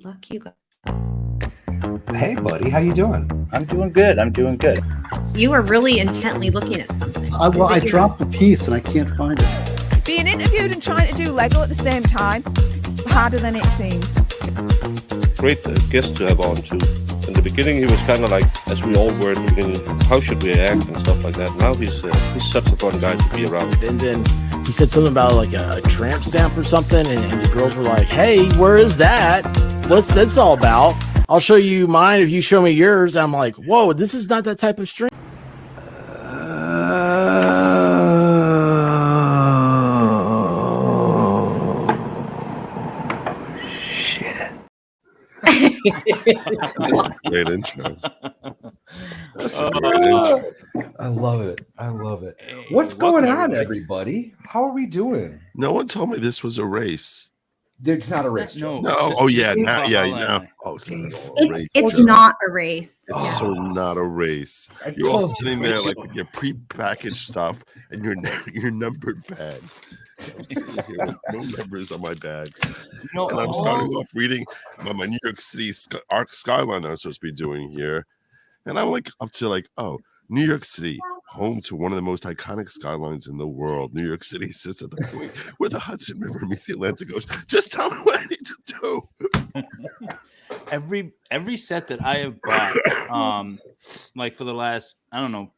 luck. You go. Hey, buddy, how you doing? I'm doing good. You are really intently looking at something. I dropped the piece and I can't find it. Being interviewed and trying to do Lego at the same time, harder than it seems. Great guest to have on too. In the beginning, he was kind of like, as we all were in the beginning, how should we act and stuff like that. Now he's such a fun guy to be around. And then he said something about like a tramp stamp or something, and the girls were like, "Hey, where is that? What's this all about? I'll show you mine if you show me yours." And I'm like, "Whoa, this is not that type of string." That's a great intro. That's a great intro. I love it. What's going on, everybody? How are we doing? No one told me this was a race. It's not a race. No. No. Oh yeah. Now. Oh, it's not a race. It's not a race. It's so not a race. You're all sitting there like with your pre-packaged stuff and your numbered bags. I'm sitting here with no numbers on my bags. No, and I'm starting off reading about my New York City arc skyline I'm supposed to be doing here. And I'm like up to like, oh, New York City, home to one of the most iconic skylines in the world. New York City sits at the point where the Hudson River meets the Atlantic Ocean. Just tell me what I need to do. every set that I have bought, like for the last, I don't know,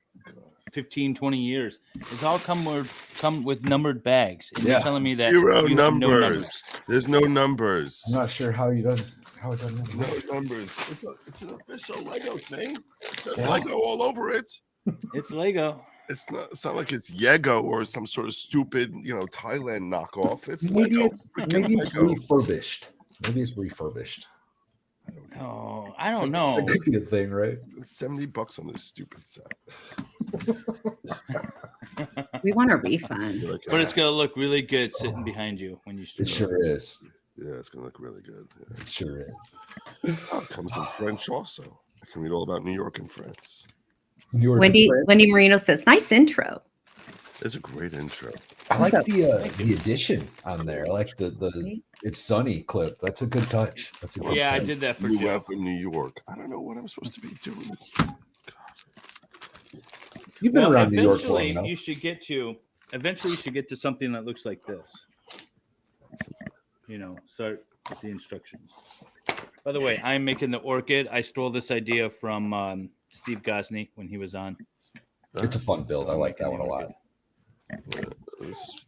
15, 20 years, it's all come with numbered bags. And you're telling me that Zero you have no numbers. There's no numbers. I'm not sure how it doesn't. No numbers. It's an official Lego thing. It says Lego all over it. It's Lego. It's not like it's Yego or some sort of stupid, Thailand knockoff. It's Maybe Lego. maybe it's Lego. refurbished. Maybe it's refurbished. Oh, I don't know. That could be a thing, right? $70 on this stupid set. We want a refund. Like, But it's gonna look really good sitting behind you when you It sure is. yeah, it's gonna look really good. Yeah. It sure is. Oh, it comes in French also. I can read all about New York and France. Wendy Marino says, "Nice intro." It's a great intro. I like the addition on there. I like the It's Sunny clip. That's a good touch. That's a good Yeah, touch. I did that for New you. York in New York. I don't know what I'm supposed to be doing. You've been around New York long Eventually, enough. you should get to something that looks like this. Start with the instructions. By the way, I'm making the orchid. I stole this idea from Steve Gosney when he was on. It's a fun build. I like that one a lot. Is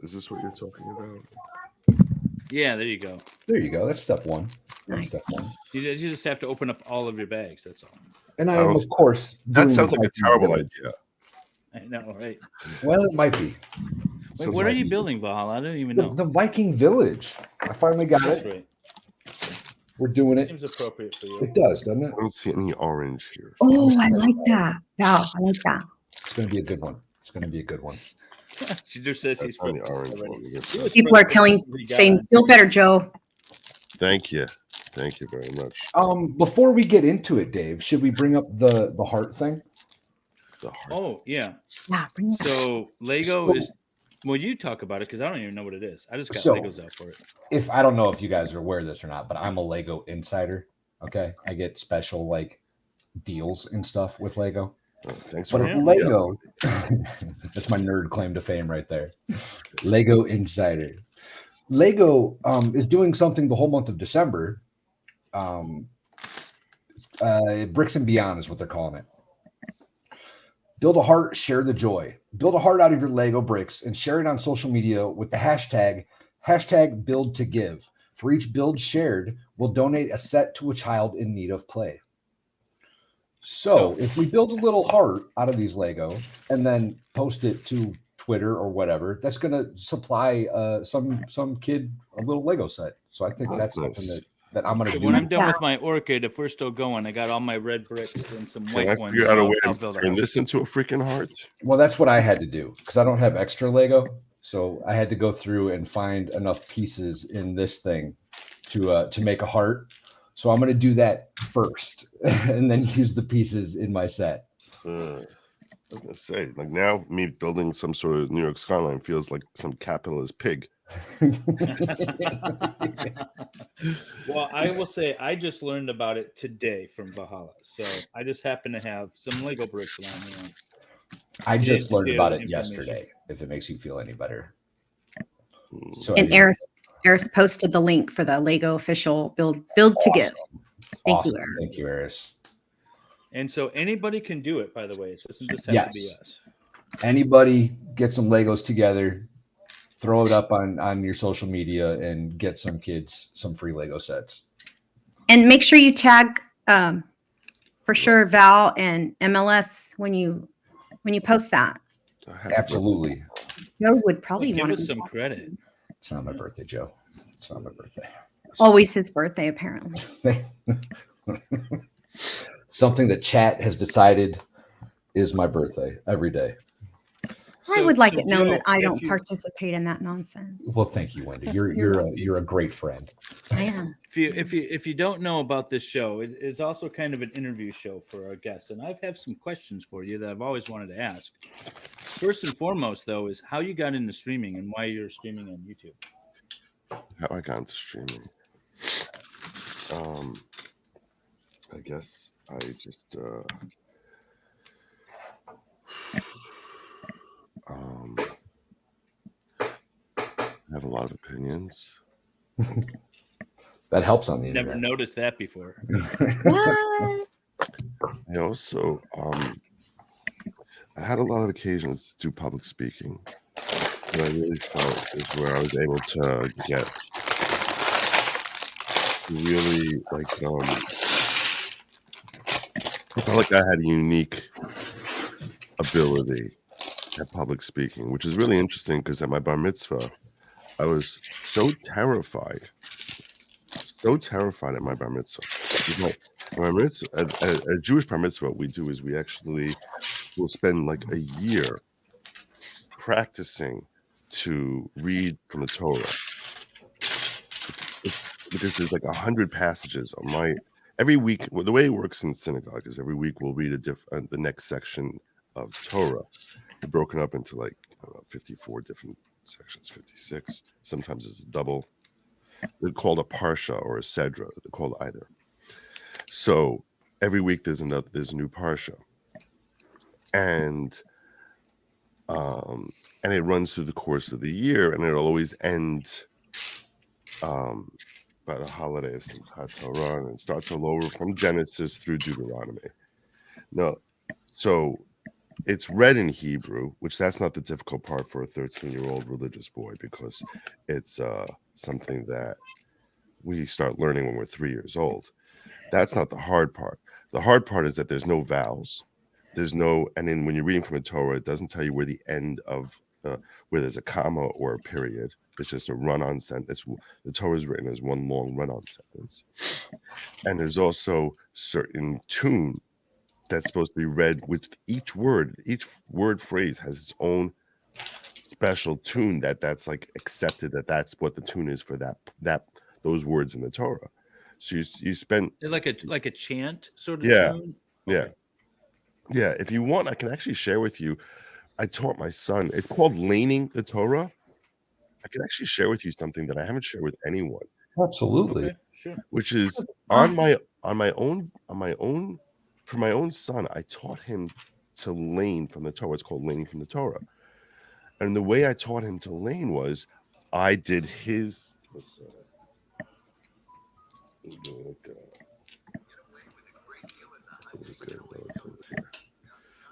this what you're talking about? Yeah, there you go. There you go. That's step one. Nice. Step one. You just have to open up all of your bags. That's all. And I am, of course. That doing sounds like a Viking terrible Village. idea. I know, right? Well, it might be. Wait, what are you building, Valhalla? I don't even know. The Viking Village. I finally got That's it. right. We're doing it. Seems appropriate for you. It does, doesn't it? I don't see any orange here. Oh, I like that. Yeah, I like that. It's going to be a good one. It's going to be a good one. She just says he's That's on the from orange already. one. People are saying, "Feel better, Joe." Thank you. Thank you very much. Before we get into it, Dave, should we bring up the heart thing? The heart. Oh, yeah. Yeah, bring it. So Lego So- is. Well, you talk about it because I don't even know what it is. I just got So- Legos out for it. If I don't know if you guys are aware of this or not, but I'm a Lego insider. Okay, I get special like deals and stuff with Lego. Oh, thanks But for if Lego, that's my nerd claim to fame right there. Lego insider. Lego is doing something the whole month of December. Bricks and Beyond is what they're calling it. Build a heart, share the joy. Build a heart out of your Lego bricks and share it on social media with the hashtag build to give. For each build shared, we'll donate a set to a child in need of play. So if we build a little heart out of these Lego and then post it to Twitter or whatever, that's going to supply some kid a little Lego set. So I think that's nice. something that I'm going to do. When I'm done with my orchid, if we're still going, I got all my red bricks and some Can white I ones. figure out a way I'll to build turn it. this into a freaking heart? Well, that's what I had to do because I don't have extra Lego. So I had to go through and find enough pieces in this thing to make a heart. So I'm going to do that first and then use the pieces in my set. I was gonna say, like now, me building some sort of New York skyline feels like some capitalist pig Well, I will say I just learned about it today from Valhalla, so I just happen to have some Lego bricks around here. I just learned share about the it information. yesterday, if it makes you feel any better. Mm. So And Eris posted the link for the Lego official build to give. Thank you, awesome. Eris. Thank you, Eris. And so anybody can do it, by the way. It doesn't just have to be Yes. us. Anybody get some Legos together, throw it up on your social media, and get some kids some free Lego sets. And make sure you tag for sure Val and MLS when you post that. Happy Absolutely. Joe would probably Give want us to some credit. It's not my birthday, Joe. It's not my birthday. Always his birthday, apparently. Something that chat has decided is my birthday every day. I would like So it known Joe, that I if don't you- participate in that nonsense. Well, thank you, Wendy. You're You're a great friend. I am. If you don't know about this show, it is also kind of an interview show for our guests, and I have some questions for you that I've always wanted to ask. First and foremost, though, is how you got into streaming and why you're streaming on YouTube. How I got into streaming. I guess I just have a lot of opinions. That helps on the Never internet. noticed that before. What? I also I had a lot of occasions to do public speaking. What I really felt is where I was able to get really I felt like I had a unique ability at public speaking, which is really interesting because at my bar mitzvah, I was so terrified at my bar mitzvah. At a Jewish bar mitzvah, what we do is we'll spend like a year practicing to read from the Torah. It's because there's like 100 passages on every week. Well, the way it works in synagogue is every week we'll read the next section of Torah. They're broken up into like 54 different sections, 56. Sometimes it's a double. They're called a parsha or a sedra. They're called either. So every week there's a new parsha, and it runs through the course of the year, and it'll always end by the holiday of Simchat Torah, and it starts all over from Genesis through Deuteronomy. No, so it's read in Hebrew, which that's not the difficult part for a 13-year-old religious boy, because it's something that we start learning when we're 3 years old. That's not the hard part. The hard part is that there's no vowels. And then when you're reading from a Torah, it doesn't tell you where the end of where there's a comma or a period. It's just a run-on sentence. The Torah is written as one long run-on sentence. And there's also certain tune that's supposed to be read with each word phrase has its own special tune that's like accepted that's what the tune is for that those words in the Torah. So you spend Like a chant sort of tune? Okay. Yeah. If you want, I can actually share with you. I taught my son. It's called laning the Torah. I can actually share with you something that I haven't shared with anyone. Absolutely. Okay, sure. Which is Awesome. on my own for my own son. I taught him to lane from the Torah. It's called laning from the Torah. And the way I taught him to lane was I did his.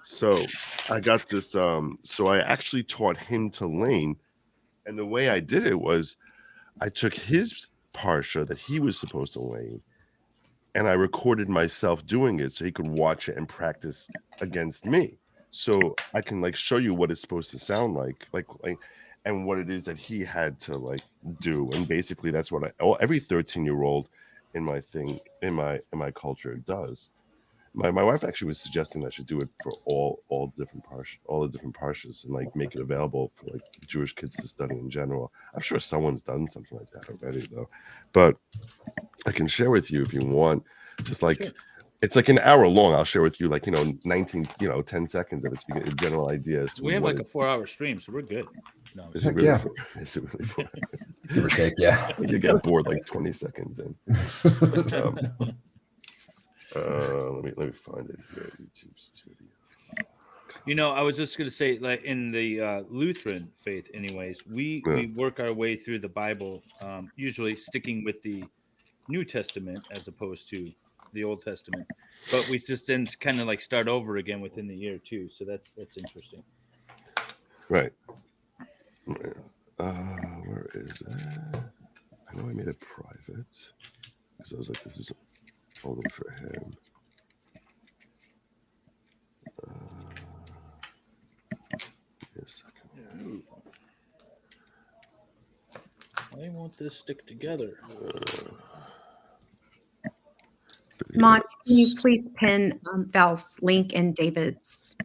So I got this. So I actually taught him to lane, and the way I did it was I took his parsha that he was supposed to lane, and I recorded myself doing it so he could watch it and practice against me. So I can like show you what it's supposed to sound like, and what it is that he had to like do. And basically that's what every 13-year-old in my culture does. My wife actually was suggesting that I should do it for all the different parshas and like make it available for like Jewish kids to study in general. I'm sure someone's done something like that already though, but I can share with you if you want. Just like sure. It's like an hour long. I'll share with you like 10 seconds of it to get a general idea as to we have like a 4-hour stream, so we're good. No, Is it Heck really yeah. four? Is it really four? Give or take, yeah. You get bored like 20 seconds in. Let me find it here. YouTube Studio. you know, I was just gonna say, like in the Lutheran faith, anyways, we work our way through the Bible, usually sticking with the New Testament as opposed to the Old Testament, but we just then kind of like start over again within the year too. So that's interesting. Right. Where is it? I know I made it private because I was like, this is only for him. Give me a second. Why won't this stick together? Mods, can you please pin Val's link in David's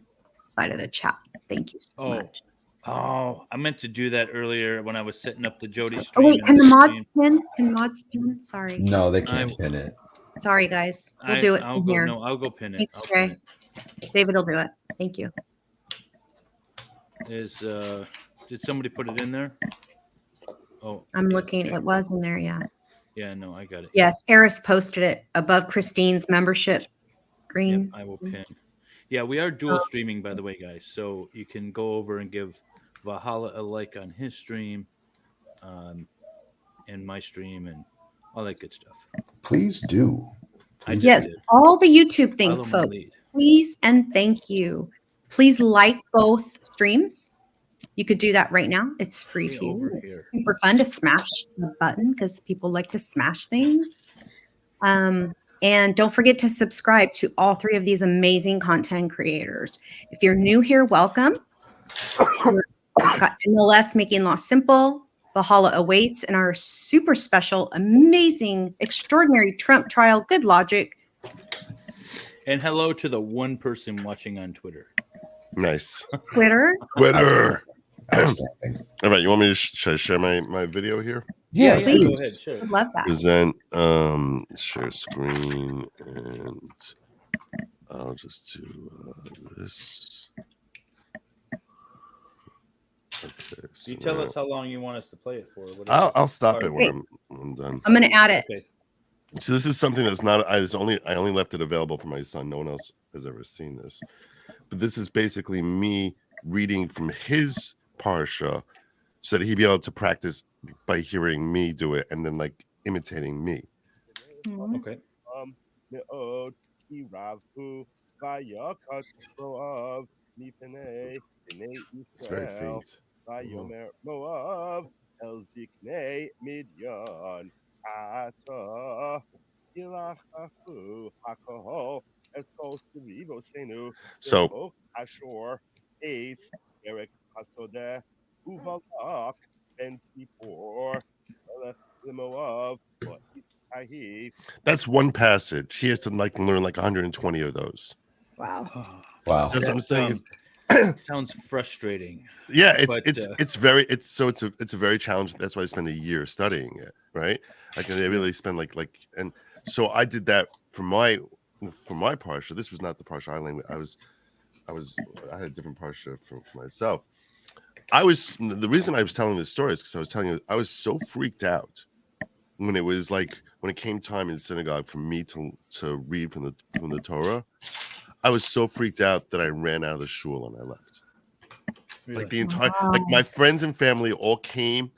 side of the chat? Thank you so much. Oh, I meant to do that earlier when I was setting up the Jody Oh stream. wait, and can the mods stream. pin? Can mods pin? Sorry. No, they can't pin it. Sorry, guys. We'll do it I'll from go. here. No, I'll go pin it. Thanks, I'll pin Trey. David will do it. Thank you. it. Did somebody put it in there? Oh, I'm looking. It was in there, yeah. Yeah, no, I got it. Yes, Eris posted it above Christine's membership green. Yep, I will pin. Yeah, we are dual streaming, by the way, guys. So you can go over and give Valhalla a like on his stream, and my stream, and all that good stuff. Please do. I just Yes, did. all the YouTube things, Follow my folks. lead. Please and thank you. Please like both streams. You could do that right now. It's free Way to you. over It's here. super fun to smash the button because people like to smash things. And don't forget to subscribe to all three of these amazing content creators. If you're new here, welcome. We've got MLS Making Law Simple, Valhalla Awaits, and our super special, amazing, extraordinary Trump trial, Good Logic. And hello to the one person watching on Twitter. Nice. Twitter. Twitter. Outstanding. All right, you want me to should I share my video here? Yeah, please. Go ahead. Sure. I love that. Present, share screen, and I'll just do this. Okay, so You tell now- us how long you want us to play it for. I'll stop it Great. when I'm done. I'm going to add it. Okay. So this is something that's not. I only left it available for my son. No one else has ever seen this. But this is basically me reading from his parsha, so that he'd be able to practice by hearing me do it and then like imitating me. Okay. It's very faint. So that's one passage. He has to like learn like 120 of those. Wow. Wow. That's what I'm saying. Sounds frustrating. Yeah, But, it's very a very challenging. That's why I spend a year studying it, right? I can really spend like and so I did that for my parsha. This was not the parsha I had a different parsha for myself. The reason I was telling this story is because I was telling you I was so freaked out when it came time in synagogue for me to read from the Torah. I was so freaked out that I ran out of the shul and I left. Really? Like the entire, like my friends and family all came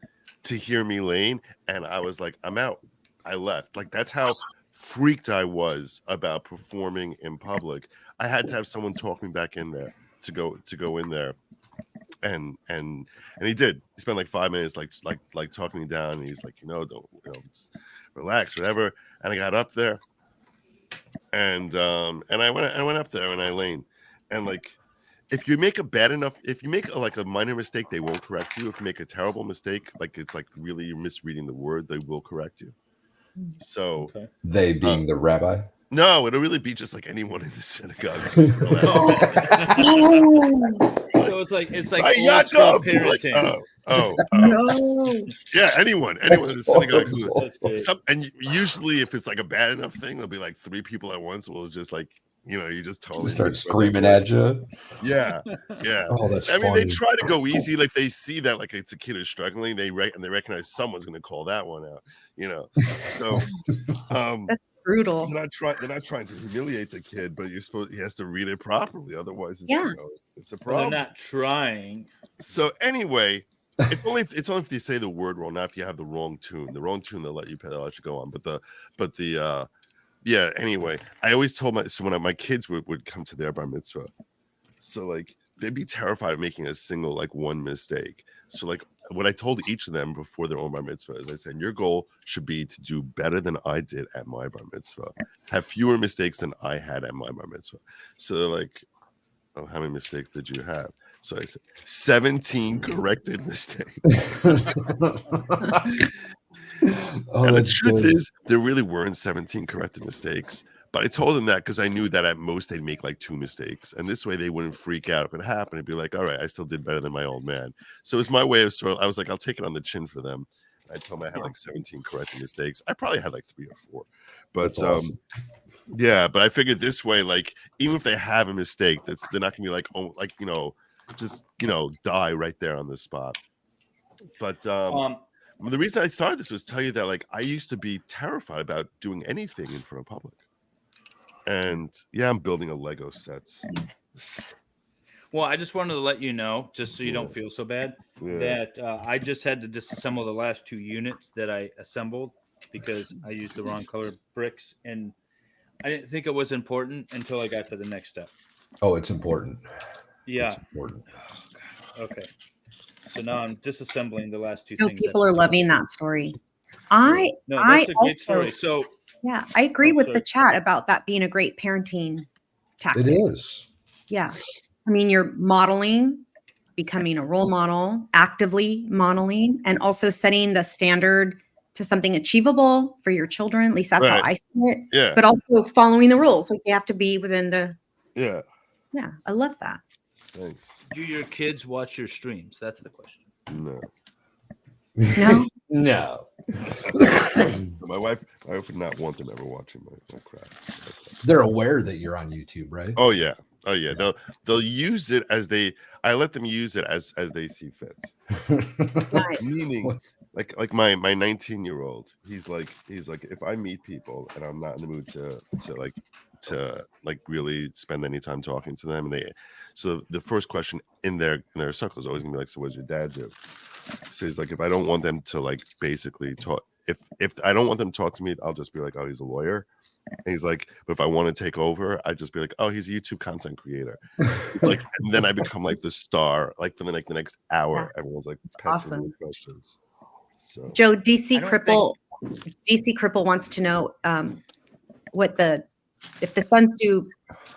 to hear me lane, and I was like, I'm out. I left. Like that's how freaked I was about performing in public. I had to have someone talk me back in there to go in there, and he did. He spent like 5 minutes like talking me down, and he's like, just relax, whatever. And I got up there, and I went up there and I lane, and like. If you make a minor mistake, they won't correct you. If you make a terrible mistake, like it's like really you're misreading the word, they will correct you. So They being the rabbi. no, it'll really be just like anyone in the synagogue. So it's like Hi, old school Jacob! parenting. No. Yeah, anyone in the synagogue who That's great. and usually if it's like a bad enough thing, there'll be like 3 people at once will just like You just totally Just start screaming at you. Yeah. Oh, that's I mean, they funny. try to go easy. Like they see that like it's a kid who's struggling, and they recognize someone's going to call that one out. So That's brutal. they're not trying to humiliate the kid, but he has to read it properly, otherwise it's Yeah. it's a Well, they're problem. not trying. So anyway, it's only if you say the word wrong, not if you have the wrong tune. The wrong tune they'll let you go on. But the yeah. Anyway, I always told when my kids would come to their bar mitzvah, so like they'd be terrified of making a single like one mistake. So like what I told each of them before their own bar mitzvah is I said your goal should be to do better than I did at my bar mitzvah, have fewer mistakes than I had at my bar mitzvah. So they're like, oh, how many mistakes did you have? So I said 17 corrected mistakes. And the truth is, there really weren't 17 corrected mistakes. But I told them that because I knew that at most they'd make like 2 mistakes. And this way they wouldn't freak out if it happened. It'd be like, all right, I still did better than my old man. So it's my way of I was like, I'll take it on the chin for them. I told them I had like 17 corrected mistakes. I probably had like 3 or 4. But awesome. yeah, but I figured this way, like, even if they have a mistake, they're not gonna be like, oh, like, just die right there on the spot. But the reason I started this was to tell you that like I used to be terrified about doing anything in front of public. And yeah, I'm building a Lego sets. Well, I just wanted to let you know, just so you don't feel so bad, that I just had to disassemble the last 2 units that I assembled because I used the wrong color bricks, and I didn't think it was important until I got to the next step. Oh, it's important. Yeah. It's important. Okay. So now I'm disassembling the last 2 No, things. people are loving that story. No, that's a great story. So yeah, I agree with the chat about that being a great parenting tactic. It is. Yeah. I mean, you're modeling, becoming a role model, actively modeling, and also setting the standard to something achievable for your children. At least that's how I see it. Yeah. But also following the rules. Like they have to be within the. Yeah. Yeah. I love that. Thanks. Do your kids watch your streams? That's the question. No. No. No. My wife would not want them ever watching my crap. They're aware that you're on YouTube, right? Oh yeah. They'll use it I let them use it as they see fit. Nice. Meaning like my 19-year-old, he's like if I meet people and I'm not in the mood to really spend any time talking to them, and so the first question in their circle is always gonna be like, so what does your dad do? So he's like, if I don't want them to like basically talk, if I don't want them to talk to me, I'll just be like, oh, he's a lawyer. And he's like, but if I want to take over, I'd just be like, oh, he's a YouTube content creator. Like, and then I become like the star, like for the next hour. Yeah. Everyone's like pestering me questions. So Joe, DC Cripple wants to know if the sons do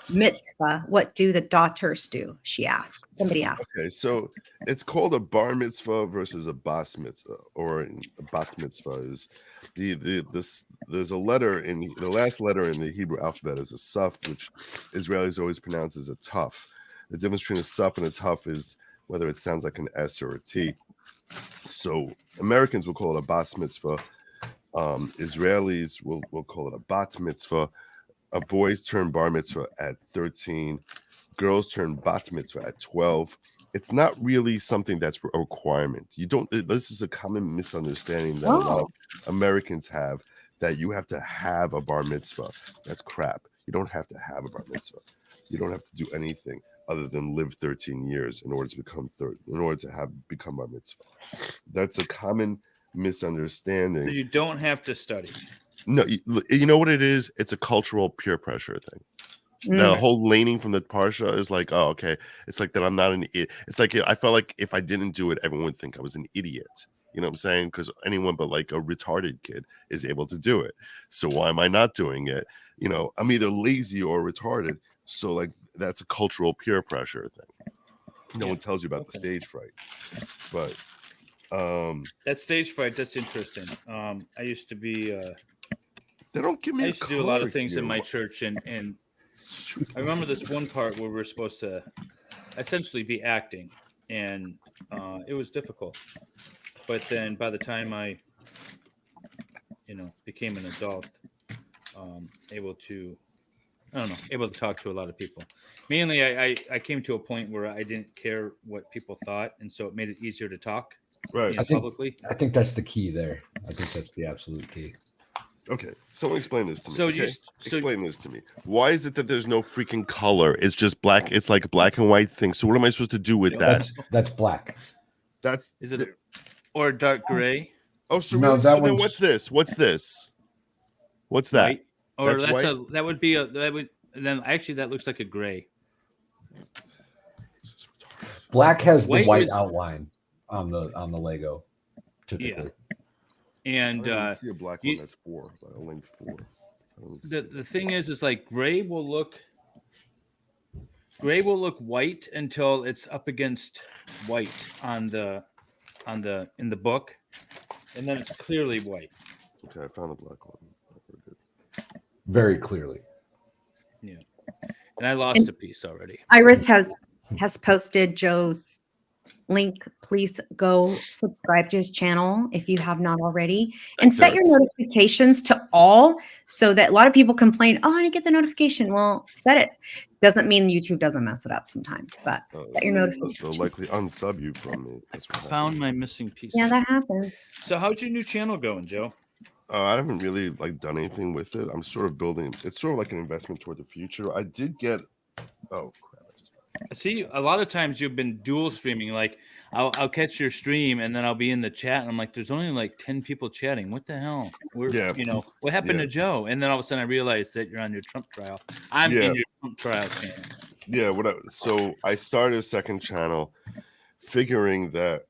mitzvah, what do the daughters do? She asks. Somebody asked. Okay, so it's called a bar mitzvah versus a bas mitzvah, or a bat mitzvah is there's a letter in the last letter in the Hebrew alphabet is a suf, which Israelis always pronounce as a tuf. The difference between a suf and a tuf is whether it sounds like an S or a T. So Americans will call it a bas mitzvah. Israelis will call it a bat mitzvah. Boys turn bar mitzvah at 13. Girls turn bat mitzvah at 12. It's not really something that's a requirement. This is a common misunderstanding that a lot of Americans have, that you have to have a bar mitzvah. That's crap. You don't have to have a bar mitzvah. You don't have to do anything other than live 13 years in order to become become bar mitzvah. That's a common misunderstanding. So you don't have to study. No, you know what it is? It's a cultural peer pressure thing. The whole laning from the parsha is like, oh, okay. It's like that I'm not an idiot. It's like I felt like if I didn't do it, everyone would think I was an idiot. You know what I'm saying? Because anyone but like a retarded kid is able to do it. So why am I not doing it? I'm either lazy or retarded. So like that's a cultural peer pressure thing. No one tells you about the stage fright. But that stage fright, that's interesting. I used to be they don't give me. I used to do a lot of things in my church, and I remember this one part where we were supposed to essentially be acting, and it was difficult. But then by the time I, became an adult, able to I don't know, able to talk to a lot of people. Mainly, I came to a point where I didn't care what people thought, and so it made it easier to talk Right. publicly. I think that's the key there. I think that's the absolute key. Okay. Someone explain this to me. So Okay? Explain this to me. Why is it that there's no freaking color? It's just black. It's like a black and white thing. So what am I supposed to do with that? That's black. Is it or dark gray? Oh, so No, really? that So then one's- what's this? What's this? What's that? White? Or That's white? that would be that would then actually that looks like a gray. Black has the White white was- outline on the Lego, typically. And I see a black you- one that's 4, like a length 4. the thing is like gray will look white until it's up against white in the book, and then it's clearly white. Okay, I found the black one. Very good. Very clearly. Yeah, and I lost a piece already. Iris has posted Joe's link. Please go subscribe to his channel if you have not already, and set your notifications to all so that a lot of people complain, oh, I didn't get the notification. Well, set it. Doesn't mean YouTube doesn't mess it up sometimes, but set your notifications. They'll likely unsub you from me. I found my missing piece. Yeah, that happens. So how's your new channel going, Joe? I haven't really done anything with it. I'm sort of building. It's sort of like an investment toward the future. I did get. Oh crap! See, a lot of times you've been dual streaming. Like I'll catch your stream and then I'll be in the chat and I'm like, there's only like 10 people chatting. What the hell? What happened to Joe? And then all of a sudden I realized that you're on your Trump trial. I'm in your Trump trial channel. Yeah. So I started a second channel, figuring that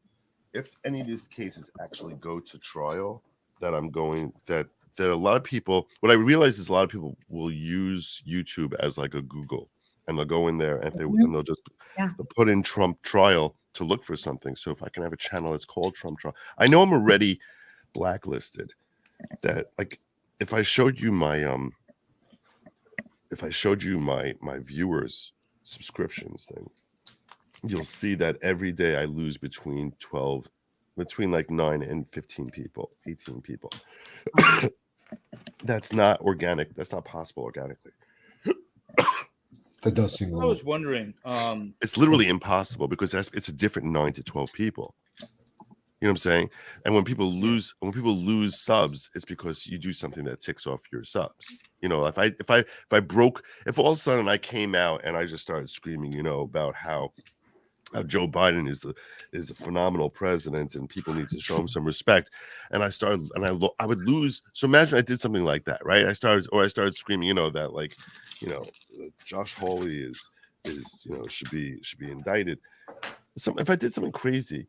if any of these cases actually go to trial, that a lot of people. What I realize is a lot of people will use YouTube as like a Google. And they'll go in there and they'll just they'll put in Trump trial to look for something. So if I can have a channel that's called Trump trial, I know I'm already blacklisted. That like if I showed you my my viewers subscriptions thing, you'll see that every day I lose between like 9 and 15 people, 18 people. That's not organic. That's not possible organically. That does seem. I was wondering. It's literally impossible because it's a different 9 to 12 people. You know what I'm saying? And when people lose subs, it's because you do something that ticks off your subs. You know, if all of a sudden I came out and I just started screaming, about how Joe Biden is a phenomenal president and people need to show him some respect, and I would lose. So imagine I did something like that, right? I started screaming, that Josh Hawley is should be indicted. If I did something crazy,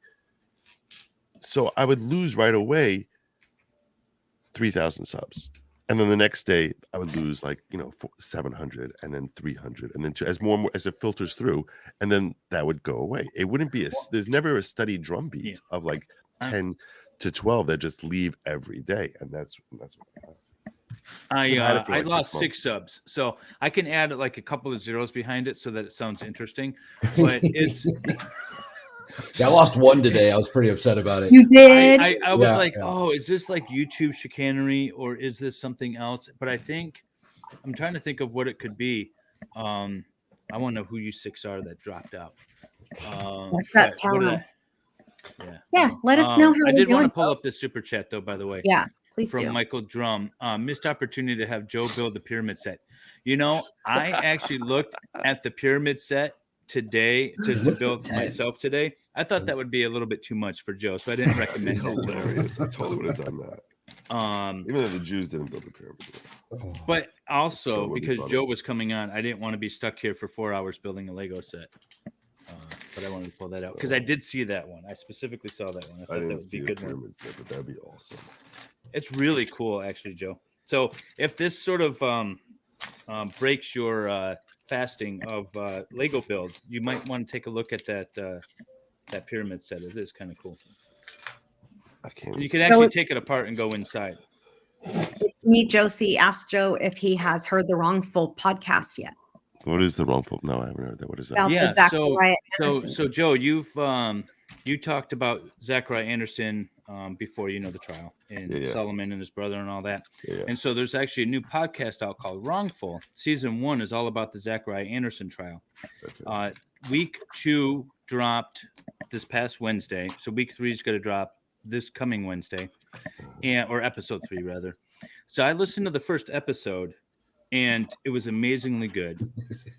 so I would lose right away 3,000 subs. And then the next day I would lose 700 and then 300 and then as it filters through, and then that would go away. It wouldn't be there's never a steady drumbeat of 10 to 12 that just leave every day. And that's what I lost 6 subs, so I can add a couple of zeros behind it so that it sounds interesting. But it's I lost 1 today. I was pretty upset about it. You did. I was oh, is this like YouTube chicanery or is this something else? But I'm trying to think of what it could be. I want to know who you 6 are that dropped out. What's that? Tell us. Yeah, let us know how I did want to doing, pull up this super chat though, by the way. Yeah, please from do. Michael Drum. Missed opportunity to have Joe build the pyramid set. I actually looked at the pyramid set today to build myself today. I thought that would be a little bit too much for Joe, so I didn't recommend it. Hilarious. I totally would have done that. Even though the Jews didn't build the pyramid. But also because Joe was coming on, I didn't want to be stuck here for 4 hours building a Lego set. But I wanted to pull that out because I did see that one. I specifically saw that one. I thought that would be a good one. Set, but that'd be awesome. It's really cool, actually, Joe. So if this sort of breaks your fasting of Lego build, you might want to take a look at that pyramid set. It is kind of cool. I can't. You can actually take it apart and go inside. It's me, Josie. Asked Joe if he has heard the Wrongful podcast yet. What is the Wrongful? No, I haven't heard that. What is that? About Yeah. the Zachariah Anderson. So Joe, you talked about Zachariah Anderson before, the trial, and Yeah. Solomon and his brother and all that. Yeah. And so there's actually a new podcast out called Wrongful. Season 1 is all about the Zachariah Anderson trial. Okay. Week 2 dropped this past Wednesday. So week 3 is going to drop this coming Wednesday, or episode 3 rather. So I listened to the first episode, and it was amazingly good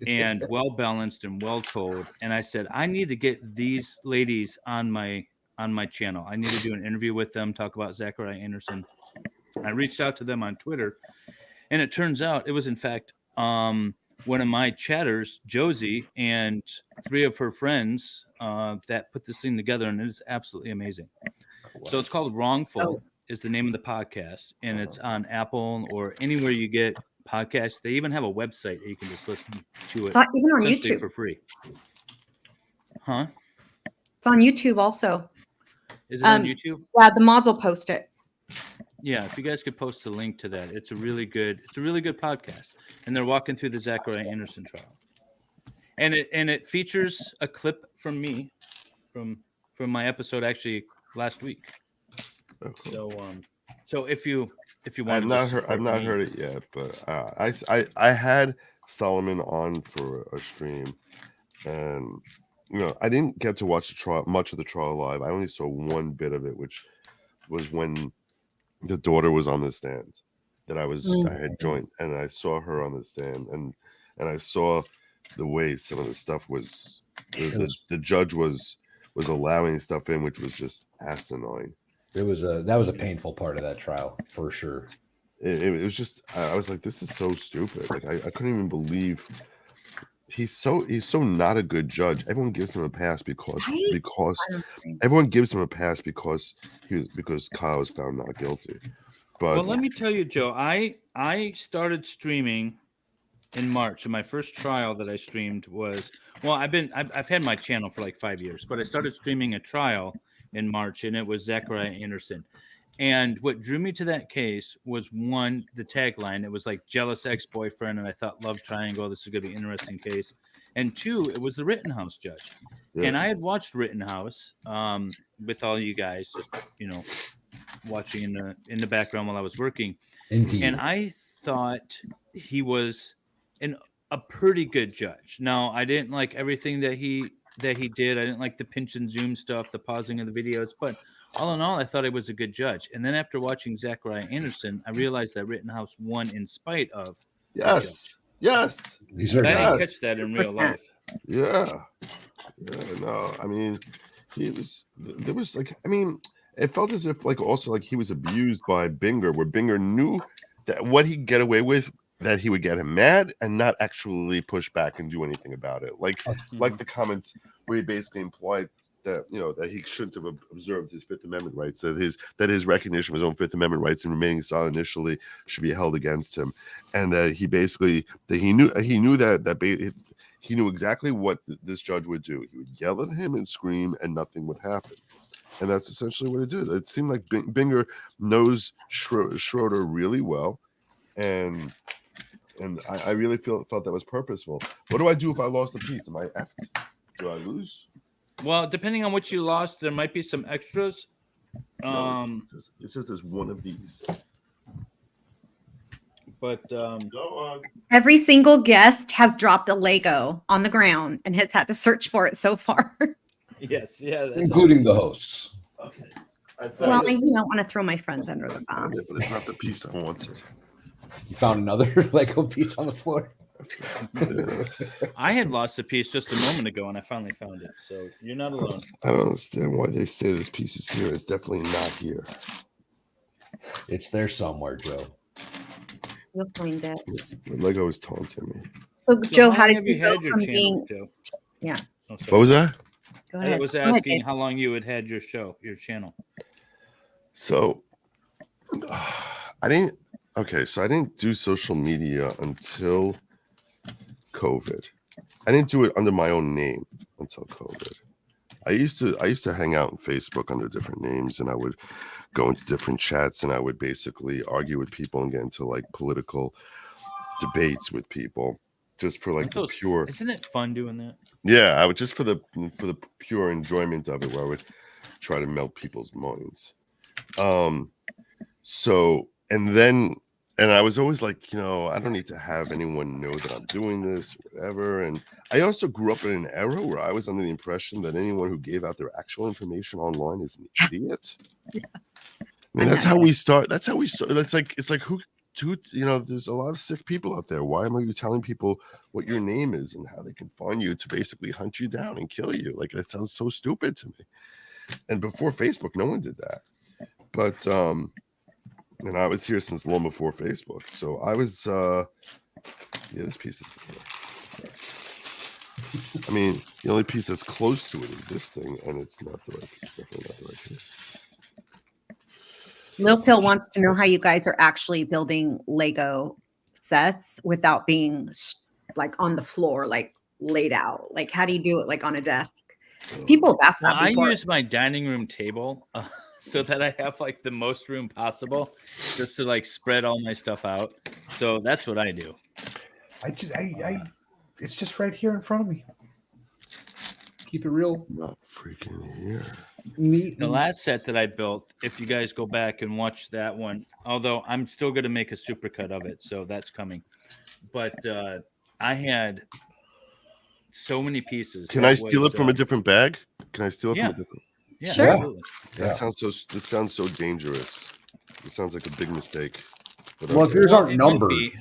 and well balanced and well told. And I said, I need to get these ladies on my channel. I need to do an interview with them, talk about Zachariah Anderson. I reached out to them on Twitter, and it turns out it was in fact one of my chatters, Josie, and 3 of her friends that put this thing together, and it is absolutely amazing. So it's called Wrongful is the name of the podcast, and it's on Apple or anywhere you get podcasts. They even have a website that you can just listen to it It's even on essentially YouTube for free. Huh? It's on YouTube also. Is it on YouTube? Yeah, the mods will post it. Yeah, if you guys could post the link to that, it's a really good podcast, and they're walking through the Zachariah Anderson trial, and it features a clip from me, from my episode actually last week. Okay. So if you want, I've not heard it yet, but I had Solomon on for a stream, and I didn't get to watch much of the trial live. I only saw one bit of it, which was when the daughter was on the stand that I had joined, and I saw her on the stand, and I saw the way some of the stuff was. The judge was allowing stuff in, which was just asinine. That was a painful part of that trial for sure. It was just, I was like, this is so stupid. Like I couldn't even believe he's so not a good judge. Everyone gives him a pass because everyone gives him a pass because Kyle was found not guilty. But well, let me tell you, Joe, I started streaming in March, and my first trial that I streamed was, well, I've had my channel for like 5 years, but I started streaming a trial in March, and it was Zachariah Anderson. And what drew me to that case was, one, the tagline. It was like jealous ex-boyfriend, and I thought love triangle. This is going to be an interesting case. And 2, it was the Rittenhouse judge. Yeah. And I had watched Rittenhouse with all you guys, just watching in the background while I was working. Indeed. And I thought he was a pretty good judge. Now, I didn't like everything that he did. I didn't like the pinch and zoom stuff, the pausing of the videos, but all in all, I thought he was a good judge. And then after watching Zachariah Anderson, I realized that Rittenhouse won in spite of yes. I didn't catch that in real life. Yeah, no, I mean, there was like, I mean, it felt as if like also like he was abused by Binger, where Binger knew that what he'd get away with, that he would get him mad and not actually push back and do anything about it. Like the comments where he basically implied that that he shouldn't have observed his Fifth Amendment rights, that his recognition of his own Fifth Amendment rights and remaining silent initially should be held against him, and that he basically he knew he knew exactly what this judge would do. He would yell at him and scream, and nothing would happen. And that's essentially what it did. It seemed like Binger knows Schroeder really well, and I really felt that was purposeful. What do I do if I lost a piece? Am I effed? Do I lose? Well, depending on what you lost, there might be some extras. No, it says there's one of these. But go on. Every single guest has dropped a Lego on the ground and has had to search for it so far. Yes, yeah, that's including the hosts. Okay. Well, you don't want to throw my friends under the bus. But it's not the piece I wanted. You found another Lego piece on the floor. I had lost a piece just a moment ago, and I finally found it. So you're not alone. I don't understand why they say this piece is here. It's definitely not here. It's there somewhere, Joe. You'll find it. The Lego is taunting me. So Joe, how did you go had your from channel, being? Joe? Yeah. Oh, what was that? Go ahead. I was asking how long you had your channel. So I didn't. Okay, so I didn't do social media until COVID. I didn't do it under my own name until COVID. I used to hang out on Facebook under different names, and I would go into different chats, and I would basically argue with people and get into like political debates with people. just for like the pure. Isn't it fun doing that? Yeah, I would just for the pure enjoyment of it, where I would try to melt people's minds. So and I was always like, I don't need to have anyone know that I'm doing this, whatever. And I also grew up in an era where I was under the impression that anyone who gave out their actual information online is an idiot. Yeah. I mean, that's how we start. That's how we start. It's like who, there's a lot of sick people out there. Why am you telling people what your name is and how they can find you to basically hunt you down and kill you? Like, that sounds so stupid to me. And before Facebook, no one did that. But and I was here since long before Facebook. So I was this piece is here. I mean, the only piece that's close to it is this thing, and it's not the right piece. Definitely not the right piece. Lil Pill wants to know how you guys are actually building Lego sets without being like on the floor, like laid out. Like, how do you do it like on a desk? People have asked that I before. use my dining room table so that I have like the most room possible, just to like spread all my stuff out. So that's what I do. It's just right here in front of me. Keep it real. Not freaking here. Neat. The last set that I built, if you guys go back and watch that one, although I'm still going to make a supercut of it, so that's coming. But I had so many pieces. Can I steal it from a different bag? Can I steal it from a different? Yeah, sure. Absolutely. This sounds so dangerous. This sounds like a big mistake. Well, if yours aren't it numbered, wouldn't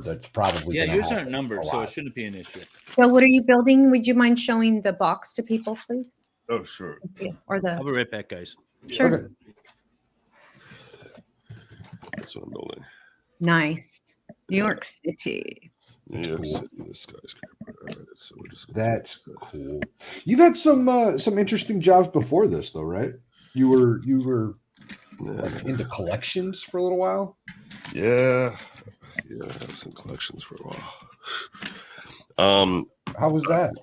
that's probably Yeah, gonna yours happen aren't numbered, a so lot. it shouldn't be an issue. So, what are you building? Would you mind showing the box to people, please? Oh, sure. Or I'll be right back, guys. Sure. Okay. That's what I'm building. Nice. New York City. New York Cool. City, the skyscraper. All right, so we're just That's cool. You've had some interesting jobs before this, though, right? You were like into collections for a little while. Yeah, I have some collections for a while. How was that?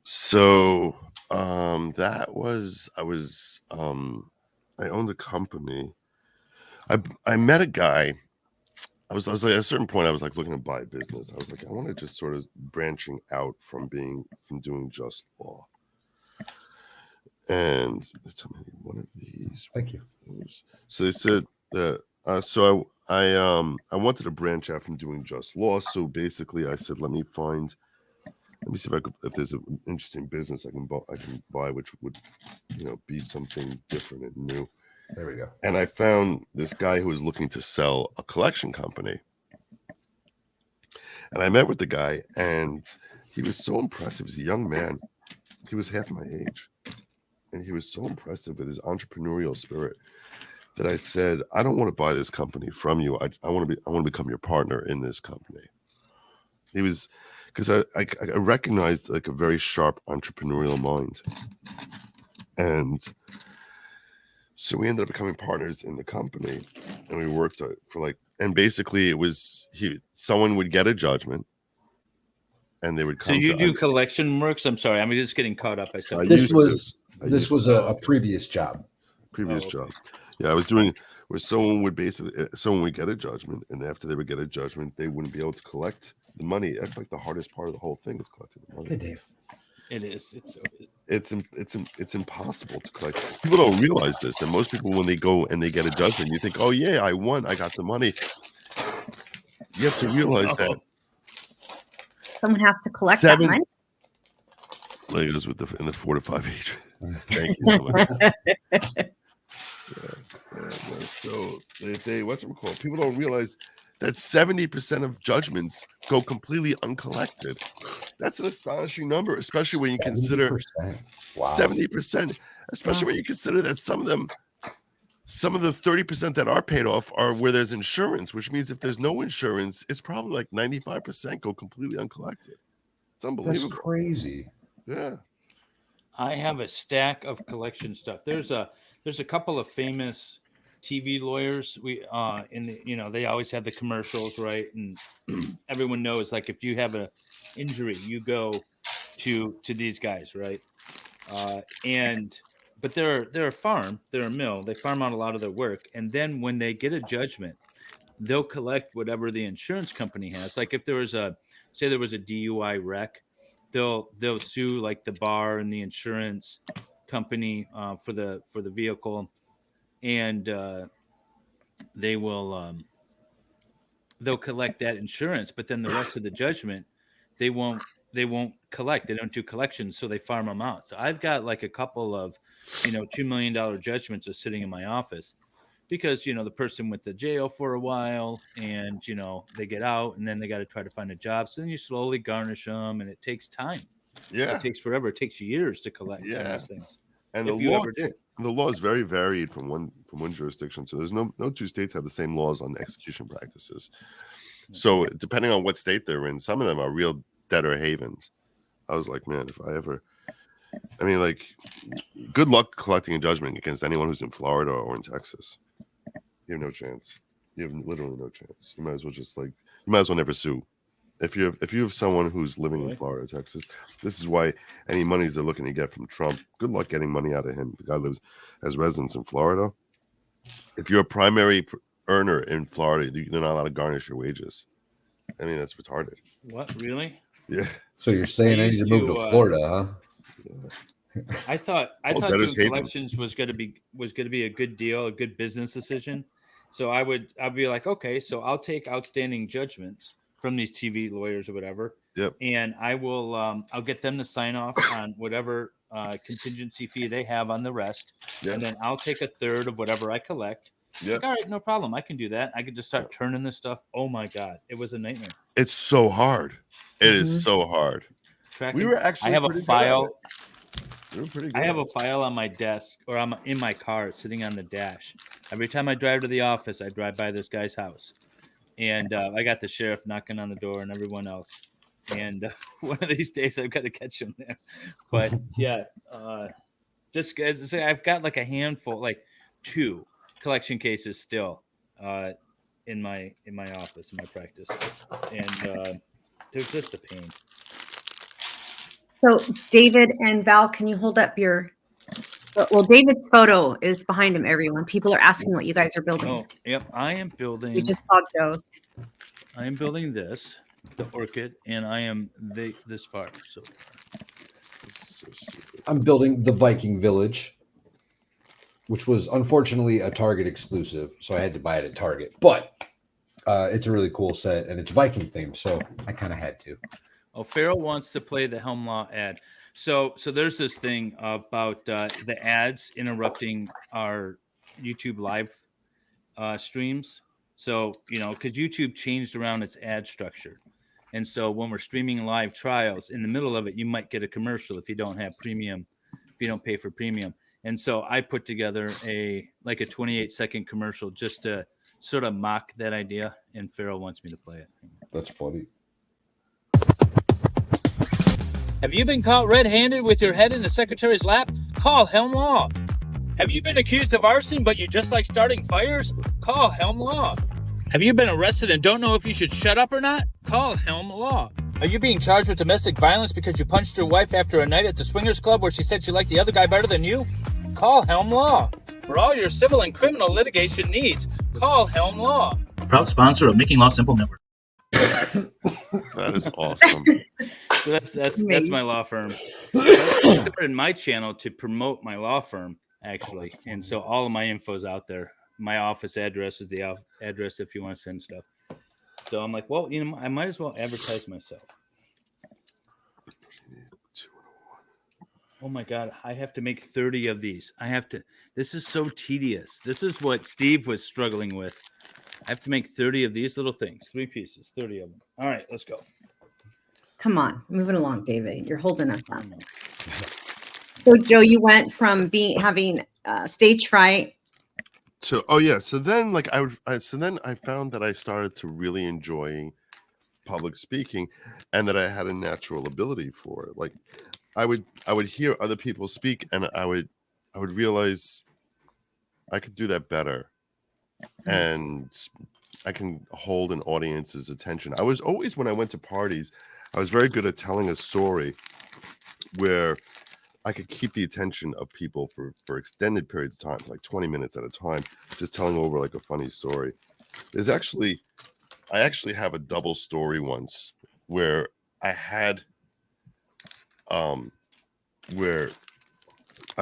So that was I owned a company. I met a guy. I was like, at a certain point I was like looking to buy a business. I was like, I want to just sort of branching out from doing just law. And tell me one of these. Thank you. So they said that so I wanted to branch out from doing just law. So basically I said, let me see if there's an interesting business I can buy, which would, be something different and new. There we go. And I found this guy who was looking to sell a collection company. And I met with the guy, and he was so impressive. He was a young man. He was half my age. And he was so impressive with his entrepreneurial spirit that I said, I don't want to buy this company from you. I want to become your partner in this company. He was, because I recognized like a very sharp entrepreneurial mind. And so we ended up becoming partners in the company, and we worked for and basically it was someone would get a judgment, and they would come. So you do collection works? I'm sorry, I'm just getting caught up. This was a previous job. Job. Yeah, I was doing where someone would get a judgment, and after they would get a judgment, they wouldn't be able to collect the money. That's like the hardest part of the whole thing is collecting the money. Hey, Dave. It is. It's impossible to collect. People don't realize this, and most people, when they go and they get a judgment, you think, "Oh yeah, I won, I got the money." You have to realize that someone has to collect that money. Legos in the 4 to 5 age. Thank you so much. So people don't realize that 70% of judgments go completely uncollected. That's an astonishing number, especially when you consider 70%, especially when you consider that some of the 30% that are paid off are where there's insurance, which means if there's no insurance, it's probably like 95% go completely uncollected. It's unbelievable. That's crazy. Yeah. I have a stack of collection stuff. There's a couple of famous TV lawyers. They always have the commercials, right? And everyone knows, like, if you have an injury, you go to these guys, right? But they're a farm, they're a mill. They farm out a lot of their work, and then when they get a judgment, they'll collect whatever the insurance company has. Like if there was a DUI wreck, they'll sue like the bar and the insurance company for the vehicle, and they will they'll collect that insurance, but then the rest of the judgment they won't collect. They don't do collections, so they farm them out. So I've got like a couple of $2 million judgments are sitting in my office because the person went to jail for a while, and they get out, and then they got to try to find a job. So then you slowly garnish them, and it takes time. Yeah. It takes forever. It takes years to collect on those things. And if you ever do. The law is very varied from one jurisdiction. So there's no two states have the same laws on execution practices. So depending on what state they're in, some of them are real debtor havens. I was like, man, good luck collecting a judgment against anyone who's in Florida or in Texas. You have no chance. You have literally no chance. You might as well never sue. If you have someone who's living in Florida, Texas, this is why any monies they're looking to get from Trump, good luck getting money out of him. The guy has residence in Florida. If you're a primary earner in Florida, they're not allowed to garnish your wages. I mean, that's retarded. What, really? Yeah. So you're saying I need to move to Florida, huh? Yeah. I thought doing collections was going to be a good deal, a good business decision. So I'd be like, okay, so I'll take outstanding judgments from these TV lawyers or whatever. Yep. And I will I'll get them to sign off on whatever contingency fee they have on the rest. Yep. And then I'll take a third of whatever I collect. Yep. Like, all right, no problem. I can do that. I could just start turning this stuff. Oh my God. It was a nightmare. It's so hard. It is so hard. Tracking. We were actually I have a file. We were pretty good. I have a file on my desk, or I'm in my car sitting on the dash. Every time I drive to the office, I drive by this guy's house. And I got the sheriff knocking on the door and everyone else. And one of these days, I've got to catch him there. But yeah, just as I say, I've got like a handful, like 2 collection cases still in my office, in my practice, and they're just a pain. So David and Val, can you hold up your? Well, David's photo is behind him, everyone. People are asking what you guys are building. Oh, yep. I am building. We just saw Joe's. I am building this, the orchid, and I am this far. So this is so stupid. I'm building the Viking Village, which was unfortunately a Target exclusive, so I had to buy it at Target. But it's a really cool set, and it's Viking themed, so I kind of had to. Oh, Farrell wants to play the Helm Law ad. So there's this thing about the ads interrupting our YouTube live streams. So, because YouTube changed around its ad structure. And so when we're streaming live trials, in the middle of it, you might get a commercial if you don't have premium, if you don't pay for premium. And so I put together a 28-second commercial just to sort of mock that idea. And Farrell wants me to play it. That's funny. Have you been caught red-handed with your head in the secretary's lap? Call Helm Law. Have you been accused of arson, but you just like starting fires? Call Helm Law. Have you been arrested and don't know if you should shut up or not? Call Helm Law. Are you being charged with domestic violence because you punched your wife after a night at the swingers club where she said she liked the other guy better than you? Call Helm Law. For all your civil and criminal litigation needs, call Helm Law. Proud sponsor of Making Law Simple Network. That is awesome. So that's my law firm. I started my channel to promote my law firm, actually, and so all of my info is out there. My office address is the address if you want to send stuff. So I'm like, well, I might as well advertise myself. Oh my God, I have to make 30 of these. This is so tedious. This is what Steve was struggling with. I have to make 30 of these little things, 3 pieces, 30 of them. All right, let's go. Come on, moving along, David. You're holding us up. So, Joe, you went from having stage fright. So then I found that I started to really enjoy public speaking, and that I had a natural ability for it. Like I would hear other people speak, and I would realize I could do that better. And I can hold an audience's attention. I was always, when I went to parties, I was very good at telling a story where I could keep the attention of people for extended periods of time, like 20 minutes at a time, just telling over like a funny story. I actually have a double story once where I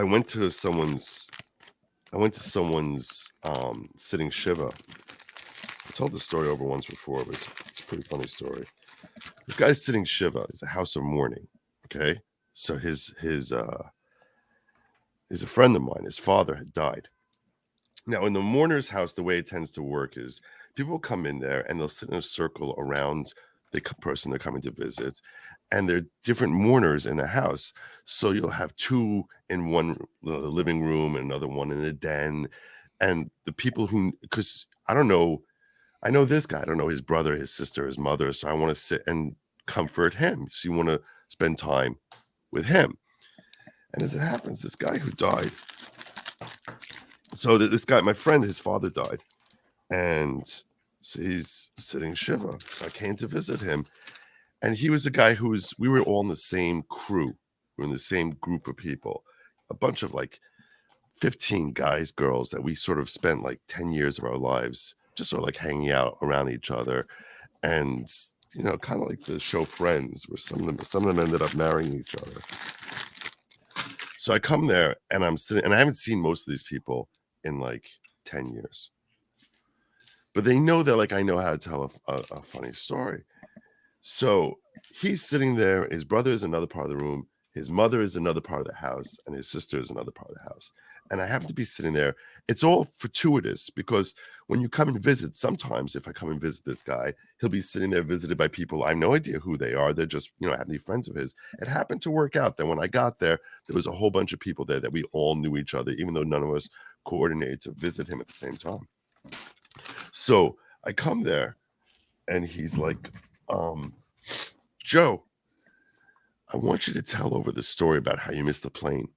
went to someone's sitting shiva. I told this story over once before, but it's a pretty funny story. This guy's sitting shiva. It's a house of mourning. Okay, so he's a friend of mine. His father had died. Now, in the mourner's house, the way it tends to work is people come in there and they'll sit in a circle around the person they're coming to visit, and there are different mourners in the house. So you'll have two in one living room and another one in the den. And the people because I don't know, I know this guy, I don't know his brother, his sister, his mother. So I want to sit and comfort him. So you want to spend time with him. And as it happens, this guy who died, so this guy, my friend, his father died, and so he's sitting shiva. So I came to visit him, and he was a guy we were all in the same crew. We were in the same group of people, a bunch of like 15 guys, girls that we sort of spent like 10 years of our lives just sort of like hanging out around each other. And, kind of like the show Friends, where some of them ended up marrying each other. So I come there and I'm sitting, and I haven't seen most of these people in like 10 years. But they know that like I know how to tell a funny story. So he's sitting there, his brother is another part of the room, his mother is another part of the house, and his sister is another part of the house. And I happen to be sitting there. It's all fortuitous because when you come and visit, sometimes if I come and visit this guy, he'll be sitting there visited by people I have no idea who they are. They're just, happen to be friends of his. It happened to work out that when I got there was a whole bunch of people there that we all knew each other, even though none of us coordinated to visit him at the same time. So I come there and he's like, Joe, I want you to tell over the story about how you missed the plane.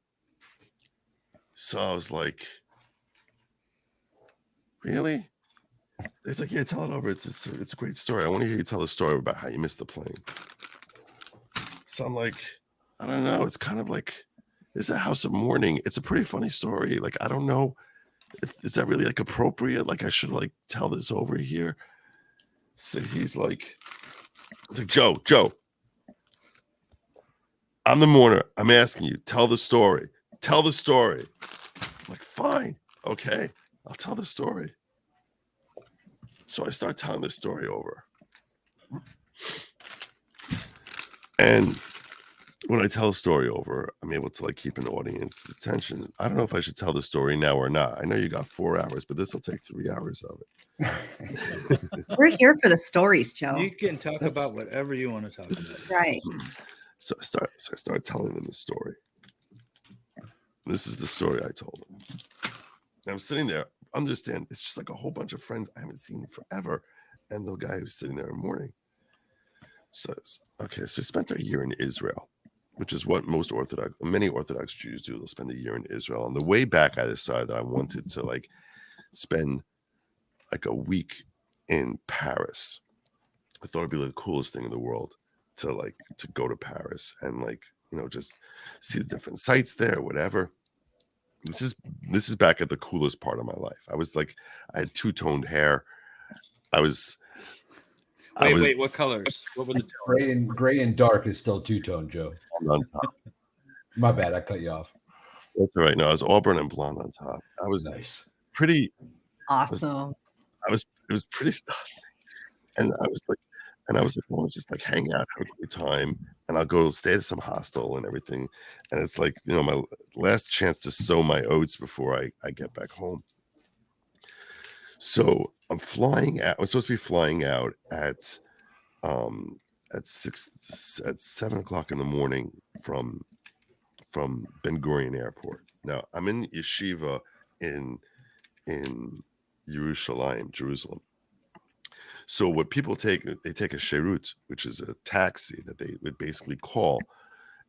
So I was like, really? He's like, yeah, tell it over. It's a great story. I want to hear you tell a story about how you missed the plane. So I'm like, I don't know. It's kind of like, it's a house of mourning. It's a pretty funny story. Like, I don't know. Is that really like appropriate? Like, I should like tell this over here. So he's like, Joe, I'm the mourner. I'm asking you, tell the story. Tell the story. I'm like, fine. Okay. I'll tell the story. So I start telling the story over. And when I tell a story over, I'm able to like keep an audience's attention. I don't know if I should tell the story now or not. I know you got 4 hours, but this will take 3 hours of it. We're here for the stories, Joe. You can talk about whatever you want to talk about. Right. So I start telling them the story. This is the story I told them. And I'm sitting there. Understand, it's just like a whole bunch of friends I haven't seen forever, and the guy who's sitting there in mourning says, "Okay, so he spent a year in Israel, which is what many Orthodox Jews do. They'll spend a year in Israel. On the way back, I decided that I wanted to like spend like a week in Paris. I thought it'd be like the coolest thing in the world to go to Paris and just see the different sites there, whatever." This is back at the coolest part of my life. I had two-toned hair. Wait, what colors? What were the tones? Gray and dark is still two-tone, Joe. On top. My bad, I cut you off. That's all right. No, I was auburn and blonde on top. I was Nice. pretty Awesome. it was pretty stuff. And I was like, well, just like hang out, have a great time, and I'll go stay at some hostel and everything. And it's like, my last chance to sow my oats before I get back home. So I'm flying out. I'm supposed to be flying out at 7 o'clock in the morning from Ben Gurion Airport. Now I'm in yeshiva in Jerusalem. So what people they take a sherut, which is a taxi that they would basically call,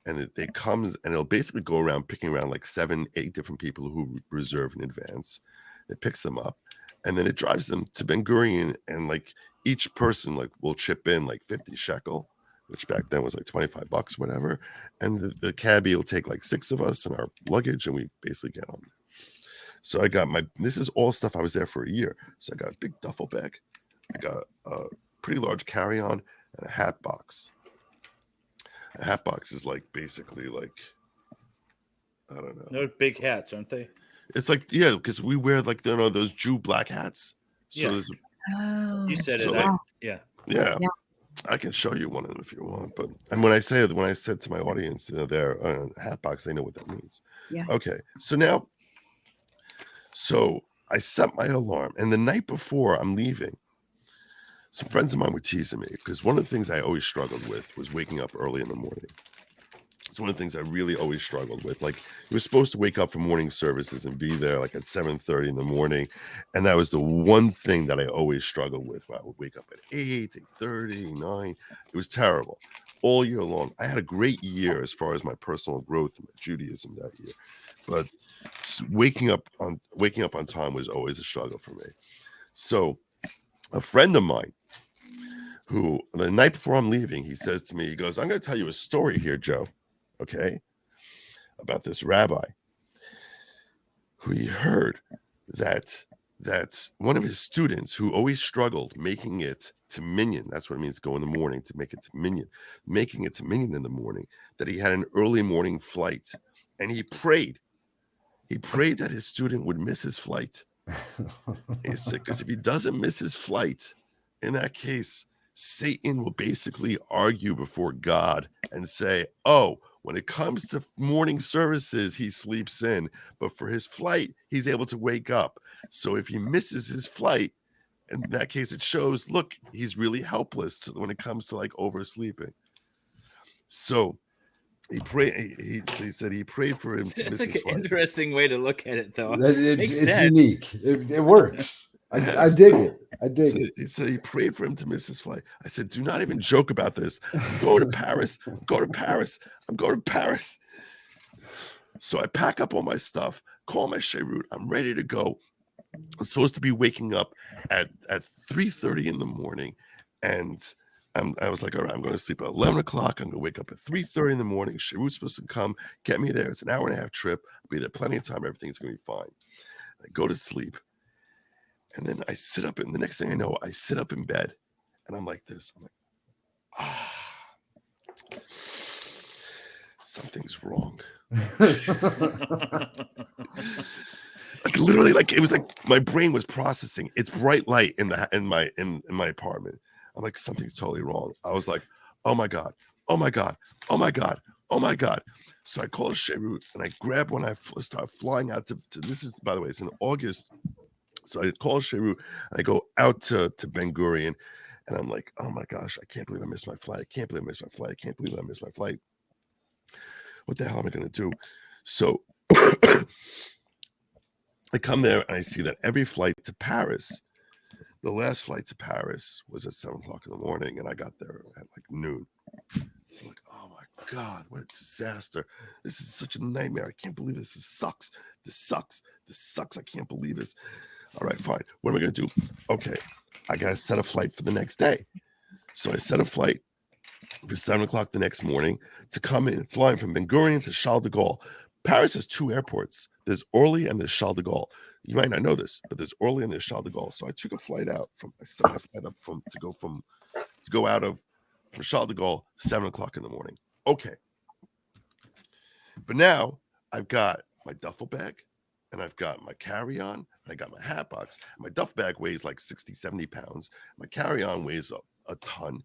and it comes and it'll basically go around picking around like 7-8 different people who reserve in advance. It picks them up, and then it drives them to Ben Gurion, and like each person will chip in like 50 shekel, which back then was like $25, whatever. And the cabbie will take like 6 of us and our luggage, and we basically get on. So I got this is all stuff I was there for a year. So I got a big duffel bag. I got a pretty large carry-on and a hat box. A hat box is like basically like, I don't know. They're big hats, aren't they? It's like, yeah, because we wear like, those Jew black hats. So Yeah. Oh, You said So, it. like, Yeah. yeah. Yeah. I can show you one of them if you want. But and when I said to my audience, their hat box, they know what that means. Yeah. Okay. So I set my alarm, and the night before I'm leaving, some friends of mine were teasing me because one of the things I always struggled with was waking up early in the morning. It's one of the things I really always struggled with. Like, you were supposed to wake up for morning services and be there like at 7:30 in the morning. And that was the one thing that I always struggled with. I would wake up at 8:30, 9. It was terrible all year long. I had a great year as far as my personal growth in Judaism that year. But waking up on time was always a struggle for me. So a friend of mine, who the night before I'm leaving, he says to me, he goes, "I'm going to tell you a story here, Joe. Okay, about this rabbi who he heard that one of his students who always struggled making it to Minyan, that's what it means, go in the morning to make it to Minyan, making it to Minyan in the morning, that he had an early morning flight, and he prayed that his student would miss his flight. He said, because if he doesn't miss his flight, in that case, Satan will basically argue before God and say, oh, when it comes to morning services, he sleeps in, but for his flight, he's able to wake up. So if he misses his flight, in that case, it shows, look, he's really helpless when it comes to like oversleeping. So he prayed. He said he prayed for him to miss his flight. Interesting way to look at it, though. It's unique. It works. I dig it. He said he prayed for him to miss his flight. I said, do not even joke about this. I'm going to Paris. I'm going to Paris. So I pack up all my stuff, call my Sheirut. I'm ready to go. I'm supposed to be waking up at 3:30 in the morning. And I was like, all right, I'm going to sleep at 11 o'clock. I'm going to wake up at 3:30 in the morning. Sheirut's supposed to come get me there. It's an hour and a half trip. I'll be there plenty of time. Everything's going to be fine. I go to sleep. And then I sit up, and the next thing I know, I sit up in bed, and I'm like this. I'm like, something's wrong. Like literally, like it was like my brain was processing. It's bright light in my apartment. I'm like, something's totally wrong. I was like, oh my God, oh my God, oh my God, oh my God. So I call a Sheirut, and I grab when I start flying out to this is, by the way, it's in August. So I call Sheirut, and I go out to Ben Gurion, and I'm like, oh my gosh, I can't believe I missed my flight. I can't believe I missed my flight. I can't believe I missed my flight. What the hell am I going to do? So I come there, and I see that every flight to Paris, the last flight to Paris was at 7 o'clock in the morning, and I got there at like noon. So I'm like, oh my God, what a disaster. This is such a nightmare. I can't believe this. This sucks. This sucks. This sucks. I can't believe this. All right, fine. What am I going to do? Okay, I got to set a flight for the next day. So I set a flight for 7 o'clock the next morning to come in, flying from Ben Gurion to Charles de Gaulle. Paris has 2 airports. There's Orly and there's Charles de Gaulle. You might not know this, but there's Orly and there's Charles de Gaulle. So I took a flight out from Charles de Gaulle 7 o'clock in the morning. Okay. But now I've got my duffel bag, and I've got my carry-on, and I got my hat box. My duffel bag weighs like 60, 70 pounds. My carry-on weighs a ton.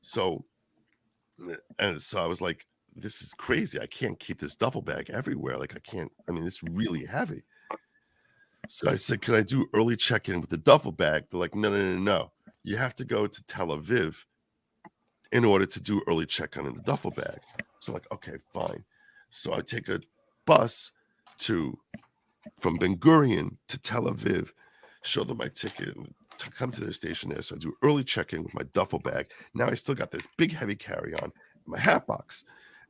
So I was like, this is crazy. I can't keep this duffel bag everywhere. Like it's really heavy. So I said, can I do early check-in with the duffel bag? They're like, no. You have to go to Tel Aviv in order to do early check-in in the duffel bag. So I'm like, okay, fine. So I take a bus from Ben Gurion to Tel Aviv, show them my ticket, and come to their station there. So I do early check-in with my duffel bag. Now I still got this big heavy carry-on, my hat box,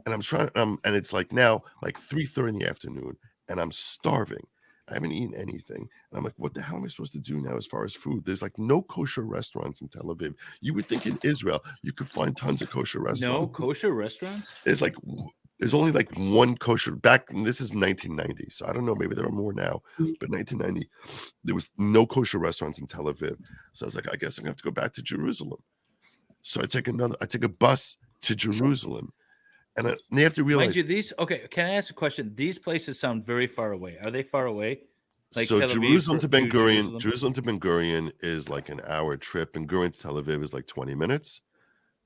and I'm trying. And it's like now like 3:30 in the afternoon, and I'm starving. I haven't eaten anything, and I'm like, what the hell am I supposed to do now as far as food? There's like no kosher restaurants in Tel Aviv. You would think in Israel you could find tons of kosher restaurants. No kosher restaurants? There's like there's only like one kosher back. And this is 1990, so I don't know. Maybe there are more now, but 1990, there was no kosher restaurants in Tel Aviv. So I was like, I guess I'm gonna have to go back to Jerusalem. So I take a bus to Jerusalem, and you have to Mind realize. you, these okay. Can I ask a question? These places sound very far away. Are they far away? Like So Tel Aviv Jerusalem to Ben Gurion, Jerusalem? to Ben Gurion is like an hour trip. Ben Gurion to Tel Aviv is like 20 minutes,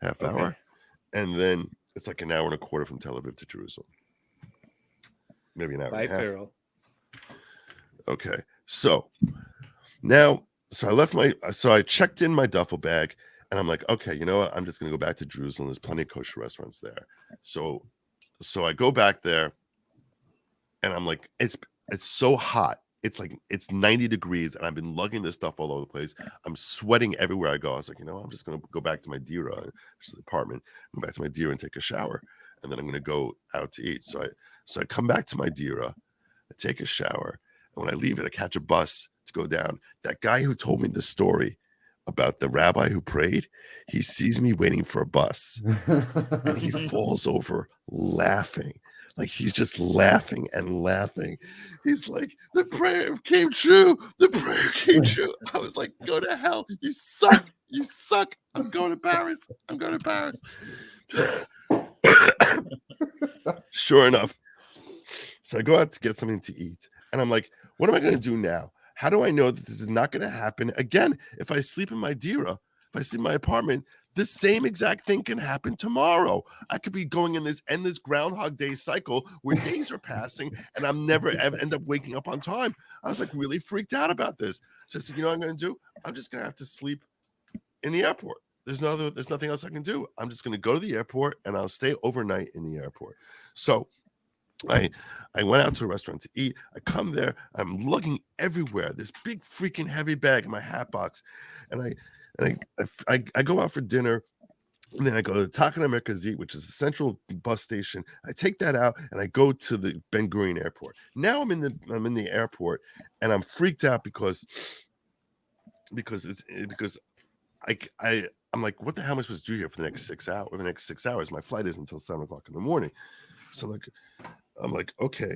half Okay. hour, and then it's like an hour and a quarter from Tel Aviv to Jerusalem. Maybe an hour By and a half. Farrell. Okay, so now, so I checked in my duffel bag, and I'm like, okay, you know what? I'm just gonna go back to Jerusalem. There's plenty of kosher restaurants there. So I go back there, and I'm like, it's so hot. It's 90 degrees, and I've been lugging this stuff all over the place. I'm sweating everywhere I go. I was like, I'm just gonna go back to my dira, which is the apartment, go back to my dira and take a shower, and then I'm gonna go out to eat. So I come back to my dira, I take a shower, and when I leave it, I catch a bus to go down. That guy who told me the story about the rabbi who prayed, he sees me waiting for a bus, and he falls over laughing. Like he's just laughing and laughing. He's like, the prayer came true. The prayer came true. I was like, go to hell. You suck. You suck. I'm going to Paris. I'm going to Paris. Sure enough. So I go out to get something to eat. And I'm like, what am I going to do now? How do I know that this is not going to happen again? If I sleep in my dira, if I sleep in my apartment, the same exact thing can happen tomorrow. I could be going in this endless Groundhog Day cycle where days are passing and I'm never ever end up waking up on time. I was like really freaked out about this. So I said, you know what I'm going to do? I'm just going to have to sleep in the airport. There's nothing else I can do. I'm just going to go to the airport and I'll stay overnight in the airport. So I went out to a restaurant to eat. I come there. I'm looking everywhere. This big freaking heavy bag in my hat box, and I go out for dinner. And then I go to the Takana Merkazit, which is the central bus station. I take that out and I go to the Ben Gurion airport. Now I'm in the airport and I'm freaked out because I'm like, what the hell am I supposed to do here for the next 6 hours? For the next 6 hours, my flight is until 7:00 in the morning. So I'm like, okay.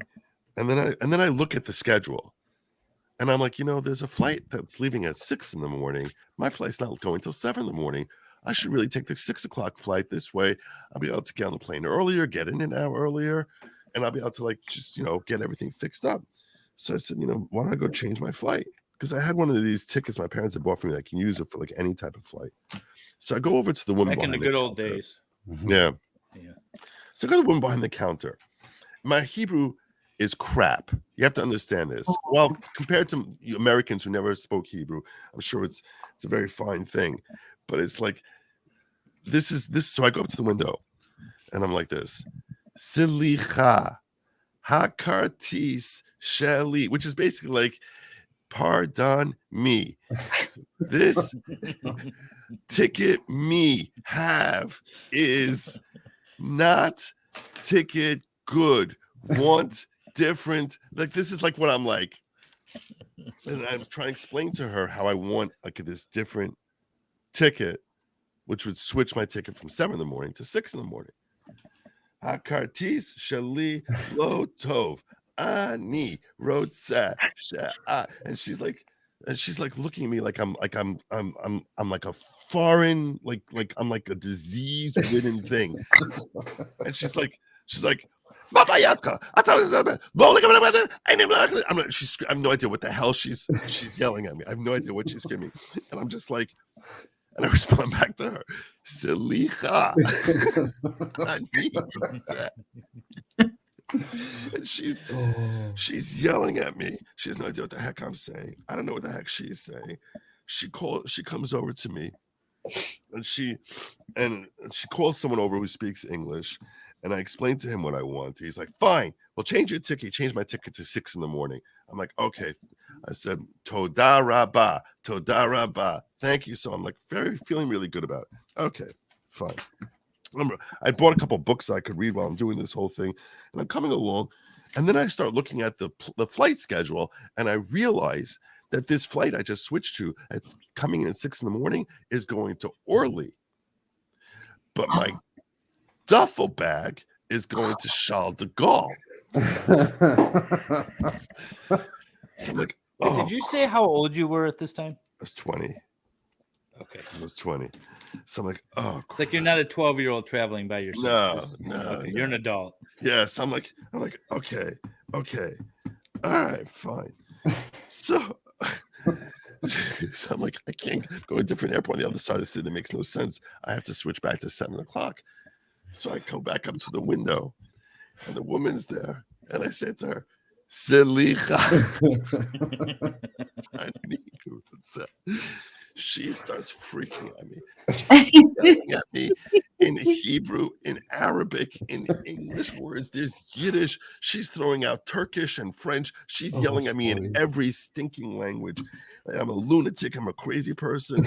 And then I look at the schedule and I'm like, there's a flight that's leaving at 6 in the morning. My flight's not going till 7 in the morning. I should really take the 6 o'clock flight. This way I'll be able to get on the plane earlier, get in an hour earlier, and I'll be able to get everything fixed up. So I said, why don't I go change my flight? Because I had one of these tickets my parents had bought for me. I can use it for like any type of flight. So I go over to the woman Back in the good old days. Yeah. Yeah. So I go to the woman behind the counter. My Hebrew is crap. You have to understand this. Well, compared to Americans who never spoke Hebrew, I'm sure it's a very fine thing. But it's like this. So I go up to the window and I'm like this. Silicha hakartis sheli, which is basically like, pardon me. This ticket me have is not ticket good. Want different. Like this is like what I'm like. And I'm trying to explain to her how I want like this different ticket, which would switch my ticket from 7 in the morning to 6 in the morning. Hakartis shali lo tov ani rotsa sha'a, and she's like looking at me like I'm like a foreign, like I'm like a disease-ridden thing, and she's like. Mama Yatka, I have no idea what the hell she's yelling at me. I have no idea what she's screaming, and I'm just like, and I respond back to her, Selicha. And she's yelling at me. She has no idea what the heck I'm saying. I don't know what the heck she's saying. She comes over to me, and she calls someone over who speaks English. And I explained to him what I want. He's like, fine, well, change your ticket. He changed my ticket to 6 in the morning. I'm like, okay. I said, Toda Rabba, Toda Rabba. Thank you. So I'm like feeling really good about it. Okay, fine. Remember, I bought a couple books that I could read while I'm doing this whole thing. And I'm coming along. And then I start looking at the flight schedule. And I realize that this flight I just switched to, it's coming in at 6 in the morning, is going to Orly. But my duffel bag is going to Charles de Gaulle. So I'm like, Wait, oh, did you say how old you were at this time? I was 20. Okay. I was 20. So I'm like, oh, It's like you're not a 12-year-old traveling by yourself. no. Okay, you're an adult. Yes, I'm like, okay, all right, fine. So, so I'm like, I can't go to a different airport on the other side of the city. It makes no sense. I have to switch back to 7:00. So I go back up to the window, and the woman's there, and I said to her, Selicha. I need you. She starts freaking at me. She's yelling at me in Hebrew, in Arabic, in English words. There's Yiddish. She's throwing out Turkish and French. She's yelling at me in every stinking language. I'm a lunatic. I'm a crazy person.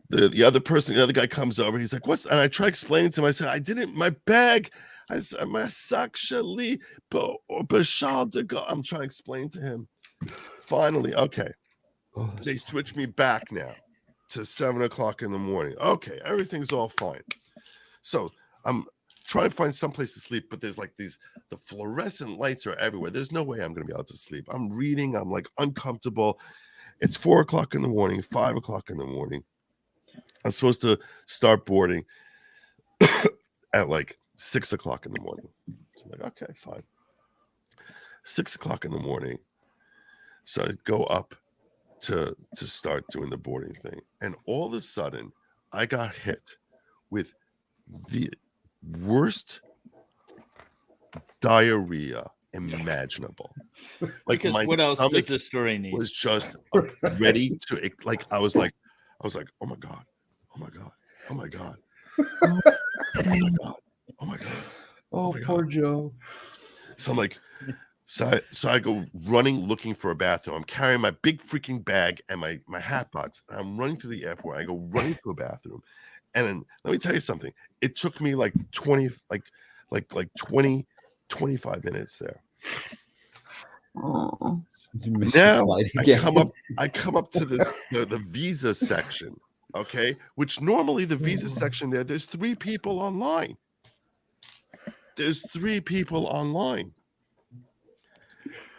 The other person, the other guy comes over. He's like, "What's?" And I try explaining to him. I said, "I didn't. My bag. I said, my sac shali bashal de go." I'm trying to explain to him. Finally, okay. They switch me back now to 7:00 in the morning. Okay, everything's all fine. So I'm trying to find someplace to sleep, but there's like the fluorescent lights are everywhere. There's no way I'm gonna be able to sleep. I'm reading, I'm like uncomfortable. It's 4:00 in the morning, 5:00 in the morning. I'm supposed to start boarding at like 6:00 in the morning. So I'm like, okay, fine. 6:00 in the morning. So I go up to start doing the boarding thing. And all of a sudden, I got hit with the worst diarrhea imaginable. Like Because my what else does stomach this story need? was just ready to, like, I was like, oh my God, oh my God, oh my God, oh my God, oh my God. Oh, my poor God. Joe. So I'm like, so I go running looking for a bathroom. I'm carrying my big freaking bag and my hat box. I'm running to the airport. I go running to a bathroom. And then let me tell you something. It took me like 20, 25 minutes there. Oh. Now I come up to this the visa section, okay? Which normally the visa section there's 3 people online. There's 3 people online.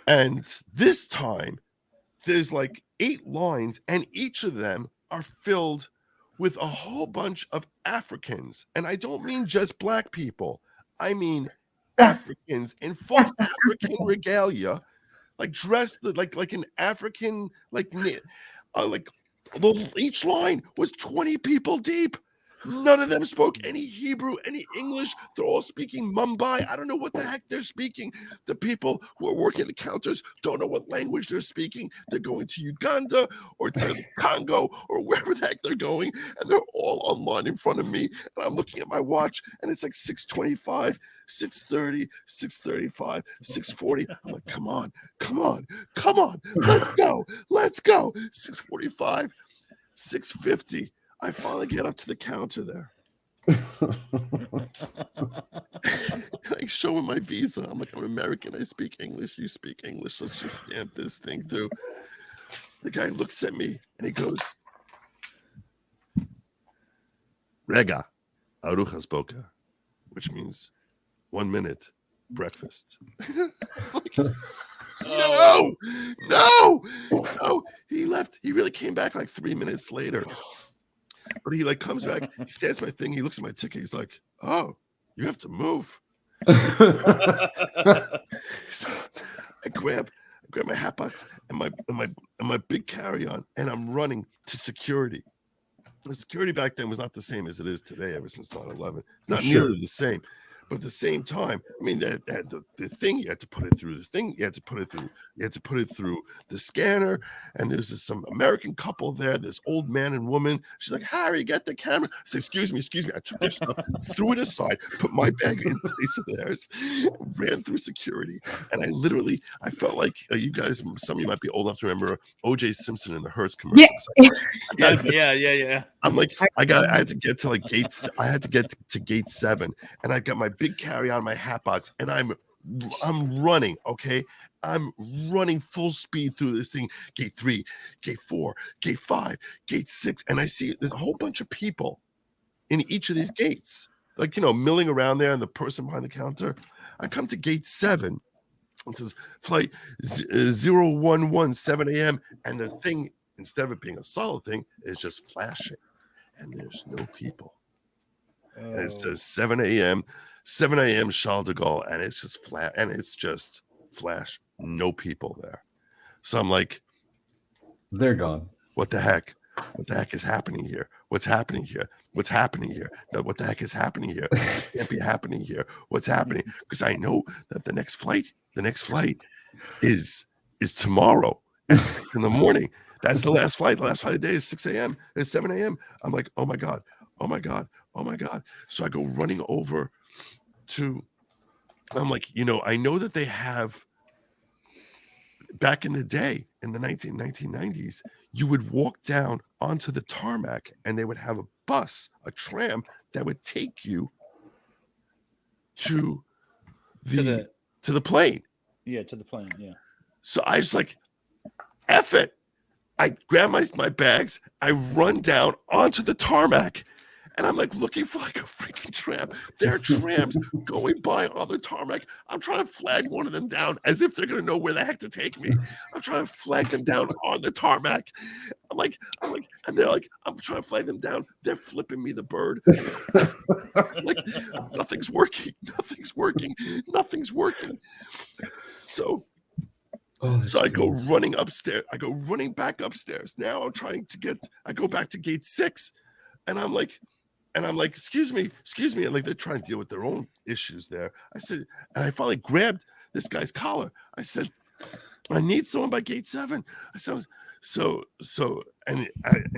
And this time, there's like 8 lines, and each of them are filled with a whole bunch of Africans. And I don't mean just black people. I mean Africans in full African regalia, like dressed like an African, like each line was 20 people deep. None of them spoke any Hebrew, any English. They're all speaking Mumbai. I don't know what the heck they're speaking. The people who are working the counters don't know what language they're speaking. They're going to Uganda or to Congo or wherever the heck they're going, and they're all online in front of me. And I'm looking at my watch, and it's like 6:25, 6:30, 6:35, 6:40. I'm like, come on, let's go. 6:45, 6:50. I finally get up to the counter there. I show him my visa. I'm like, I'm American. I speak English. You speak English. Let's just stamp this thing through. The guy looks at me and he goes, Rega, aruchas boka, which means 1 minute, breakfast. Like, no. He left. He really came back like 3 minutes later. But he like comes back, he stands my thing, he looks at my ticket, he's like, oh, you have to move. So I grab my hat box and my big carry-on, and I'm running to security. The security back then was not the same as it is today ever since 9/11. It's not nearly the same. But at the same time, I mean, the thing you had to put it through, you had to put it through the scanner. And there's some American couple there, this old man and woman. She's like, Harry, get the camera. I said, excuse me. I took their stuff, threw it aside, put my bag in place of theirs, ran through security. And I felt like you guys, some of you might be old enough to remember O.J. Simpson in the Hertz commercial. Yeah. I'm like, I had to get to like gates. I had to get to gate 7, and I got my big carry-on, my hat box, and I'm running. Okay, I'm running full speed through this thing. Gate 3, gate 4, gate 5, gate 6, and I see there's a whole bunch of people in each of these gates. like, milling around there, and the person behind the counter. I come to gate 7. It says flight 011 7 a.m. And the thing, instead of it being a solid thing, is just flashing, and there's no people. And it says 7 a.m. Charles de Gaulle, and it's just flat, and it's just flash, no people there. So I'm like, They're gone. what the heck? What the heck is happening here? What's happening here? What's happening here? What the heck is happening here? It can't be happening here. What's happening? Because I know that the next flight is tomorrow at 6 in the morning. That's the last flight. The last flight of the day is 6 a.m. It's 7 a.m. I'm like, oh my God. So I go running over to, I'm like, I know that they have, back in the day, in the 1990s, you would walk down onto the tarmac, and they would have a bus, a tram, that would take you to the plane. Yeah, to the plane, yeah. So I just like, F it. I grab my bags, I run down onto the tarmac, and I'm like looking for like a freaking tram. There are trams going by on the tarmac. I'm trying to flag one of them down as if they're gonna know where the heck to take me. I'm trying to flag them down on the tarmac. I'm like, and they're like, I'm trying to flag them down. They're flipping me the bird. Like, nothing's working. So I go running upstairs. I go running back upstairs. Now I go back to gate 6, and I'm like, excuse me. And like, they're trying to deal with their own issues there. I said, and I finally grabbed this guy's collar. I said, I need someone by gate 7. I said, and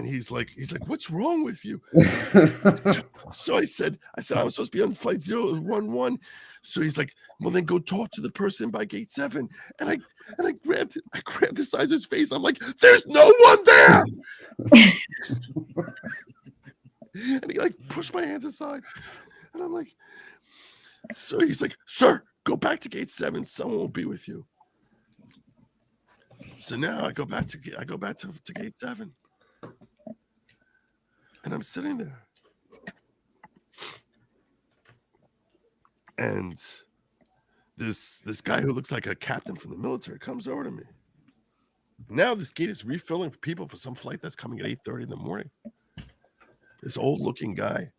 he's like, what's wrong with you? So I said, I'm supposed to be on flight 011. So he's like, well, then go talk to the person by gate 7. And I grabbed the size of his face. I'm like, there's no one there. And he like pushed my hands aside, and I'm like, so he's like, sir, go back to gate 7. Someone will be with you. So now I go back to gate 7, and I'm sitting there, and this guy who looks like a captain from the military comes over to me. Now this gate is refilling for people for some flight that's coming at 8:30 in the morning. This old-looking guy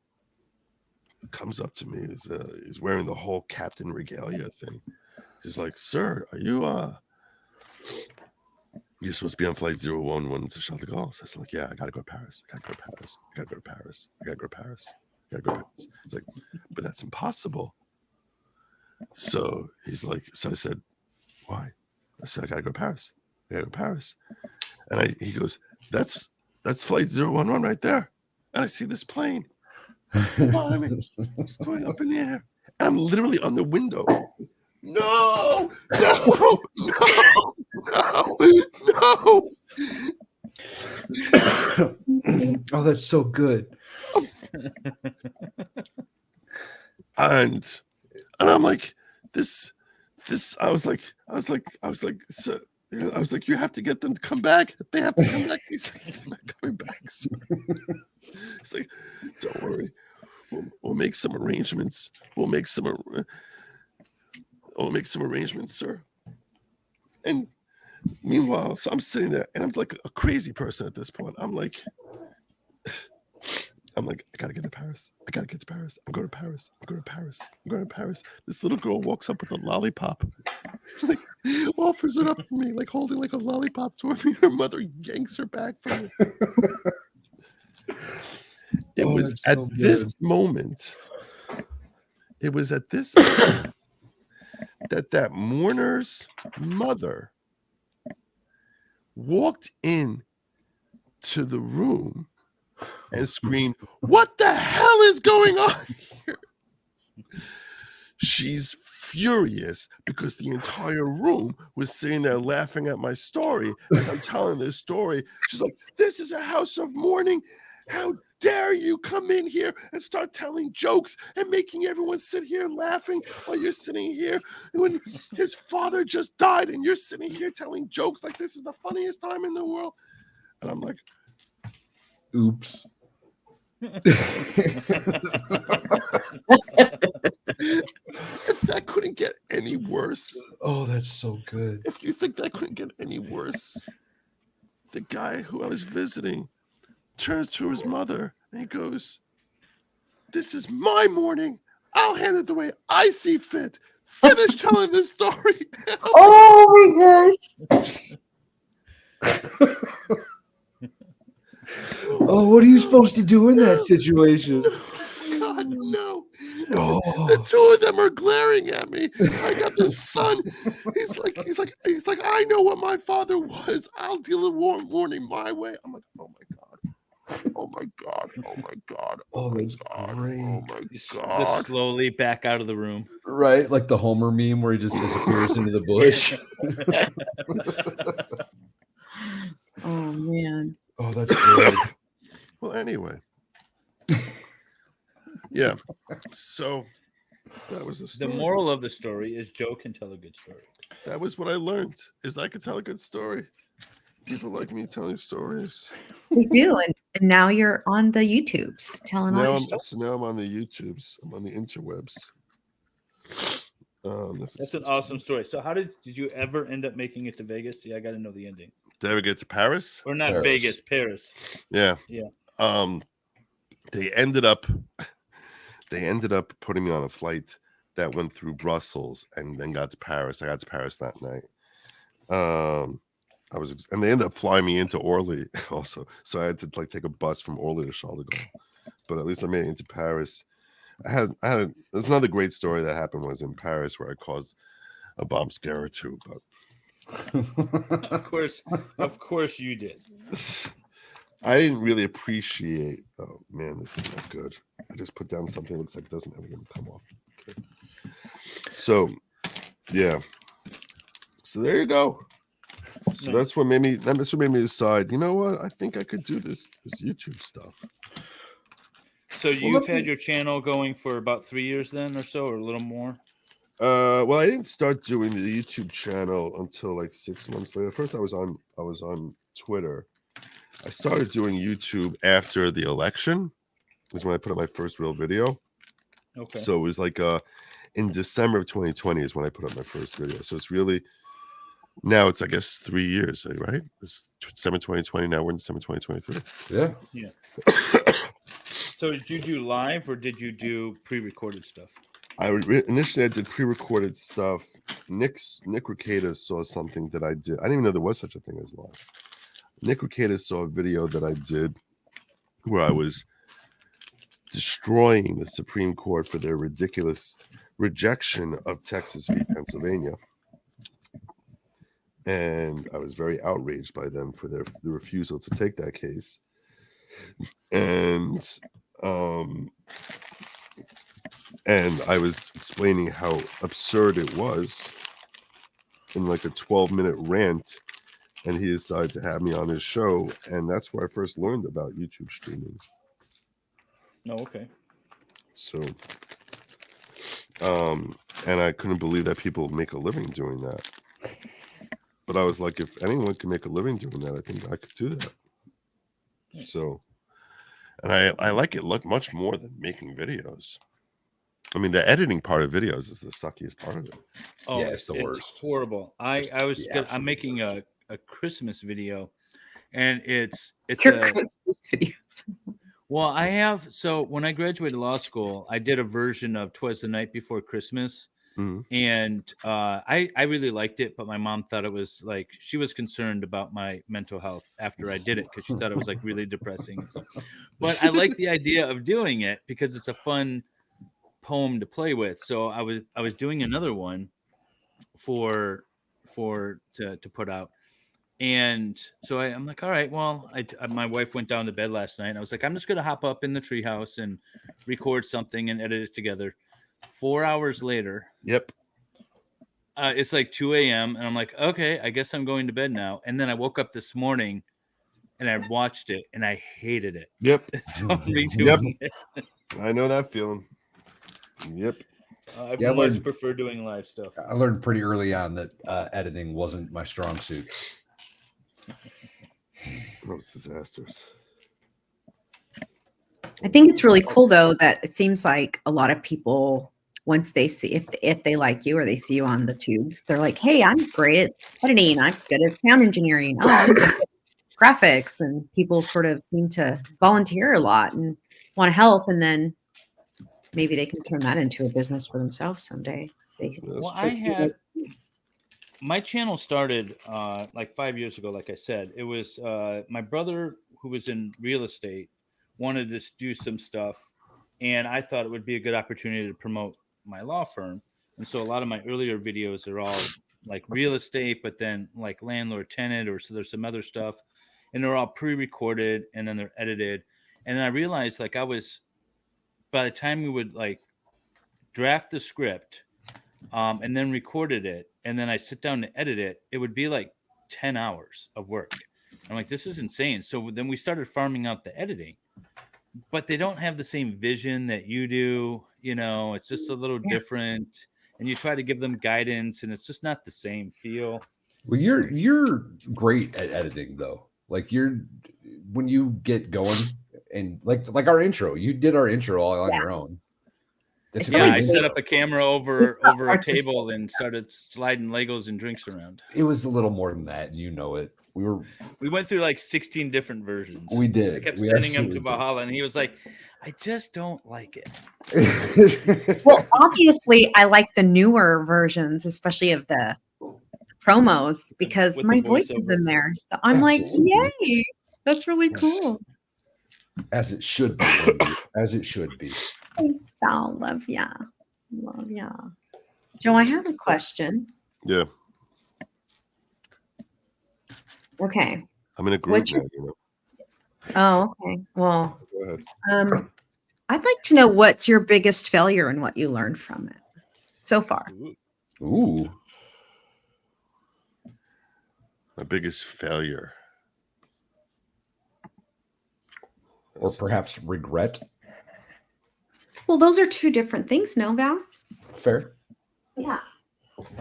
comes up to me. He's wearing the whole captain regalia thing. He's like, "Sir, are you're supposed to be on flight 011 to Charles de Gaulle?" So I'm like, "Yeah, I gotta go to Paris. He's like, "But that's impossible." So he's like, so I said, "Why?" I said, "I gotta go to Paris. And he goes, "That's flight 011 right there." And I see this plane. It's going up in the air. And I'm literally on the window. No. Oh, that's so good. And I'm like, this. I was like, so, I was like, you have to get them to come back. They have to come back. He's like, "I'm not coming back, sir." He's like, "Don't worry. We'll make some arrangements. We'll make some arrangements, sir." And meanwhile, so I'm sitting there, and I'm like a crazy person at this point. I'm like, I gotta get to Paris. I'm going to Paris. This little girl walks up with a lollipop, like offers it up to me, like holding like a lollipop toward me. Her mother yanks her back from it. It was at this moment that mourner's mother walked in to the room and screamed, "What the hell is going on here?" She's furious because the entire room was sitting there laughing at my story as I'm telling this story. She's like, "This is a house of mourning. How dare you come in here and start telling jokes and making everyone sit here laughing while you're sitting here when his father just died and you're sitting here telling jokes like this is the funniest time in the world." And I'm like, oops. If that couldn't get any worse, Oh, that's so good. if you think that couldn't get any worse, the guy who I was visiting turns to his mother and he goes, "This is my morning. I'll handle it the way I see fit. Finish telling this story." Oh my gosh. Oh, what are you supposed to do in that situation? God, no. Oh. The two of them are glaring at me. I got this son. He's like, I know what my father was. I'll deal with warning my way. I'm like, oh my God. Oh my God. Oh my God. Oh my that's God. great. Oh my Just God. slowly back out of the room. Right, like the Homer meme where he just disappears into the bush. Oh man. Oh, that's good. Well, anyway. Yeah. So that was the The story. moral of the story is Joe can tell a good story. That was what I learned, is I could tell a good story. People like me telling stories. We do, and now you're on the YouTubes telling all Now your I'm stuff. so now I'm on the YouTubes. I'm on the interwebs. That's an awesome story. So how did you ever end up making it to Vegas? See, I got to know the ending. Did I ever get to Paris? Or not Paris. Vegas, Paris. Yeah. Yeah. They ended up putting me on a flight that went through Brussels and then got to Paris. I got to Paris that night. And they ended up flying me into Orly also. So I had to like take a bus from Orly to Charles de Gaulle. But at least I made it into Paris. There's another great story that happened was in Paris where I caused a bomb scare or two, but Of course you did. I didn't really appreciate. Oh man, this is not good. I just put down something that looks like it doesn't ever going to come off. Okay. So, yeah. So there you go. So that's what made me decide. You know what? I think I could do this YouTube stuff. So you've had your channel going for about 3 years then, or so, or a little more. Well, I didn't start doing the YouTube channel until like 6 months later. First, I was on Twitter. I started doing YouTube after the election. Is when I put up my first real video. Okay. So it was like in December of 2020 is when I put up my first video. So it's really now it's I guess 3 years, right? It's December 2020. Now we're in December 2023. Yeah. So did you do live or did you do pre-recorded stuff? Initially I did pre-recorded stuff. Nick Ricada saw something that I did. I didn't even know there was such a thing as live. Nick Ricada saw a video that I did where I was destroying the Supreme Court for their ridiculous rejection of Texas v. Pennsylvania. And I was very outraged by them for the refusal to take that case. And I was explaining how absurd it was in like a 12-minute rant, and he decided to have me on his show, and that's where I first learned about YouTube streaming. Oh, okay. So, and I couldn't believe that people make a living doing that. But I was like, if anyone can make a living doing that, I think I could do that. Nice. So, and I like it much more than making videos. I mean, the editing part of videos is the suckiest part of it. Oh, yeah, it's the worst. It's horrible. I'm making a Christmas video, and it's Christmas videos. Well, so when I graduated law school, I did a version of 'Twas the Night Before Christmas. Mm-hmm. And I really liked it, but my mom thought it was like she was concerned about my mental health after I did it because she thought it was like really depressing and stuff. But I like the idea of doing it because it's a fun poem to play with. So I was doing another one to put out, and so I'm like, all right, well, my wife went down to bed last night, and I was like, I'm just gonna hop up in the treehouse and record something and edit it together. 4 hours later, yep, it's like 2 a.m. and I'm like, okay, I guess I'm going to bed now. And then I woke up this morning and I watched it and I hated it. Yep. So I'm redoing it. I know that feeling. Yep. I much prefer doing live stuff. I learned pretty early on that editing wasn't my strong suit. That was disastrous. I think it's really cool though that it seems like a lot of people, once they see if they like you or they see you on the tubes, they're like, "Hey, I'm great at editing. I'm good at sound engineering. Oh, I'm good at graphics." And people sort of seem to volunteer a lot and want to help, and then maybe they can turn that into a business for themselves someday. Well, I had my channel started like 5 years ago. Like I said, it was my brother who was in real estate wanted to do some stuff, and I thought it would be a good opportunity to promote my law firm. And so a lot of my earlier videos are all like real estate, but then like landlord tenant, or so there's some other stuff, and they're all pre-recorded and then they're edited. And then I realized like I was by the time we would like draft the script and then recorded it, and then I sit down to edit it, it would be like 10 hours of work. I'm like, this is insane. So then we started farming out the editing, but they don't have the same vision that you do. You know, it's just a little different. And you try to give them guidance, and it's just not the same feel. Well, you're great at editing though. Like when you get going and like our intro, you did our intro all on your own. That's a Yeah, great I set intro. up a camera over a table and started sliding Legos and drinks around. It was a little more than that, you know it. We went through like 16 different versions. We did. I kept We sending him to absolutely did. Valhalla, and he was like, I just don't like it. Well, obviously, I like the newer versions, especially of the promos, because With my the voice is voiceover. in there. So I'm like, Absolutely. yay, that's really cool. As it should be, Wendy. As it should be. Thanks, Val. Love ya. Love ya. Joe, I have a question. Yeah. Okay. I'm in a group What's now, your- you know. Oh, okay. Well, Go ahead. I'd like to know what's your biggest failure and what you learned from it so far. Ooh. My biggest failure. Or perhaps regret. Well, those are two different things, no, Val? Fair. Yeah.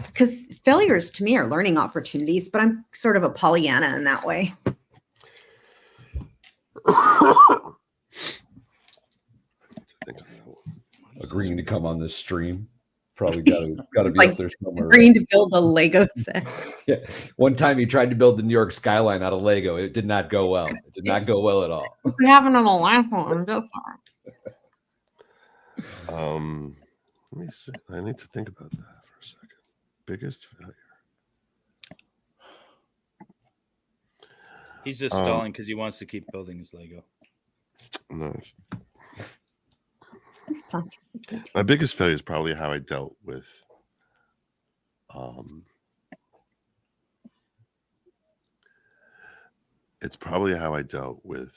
Because failures to me are learning opportunities, but I'm sort of a Pollyanna in that way. Agreeing to come on this stream. Probably gotta be Like up there somewhere. agreeing to build a Lego set. Yeah. One time he tried to build the New York skyline out of Lego. It did not go well. It did not go well at all. What happened on the last one? Let me see. I need to think about that for a second. Biggest failure. He's just stalling because he wants to keep building his Lego. Nice. My biggest failure is probably how I dealt with it's probably how I dealt with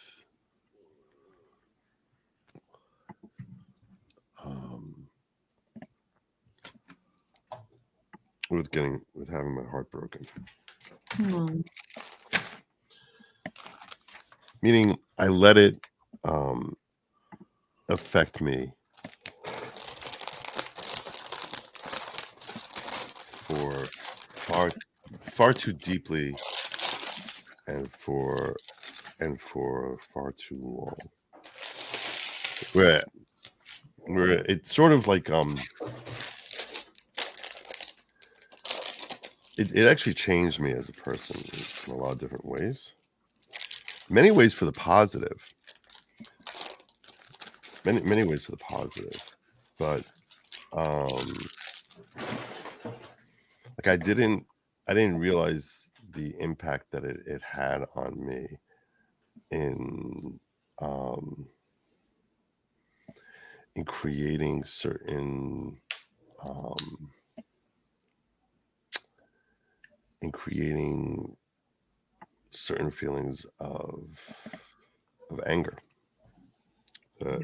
having my heart broken. Meaning I let it affect me for far too deeply and for far too long. Where it's sort of like it actually changed me as a person in a lot of different ways. Many ways for the positive. Many ways for the positive. But like I didn't realize the impact that it had on me in creating certain feelings of anger that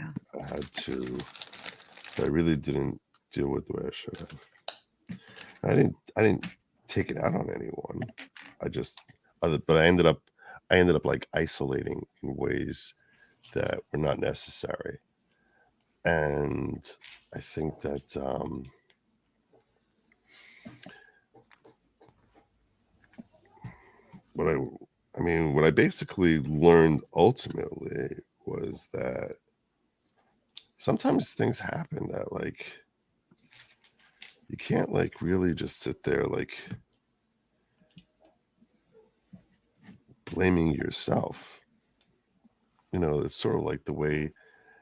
I really didn't deal with the way I should have. I didn't take it out on anyone. But I ended up like isolating in ways that were not necessary. And I think that what I basically learned ultimately was that sometimes things happen that like you can't like really just sit there like blaming yourself. You know, it's sort of like the way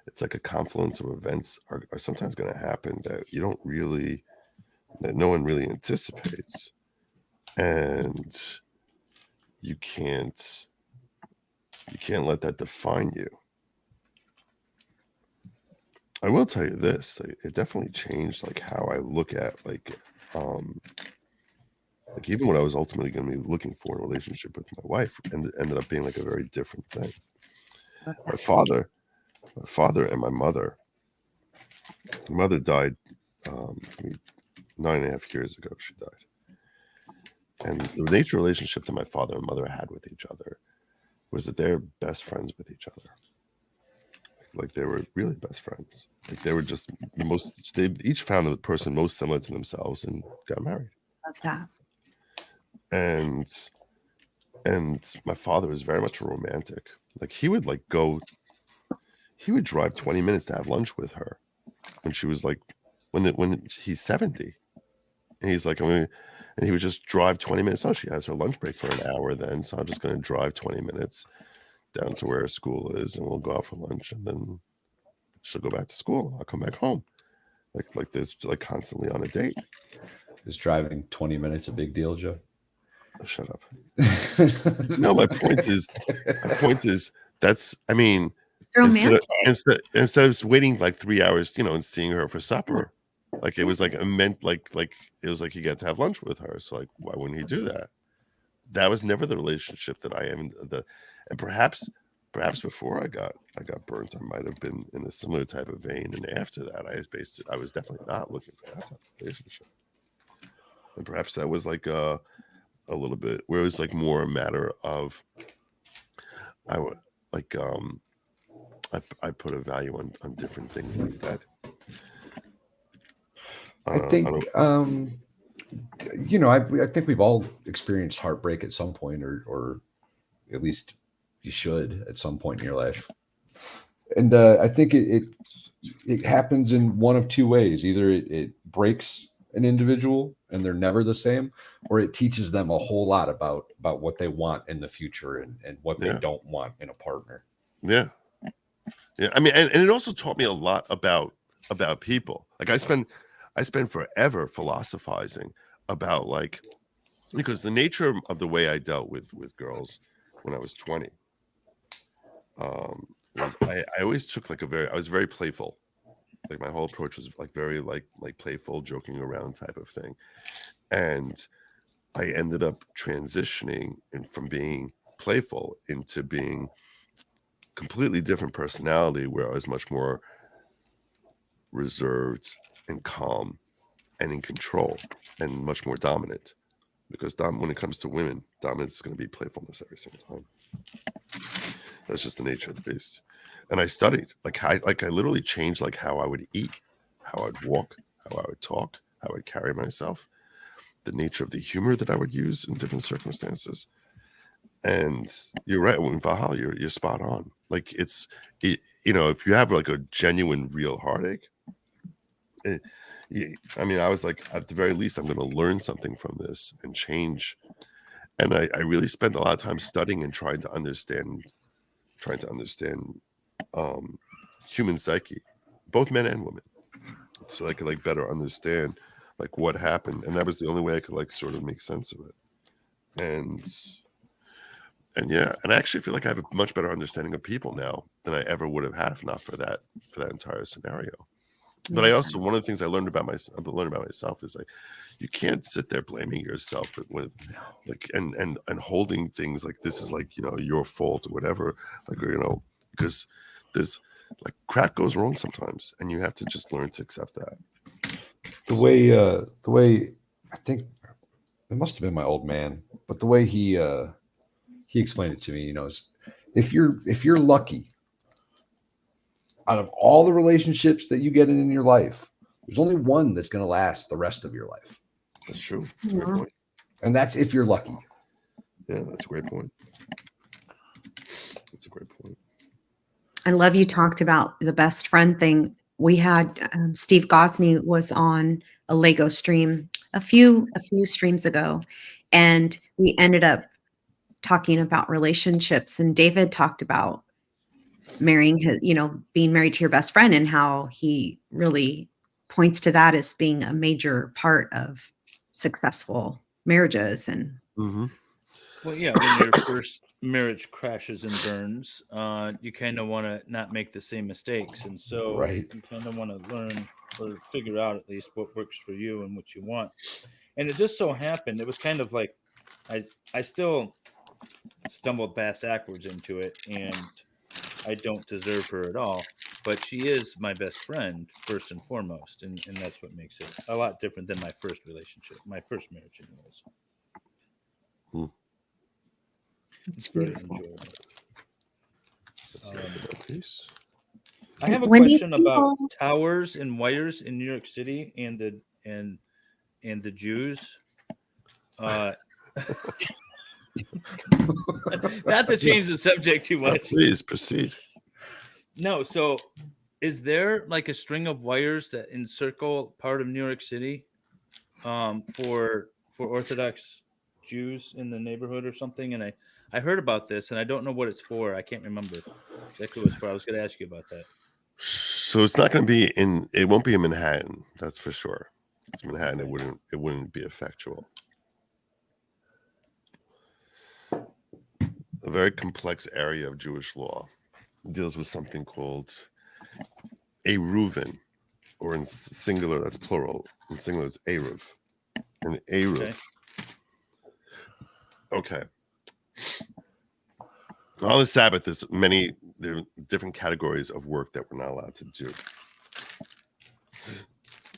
it's like a confluence of events are sometimes going to happen that you don't really, that no one really anticipates. And you can't let that define you. I will tell you this, it definitely changed like how I look at like even what I was ultimately going to be looking for in a relationship with my wife, and ended up being like a very different thing. My father and my mother died 9.5 years ago. She died. And the nature of relationship that my father and mother had with each other was that they're best friends with each other. Like they were really best friends. Like they were just they each found the person most similar to themselves and got married. Love that. And my father was very much a romantic. Like he would drive 20 minutes to have lunch with her when she was like, when he's 70. And he's like, and he would just drive 20 minutes. Oh, she has her lunch break for an hour then. So I'm just going to drive 20 minutes down to where her school is and we'll go out for lunch. And then she'll go back to school. I'll come back home. Like this, like constantly on a date. Is driving 20 minutes a big deal, Joe? Oh, shut up. No, my point is that's, I mean, Romantic. instead of waiting like 3 hours, and seeing her for supper, like it was like it meant like it was like he got to have lunch with her. So like, why wouldn't he do that? That was never the relationship that I am. And perhaps before I got burnt, I might have been in a similar type of vein. And after that, I was definitely not looking for that type of relationship. And perhaps that was like a little bit where it was like more a matter of I would like I put a value on different things instead. I think I think we've all experienced heartbreak at some point, or at least you should at some point in your life. And I think it happens in one of two ways. Either it breaks an individual and they're never the same, or it teaches them a whole lot about what they want in the future and what they don't want in a partner. Yeah. I mean, and it also taught me a lot about people. Like I spent forever philosophizing about like, because the nature of the way I dealt with girls when I was 20 was I always took like I was very playful. Like my whole approach was like very like playful, joking around type of thing. And I ended up transitioning from being playful into being completely different personality, where I was much more reserved and calm and in control and much more dominant. Because when it comes to women, dominance is going to be playfulness every single time. That's just the nature of the beast. And I studied I literally changed like how I would eat, how I'd walk, how I would talk, how I'd carry myself, the nature of the humor that I would use in different circumstances. And you're right, when Valhalla, you're spot on. Like if you have like a genuine real heartache, I mean, I was like, at the very least, I'm going to learn something from this and change. And I really spent a lot of time studying and trying to understand human psyche, both men and women, so I could like better understand like what happened. And that was the only way I could like sort of make sense of it. And yeah, and I actually feel like I have a much better understanding of people now than I ever would have had if not for that entire scenario. But I also, one of the things I learned about myself is like, you can't sit there blaming yourself with like, and holding things like this is like, your fault or whatever, like, because there's like crap goes wrong sometimes and you have to just learn to accept that. The way I think it must have been my old man, but the way he explained it to me, is if you're lucky, out of all the relationships that you get in your life, there's only one that's going to last the rest of your life. That's true. That's a great point. And that's if you're lucky. Yeah, that's a great point. That's a great point. I love you talked about the best friend thing we had Steve Gosney was on a Lego stream a few streams ago, and we ended up talking about relationships. And David talked about marrying his, being married to your best friend, and how he really points to that as being a major part of successful marriages. And Mm-hmm. Well, yeah, when your first marriage crashes and burns, you kind of want to not make the same mistakes, and so Right. you kind of want to learn or figure out at least what works for you and what you want. And it just so happened it was kind of like I still stumbled backwards into it, and I don't deserve her at all. But she is my best friend first and foremost, and that's what makes it a lot different than my first relationship, my first marriage, anyways. it's It's very beautiful. enjoyable. Piece. I have a Wendy's question about people. towers and wires in New York City and the Jews. Uh, not to change the subject too much. Please proceed. No, so is there like a string of wires that encircle part of New York City, for Orthodox Jews in the neighborhood or something? And I heard about this, and I don't know what it's for. I can't remember exactly what it's for. I was going to ask you about that. So it's not going to be in. It won't be in Manhattan. That's for sure. It's Manhattan. It wouldn't be effectual. A very complex area of Jewish law deals with something called a Reuven, or in singular that's plural. In singular it's Eruv. An Eruv. Okay. On the Sabbath, there are different categories of work that we're not allowed to do.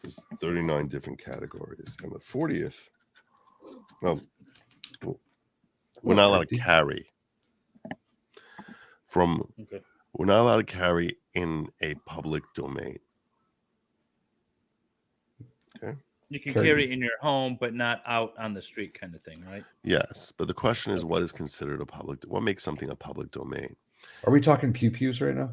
There's 39 different categories. And the 40th, well, we're not allowed to carry we're not allowed to carry in a public domain. Okay. You can carry in your home, but not out on the street, kind of thing, right? Yes, but the question is, what is considered a public? What makes something a public domain? Are we talking pews right now?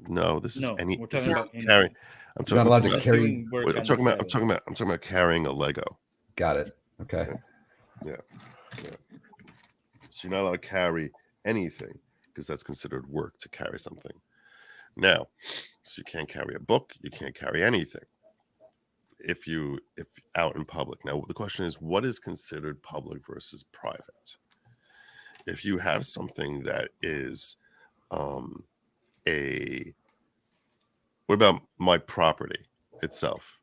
No, this is any. We're This talking is about carrying. I'm talking, not allowed to about, carry. I'm talking about carrying a Lego. Got it. Okay. Yeah. So you're not allowed to carry anything because that's considered work to carry something. Now, so you can't carry a book. You can't carry anything if out in public. Now, the question is, what is considered public versus private? If you have something that is what about my property itself?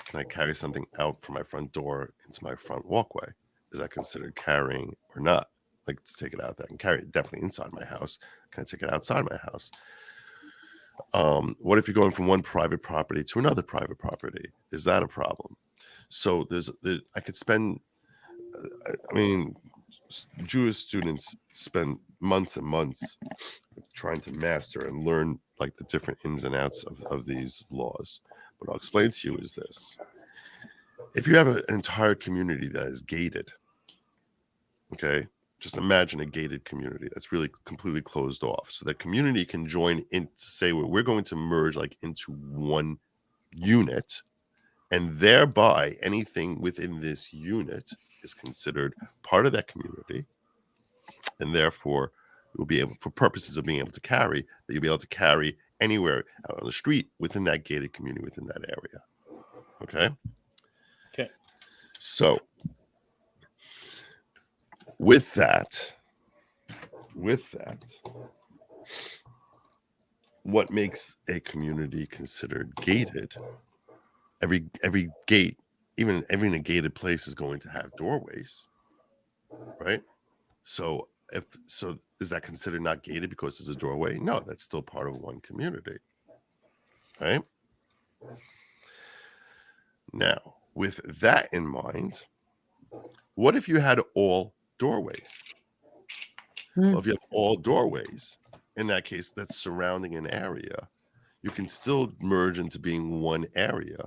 Can I carry something out from my front door into my front walkway? Is that considered carrying or not? Like, to take it out there and carry it definitely inside my house. Can I take it outside my house? What if you're going from one private property to another private property? Is that a problem? So I could spend, Jewish students spend months and months trying to master and learn like the different ins and outs of these laws. What I'll explain to you is this. If you have an entire community that is gated, okay, just imagine a gated community that's really completely closed off. So that community can join in to say, well, we're going to merge like into one unit, and thereby anything within this unit is considered part of that community. And therefore, you'll be able, for purposes of being able to carry, that you'll be able to carry anywhere out on the street within that gated community, within that area. Okay? Okay. So, with that, what makes a community considered gated? Every gate, even in a gated place, is going to have doorways, right? So is that considered not gated because it's a doorway? No, that's still part of one community, right? Now, with that in mind, what if you had all doorways? Well, if you have all doorways, in that case, that's surrounding an area, you can still merge into being one area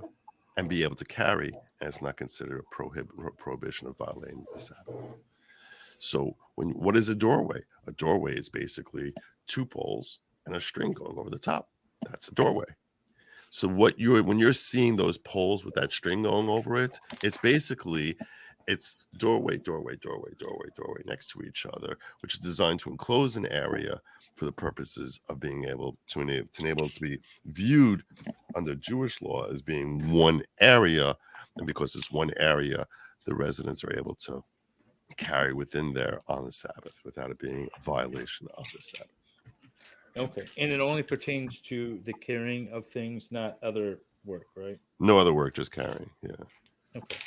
and be able to carry, and it's not considered a prohibition of violating the Sabbath. So what is a doorway? A doorway is basically two poles and a string going over the top. That's a doorway. So when you're seeing those poles with that string going over it, it's basically doorway next to each other, which is designed to enclose an area for the purposes of being able to enable it to be viewed under Jewish law as being one area, and because it's one area, the residents are able to carry within there on the Sabbath without it being a violation of the Sabbath. Okay, and it only pertains to the carrying of things, not other work, right? No other work, just carrying. Yeah. Okay.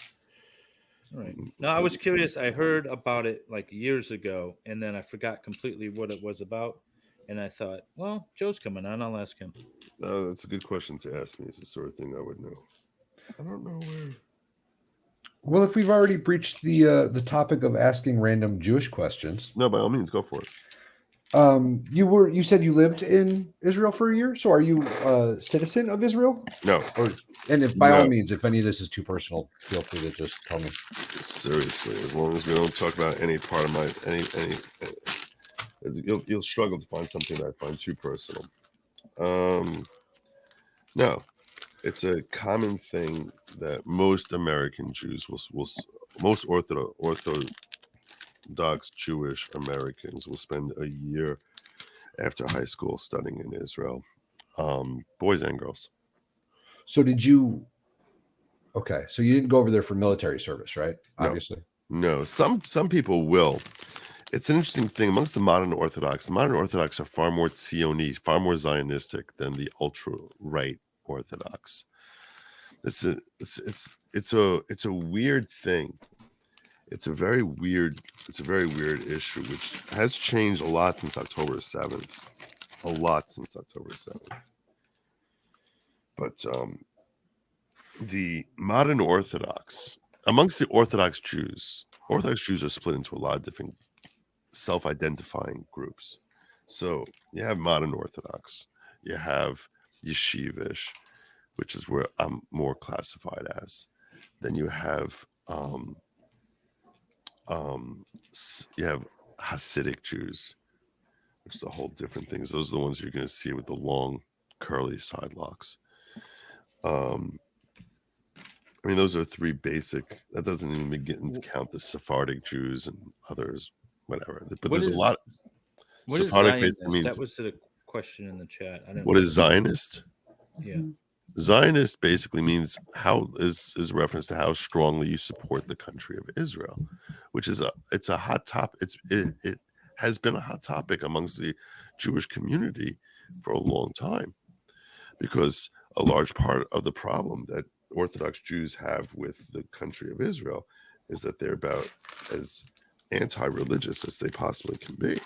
All right. No, I was curious. I heard about it like years ago, and then I forgot completely what it was about. And I thought, well, Joe's coming on. I'll ask him. That's a good question to ask me. It's the sort of thing I would know. I don't know where. Well, if we've already breached the topic of asking random Jewish questions, No, by all means, go for it. you said you lived in Israel for a year. So are you a citizen of Israel? No. And if by all No. means, if any of this is too personal, feel free to just tell me. Seriously, as long as we don't talk about any part of my you'll struggle to find something that I find too personal. No, it's a common thing that most American Jews most Orthodox Jewish Americans will spend a year after high school studying in Israel, boys and girls. So did you? Okay, so you didn't go over there for military service, right? No. Obviously. No, some people will. It's an interesting thing amongst the modern Orthodox. The modern Orthodox are far more Zionist, far more Zionistic than the ultra right Orthodox. It's a weird thing. It's a very weird issue, which has changed a lot since October 7th. A lot since October 7th. But the modern Orthodox, amongst the Orthodox Jews are split into a lot of different self-identifying groups. So you have modern Orthodox, you have Yeshivish, which is where I'm more classified as. Then you have you have Hasidic Jews, which is a whole different thing. Those are the ones you're going to see with the long, curly side locks. I mean, those are three basic. That doesn't even begin to count the Sephardic Jews and others, whatever. But there's a lot. What is Sephardic Zionist? basically means. That was the question in the chat. I didn't What is Zionist? Yeah. Zionist basically means is a reference to how strongly you support the country of Israel, which is it's a hot topic. It has been a hot topic amongst the Jewish community for a long time, because a large part of the problem that Orthodox Jews have with the country of Israel is that they're about as anti-religious as they possibly can be.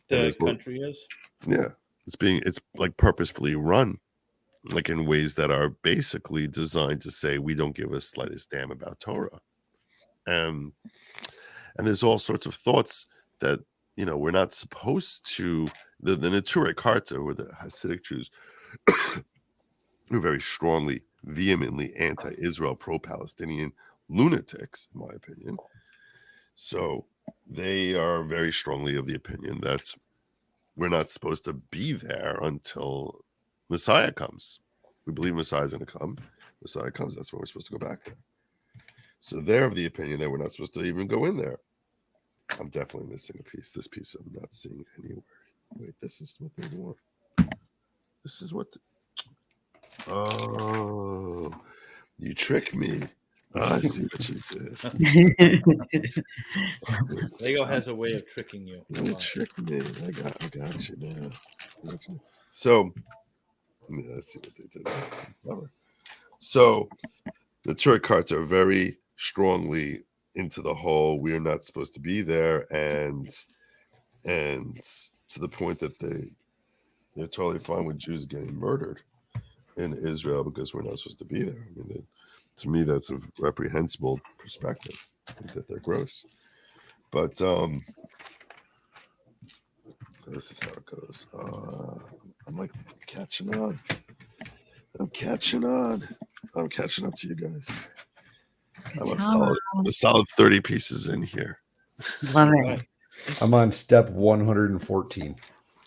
The country is? Yeah. It's like purposefully run, like in ways that are basically designed to say we don't give a slightest damn about Torah. And there's all sorts of thoughts that, we're not supposed to, the Neturei Karta, or the Hasidic Jews, who are very strongly, vehemently anti-Israel, pro-Palestinian lunatics, in my opinion. So they are very strongly of the opinion that we're not supposed to be there until Messiah comes. We believe Messiah is going to come. Messiah comes. That's when we're supposed to go back there. So they're of the opinion that we're not supposed to even go in there. I'm definitely missing a piece. This piece I'm not seeing anywhere. Wait, this is what they want. This is what... Oh, you trick me. I see what you did. Lego has a way of tricking you. You tricked me. I got you now. So, let's see what they did. So, the Neturei Karta are very strongly into the whole we're not supposed to be there, and to the point that they're totally fine with Jews getting murdered in Israel because we're not supposed to be there. I mean, to me, that's a reprehensible perspective. I think that they're gross. But this is how it goes. I'm like catching on. I'm catching up to you guys. I'm a solid 30 pieces in here. Love it. I'm on step 114.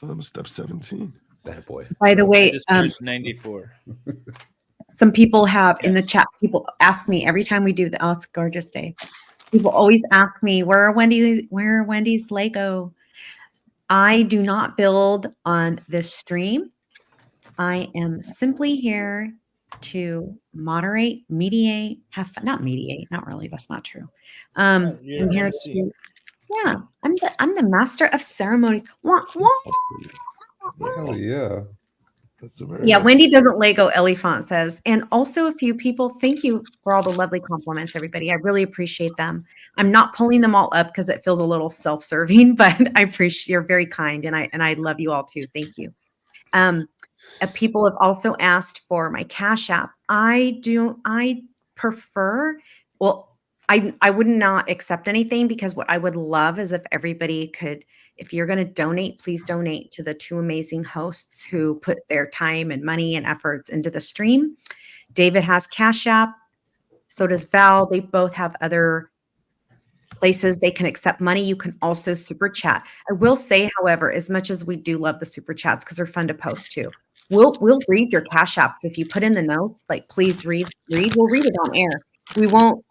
I'm step 17. That boy. By the I way, just finished 94. some people have in the Yes. chat, people ask me every time we do the, oh, it's gorgeous day. People always ask me, where are Wendy's Lego? I do not build on this stream. I am simply here to moderate, mediate, have fun. Not mediate, not really. That's not true. You're I'm here MC. to, yeah, I'm the master of ceremonies. Wah, wah. Hell yeah. That's a very Yeah, nice. Wendy doesn't Lego, Elifant says. And also a few people, thank you for all the lovely compliments, everybody. I really appreciate them. I'm not pulling them all up because it feels a little self-serving, but I appreciate you're very kind and I love you all too. Thank you. People have also asked for my Cash App. I prefer, well, I would not accept anything because what I would love is if everybody could, if you're going to donate, please donate to the two amazing hosts who put their time and money and efforts into the stream. David has Cash App. So does Val. They both have other places they can accept money. You can also super chat. I will say, however, as much as we do love the super chats because they're fun to post too, we'll read your Cash Apps if you put in the notes. Like, please read. We'll read it on air. We won't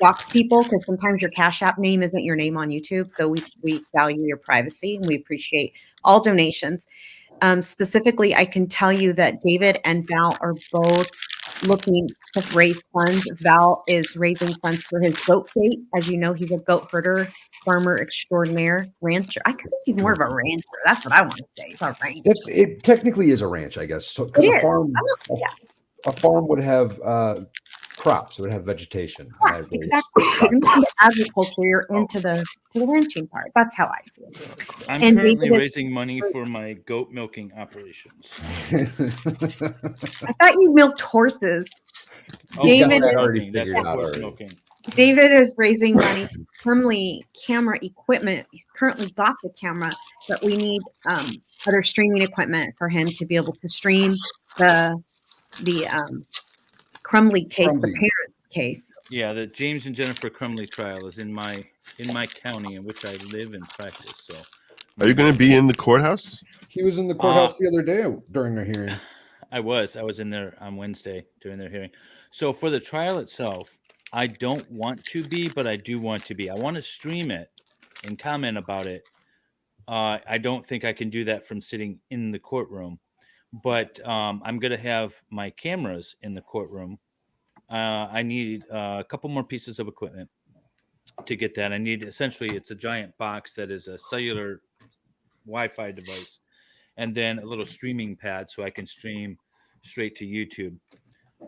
dox people because sometimes your Cash App name isn't your name on YouTube. So we value your privacy and we appreciate all donations. Specifically, I can tell you that David and Val are both looking to raise funds. Val is raising funds for his goat gate. As you know, he's a goat herder, farmer extraordinaire, rancher. I think he's more of a rancher. That's what I want to say. He's a rancher. It technically is a ranch, I guess. So It because is. Yes, a farm would have crops, it would have vegetation. And I raise exactly. If you're crops. into agriculture, you're into the ranching part. That's how I see it. I'm And currently David is. raising money for my goat milking operations. I thought you milked horses. Oh, David horse is. already milking. That's figured for out horse already. milking. David is raising money for Crumley camera equipment. He's currently got the camera, but we need other streaming equipment for him to be able to stream the Crumley case, the Crumley. parent case. Yeah, the James and Jennifer Crumley trial is in my county in which I live and practice. So, Are you going to be in the courthouse? He was in the courthouse the other day during their hearing. I was in there on Wednesday during their hearing. So for the trial itself, I don't want to be, but I do want to be. I want to stream it and comment about it. I don't think I can do that from sitting in the courtroom, but I'm going to have my cameras in the courtroom. I need a couple more pieces of equipment to get that. I need, essentially, it's a giant box that is a cellular Wi-Fi device, and then a little streaming pad so I can stream straight to YouTube.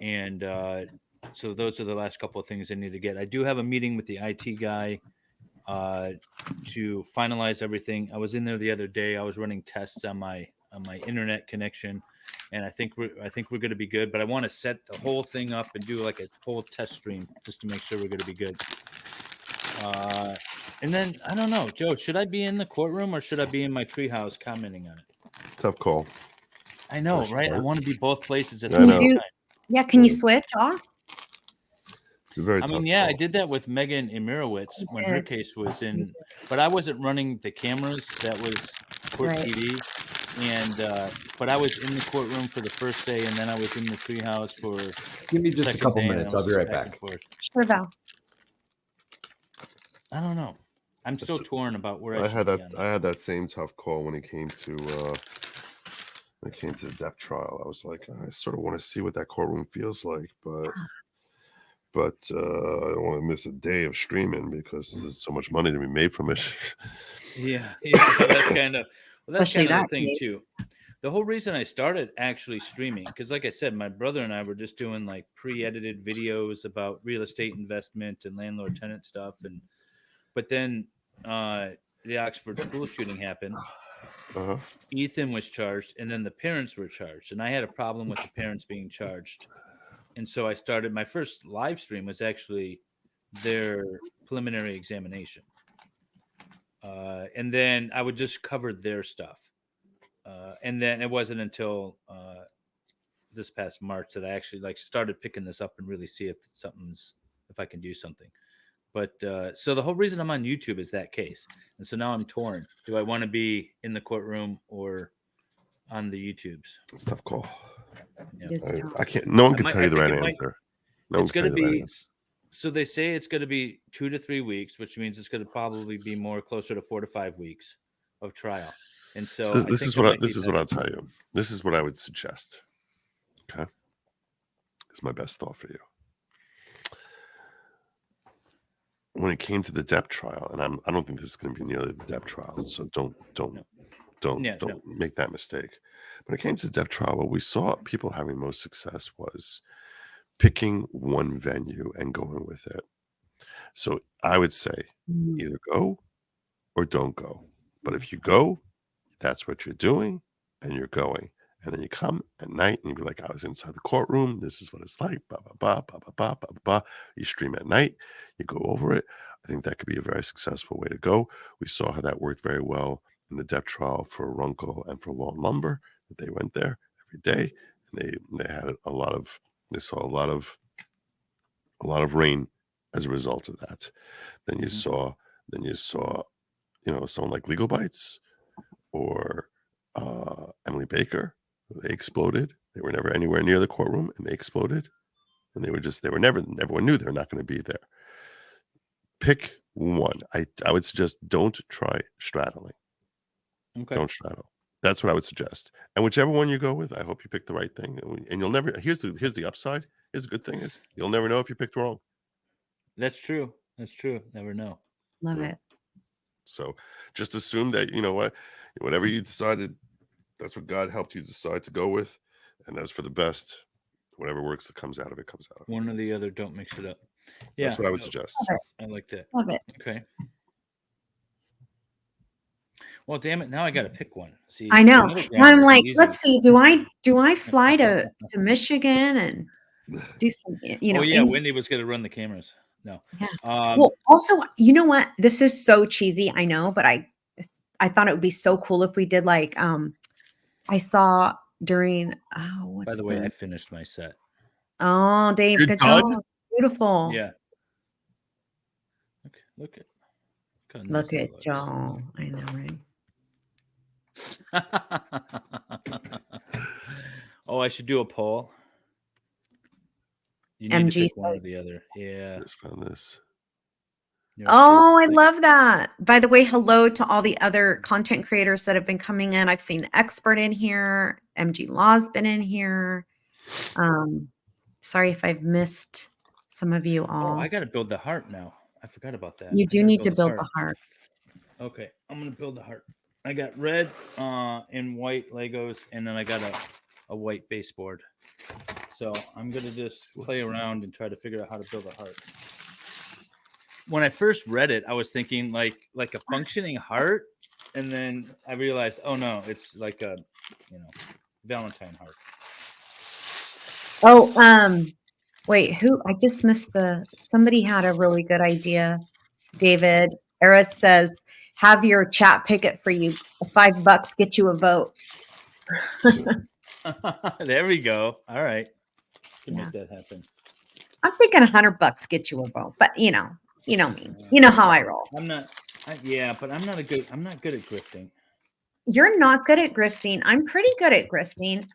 And so those are the last couple of things I need to get. I do have a meeting with the IT guy to finalize everything. I was in there the other day. I was running tests on my internet connection, and I think we're going to be good. But I want to set the whole thing up and do like a whole test stream just to make sure we're going to be good. And then I don't know, Joe. Should I be in the courtroom or should I be in my treehouse commenting on it? It's a tough call. I know, right? I want to be both places at the I know. same time. Yeah, can you switch off? It's a very I tough mean, yeah, call. I did that with Megan Emirowitz when her case was in, but I wasn't running the cameras. That was Court Right. TV, and but I was in the courtroom for the first day, and then I was in the treehouse for Give me just a second couple day, and minutes. I I'll was be right back back. and forth. Sure, Val. I don't know. I'm still torn about where I I had should be that. on I had that same tough call when it came to the death trial. I was like, I sort of want to see what that courtroom feels like, but I don't want to miss a day of streaming because there's so much money to be made from it. Yeah, that's kind of Especially the that thing case. too. The whole reason I started actually streaming, because like I said, my brother and I were just doing like pre-edited videos about real estate investment and landlord-tenant stuff, but then the Oxford school shooting happened. Uh-huh. Ethan was charged, and then the parents were charged, and I had a problem with the parents being charged, and so I started my first live stream was actually their preliminary examination, and then I would just cover their stuff, and then it wasn't until this past March that I actually like started picking this up and really see if I can do something. But so the whole reason I'm on YouTube is that case, and so now I'm torn. Do I want to be in the courtroom or on the YouTubes. It's a tough call. Yeah. It is tough. I can't. No one I can might- tell I you the think right it might- answer. No one It's can going tell to you the right be. answer. So they say it's going to be 2 to 3 weeks, which means it's going to probably be more closer to 4 to 5 weeks of trial. And so, So I this think is it what might be this is what better. I'll tell you. This is what I would suggest. Okay, it's my best thought for you. When it came to the Depp trial, and I don't think this is going to be nearly the Depp trial, so don't Yeah, no. make that mistake. When it came to the Depp trial, what we saw people having most success was picking one venue and going with it. So I would say Mm. either go or don't go. But if you go, that's what you're doing, and you're going. And then you come at night and you be like, I was inside the courtroom. This is what it's like. Blah, blah, blah, blah, blah, blah, blah, blah, blah. You stream at night, you go over it. I think that could be a very successful way to go. We saw how that worked very well in the Depp trial for Runkle and for Law and Lumber, that they went there every day and they had a lot of, they saw a lot of rain as a result of that. Then you Mhm. saw, someone like Legal Bites or Emily Baker. They exploded. They were never anywhere near the courtroom, and they exploded. And they were never. Everyone knew they're not going to be there. Pick one. I would suggest don't try straddling. Okay. Don't straddle. That's what I would suggest. And whichever one you go with, I hope you pick the right thing. And you'll never. Here's the upside. Here's the good thing is you'll never know if you picked wrong. That's true. That's true. Never know. Love Yeah. it. So just assume that whatever you decided, that's what God helped you decide to go with, and that's for the best. Whatever works that comes out of it comes out of it. One or the other. Don't mix it up. Yeah. That's what I would suggest. I like that. Love it. Okay. Well, damn it! Now I got to pick one. See, I know. the middle Now I'm ground is like, easy. let's see. Do I fly to Michigan and do some? Oh yeah, Wendy was going to run the cameras. No. Yeah. Um, Well, also, you know what? This is so cheesy. I know, but I thought it would be so cool if we did like I saw during by the way, I finished my set. Oh, Dave, You're good done? job. Beautiful. Yeah. Okay, look at. how nice Look that at looks. Joel. I know, right? Oh, I should do a poll. You need to MG pick one or says- the other. Yeah. I just found this. New York City, Oh, I like- love that. By the way, hello to all the other content creators that have been coming in. I've seen the expert in here. MG Law's been in here. Sorry if I've missed some of you all. Oh, I got to build the heart now. I forgot about that. You I do gotta need to build the heart. Okay, I'm gonna build the heart. I got red and white Legos, and then I got a white baseboard. So I'm gonna just play around and try to figure out how to build a heart. When I first read it, I was thinking like a functioning heart, and then I realized, oh no, it's like a Valentine heart. Oh, wait, who? I just missed somebody had a really good idea. David Eris says, have your chat pick it for you. $5 get you a vote. There we go. All right, can Yeah. make that happen. I'm thinking $100 get you a vote, but you know me. You know how I roll. I'm not. But I'm not good at grifting. You're not good at grifting. I'm pretty good at grifting.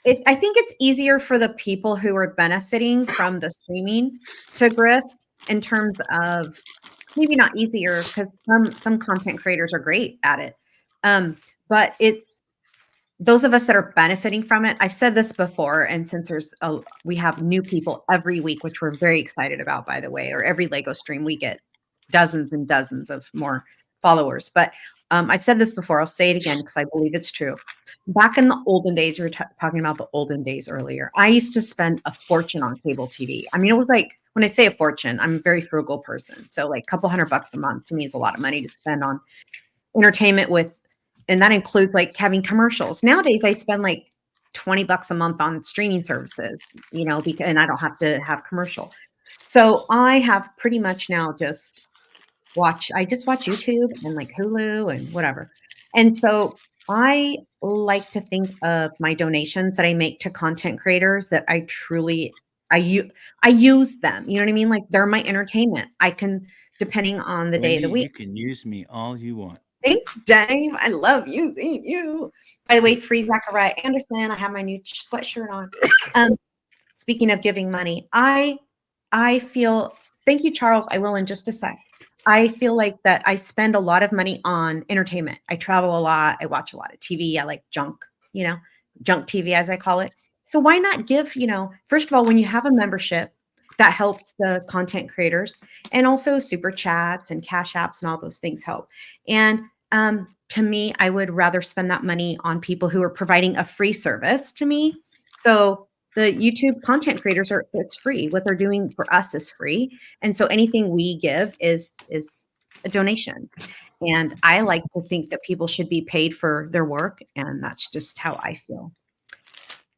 I think it's easier for the people who are benefiting from the streaming to grift in terms of maybe not easier because some content creators are great at it. But it's those of us that are benefiting from it. I've said this before, and since we have new people every week, which we're very excited about, by the way, or every Lego stream, we get dozens and dozens of more followers. But I've said this before. I'll say it again because I believe it's true. Back in the olden days, we were talking about the olden days earlier. I used to spend a fortune on cable TV. I mean, it was like, when I say a fortune, I'm a very frugal person. So like a couple $100 a month to me is a lot of money to spend on entertainment and that includes like having commercials. Nowadays, I spend like $20 a month on streaming services, and I don't have to have commercial. So I have pretty much now I just watch YouTube and like Hulu and whatever. And so I like to think of my donations that I make to content creators that I use them. You know what I mean? Like they're my entertainment. I can, depending on the day of the Wendy, week. you can use me all you want. Thanks, Dave. I love using you. By the way, free Zachariah Anderson. I have my new sweatshirt on. Speaking of giving money, I feel, thank you, Charles. I will in just a sec. I feel like that I spend a lot of money on entertainment. I travel a lot. I watch a lot of TV. I like junk, junk TV, as I call it. So why not give, first of all, when you have a membership, that helps the content creators, and also super chats and cash apps and all those things help. And to me, I would rather spend that money on people who are providing a free service to me. So the YouTube content creators it's free. What they're doing for us is free. And so anything we give is a donation. And I like to think that people should be paid for their work. And that's just how I feel.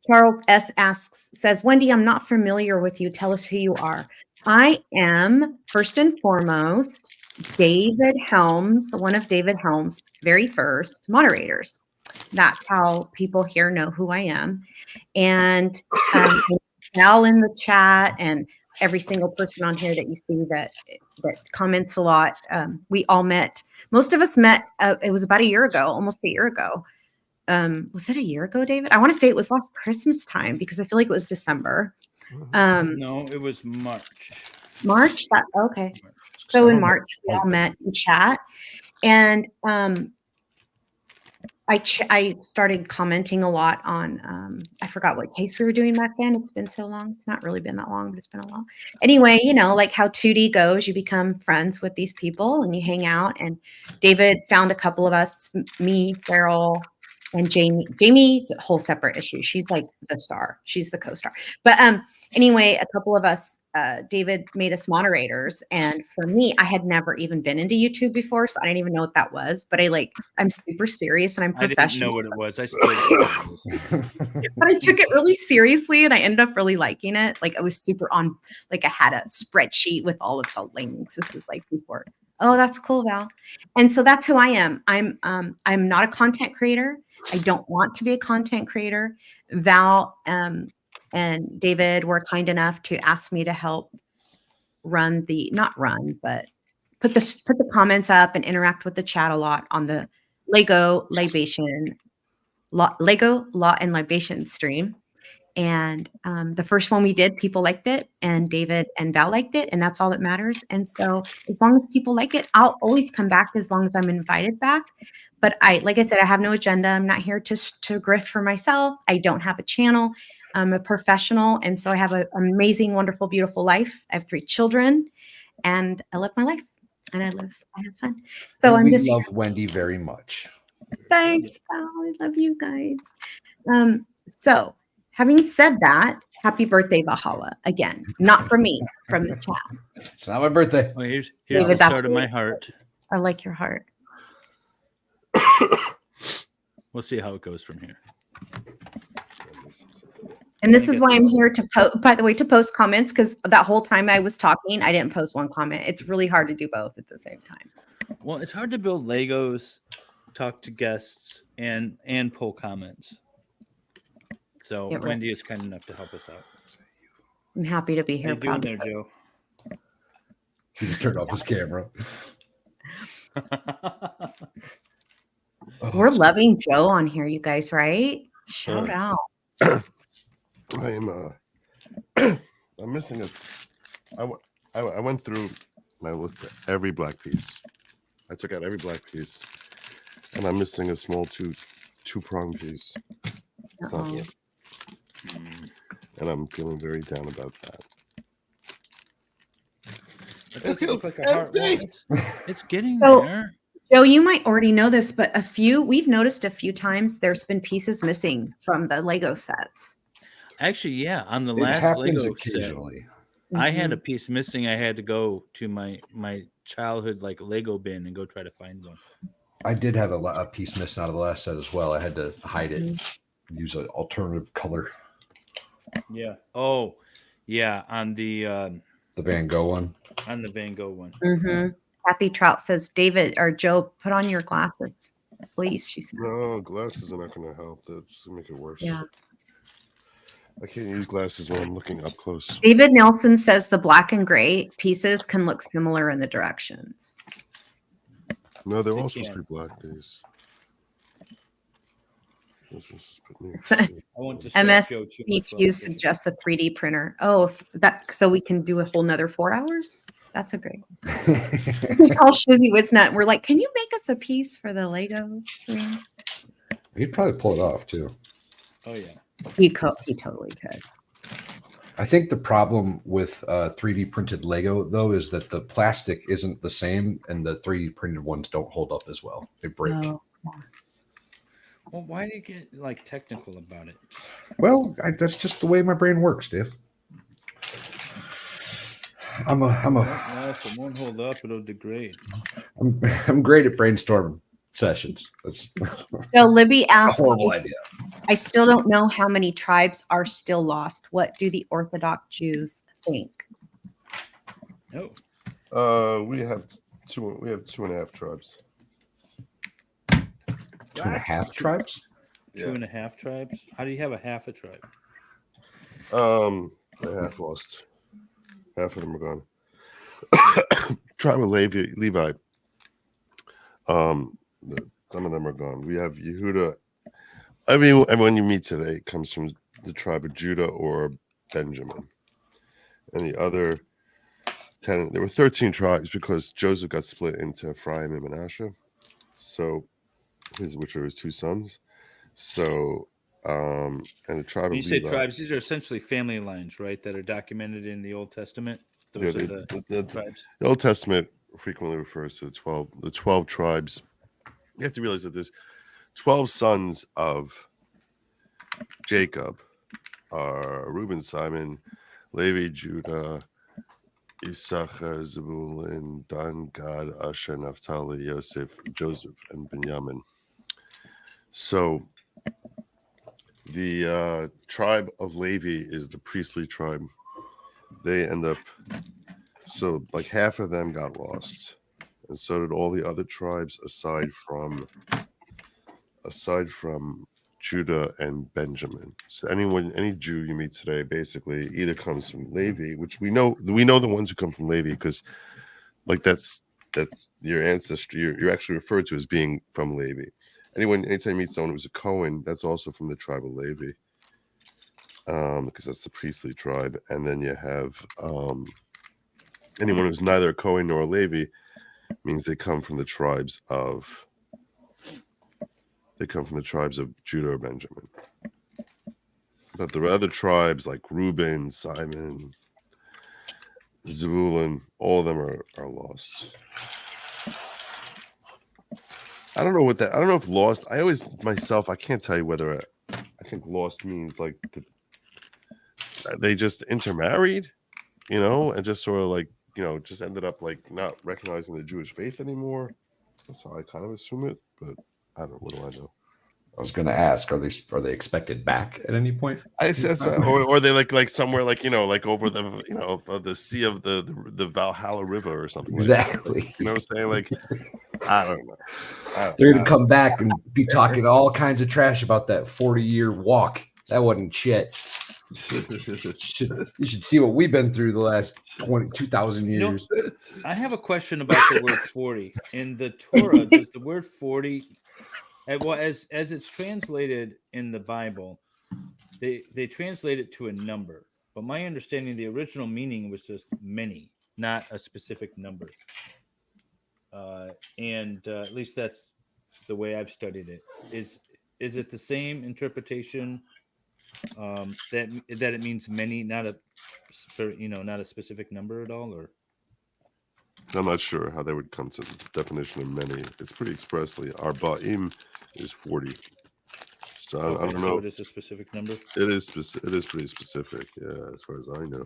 Charles S. says, Wendy, I'm not familiar with you. Tell us who you are. I am, first and foremost, David Helms, one of David Helms' very first moderators. That's how people here know who I am. And Val in the chat and every single person on here that you see that comments a lot. We all met. Most of us met. It was about a year ago, almost a year ago. Was it a year ago, David? I want to say it was last Christmas time because I feel like it was December. No, it was March. March? Okay. So in March, we all met in chat. And I started commenting a lot on, I forgot what case we were doing back then. It's been so long. It's not really been that long, but it's been a while. Anyway, like how 2D goes, you become friends with these people and you hang out. And David found a couple of us, me, Farrell, and Jamie. Jamie, a whole separate issue. She's like the star. She's the co-star. But anyway, a couple of us, David made us moderators. And for me, I had never even been into YouTube before, so I didn't even know what that was. But I'm super serious and I'm professional. I didn't know what it was. I still But I took it really seriously and I ended up really liking it. Like I was super on, like I had a spreadsheet with all of the links. This is like before. Oh, that's cool, Val. And so that's who I am. I'm not a content creator. I don't want to be a content creator. Val and David were kind enough to ask me to help but put the comments up and interact with the chat a lot on the Lego Law and Libation stream. And the first one we did, people liked it, and David and Val liked it, and that's all that matters. And so as long as people like it, I'll always come back as long as I'm invited back. But like I said, I have no agenda. I'm not here to grift for myself. I don't have a channel. I'm a professional. And so I have an amazing, wonderful, beautiful life. I have 3 children and I live my life and I have fun. So we love Wendy very much. Thanks, Val. I love you guys. So having said that, happy birthday, Valhalla. Again, not from me, from the chat. It's not my birthday. Well, here's David, the start of my heart. I like your heart. We'll see how it goes from here. And this is why I'm here to post comments, because that whole time I was talking, I didn't post one comment. It's really hard to do both at the same time. Well, it's hard to build Legos, talk to guests, and pull comments. So Wendy is kind enough to help us out. I'm happy to be here. How you doing there, Joe? He just turned off his camera. We're loving Joe on here, you guys, right? Shout out. I am I'm missing I went through and I looked at every black piece. I took out every black piece and I'm missing a small two-prong piece. It's not here. And I'm feeling very down about that. It doesn't look like a heart. Well, it's getting there. Joe, you might already know this, but we've noticed a few times there's been pieces missing from the Lego sets. Actually, yeah, on the last Lego set, I had a piece missing. I had to go to my childhood Lego bin and go try to find one. I did have a piece missing out of the last set as well. I had to hide it, use an alternative color. Yeah. Oh, yeah. On the Van Gogh one. On the Van Gogh one. Mm-hmm. Kathy Trout says, David or Joe, put on your glasses, please. She says. No, glasses are not going to help. That's just going to make it worse. Yeah. I can't use glasses when I'm looking up close. David Nelson says the black and gray pieces can look similar in the directions. No, they're They all supposed to can't. be black days. Let's just put me- I won't distract Joe too much. while MSCPU I'm fishing. suggests a 3D printer. Oh, so we can do a whole nother 4 hours? That's a great. We call Shizzy Wisnut. We're like, can you make us a piece for the Lego stream? He'd probably pull it off too. Oh yeah. He totally could. I think the problem with 3D printed Lego though is that the plastic isn't the same, and the 3D printed ones don't hold up as well. They break. Oh, Well, why do you get like technical about it? Well, that's just the way my brain works, Dave. I'm If it won't hold up, it'll degrade. I'm great at brainstorm sessions. That's So Libby a asks, horrible idea. I still don't know how many tribes are still lost. What do the Orthodox Jews think? No. We have 2.5 tribes. 2.5 tribes? Yeah. 2.5 tribes? How do you have a half a tribe? The half lost. Half of them are gone. Tribe of Levi. Some of them are gone. We have Yehuda. Everyone you meet today comes from the tribe of Judah or Benjamin. And the other 10, there were 13 tribes because Joseph got split into Ephraim and Manasseh. So, which are his two sons. So, and the tribe When you of say Levi. tribes, these are essentially family lines, right? That are documented in the Old Testament. Those are the tribes. The Old Testament frequently refers to the 12 tribes. You have to realize that there's 12 sons of Jacob are Reuben, Simon, Levi, Judah, Issachar, Zebulun, Dan, Gad, Asher, Naphtali, Joseph, and Benjamin. So the tribe of Levi is the priestly tribe. They end up, so like half of them got lost, and so did all the other tribes aside from Judah and Benjamin. So any Jew you meet today basically either comes from Levi, which we know the ones who come from Levi because like that's your ancestry. You're actually referred to as being from Levi. Anytime you meet someone who's a Cohen, that's also from the tribe of Levi. Because that's the priestly tribe. And then you have anyone who's neither a Cohen nor a Levi means they come from the tribes of Judah or Benjamin. But the other tribes like Reuben, Simon, Zebulun, all of them are lost. I don't know if lost. I can't tell you whether I think lost means like they just intermarried, and just sort of like, just ended up like not recognizing the Jewish faith anymore. That's how I kind of assume it, but I don't know. What do I know? I was going to ask, are they expected back at any point? I said, or they like somewhere like like over the sea of the Valhalla River or something. Exactly. Like that. You know what I'm saying? Like I don't know. They're going to come back and be talking all kinds of trash about that 40-year walk. That wasn't shit. You should see what we've been through the last 2,000 years. I have a question about the word 40. In the Torah, does the word 40, as it's translated in the Bible, they translate it to a number. But my understanding, the original meaning was just many, not a specific number. And at least that's the way I've studied it. Is it the same interpretation that it means many, not a specific number at all? Or I'm not sure how they would come to the definition of many. It's pretty expressly Arba'im is 40. So I don't know. So it is a specific number. It is pretty specific. Yeah, as far as I know,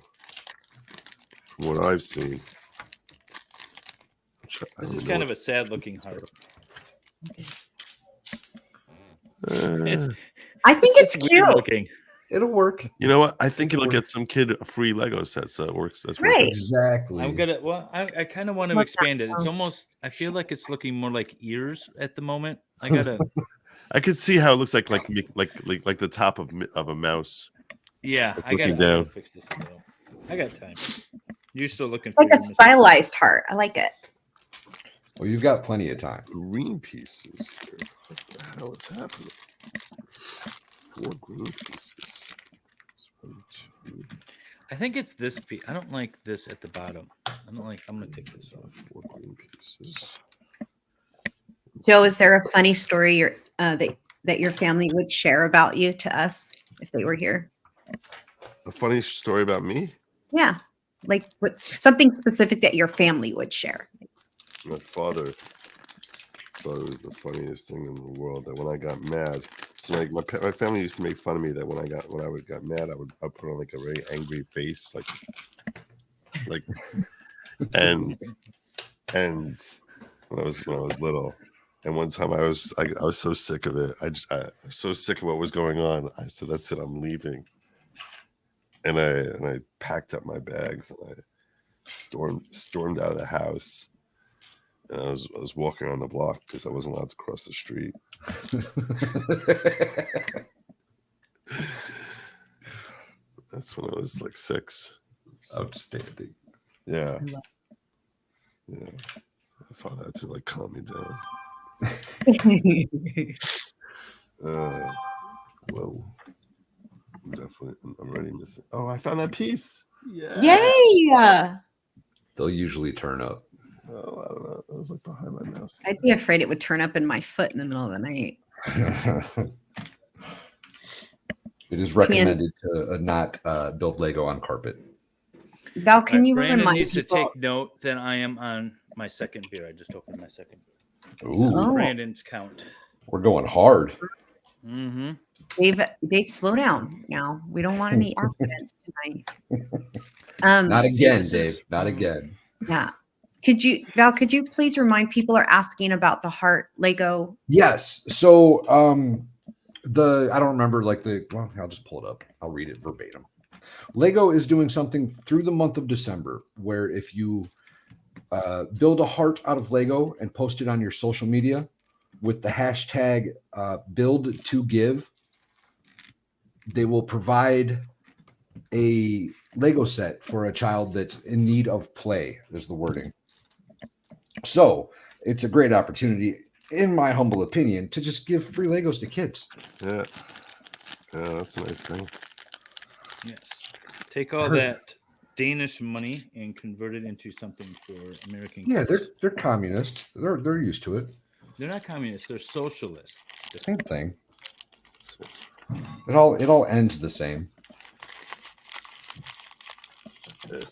from what I've seen. This is kind of a sad-looking heart. I think it's cute. Looking. It'll work. You know what? I think it'll get some kid a free Lego set, so it works. That's Right. Exactly. I kind of want to expand it. It's almost. I feel like it's looking more like ears at the moment. I could see how it looks like the top of a mouse. Yeah, like I looking gotta down. fix this a little. I got time. You're still looking for Like a stylized heart. I like it. Well, you've got plenty of time. Green pieces here. What the hell is happening? 4 green pieces. 1, 2, I think it's this piece. I don't like this at the bottom. I'm gonna take this off. 4 green pieces. Joe, is there a funny story that your family would share about you to us if they were here? A funny story about me? Yeah, like something specific that your family would share. My father thought it was the funniest thing in the world that when I got mad, so like my family used to make fun of me that when I got mad, I'd put on like a very angry face, like and when I was little. And one time I was so sick of it. I was so sick of what was going on. I said, "That's it. I'm leaving." And I packed up my bags and I stormed out of the house. And I was walking on the block because I wasn't allowed to cross the street. That's when I was like 6. So, Outstanding. yeah. Yeah. I thought that to like calm me down. Whoa. I'm already missing. Oh, I found that piece. Yeah. Yay! They'll usually turn up. Oh, I don't know. I was like behind my mouse. I'd be afraid it would turn up in my foot in the middle of the night. It is recommended to not build Lego on carpet. Val, can you Brandon remind needs people? to take note that I am on my second beer. I just opened my second. Ooh, Oh. Brandon's count. we're going hard. Mm-hmm. Dave, slow down now. We don't want any accidents tonight. Not See, again, this Dave. is- Not again. Yeah. Val, could you please remind people are asking about the heart Lego? Yes. So I don't remember well, I'll just pull it up. I'll read it verbatim. Lego is doing something through the month of December where if you build a heart out of Lego and post it on your social media with the hashtag #BuildToGive, they will provide a Lego set for a child that's in need of play, is the wording. So it's a great opportunity, in my humble opinion, to just give free Legos to kids. Yeah. Yeah, that's a nice thing. Yes. Take all that Danish money and convert it into something for American Yeah, kids. they're communist. They're used to it. They're not communists. They're socialists. Same thing. It all ends the same. Yes.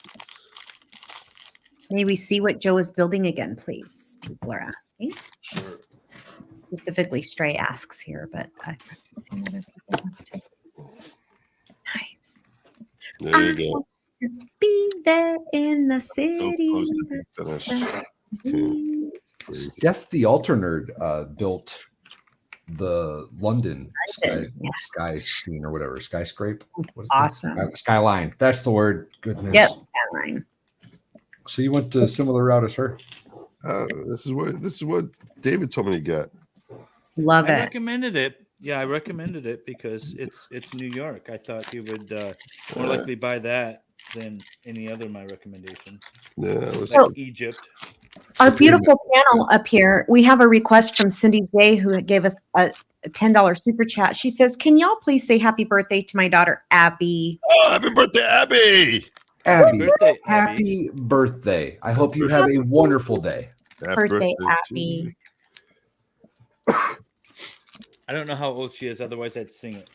May we see what Joe is building again, please? People are asking. Sure. Specifically, Stray asks here, but I've seen other people ask too. Nice. There you go. To be there in the So city. close to being finished. Okay. Crazy. Steph the Alter Nerd built the London sky scene or whatever, skyscrape. That's What is awesome. that? Skyline. That's the word. Goodness. Yep, Skyline. So you went to a similar route as her. This is what David told me to get. Love I it. recommended it. Yeah, I recommended it because it's New York. I thought he would more likely buy that than any other of my recommendations. Yeah, it was Like Egypt. Our beautiful panel up here, we have a request from Cindy J, who gave us a $10 super chat. She says, can y'all please say happy birthday to my daughter, Abby? Oh, happy birthday, Abby! Abby, Birthday, happy birthday. I hope you have a wonderful day. Happy Birthday, to Abby. you. I don't know how old she is. Otherwise, I'd sing it.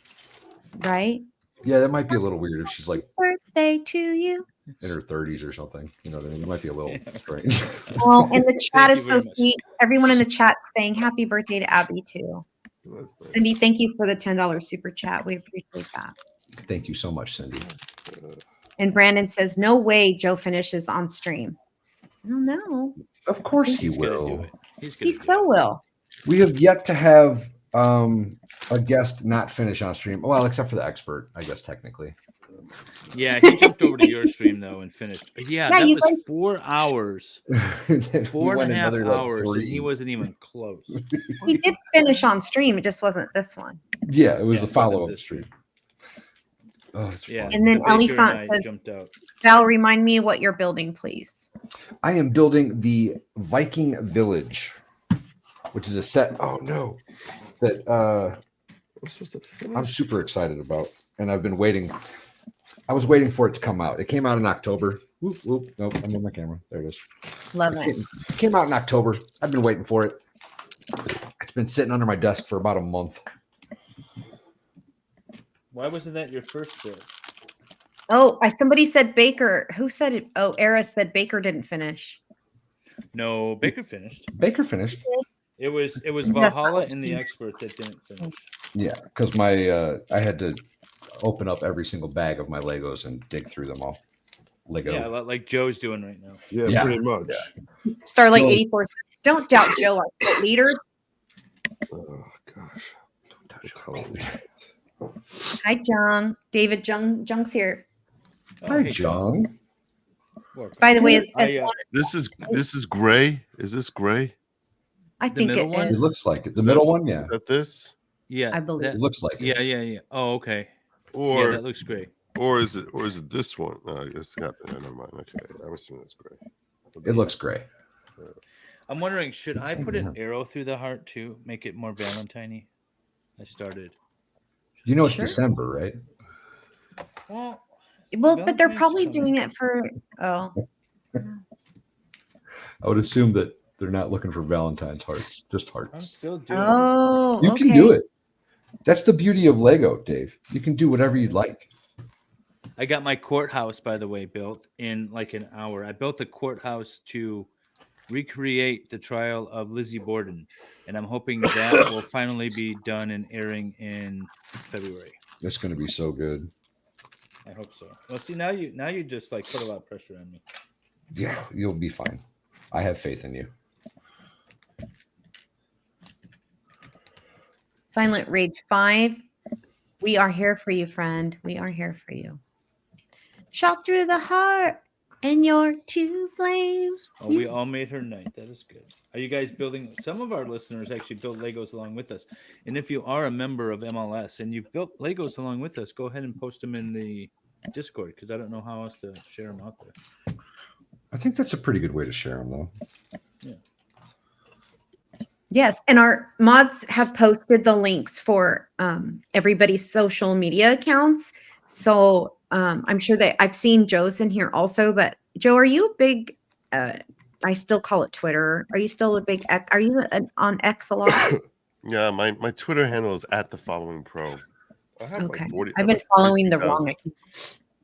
Right? Yeah, that might be a little weird if she's like Birthday to you. in her 30s or something. You know what I mean? It might be a little strange. Oh, and the chat Thank is you so very much. sweet. Everyone in the chat saying happy birthday to Abby, too. That's nice. Cindy, thank you for the $10 super chat. We appreciate that. Thank you so much, Cindy. And Brandon says, no way Joe finishes on stream. I don't know. Of course he He's gonna do will. it. He so will. We have yet to have a guest not finish on stream. Well, except for the expert, I guess technically. Yeah, he jumped over to your stream though and finished. Yeah, that you was guys- 4 hours, He 4.5 went another, like, hours, and he 3. wasn't even close. He did finish on stream. It just wasn't this one. Yeah, it was Yeah, the it wasn't follow-up this stream. Oh, it's Yeah. fun. And then the baker Elephant and I says, jumped out. And then The baker Elephant and I says, jumped out. Val, remind me what you're building, please. I am building the Viking Village, which is a set. Oh no, that I'm supposed to finish. I'm super excited about, and I've been waiting. I was waiting for it to come out. It came out in October. Whoop, whoop. Nope, I'm on my camera. There it is. Love It it. came out in October. I've been waiting for it. It's been sitting under my desk for about a month. Why wasn't that your first build? Oh, somebody said Baker. Who said it? Oh, Eris said Baker didn't finish. No, Baker finished. Baker finished. It was That's not Valhalla what and the she- Expert that didn't finish. Yeah, because my I had to open up every single bag of my Legos and dig through them all. Lego. Yeah, like Joe's doing right now. Yeah, Yeah. pretty much. Starlight So- 84 says, don't doubt Joe, our cult leader. Oh gosh. The color. Hi, Jung. David Jung's here. Oh, Hi, hey, John. Work. By the way, as I, This is gray. Is this gray? I the think middle it one? It is. looks like it. The Is middle that- one, yeah. Is that this? yeah, I believe. It looks like it. yeah. Oh, okay. Yeah, Or that looks great. or is it this one? No, it's got never mind. Okay. I'm assuming it's gray. It looks gray. I'm wondering, should I Same put an here. arrow through the heart too, make it more Valentine-y? I started. You know it's Sure. December, right? Well, But they're Valentine's probably coming. doing it for. Oh, I would assume that they're not looking for Valentine's hearts, just I'm hearts. still doing it. oh, You okay. can do it. That's the beauty of Lego, Dave. You can do whatever you'd like. I got my courthouse, by the way, built in like an hour. I built the courthouse to recreate the trial of Lizzie Borden, and I'm hoping that will finally be done and airing in February. It's going to be so good. I hope so. Well, see, now you just like put a lot of pressure on me. Yeah, you'll be fine. I have faith in you. Silent Rage 5. We are here for you, friend. We are here for you. Shot through the heart, and you're to blame. Oh, we all made her night. That is good. Are you guys building? Some of our listeners actually build Legos along with us. And if you are a member of MLS and you've built Legos along with us, go ahead and post them in the Discord because I don't know how else to share them out there. I think that's a pretty good way to share them, though. Yes, and our mods have posted the links for everybody's social media accounts. So I'm sure that I've seen Joe's in here also. But Joe, are you a big? I still call it Twitter. Are you still a big? Are you on X a lot? Yeah, my Twitter handle is @thefollowingpro. I have Okay, like 40. I've been following the wrong.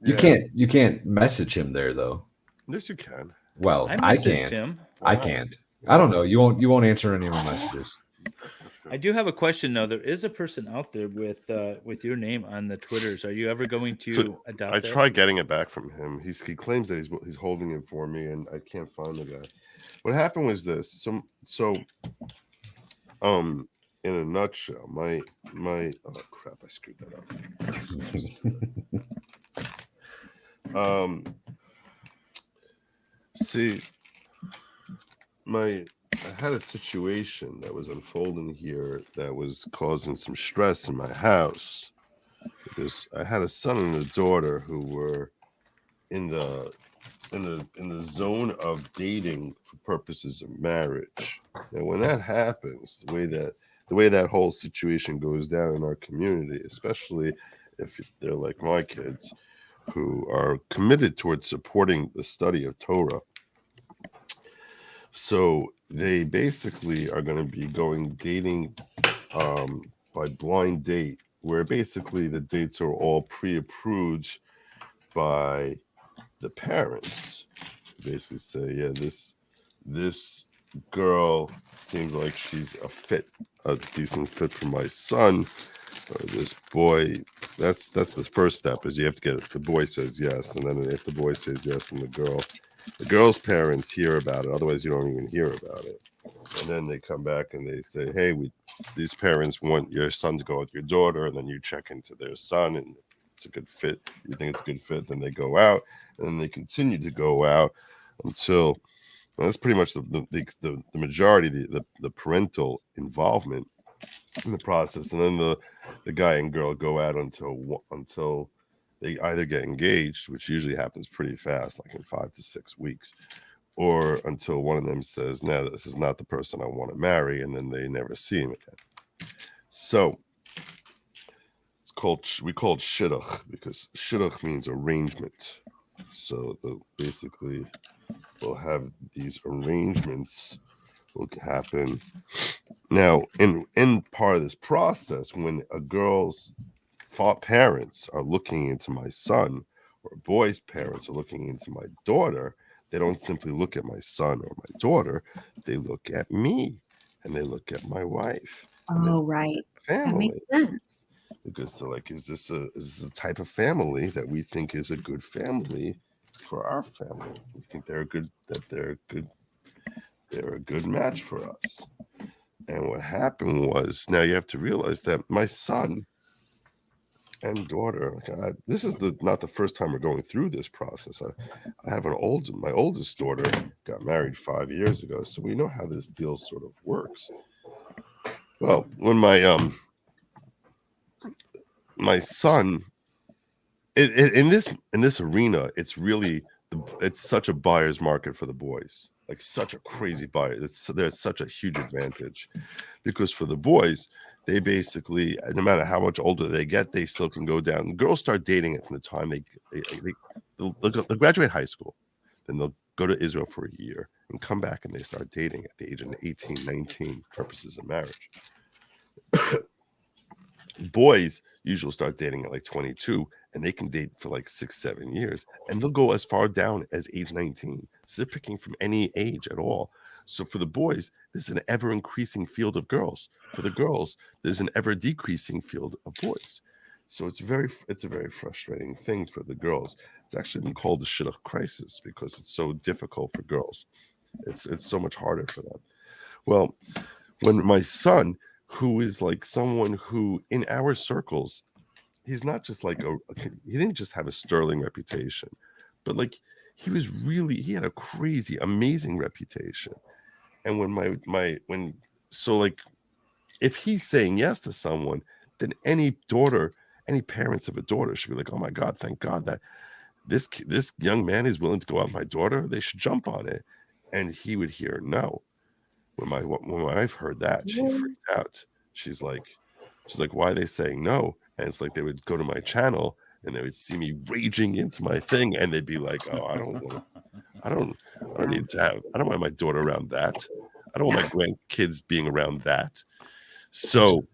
You can't message him there, though. Yes, you can. Well, I I messaged can't. him. I can't. I don't know. You won't answer any of my messages. I do have a question though. There is a person out there with your name on the Twitters. Are you ever going to So, adopt I that? tried getting it back from him. He claims that he's holding it for me, and I can't find the guy. What happened was this. So in a nutshell, my oh crap, I screwed that up. See, I had a situation that was unfolding here that was causing some stress in my house because I had a son and a daughter who were in the zone of dating for purposes of marriage. And when that happens, the way that whole situation goes down in our community, especially if they're like my kids who are committed towards supporting the study of Torah. So they basically are going to be dating by blind date, where basically the dates are all pre-approved by the parents. Basically say, yeah, this girl seems like she's a decent fit for my son. Or this boy, that's the first step is you have to get it. The boy says yes, and then if the boy says yes, and the girl's parents hear about it. Otherwise, you don't even hear about it. And then they come back and they say, hey, these parents want your son to go with your daughter, and then you check into their son, and it's a good fit. You think it's a good fit, then they go out, and then they continue to go out until that's pretty much the majority, the parental involvement in the process, and then the guy and girl go out until They either get engaged, which usually happens pretty fast, like in 5 to 6 weeks, or until one of them says, "No, this is not the person I want to marry," and then they never see him again. So we call it shidduch because shidduch means arrangement. So basically, we'll have these arrangements will happen. Now, in part of this process, when a girl's parents are looking into my son, or a boy's parents are looking into my daughter, they don't simply look at my son or my daughter. They look at me, and they look at my wife. And they Oh, look right. at the That family. makes sense. Because they're like, is this a type of family that we think is a good family for our family? We think they're a good match for us. And what happened was, now you have to realize that my son and daughter, this is not the first time we're going through this process. I have my oldest daughter got married 5 years ago, so we know how this deal sort of works. Well, when my son, in this arena, it's such a buyer's market for the boys, like such a crazy buyer. There's such a huge advantage because for the boys, they basically, no matter how much older they get, they still can go down. Girls start dating it from the time they'll graduate high school, then they'll go to Israel for a year and come back, and they start dating at the age of 18, 19, purposes of marriage. Boys usually start dating at like 22, and they can date for like 6-7 years, and they'll go as far down as age 19. So they're picking from any age at all. So for the boys, there's an ever increasing field of girls. For the girls, there's an ever decreasing field of boys. So it's a very frustrating thing for the girls. It's actually been called the shidduch crisis because it's so difficult for girls. It's so much harder for them. Well, when my son, who is like someone who in our circles, he's not just like he didn't just have a sterling reputation, but like he had a crazy, amazing reputation. And if he's saying yes to someone, then any parents of a daughter should be like, oh my God, thank God that this young man is willing to go out with my daughter. They should jump on it. And he would hear no. When my wife heard that, she freaked out. She's like, why are they saying no? And it's like they would go to my channel and they would see me raging into my thing, and they'd be like, oh, I don't want my daughter around that. I don't want my grandkids being around that. So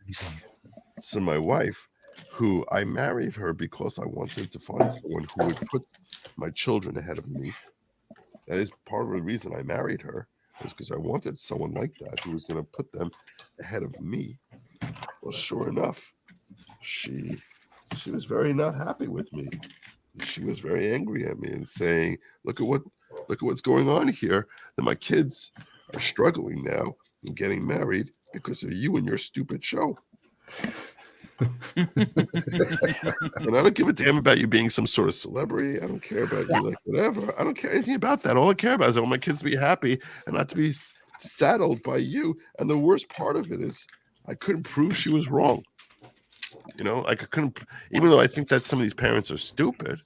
my wife, who I married her because I wanted to find someone who would put my children ahead of me. That is part of the reason I married her, was because I wanted someone like that who was going to put them ahead of me. Well, sure enough, she was very not happy with me. She was very angry at me and saying, look at what's going on here, that my kids are struggling now and getting married because of you and your stupid show. And I don't give a damn about you being some sort of celebrity. I don't care about you, like whatever. I don't care anything about that. All I care about is I want my kids to be happy and not to be saddled by you. And the worst part of it is I couldn't prove she was wrong. Like I couldn't, even though I think that some of these parents are stupid.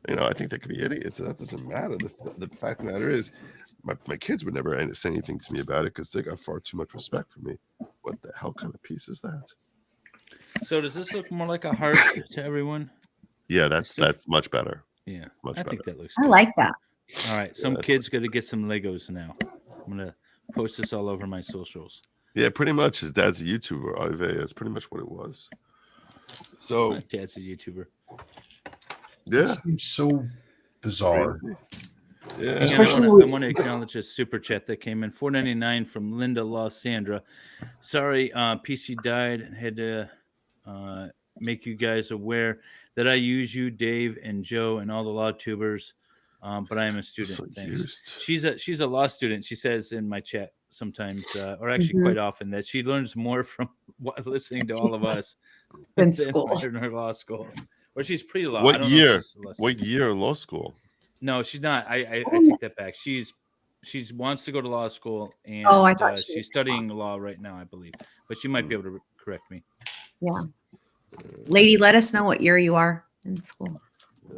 I think they could be idiots. That doesn't matter. The fact of the matter is, my kids would never say anything to me about it because they got far too much respect for me. What the hell kind of piece is that? So does this look more like a heart to everyone? Yeah, that's much better. Yeah, it's much I better. think that looks I good. like that. All right, some kids got to get some Legos now. I'm going to post this all over my socials. Yeah, pretty much. His dad's a YouTuber, Ive. That's pretty much what it was. So my dad's a YouTuber. Yeah. It seems so bizarre. Crazy. Yeah. Especially I want to acknowledge a super chat that came in, $4.99 from Linda La Sandra. Sorry, PC died and had to make you guys aware that I use you, Dave and Joe, and all the law tubers. But I am a student. So Thanks. used. She's a law student. She says in my chat sometimes, or actually quite often, that she learns more from listening to all of us in than school. in her law school. Or she's pre-law. What I don't year? know if she's a law What year in law school? No, she's not. I take that back. She wants to go to law school, and I thought she's studying law right now, I believe. But she might be able to correct me. Yeah. Lady, let us know what year you are in school. I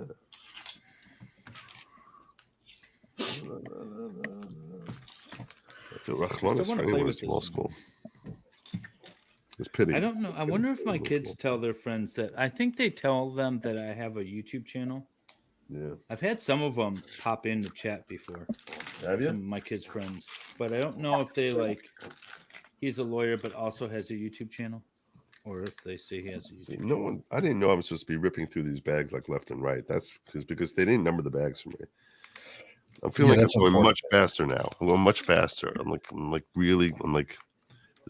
feel Rahmanis for wanna play anyone in with small this. school. It's pity. I don't know. I wonder if my kids tell their friends that. I think they tell them that I have a YouTube channel. Yeah. I've had some of them pop in the chat before. Have Some of my kids' friends, but I don't know if they like. He's a lawyer, but also has a YouTube channel, or if they say he has a YouTube. See, no one. I didn't know I was supposed to be ripping through these bags like left and right. That's because they didn't number the bags for me. I'm feeling like I'm going much faster now. I'm going much faster. I'm like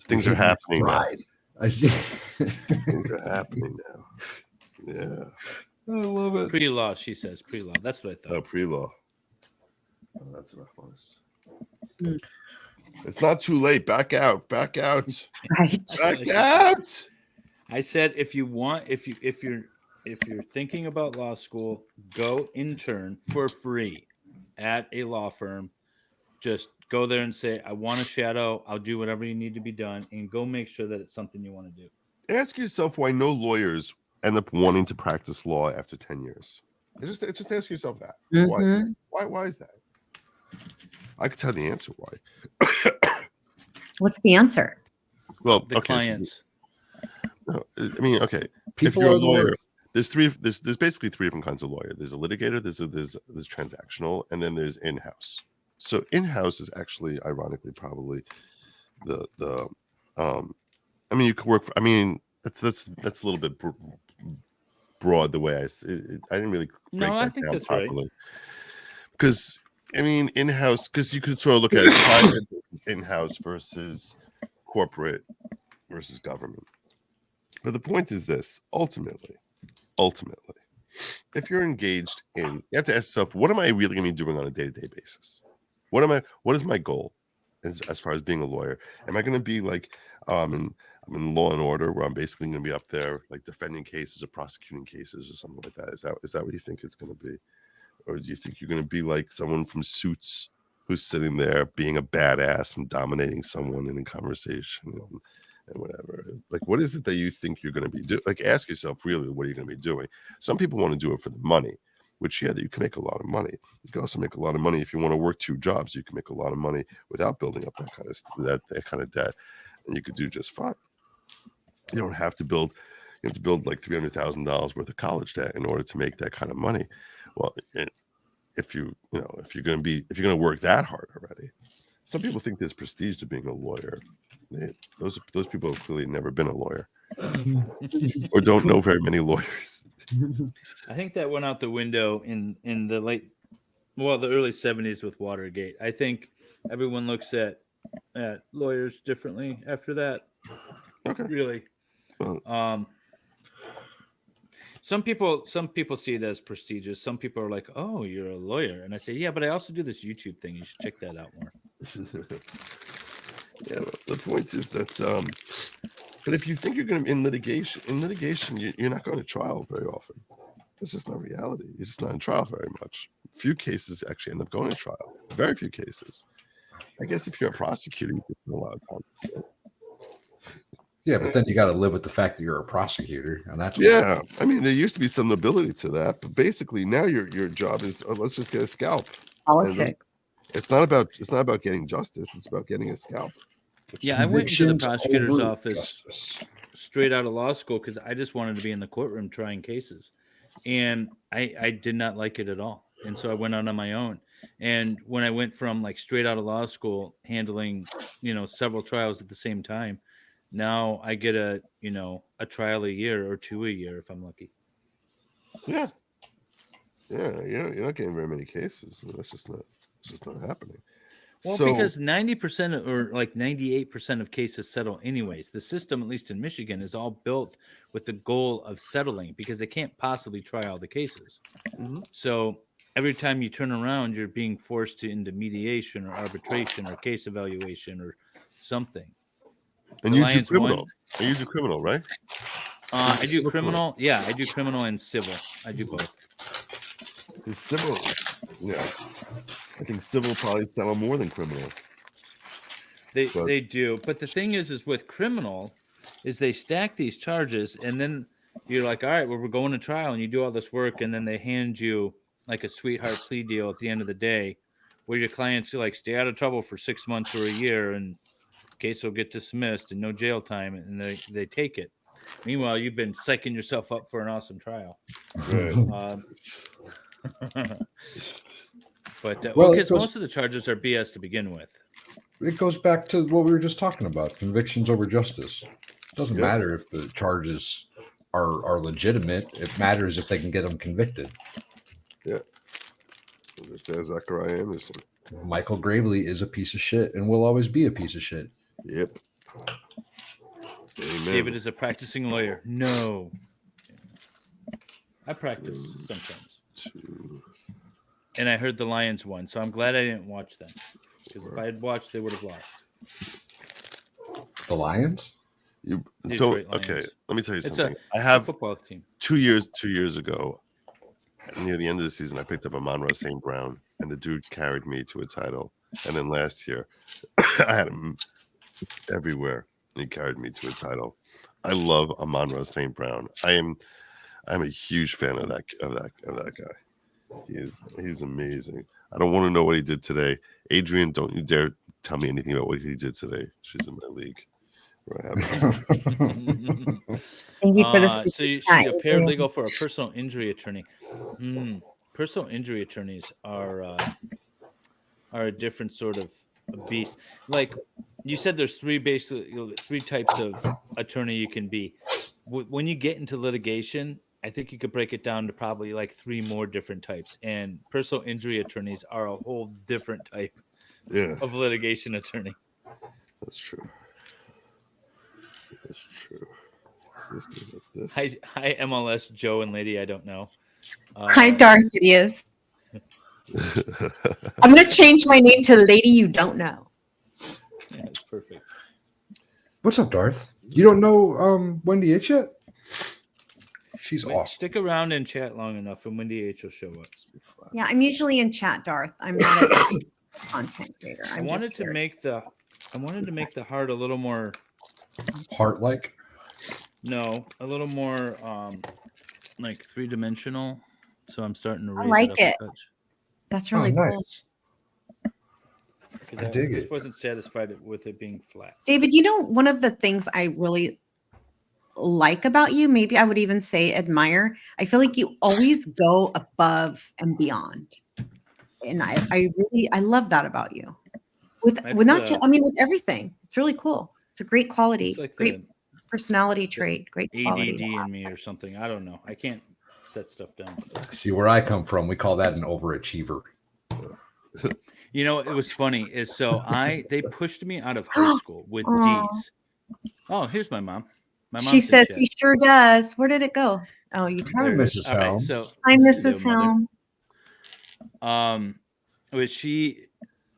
things are happening now. I see. Things are happening now. Yeah. I love it. Pre-law, she says. Pre-law. That's what I thought. Oh, pre-law. Oh, that's Rahmanis. Mm. It's not too late. Back out. Back out. Right. Back out. I said if you want, if you're thinking about law school, go intern for free at a law firm. Just go there and say, I want a shadow. I'll do whatever you need to be done, and go make sure that it's something you want to do. Ask yourself why no lawyers end up wanting to practice law after 10 years. Just ask yourself that. Mhm. Why is that? I could tell the answer why. What's the answer? Well, The clients. No, I mean, okay. People if you're are a the lawyer, worst. there's basically three different kinds of lawyer. There's a litigator, there's transactional, and then there's in-house. So in-house is actually, ironically, probably the I mean, you could work for, I mean, that's a little bit broad the way I didn't really break No, I that think down that's properly. right. Because I mean, in-house, because you could sort of look at it as private in-house versus corporate versus government. But the point is this: ultimately, if you're engaged in, you have to ask yourself, what am I really going to be doing on a day-to-day basis? What is my goal as far as being a lawyer? Am I going to be like, I'm in Law and Order, where I'm basically going to be up there like defending cases or prosecuting cases or something like that? Is that what you think it's going to be? Or do you think you're going to be like someone from Suits who's sitting there being a badass and dominating someone in a conversation and whatever? Like, what is it that you think you're going to be doing? Like, ask yourself, really, what are you going to be doing? Some people want to do it for the money, which, yeah, you can make a lot of money. You can also make a lot of money if you want to work 2 jobs. You can make a lot of money without building up that kind of debt, and you could do just fine. You don't have to build. You have to build like $300,000 worth of college debt in order to make that kind of money. Well, if you're going to work that hard already, some people think there's prestige to being a lawyer. Those people have clearly never been a lawyer, or don't know very many lawyers. I think that went out the window in the the early 70s with Watergate. I think everyone looks at lawyers differently after that. Okay. Really. Well, some people see it as prestigious. Some people are like, "Oh, you're a lawyer," and I say, "Yeah, but I also do this YouTube thing. You should check that out more." Yeah, well, the point is that, but if you think you're going to be in litigation, you're not going to trial very often. It's just not reality. You're just not in trial very much. Few cases actually end up going to trial. Very few cases. I guess if you're a prosecutor, you can spend a lot of time. Yeah, but then you got to live with the fact that you're a prosecutor, and that's Yeah. I mean, there used to be some ability to that, but basically now your job is, let's just get a scalp. Politics. It's not about getting justice. It's about getting a scalp. Yeah, I went into the Convictions prosecutor's over office justice. straight out of law school because I just wanted to be in the courtroom trying cases, and I did not like it at all. And so I went out on my own. And when I went from like straight out of law school, handling several trials at the same time, now I get a trial a year or 2 a year if I'm lucky. Yeah. You're not getting very many cases. That's just not happening. Well, because 90% or like 98% of cases settle anyways. The system, at least in Michigan, is all built with the goal of settling because they can't possibly try all the cases. Mhm. So every time you turn around, you're being forced into mediation or arbitration or case evaluation or something. And you do criminal. And you do criminal, right? I do criminal. Yeah, I do criminal and civil. I do both. The civil, yeah. I think civil probably settle more than criminal. They do. But the thing is with criminal, is they stack these charges and then you're like, all right, well, we're going to trial, and you do all this work, and then they hand you like a sweetheart plea deal at the end of the day, where your clients like stay out of trouble for 6 months or a year, and case will get dismissed and no jail time, and they take it. Meanwhile, you've been psyching yourself up for an awesome trial. Right. But Well, because most of the charges are BS to begin with. it goes back to what we were just talking about: convictions over justice. It doesn't Yep. matter if the charges are legitimate. It matters if they can get them convicted. Understand Zachariah Anderson. Michael Gravely is a piece of shit and will always be a piece of shit. Yep. Amen. David is a practicing lawyer. No. I practice sometimes. And I heard the Lions won, so I'm glad I didn't watch them. Because if I had watched, they would have lost. The Lions? You Detroit don't. Okay, Lions. let me tell you It's something. I a have football team. 2 years ago, near the end of the season, I picked up a Monroe St. Brown, and the dude carried me to a title. And then last year, I had him everywhere. And he carried me to a title. I love Monroe St. Brown. I'm a huge fan of that guy. He's amazing. I don't want to know what he did today. Adrian, don't you dare tell me anything about what he did today. She's in my league. Thank you for the So super she chat, a Adrian. paralegal for a personal injury attorney. Personal injury attorneys are a different sort of beast. Like you said, there's three types of attorney you can be. When you get into litigation, I think you could break it down to probably like 3 more different types. And personal injury attorneys are a whole different type of litigation attorney. That's true. That's true. So this goes like this. Hi, MLS Joe and Lady. I don't know. Hi, Darth. It is. I'm going to change my name to Lady You Don't Know. Yeah, it's perfect. What's up, Darth? You don't know Wendy H yet? She's Wait, awesome. Stick around and chat long enough, and Wendy H will show up. Yeah, I'm usually in chat, Darth. I'm not a content creator. I wanted to make the heart a little more Heart-like? No, a little more like 3-dimensional. So I'm starting to raise like it it. up a touch. That's really nice. cool. Because I I dig just it. wasn't satisfied with it being flat. David, you know, one of the things I really like about you, maybe I would even say admire, I feel like you always go above and beyond. And I love that about you. With everything. It's really cool. It's a great quality, It's like great personality trait, great quality. ADD in me or something. I don't know. I can't set stuff down. See, where I come from, we call that an overachiever. You know, it was funny is they pushed me out of high school with D's. Oh, here's my mom. My mom She says he sure does. Where did it go? Oh, you Hi, turned. Mrs. All right, Helm. so Hi, Mrs. Helm. Was she?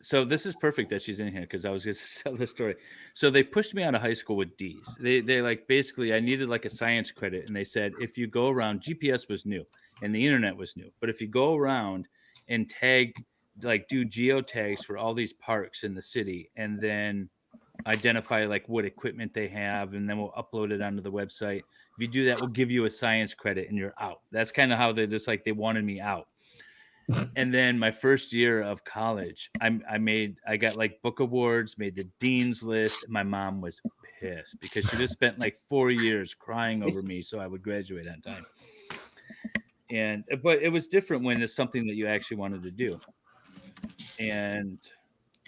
So this is perfect that she's in here because I was going to tell this story. So they pushed me out of high school with D's. They like basically I needed like a science credit, and they said if you go around, GPS was new and the internet was new, but if you go around and do geotags for all these parks in the city, and then identify like what equipment they have, and then we'll upload it onto the website. If you do that, we'll give you a science credit and you're out. That's kind of how they wanted me out. And then my first year of college, I got like book awards, made the dean's list. My mom was pissed because she just spent like 4 years crying over me so I would graduate on time. But it was different when it's something that you actually wanted to do. And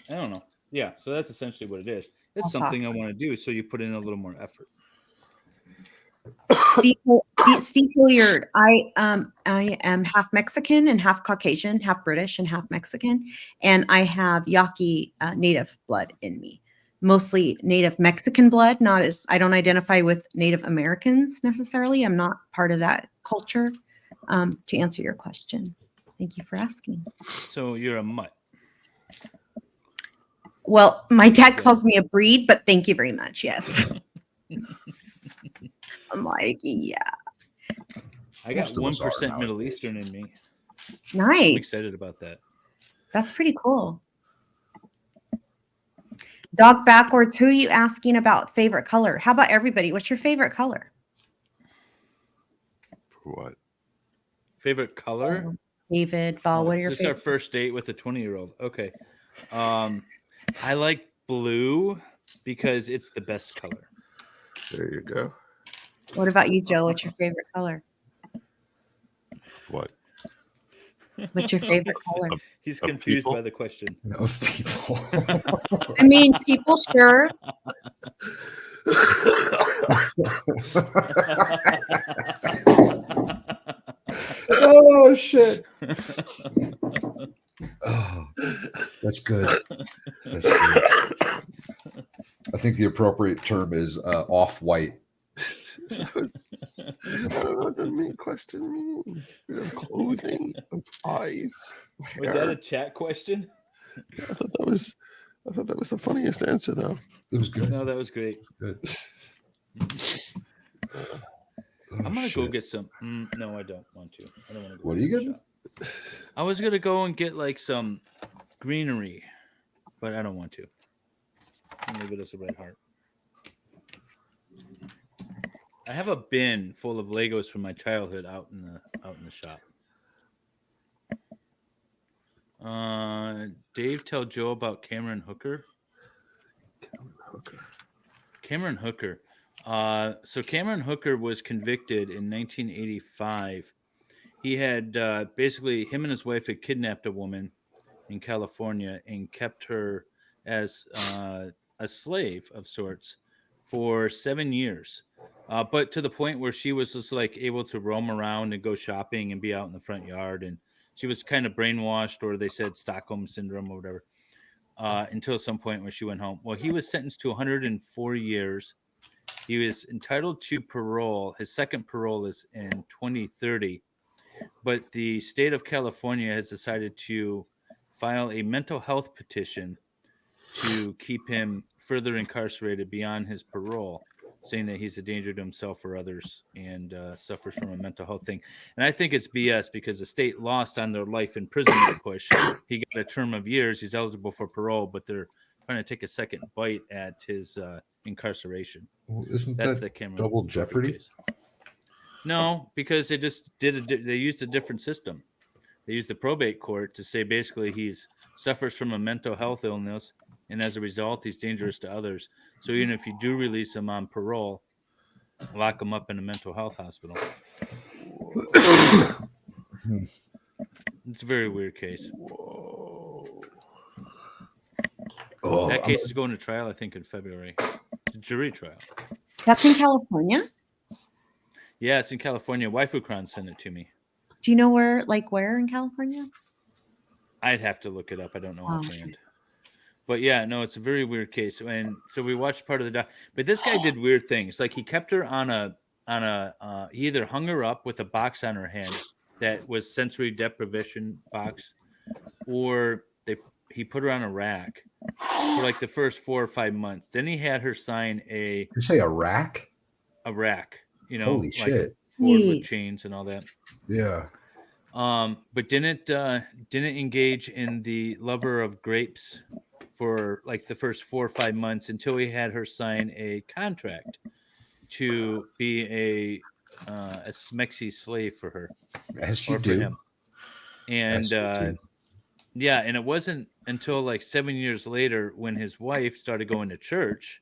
I don't know. Yeah, so that's essentially what it is. It's something awesome. I want to do, so you put in a little more effort. Steve Hilliard, I am half Mexican and half Caucasian, half British and half Mexican, and I have Yaqui Native blood in me. Mostly Native Mexican blood. I don't identify with Native Americans necessarily. I'm not part of that culture. To answer your question, thank you for asking. So you're a mutt. Well, my dad calls me a breed, but thank you very much. Yes. I'm like, yeah. I got 1% Middle Eastern in me. Nice. I'm excited about that. That's pretty cool. Dog backwards. Who are you asking about favorite color? How about everybody? What's your favorite color? What? Favorite color? David, Val, what are Is your this our favorite? first date with a 20-year-old? Okay. I like blue because it's the best color. There you go. What about you, Joe? What's your favorite color? What? What's your favorite color? He's Of confused people? by the question. Of people. I mean, people sure. Oh shit. Oh, that's good. That's good. I think the appropriate term is off-white. I don't know what the question means. Of clothing, of eyes. Was that a chat question? I thought that was the funniest answer, though. It was good. No, that was great. Good. I'm gonna go get some. No, I don't want to. I don't want to go. What are you getting? I was gonna go and get like some greenery, but I don't want to. I'll leave it as a red heart. I have a bin full of Legos from my childhood out in the shop. Dave, tell Joe about Cameron Hooker. Cameron Hooker. So Cameron Hooker was convicted in 1985. He had basically, him and his wife had kidnapped a woman in California and kept her as a slave of sorts for 7 years. But to the point where she was just like able to roam around and go shopping and be out in the front yard. And she was kind of brainwashed, or they said Stockholm syndrome or whatever, until some point when she went home. Well, he was sentenced to 104 years. He was entitled to parole. His second parole is in 2030. But the state of California has decided to file a mental health petition to keep him further incarcerated beyond his parole, saying that he's a danger to himself or others and suffers from a mental health thing. And I think it's BS because the state lost on their life imprisonment push. He got a term of years. He's eligible for parole, but they're trying to take a second bite at his incarceration. Well, isn't That's that the Cameron double Hooker jeopardy? case. No, because they just they used a different system. They used the probate court to say basically he's suffers from a mental health illness, and as a result, he's dangerous to others. So even if you do release him on parole, lock him up in a mental health hospital. It's a very weird case. Oh, That case is going to trial, I think, in February. It's a jury trial. That's in California? Yeah, it's in California. Waifu-cron sent it to me. Do you know where in California? I'd have to look it up. I don't know Oh. offhand. But yeah, no, it's a very weird case. And so we watched part of the doc. But this guy did weird things. Like he kept her on a he either hung her up with a box on her head that was sensory deprivation box, or he put her on a rack for like the first 4 or 5 months. Then he had her sign you say a rack? a rack, you know, Holy like shit. board with Jeez. chains and all that. Yeah. But didn't engage in the lover of grapes for like the first 4 or 5 months until he had her sign a contract to be a smexy slave for her As you or for do. him. And As you do. yeah, and it wasn't until like 7 years later when his wife started going to church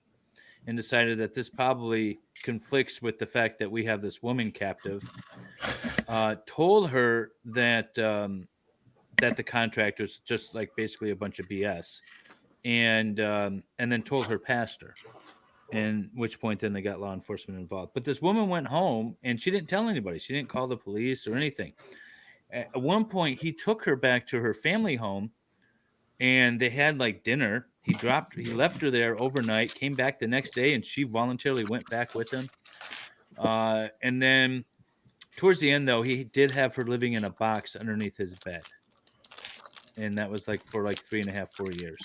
and decided that this probably conflicts with the fact that we have this woman captive, told her that that the contract was just like basically a bunch of BS, and then told her pastor, and which point then they got law enforcement involved. But this woman went home and she didn't tell anybody. She didn't call the police or anything. At one point, he took her back to her family home, and they had like dinner. He left her there overnight, came back the next day, and she voluntarily went back with him. And then towards the end, though, he did have her living in a box underneath his bed. And that was like for like 3.5, 4 years.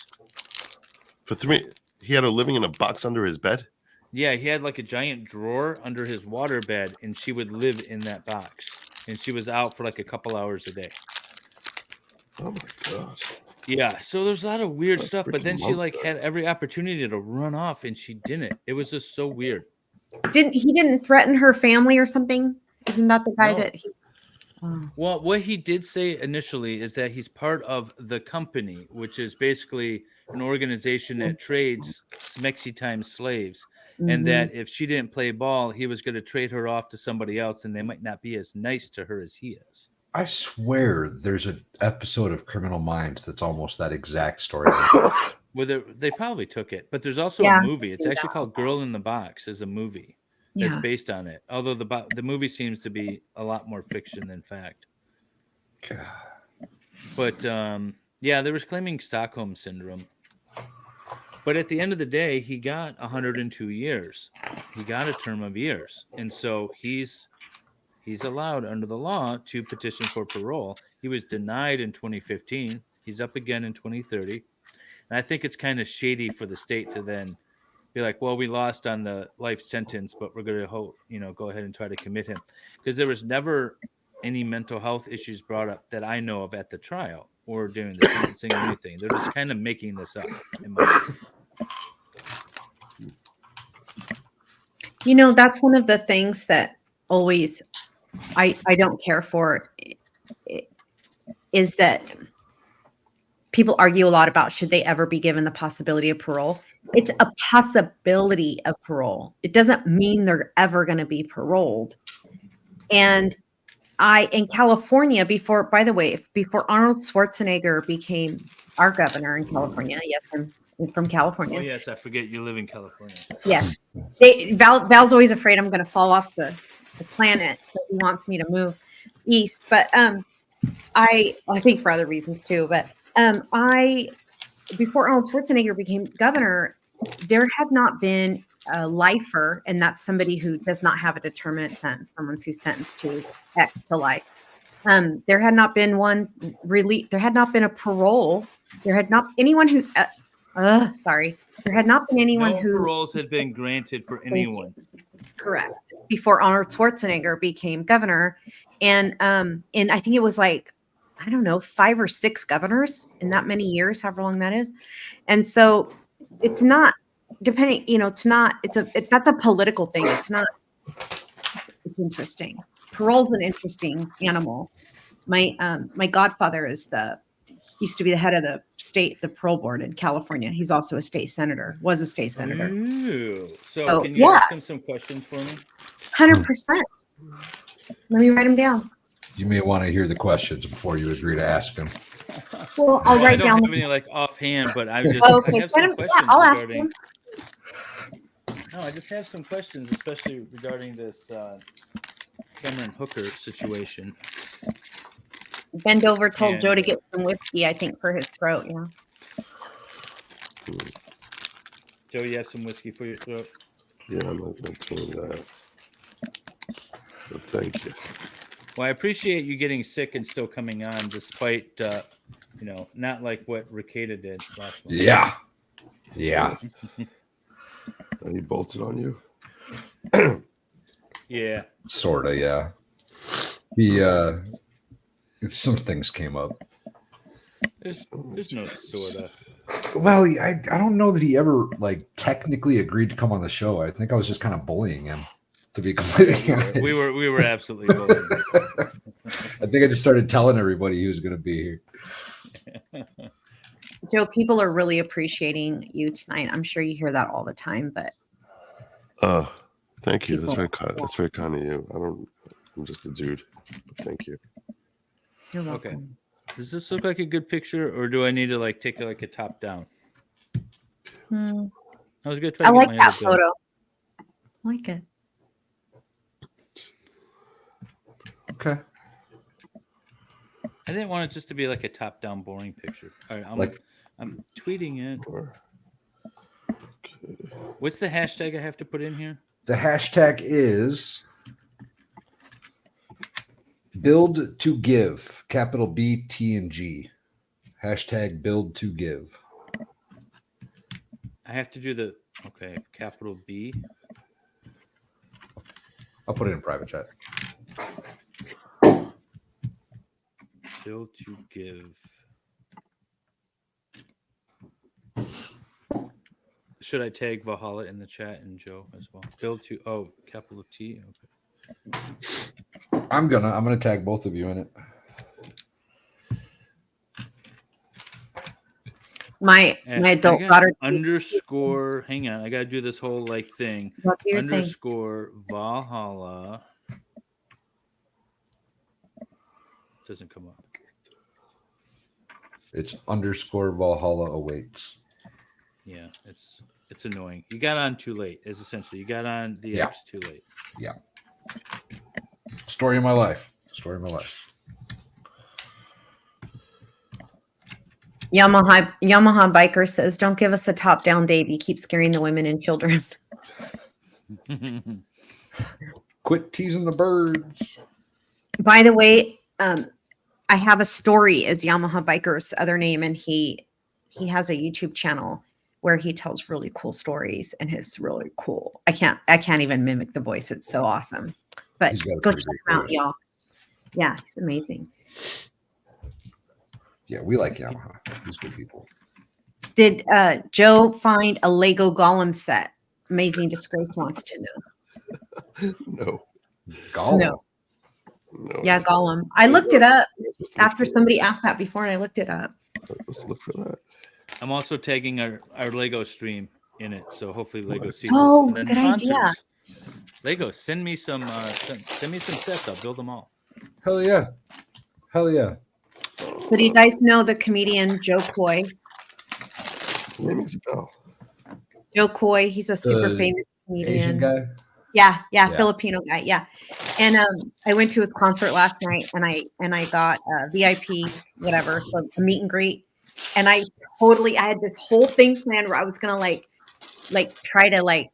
For 3, he had her living in a box under his bed? Yeah, he had like a giant drawer under his water bed, and she would live in that box. And she was out for like a couple hours a day. Oh my God. Yeah, so there's a lot of weird stuff, but then she monster. like had every opportunity to run off, and she didn't. It was just so weird. He didn't threaten her family or something? Isn't that the guy No. that he? Oh. Well, what he did say initially is that he's part of the company, which is basically an organization that trades smexy time slaves. And Mhm. that if she didn't play ball, he was going to trade her off to somebody else, and they might not be as nice to her as he is. I swear there's an episode of Criminal Minds that's almost that exact story. Well, they probably took it, but there's also Yeah, a movie. It's do actually that. called "Girl in the Box" is a movie that's Yeah. based on it. Although the movie seems to be a lot more fiction than fact. God. But yeah, they was claiming Stockholm syndrome. But at the end of the day, he got 102 years. He got a term of years, and so he's allowed under the law to petition for parole. He was denied in 2015. He's up again in 2030. And I think it's kind of shady for the state to then be like, well, we lost on the life sentence, but we're going to go ahead and try to commit him, because there was never any mental health issues brought up that I know of at the trial or during the sentencing or anything. They're just kind of making this up. In my opinion. You know, that's one of the things that always I don't care for, is that people argue a lot about should they ever be given the possibility of parole. It's a possibility of parole. It doesn't mean they're ever going to be paroled. And in California, before Arnold Schwarzenegger became our governor in California, yes, I'm from California. Oh yes, I forget you live in California. Yes. Val's always afraid I'm going to fall off the planet, so he wants me to move east. But I think for other reasons too. But before Arnold Schwarzenegger became governor, there had not been a lifer, and that's somebody who does not have a determinate sentence, someone who's sentenced to X to life. There had not been one really. There had not been a parole. There had not anyone who's. There had not been anyone No who paroles had been granted for anyone. correct before Arnold Schwarzenegger became governor, and I think it was like, I don't know, 5 or 6 governors in that many years, however long that is, and so it's not depending. It's not. That's a political thing. It's not. It's interesting. Parole's an interesting animal. My godfather used to be the head of the parole board in California. He's also a state senator. Was a state senator. Ooh. So Oh, can you yeah. ask him some questions for me? 100%. Let me write them down. You may want to hear the questions before you agree to ask them. Well, I'll I write don't down. have any like offhand, but I just Okay, I have some questions I'll ask regarding. them. No, I just have some questions, especially regarding this Cameron Hooker situation. Bend over, told And- Joe to get some whiskey, I think, for his throat. Yeah. Joe, you have some whiskey for your throat? Yeah, I'm not doing that. But thank you. Well, I appreciate you getting sick and still coming on, despite not like what Ricada did last month. Yeah. Yeah. And he bolted on you? Yeah. Sort of, yeah. Some things came up. There's no sorta. Well, I don't know that he ever technically agreed to come on the show. I think I was just kind of bullying him, to be completely honest. We were absolutely bullying. I think I just started telling everybody he was going to be here. Joe, people are really appreciating you tonight. I'm sure you hear that all the time, but Thank you. That's very kind. That's very kind of you. I'm just a dude. But thank you. you're welcome. Okay. Does this look like a good picture, or do I need to take it a top down? I was gonna try. I to like get my that other bill. photo. I like it. Okay. I didn't want it just to be a top down, boring picture. All right, I'm tweeting it. What's the hashtag I have to put in here? The hashtag is build to give, capital B, T, and G. Hashtag build to give. I have to do capital B. I'll put it in private chat. Build to give. Should I tag Valhalla in the chat and Joe as well? Build to capital T. Okay. I'm gonna tag both of you in it. My And adult I got daughter underscore. Hang on, I got to do this whole like thing. Love your thing. Underscore Valhalla. Doesn't come up. It's underscore Valhalla awaits. Yeah, it's annoying. You got on too late. Is essentially you got on the Yeah. X too late. Yeah. Story of my life. Story of my life. Yamaha biker says, "Don't give us a top down, Dave. You keep scaring the women and children." Quit teasing the birds. By the way, I have a story is Yamaha Biker's other name, and he has a YouTube channel where he tells really cool stories, and it's really cool. I can't even mimic the voice. It's so awesome. But He's got a go pretty check good him out, voice. y'all. Yeah, he's amazing. Yeah, we like Yamaha. He's good people. Did Joe find a Lego Gollum set? Amazing Disgrace wants to know. No. Gollum. No. No. Yeah, Gollum. I looked it up after somebody asked that before, and I looked it up. I was supposed to look for that. I'm also tagging our Lego stream in it, so hopefully Lego sees Oh, this. And good idea. Lego, send me some sets. I'll build them all. Hell yeah. Hell yeah. So do you guys know the comedian Joe Coy? Name rings a bell. Joe Coy, he's a super The famous Asian comedian. guy. Yeah, Yeah. Filipino guy. Yeah. And I went to his concert last night, and I got a VIP, whatever, so a meet and greet. And I had this whole thing planned where I was gonna like try to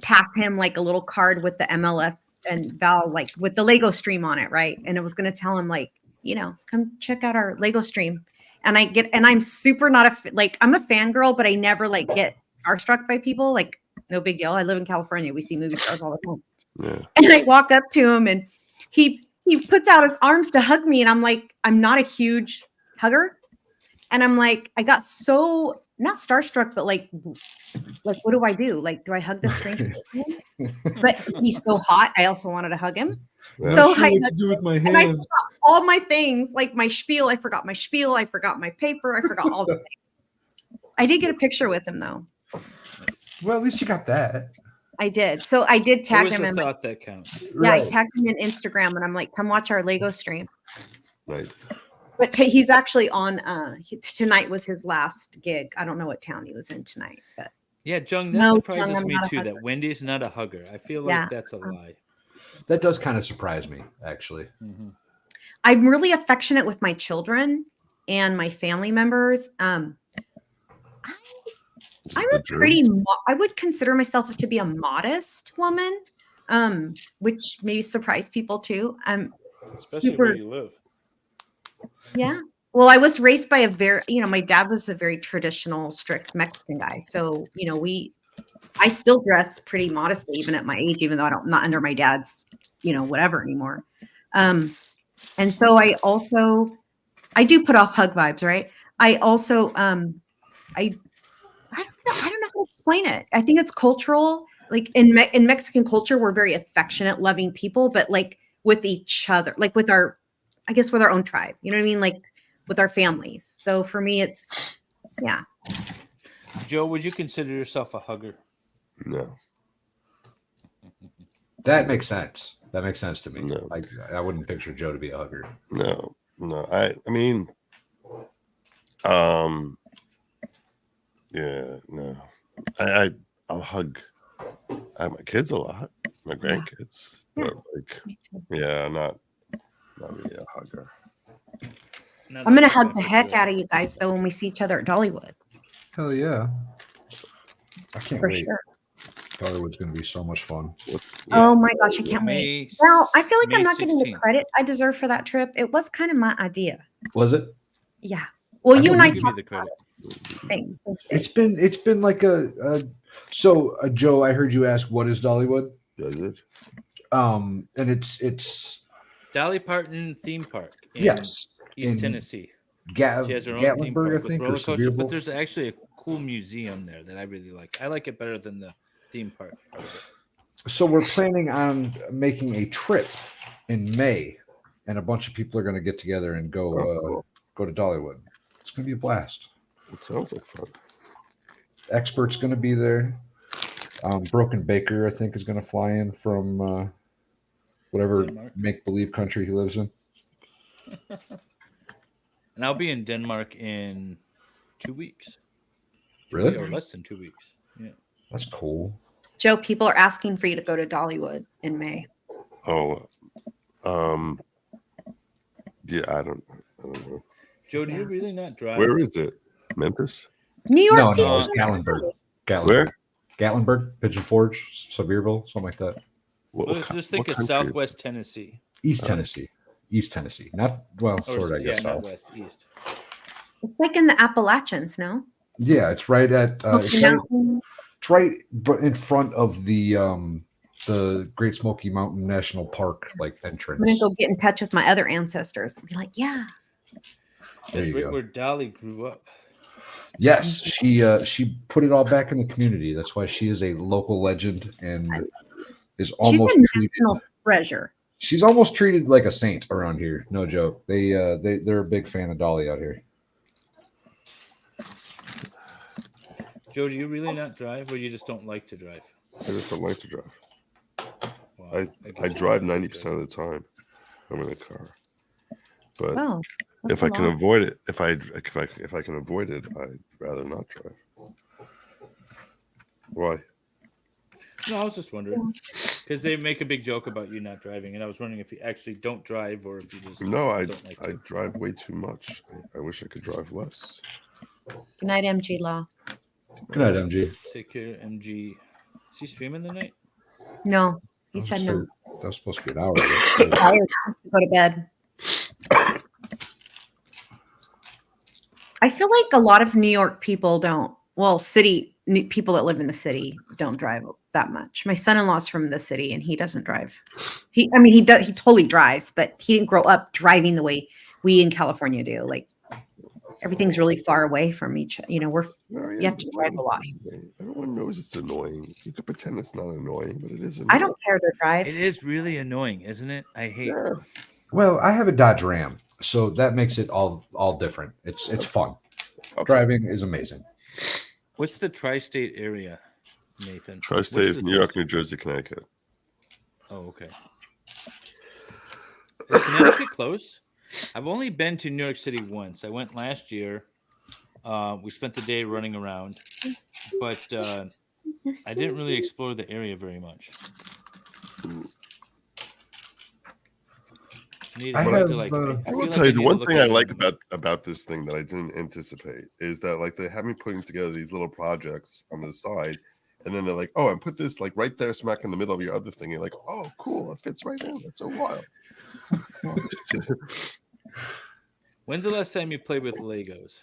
pass him like a little card with the MLS and Val with the Lego stream on it, right? And it was gonna tell him come check out our Lego stream. And I'm super not I'm a fangirl, but I never get starstruck by people. No big deal. I live in California. We see movie stars all the time. Yeah. And I walk up to him, and he puts out his arms to hug me, and I'm like, I'm not a huge hugger, and I'm like, I got so not starstruck, but what do I do? Do I hug this stranger? But he's so hot. I also wanted to hug him. Yeah. So Sure I what to do with my and I hands. forgot all my things, like my spiel. I forgot my spiel. I forgot my paper. I forgot all the things. I did get a picture with him though. Well, at least you got that. I did. So I did tag Always him the in thought that counts. I tagged him in Instagram, and I'm like, come watch our Lego stream. Nice. But he's actually on tonight was his last gig. I don't know what town he was in tonight, but Yeah, Jung, that No, surprises Jung, I'm me not a too. hugger. That Wendy's not a hugger. I feel like Yeah. that's a lie. That does kind of surprise me, actually. Mm-hmm. I'm really affectionate with my children and my family members. I'm a pretty. I would consider myself to be a modest woman, which may surprise people too. I'm Especially super. where you live. Yeah. Well, I was raised by my dad was a very traditional, strict Mexican guy. So, I still dress pretty modestly, even at my age, even though I'm not under my dad's, whatever anymore. And so I do put off hug vibes, right? I also, I don't know how to explain it. I think it's cultural. In Mexican culture, we're very affectionate, loving people, but with each other, with our own tribe. You know what I mean? With our families. So for me, it's yeah. Joe, would you consider yourself a hugger? No. That makes sense. That makes sense to me. No. I wouldn't picture Joe to be a hugger. No. I mean, yeah, no. I'll hug my kids a lot, my grandkids, but yeah, not really a hugger. I'm gonna hug the heck out of you guys though when we see each other at Dollywood. Hell yeah. I can't For wait. sure. Dollywood's going to be so much fun. Oh my gosh, I can't wait. Well, I feel like I'm not getting the 16th. credit I deserve for that trip. It was kind of my idea. Was it? Yeah. Well, you and I Give me talked the about credit. it. Thanks, babe. It's been like so Joe, I heard you ask what is Dollywood? Does it? And it's Dolly Parton theme park in yes. East in Tennessee. She has her own theme Gatlinburg, park I with think, or roller coasters, Sevierville. but there's actually a cool museum there that I really like. I like it better than the theme park part of it. So we're planning on making a trip in May, and a bunch of people are going to get together and go to Dollywood. It's going to be a blast. It sounds like fun. Expert's going to be there. Broken Baker, I think, is going to fly in from whatever Denmark. make-believe country he lives in. And I'll be in Denmark in 2 weeks. Really? Or less than 2 weeks. Yeah. That's cool. Joe, people are asking for you to go to Dollywood in May. Oh, yeah, I don't know. Joe, do you really not drive? Where is it? Memphis? New York No, people. it's Gatlinburg. Where? Gatlinburg, Pigeon Forge, Sevierville, something like that. Let's just think of country is it? Southwest Tennessee. East Tennessee. East Tennessee. Not, well, Or, sort of, I guess. not South. west, east. It's like in the Appalachians, no? Yeah, it's right at Smoky Mountain. it's right in front of the Great Smoky Mountain National Park like entrance. I'm gonna go get in touch with my other ancestors and be like, yeah. There That's you right go. where Dolly grew up. Yes, she put it all back in the community. That's why she is a local legend and is almost She's a treated. national treasure. She's almost treated like a saint around here. No joke. They're a big fan of Dolly out here. Joe, do you really not drive, or you just don't like to drive? I just don't like to drive. Wow, I get you. drive 90% of the time. I'm in a car. But Oh, if I can avoid it, if I can avoid it, I'd rather not drive. Why? No, I was just wondering because they make a big joke about you not driving, and I was wondering if you actually don't drive or if you just No, I don't like I to. drive way too much. I wish I could drive less. good night, MG Law. Good night, MG. Take care, MG. Is he streaming tonight? No, he said no. That was supposed to be an hour I'm ago. tired. Go to bed. I feel like a lot of New York people don't. Well, people that live in the city don't drive that much. My son-in-law's from the city, and he doesn't drive. He does. He totally drives, but he didn't grow up driving the way we in California do. Like everything's really far away from each. You have to drive a lot. Everyone knows it's annoying. You could pretend it's not annoying, but it is annoying. I don't care to drive. It is really annoying, isn't it? I hate. Yeah. Well, I have a Dodge Ram, so that makes it all different. It's fun. Okay. Driving is amazing. What's the tri-state area, Nathan? Tri-state What's is the New York, tri-state? New Jersey, Connecticut. Oh, okay. Is Connecticut close? I've only been to New York City once. I went last year. We spent the day running around, but I didn't really explore the area very much. I will tell you the one thing I like about this thing that I didn't anticipate is that like they have me putting together these little projects on the side, and then they're like, "Oh, and put this like right there, smack in the middle of your other thing." You're like, "Oh, cool! It fits right in. That's so wild." That's cool. When's the last time you played with Legos?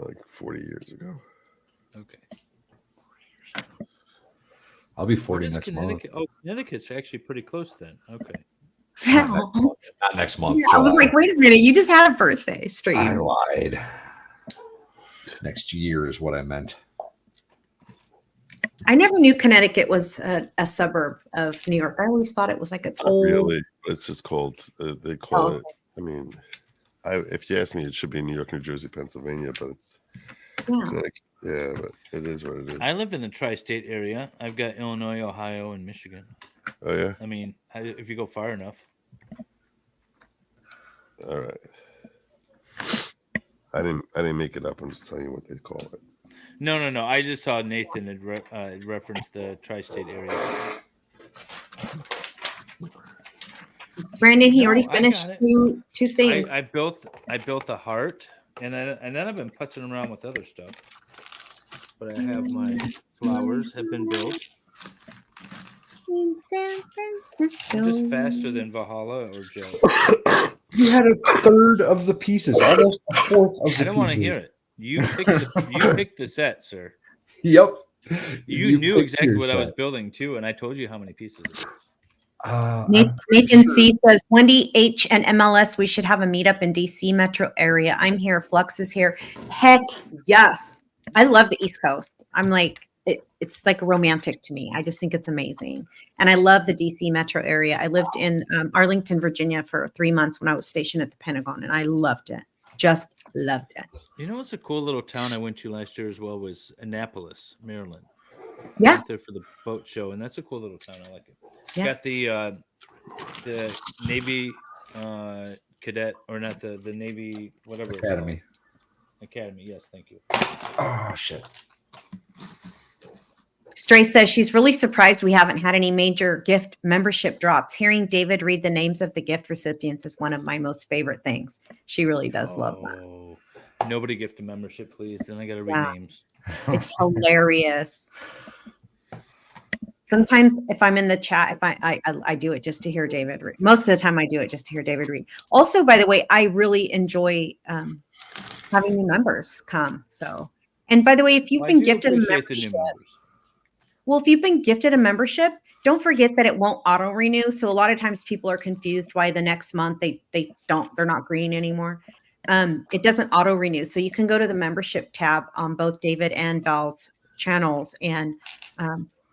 Like 40 years ago. Okay. I'll be Where 40 does next month. Connecticut? Oh, Connecticut's actually pretty close then. Okay. Not next month. I was like, wait a minute, you just had a birthday I stream. lied. Next year is what I meant. I never knew Connecticut was a suburb of New York. I always thought it was like its old. Really, it's just called. They call Oh, it. I mean, if you ask me, it should be New York, New Jersey, Pennsylvania, but it's Yeah. Connecticut. Yeah, but it is what it is. I live in the tri-state area. I've got Illinois, Ohio, and Michigan. Oh yeah. I mean, if you go far enough. All right. I didn't make it up. I'm just telling you what they call it. No. I just saw Nathan had referenced the tri-state area. Brandon, he No, already I finished got it. two things. I built a heart, and then I've been putzing around with other stuff. But I have my flowers have been built. In San Francisco. I'm just faster than Valhalla or Joe. You had a third of the pieces, almost a fourth of the pieces. I don't want to hear it. You picked the set, sir. Yep. You knew picked exactly your what I was set. building too, and I told you how many pieces it was. Nathan C says, Wendy H and MLS, we should have a meetup in DC metro area. I'm here. Flux is here. Heck yes. I love the East Coast. I'm like, it's like romantic to me. I just think it's amazing. And I love the DC metro area. I lived in Arlington, Virginia for 3 months when I was stationed at the Pentagon, and I loved it. Just loved it. You know, it's a cool little town I went to last year as well was Annapolis, Maryland. I Yeah. went there for the boat show, and that's a cool little town. I like it. Yeah. Got the Navy cadet, or not the Navy whatever Academy. Academy. Yes, thank you. Oh shit. Stray says she's really surprised we haven't had any major gift membership drops. Hearing David read the names of the gift recipients is one of my most favorite things. She really does love that. Oh, nobody gift a membership, please. Then I got to read Yeah. names. It's hilarious. Sometimes if I'm in the chat, if I do it just to hear David read. Most of the time I do it just to hear David read. Also, by the way, I really enjoy having new members come. So, and by the way, if you've Well, I been do gifted a appreciate the new membership, members. well, if you've been gifted a membership, don't forget that it won't auto renew. So a lot of times people are confused why the next month they're not green anymore. It doesn't auto renew. So you can go to the membership tab on both David and Val's channels and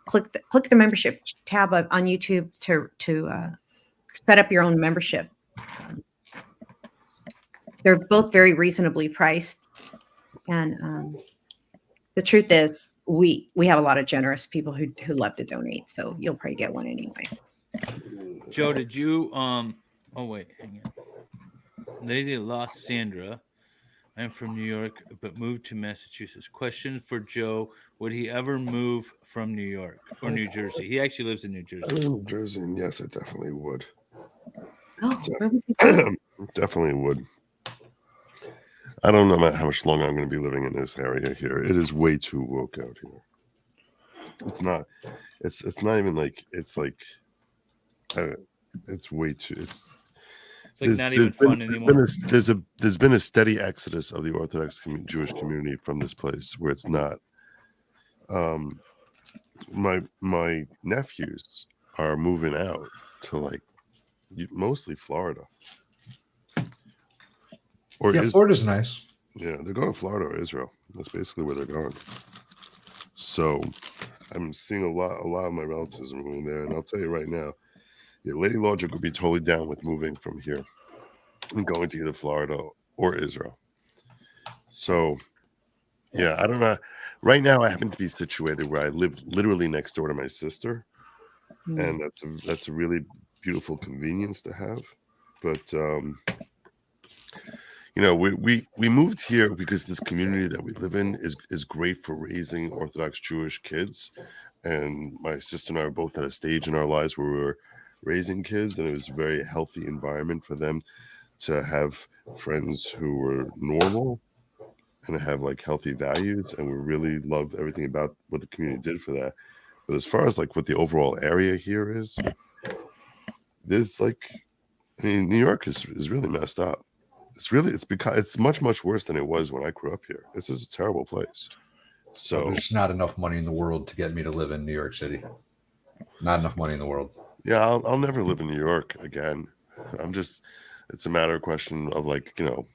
click the membership tab on YouTube to set up your own membership. They're both very reasonably priced, and the truth is, we have a lot of generous people who love to donate. So you'll probably get one anyway. Joe, did you oh wait, hang on. Lady lost Sandra. I'm from New York, but moved to Massachusetts. Question for Joe: would he ever move from New York or New Jersey? He actually lives in New I Jersey. live in New Jersey, and yes, I definitely would. Oh, where would you go? Definitely would. I don't know how much longer I'm going to be living in this area here. It is way too woke out here. It's not. It's not even like it's like. It's way too. It's like not even fun anymore. There's been a steady exodus of the Orthodox Jewish community from this place where it's not. My nephews are moving out to like mostly Florida. Or Yeah, Florida's nice. Yeah, they're going to Florida or Israel. That's basically where they're going. So I'm seeing a lot of my relatives are moving there, and I'll tell you right now, yeah, Lady Logic would be totally down with moving from here and going to either Florida or Israel. So yeah, I don't know. Right now, I happen to be situated where I live literally next door to my sister, and that's a really beautiful convenience to have. But you know, we moved here because this community that we live in is great for raising Orthodox Jewish kids, and my sister and I were both at a stage in our lives where we were raising kids, and it was a very healthy environment for them to have friends who were normal and have like healthy values, and we really loved everything about what the community did for that. But as far as like what the overall area here is, there's like, I mean, New York is really messed up. It's much worse than it was when I grew up here. This is a terrible place. So there's not enough money in the world to get me to live in New York City. Not enough money in the world. Yeah, I'll never live in New York again. It's a matter of question of like, you know,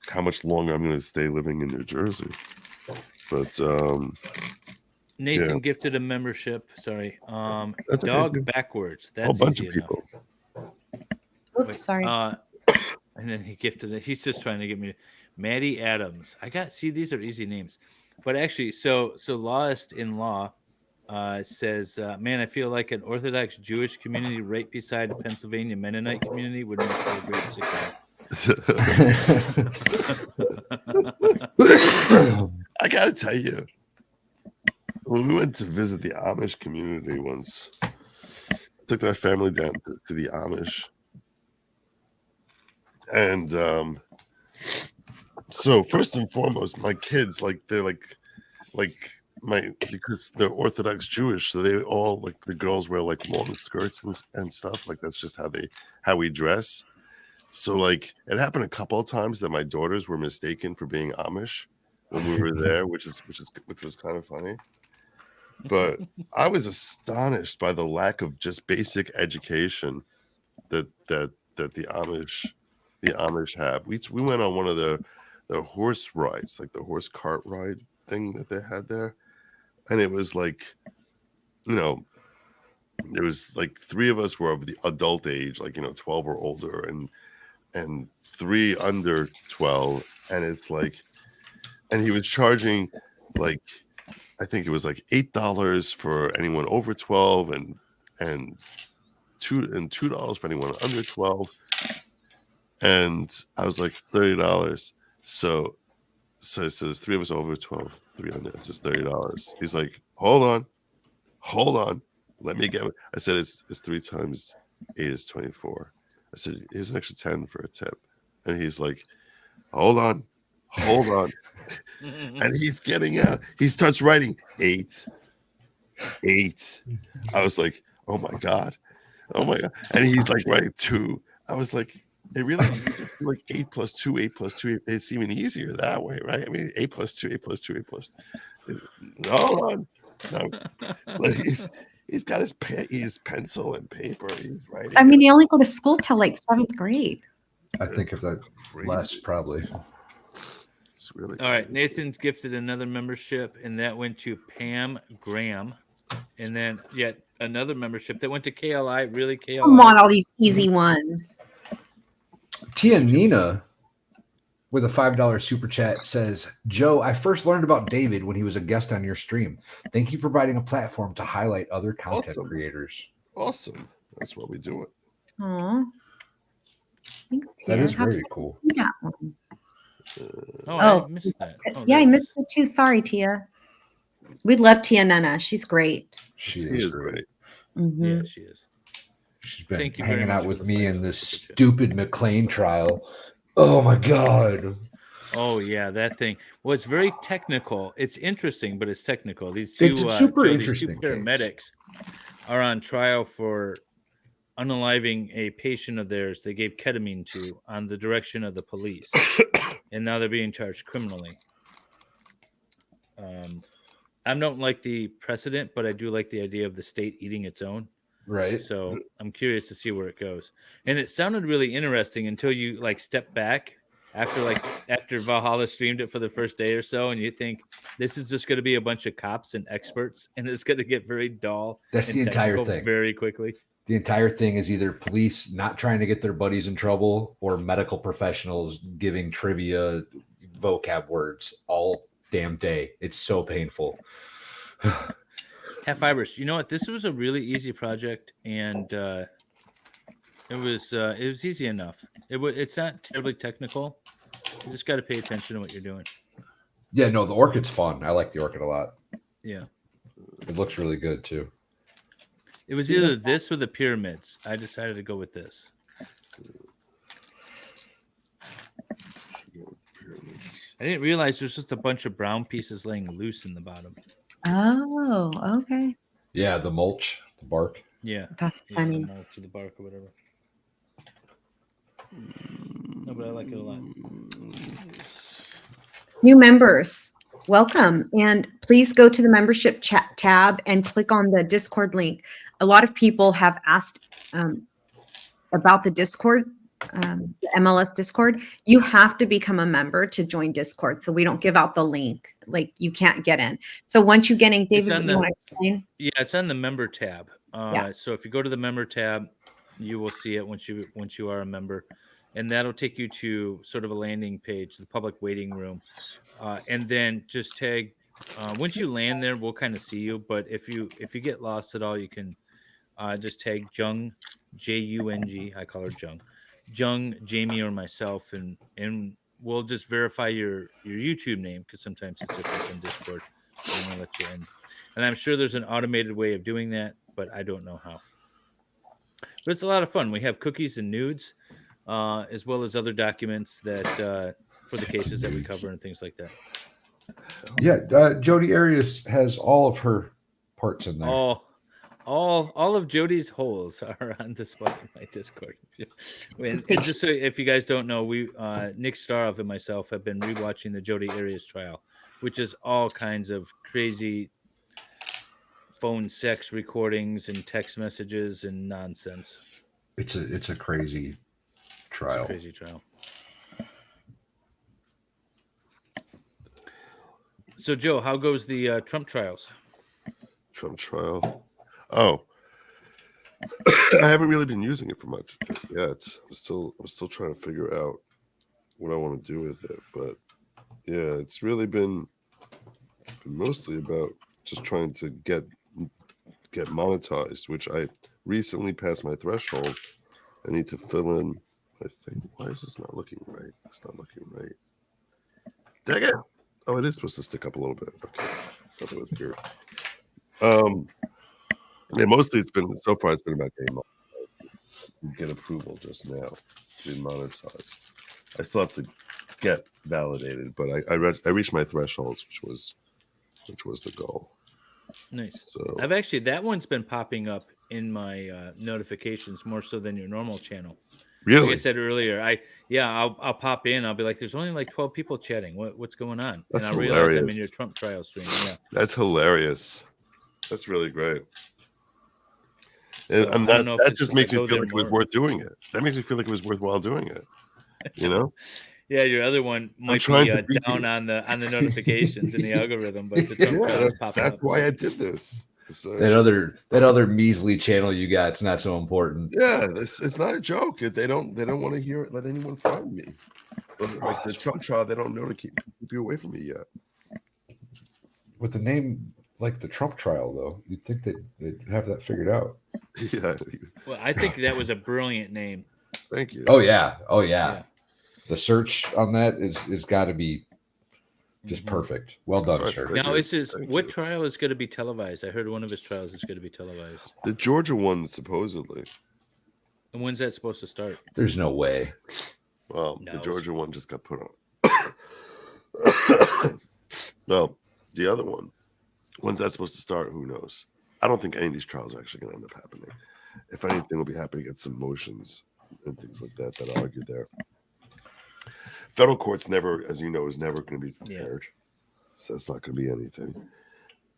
how much longer I'm going to stay living in New Jersey. But Nathan gifted a membership. Sorry, That's dog okay. backwards. That's a whole bunch easy of people. enough. Oops, Wait, sorry. And then he gifted it. He's just trying to get me. Maddie Adams. These are easy names, but actually, so Lawest in Law says, man, I feel like an Orthodox Jewish community right beside a Pennsylvania Mennonite community would make for a great sitcom. I gotta tell you, when we went to visit the Amish community once, took my family down to the Amish, and so first and foremost, my kids they're because they're Orthodox Jewish, so they all like the girls wear like long skirts and stuff. Like that's just how we dress. So like it happened a couple of times that my daughters were mistaken for being Amish when we were there, which was kind of funny. But I was astonished by the lack of just basic education that the Amish have. We went on one of the horse rides, like the horse cart ride thing that they had there. and it was like, there was like 3 of us were of the adult age, like 12 or older, and 3 under 12, and it's like, and he was charging like, I think it was like $8 for anyone over 12, and $2 for anyone under 12. And I was like, $30. So it says 3 of us over 12, 3 under. It's just $30. He's like, hold on, let me get it. I said, it's 3 times 8 is 24. I said, here's an extra 10 for a tip. And he's like, hold on. And he's getting out. He starts writing 8. I was like, oh my god. And he's like writing 2. I was like, it really, you just do like 8 plus 2, 8 plus 2. It's even easier that way, right? I mean, 8 plus 2, 8 plus 2, 8 plus. Hold on. No. Like he's got his pencil and paper. He's writing. I mean, they only go to school till like 7th grade. I think if that less, probably. It's really All right, crazy. Nathan's gifted another membership, and that went to Pam Graham, and then yet another membership that went to KLI. Really, KLI? Come on, all these easy ones. Tia Nina with a $5 super chat says, Joe, I first learned about David when he was a guest on your stream. Thank you for providing a platform to highlight other content creators. Awesome. That's why we do it. Aw. Thanks, Tia. That is How very did I cool. see that one? I missed that. Yeah, I missed it too. Sorry, Tia. We love Tia Nana. She's great. She is great. Mm-hmm. Yeah, she is. She's been Thank you very hanging much out for with the me $5 in this super chat. stupid McLean trial. Oh my god. Oh yeah, that thing. Well, it's very technical. It's interesting, but it's technical. These two, It's super Joe, these two interesting. paramedics are on trial for unaliving a patient of theirs they gave ketamine to on the direction of the police, and now they're being charged criminally. I don't like the precedent, but I do like the idea of the state eating its own. Right. So I'm curious to see where it goes. And it sounded really interesting until you like step back after Valhalla streamed it for the first day or so, and you think this is just going to be a bunch of cops and experts, and it's going to get very dull. That's and the entire technical thing. very quickly. The entire thing is either police not trying to get their buddies in trouble or medical professionals giving trivia vocab words all damn day. It's so painful. Half Fibers, you know what? This was a really easy project, and it was easy enough. It's not terribly technical. You just got to pay attention to what you're doing. Yeah, no, the orchid's fun. I like the orchid a lot. Yeah. It looks really good too. It was either this or the pyramids. I decided to go with this. I didn't realize there's just a bunch of brown pieces laying loose in the bottom. Oh, okay. Yeah, the mulch, the bark. Yeah. That's funny. The mulch or the bark or whatever. No, but I like it a lot. New members, welcome. And please go to the membership chat tab and click on the Discord link. A lot of people have asked about the Discord, the MLS Discord. You have to become a member to join Discord. So we don't give out the link. Like you can't get in. So once you get in, David, you want to explain? Yeah, it's on the member tab. Yeah. So if you go to the member tab, you will see it once you are a member. And that'll take you to sort of a landing page, the public waiting room. And then just tag, once you land there, we'll kind of see you. But if you get lost at all, you can just tag Jung, Jung. I call her Jung, Jamie, or myself, and we'll just verify your YouTube name because sometimes it's different in Discord. I'm gonna let you in, and I'm sure there's an automated way of doing that, but I don't know how. But it's a lot of fun. We have cookies and nudes, as well as other documents that for the cases that we cover and things like that. Yeah, Jody Arias has all of her parts in there. All of Jody's holes are on display in my Discord. And just so if you guys don't know, we Nick Starov and myself have been rewatching the Jody Arias trial, which is all kinds of crazy phone sex recordings and text messages and nonsense. It's a crazy trial. It's a crazy trial. So Joe, how goes the Trump trials? Trump trial. Oh, I haven't really been using it for much yet. I'm still trying to figure out what I want to do with it. But yeah, it's been mostly about just trying to get monetized, which I recently passed my threshold. I need to fill in my thing. Why is this not looking right? It's not looking right. Dang it! Oh, it is supposed to stick up a little bit. Okay, thought that was weird. Yeah, mostly it's been about getting monetized. Get approval just now to be monetized. I still have to get validated, but I reached my thresholds, which was the goal. Nice. So I've actually, that one's been popping up in my notifications more so than your normal channel. Like I really, said earlier, I'll pop in. I'll be like, there's only like 12 people chatting. What's going on? That's and I realize I'm in hilarious. your Trump trial stream. Yeah. That's hilarious. That's really great. So And I don't know if that it's just I makes me go feel there like it was more. worth doing it. That makes me feel like it was worthwhile doing it. You know, Yeah, your other one might trying be to be- down on the notifications in the algorithm, but the Trump trial is popping that's up. why I did this. That other measly channel you got, it's not so important. Yeah, it's not a joke. They don't want to hear it. Let anyone find me. But like the Trump trial, they don't know to keep you away from me yet. With the name like the Trump trial, though, you'd think that they'd have that figured out. Yeah. Well, I think that was a brilliant name. Thank you. Oh yeah. Yeah. The search on that is got to be just perfect. Well done, Sorry, sir. Now, what you. trial is going to be televised? I heard one of his trials is going to be televised. The Georgia one, supposedly. And when's that supposed to start? There's no way. Well, No, the it's- Georgia one just got put on. Well, the other one, when's that supposed to start? Who knows? I don't think any of these trials are actually going to end up happening. If anything, will be happening at some motions and things like that that are argued there. Federal court's never, as you know, is never going to be prepared. Yeah. So that's not going to be anything.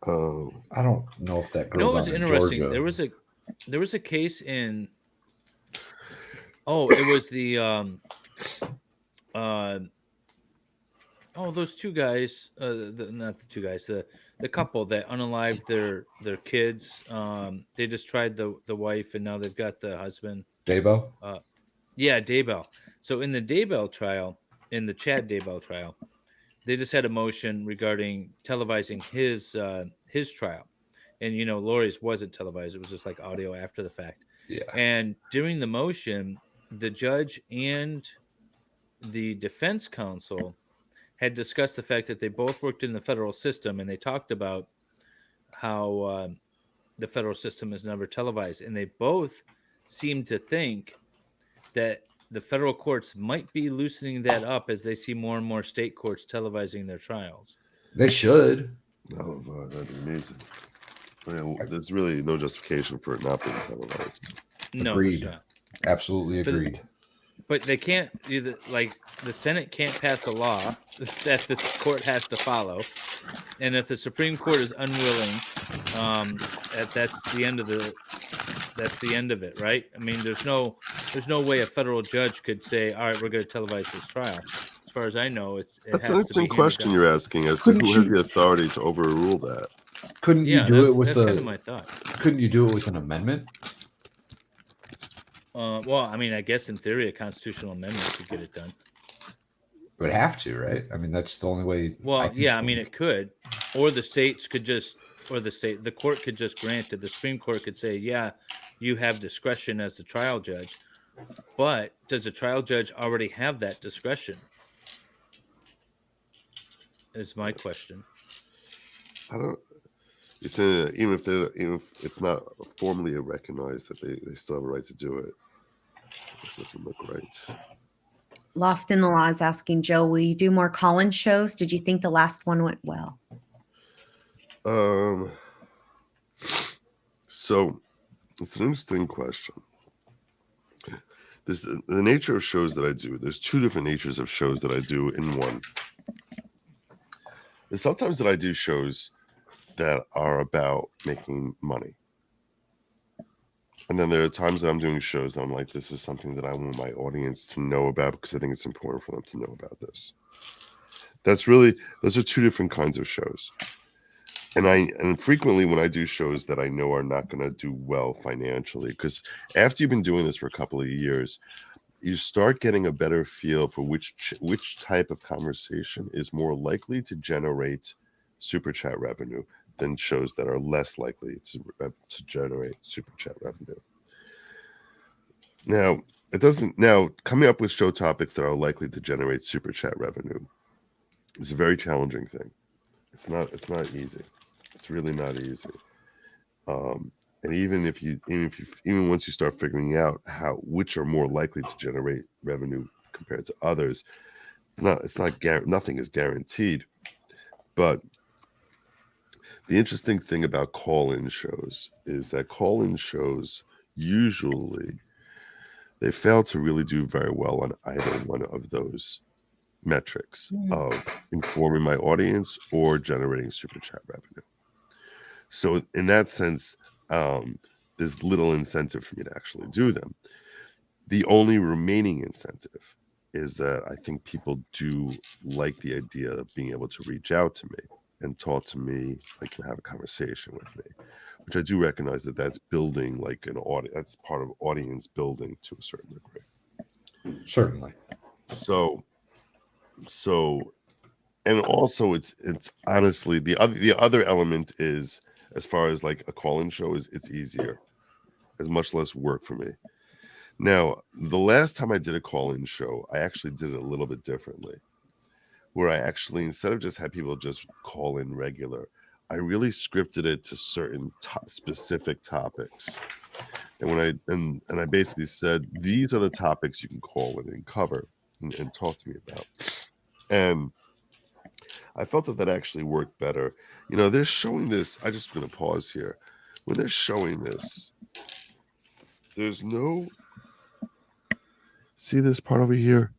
I don't know if that girl. You know, it was interesting. Georgia. There was a case in. Oh, it was the those two guys. Not the two guys. The couple that unalived their kids. They just tried the wife, and now they've got the husband. Daybell? Yeah, Daybell. So in the Daybell trial, in the Chad Daybell trial, they just had a motion regarding televising his trial. And, you know, Lori's wasn't televised. It was just like audio after the fact. Yeah. And during the motion, the judge and the defense counsel had discussed the fact that they both worked in the federal system, and they talked about how the federal system is never televised. And they both seemed to think that the federal courts might be loosening that up as they see more and more state courts televising their trials. They should. Oh, that'd be amazing. There's really no justification for it not being televised. No, agreed. Absolutely agreed. But they can't either. Like the Senate can't pass a law that this court has to follow, and if the Supreme Court is unwilling, that's the end of it, right? I mean, there's no way a federal judge could say, "All right, we're going to televise this trial." As far as I know, that's an interesting question you're asking as to who has the authority to overrule that. Couldn't you do it with that's kind of my thought. Couldn't you do it with an amendment? Well, I mean, I guess in theory, a constitutional amendment could get it done. It would have to, right? I mean, that's the only way. Well, yeah, I mean, it could, or the states could just, the court could just grant it. The Supreme Court could say, yeah, you have discretion as the trial judge, but does the trial judge already have that discretion? Is my question. I don't. You're saying that even if it's not formally recognized, that they still have a right to do it. This doesn't look right. Lost in the Law is asking, Joe, will you do more call-in shows? Did you think the last one went well? So it's an interesting question. The nature of shows that I do, there's two different natures of shows that I do in one. There's sometimes that I do shows that are about making money. And then there are times that I'm doing shows that I'm like, this is something that I want my audience to know about because I think it's important for them to know about this. Those are two different kinds of shows. And frequently when I do shows that I know are not going to do well financially, because after you've been doing this for a couple of years, you start getting a better feel for which type of conversation is more likely to generate super chat revenue than shows that are less likely to generate super chat revenue. Now, coming up with show topics that are likely to generate super chat revenue is a very challenging thing. It's not easy. It's really not easy. And even once you start figuring out which are more likely to generate revenue compared to others, nothing is guaranteed. But the interesting thing about call-in shows is that call-in shows usually they fail to really do very well on either one of those metrics of informing my audience or generating super chat revenue. So in that sense, there's little incentive for me to actually do them. The only remaining incentive is that I think people do like the idea of being able to reach out to me and talk to me, like have a conversation with me, which I do recognize that's building like an audience. That's part of audience building to a certain degree. Certainly. So, and also it's honestly the other element is, as far as like a call-in show, is it's easier. It's much less work for me. Now, the last time I did a call-in show, I actually did it a little bit differently, where I actually, instead of just have people just call in regular, I really scripted it to certain specific topics. And when I basically said, these are the topics you can call in and cover and talk to me about. And I felt that actually worked better. They're showing this. I just going to pause here. When they're showing this, there's no. See this part over here?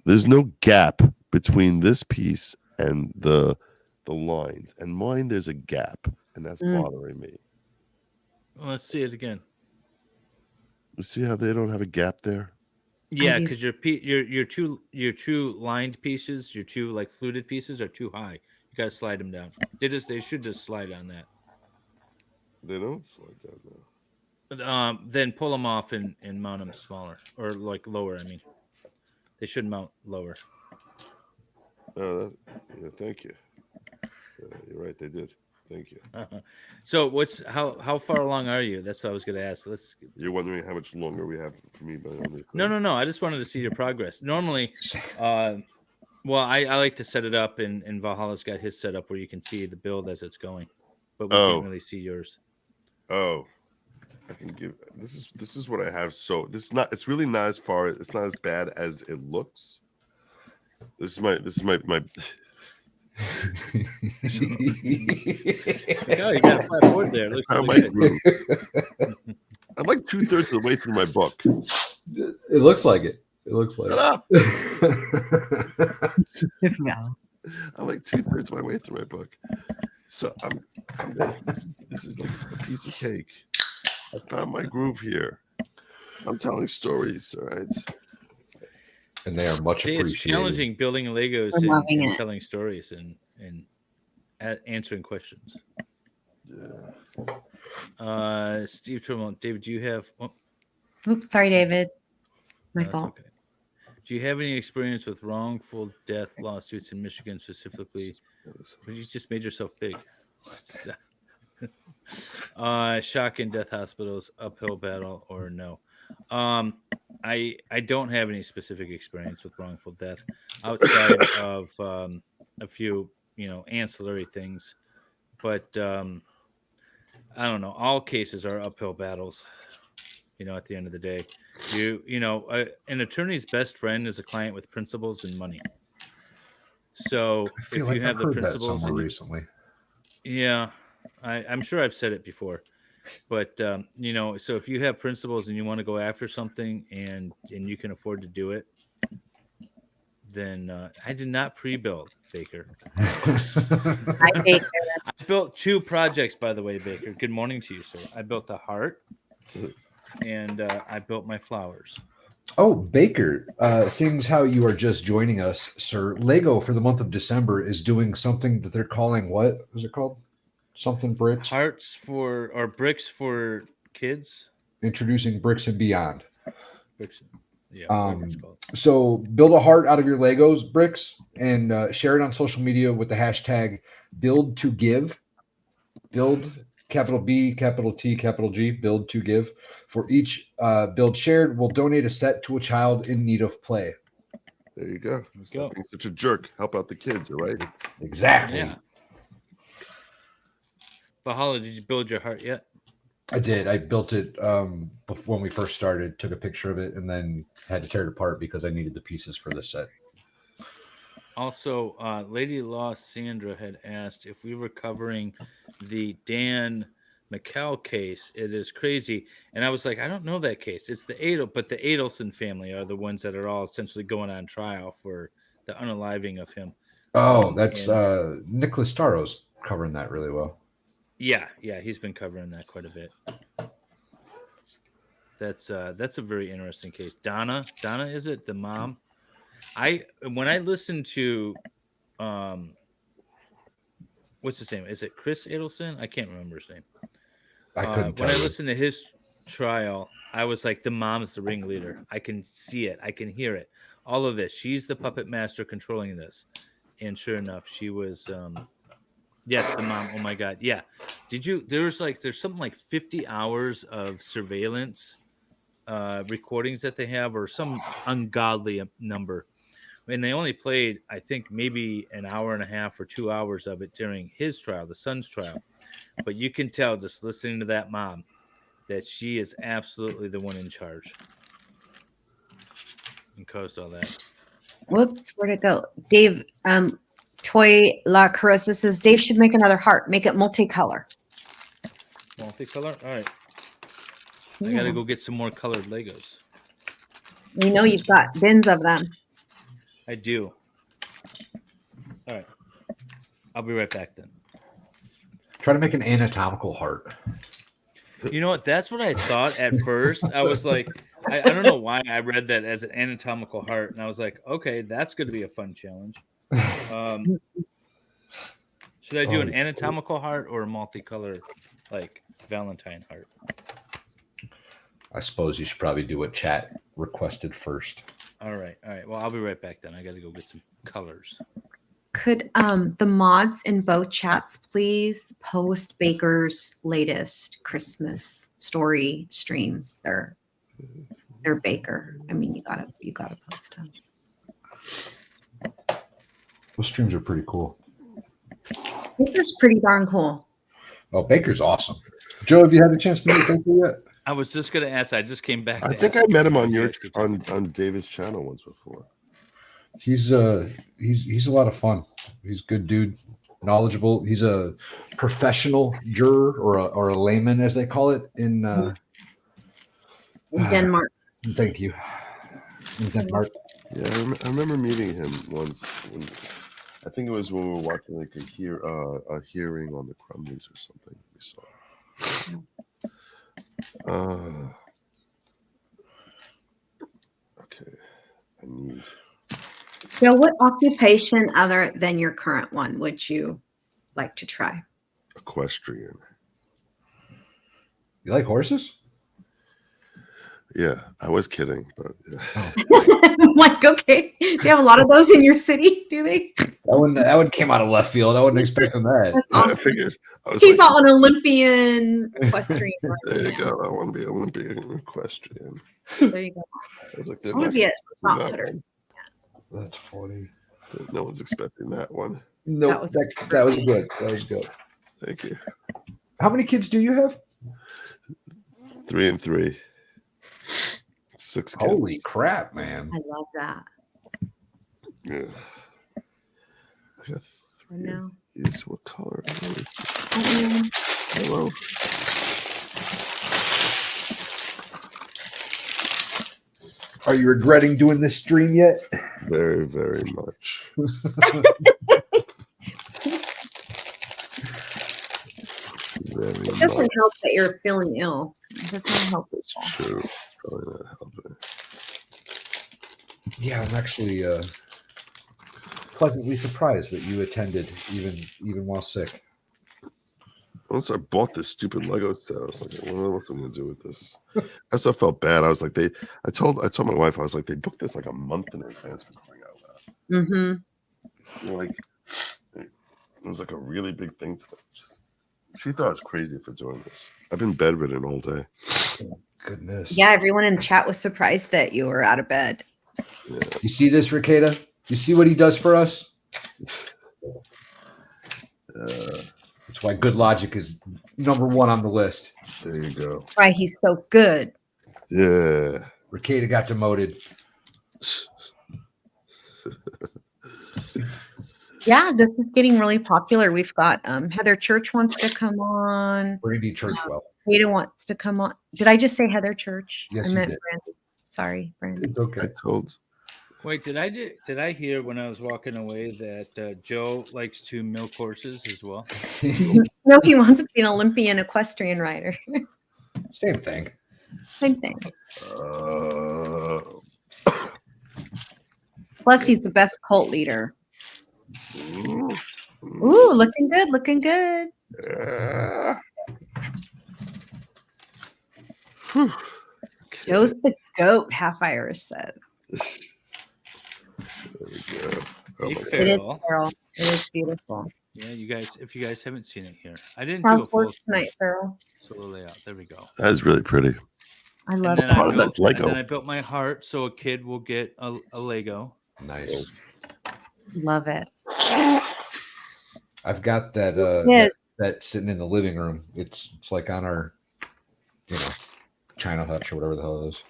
There's no gap between this piece and the lines. And mine, there's a gap, and that's bothering me. Well, let's see it again. See how they don't have a gap there? Yeah, because your two lined pieces, your two like fluted pieces are too high. You gotta slide them down. They should just slide on that. They don't slide down there. Then pull them off and mount them smaller or like lower. I mean, they should mount lower. Yeah, thank you. You're right. They did. Thank you. So how far along are you? That's what I was going to ask. You're wondering how much longer we have for me? No. I just wanted to see your progress. Normally, well, I like to set it up, and Valhalla's got his set up where you can see the build as it's going, but we can't really see yours. Oh, I can give. This is what I have. So it's really not as far. It's not as bad as it looks. This is my. Oh, you got a flat board there. Looks really good. I'm like 2/3 of the way through my book. It looks like it. It looks like. Shut up. No. I'm like 2/3 of my way through my book. So this is like a piece of cake. I found my groove here. I'm telling stories, all right? And they are much appreciated. It's challenging building Legos and telling stories and answering questions. Yeah. Steve Trimble, David, do you have? Oh. Oops, sorry, David. My fault. Okay. Do you have any experience with wrongful death lawsuits in Michigan specifically? You just made yourself big. Shock and death hospitals, uphill battle, or no? I don't have any specific experience with wrongful death outside of a few ancillary things, but I don't know. All cases are uphill battles. At the end of the day, an attorney's best friend is a client with principles and money. So if you have the principles, recently, yeah, I'm sure I've said it before. But so if you have principles and you want to go after something and you can afford to do it, then I did not pre-build, Baker. Hi, Baker. I built 2 projects, by the way, Baker. Good morning to you, sir. I built the heart, and I built my flowers. Oh, Baker, seeing as how you are just joining us, sir, Lego for the month of December is doing something that they're calling, what was it called? something bricks. Hearts for or bricks for kids. Introducing Bricks and Beyond. Bricks. Yeah, whatever it's called. So build a heart out of your Legos bricks and share it on social media with the hashtag build to give. Build capital B, capital T, capital G, build to give. For each build shared, we'll donate a set to a child in need of play. There you go. Go. Stop being such a jerk. Help out the kids, all right? Exactly. Yeah. Bahala, did you build your heart yet? I did. I built it before when we first started, took a picture of it, and then had to tear it apart because I needed the pieces for the set. Also, Lady Law Sandra had asked if we were covering the Dan McCall case. It is crazy. And I was like, I don't know that case. It's but the Adelson family are the ones that are all essentially going on trial for the unaliving of him. Oh, that's Nicholas Staro's covering that really well. Yeah, he's been covering that quite a bit. That's a very interesting case. Donna, is it the mom? When I listened to what's his name? Is it Chris Adelson? I can't remember his name. When I listened to his trial, I was like, the mom is the ringleader. I can see it. I can hear it. All of this. She's the puppet master controlling this. And sure enough, she was yes, the mom. Oh my God. Yeah. There's something like 50 hours of surveillance recordings that they have, or some ungodly number. And they only played, I think, maybe an hour and a half or 2 hours of it during his trial, the son's trial. But you can tell just listening to that mom that she is absolutely the one in charge and caused all that. Whoops, where'd it go? Dave, Toy La Carissa says Dave should make another heart. Make it multicolor. Multicolor? All right. I got to go get some more colored Legos. You know you've got bins of them. I do. All right. I'll be right back then. Try to make an anatomical heart. You know what? That's what I thought at first. I was like, I don't know why I read that as an anatomical heart. And I was like, okay, that's going to be a fun challenge. Should I do an anatomical heart or a multicolor, like Valentine heart? I suppose you should probably do what chat requested first. All right. Well, I'll be right back then. I got to go get some colors. Could the mods in both chats please post Baker's latest Christmas story streams? They're Baker. I mean, you gotta post them. Those streams are pretty cool. Baker's pretty darn cool. Oh, Baker's awesome. Joe, have you had a chance to meet Baker yet? I was just gonna ask. I just came back. I think I met him on David's channel once before. He's a lot of fun. He's a good dude, knowledgeable. He's a professional juror or a layman, as they call it in Denmark. Thank you. In Denmark. Yeah, I remember meeting him once. I think it was when we were watching like a hearing on the Crumleys or something. We saw. Okay, I need. So, what occupation other than your current one would you like to try? Equestrian. You like horses? Yeah, I was kidding, but yeah. I'm like, okay, they have a lot of those in your city, do they? That one came out of left field. I wasn't expecting that. Awesome. I figured. He's like, an Olympian equestrian. There you go. I want to be an Olympian equestrian. There you go. I was like, I want to be a shot that putter. one. That's funny. No one's expecting that one. No, that was good. That was good. Thank you. How many kids do you have? 3 and 3. 6 kids. Holy crap, man! I love that. Yeah. I got 3 now. Is what color? Mm-hmm. Hello. Are you regretting doing this stream yet? Very, very much. It doesn't help that you're feeling ill. It doesn't help. That's true. It's probably not helping. Yeah, I'm actually pleasantly surprised that you attended even while sick. Once I bought this stupid Lego set, I was like, well, what's I'm gonna do with this? I still felt bad. I was like, I told my wife, I was like, they booked this like a month in advance for crying out loud. Mm-hmm. You know, like it was like a really big thing to them. She thought I was crazy for doing this. I've been bedridden all day. Goodness. Yeah, everyone in the chat was surprised that you were out of bed. Yeah. You see this, Ricada? You see what he does for us? That's why good logic is #1 on the list. There you go. Why he's so good. Yeah. Ricada got demoted. Yeah, this is getting really popular. We've got Heather Church wants to come on. Brandy Churchwell. Ada wants to come on. Did I just say Heather Church? Yes, I you meant did. Brandy. Sorry, Brandy. It's okay. I told. Wait, did I hear when I was walking away that Joe likes to milk horses as well? No, he wants to be an Olympian equestrian rider. Same thing. Same thing. Uh, Plus, he's the best cult leader. mm, Ooh, looking good, looking good. yeah. Joe's the goat, Half Iris says. There we go. Oh Hey, my God. It is, Farrell. Farrell. It is beautiful. Yeah, you guys, if you guys haven't seen it here, I didn't How's do a full work tonight, Farrell? solo layout. There we go. That is really pretty. I And love then, that. Oh, that's Lego. I built my heart so a kid will get a Lego. Nice. Love it. I've got that Yeah. that sitting in the living room. It's like on our, China hutch or whatever the hell it is.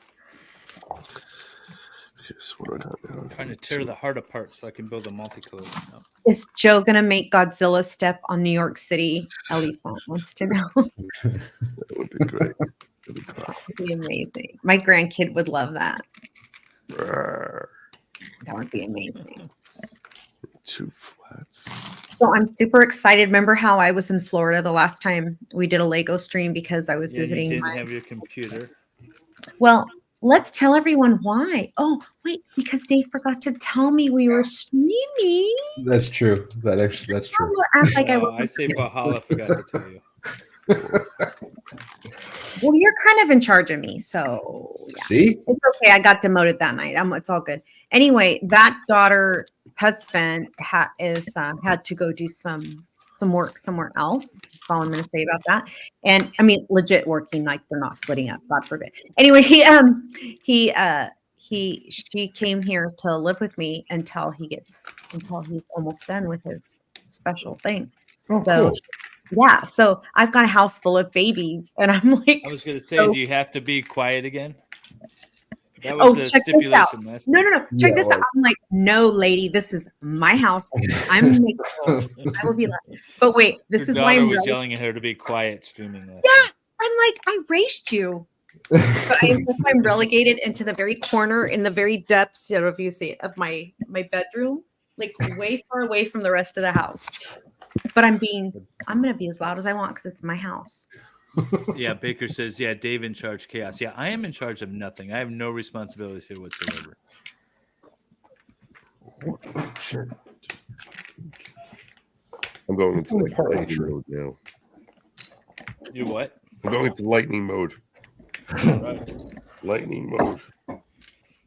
Yes, what do I got now? I'm trying to tear the heart apart so I can build a multicolor. No. Is Joe gonna make Godzilla step on New York City? Ellie wants to know. That would be great. That'd be classic. That'd be amazing. My grandkid would love that. Rawr. That would be amazing. 2 flats. So I'm super excited. Remember how I was in Florida the last time we did a Lego stream because I was Yeah, you visiting didn't my. have your computer. Well, let's tell everyone why. Oh, wait, because Dave forgot to tell me we were streaming. That's true. That's true. I'll act like I I was. say Bahala forgot to tell you. Well, you're kind of in charge of me, so yeah. See? It's okay. I got demoted that night. It's all good. Anyway, that daughter's husband had to go do some work somewhere else. That's all I'm going to say about that. And I mean, legit working, like they're not splitting up. God forbid. Anyway, she came here to live with me until he's almost done with his special thing. Oh, So, cool. yeah. So I've got a house full of babies, and I'm like, I was going to say, so do you have to be quiet again? That was the check this out. stipulation last No. time. Check Yeah, this out. I'm like, no, lady, this is my house. I'm making rules. I will be like, but wait, this Her is why daughter I'm was really, yelling at her to be quiet streaming last yeah. I'm like, I raised you, but that's why I'm relegated into the very corner in the very depths, if you see it, of my bedroom, like way far away from the rest of the house. But I'm gonna be as loud as I want because it's my house. Yeah, Baker says, yeah, Dave in charge chaos. Yeah, I am in charge of nothing. I have no responsibilities here whatsoever. Sure. I'm going into like Partly lightning true. mode now. You what? I'm going into lightning mode. Right. Lightning mode.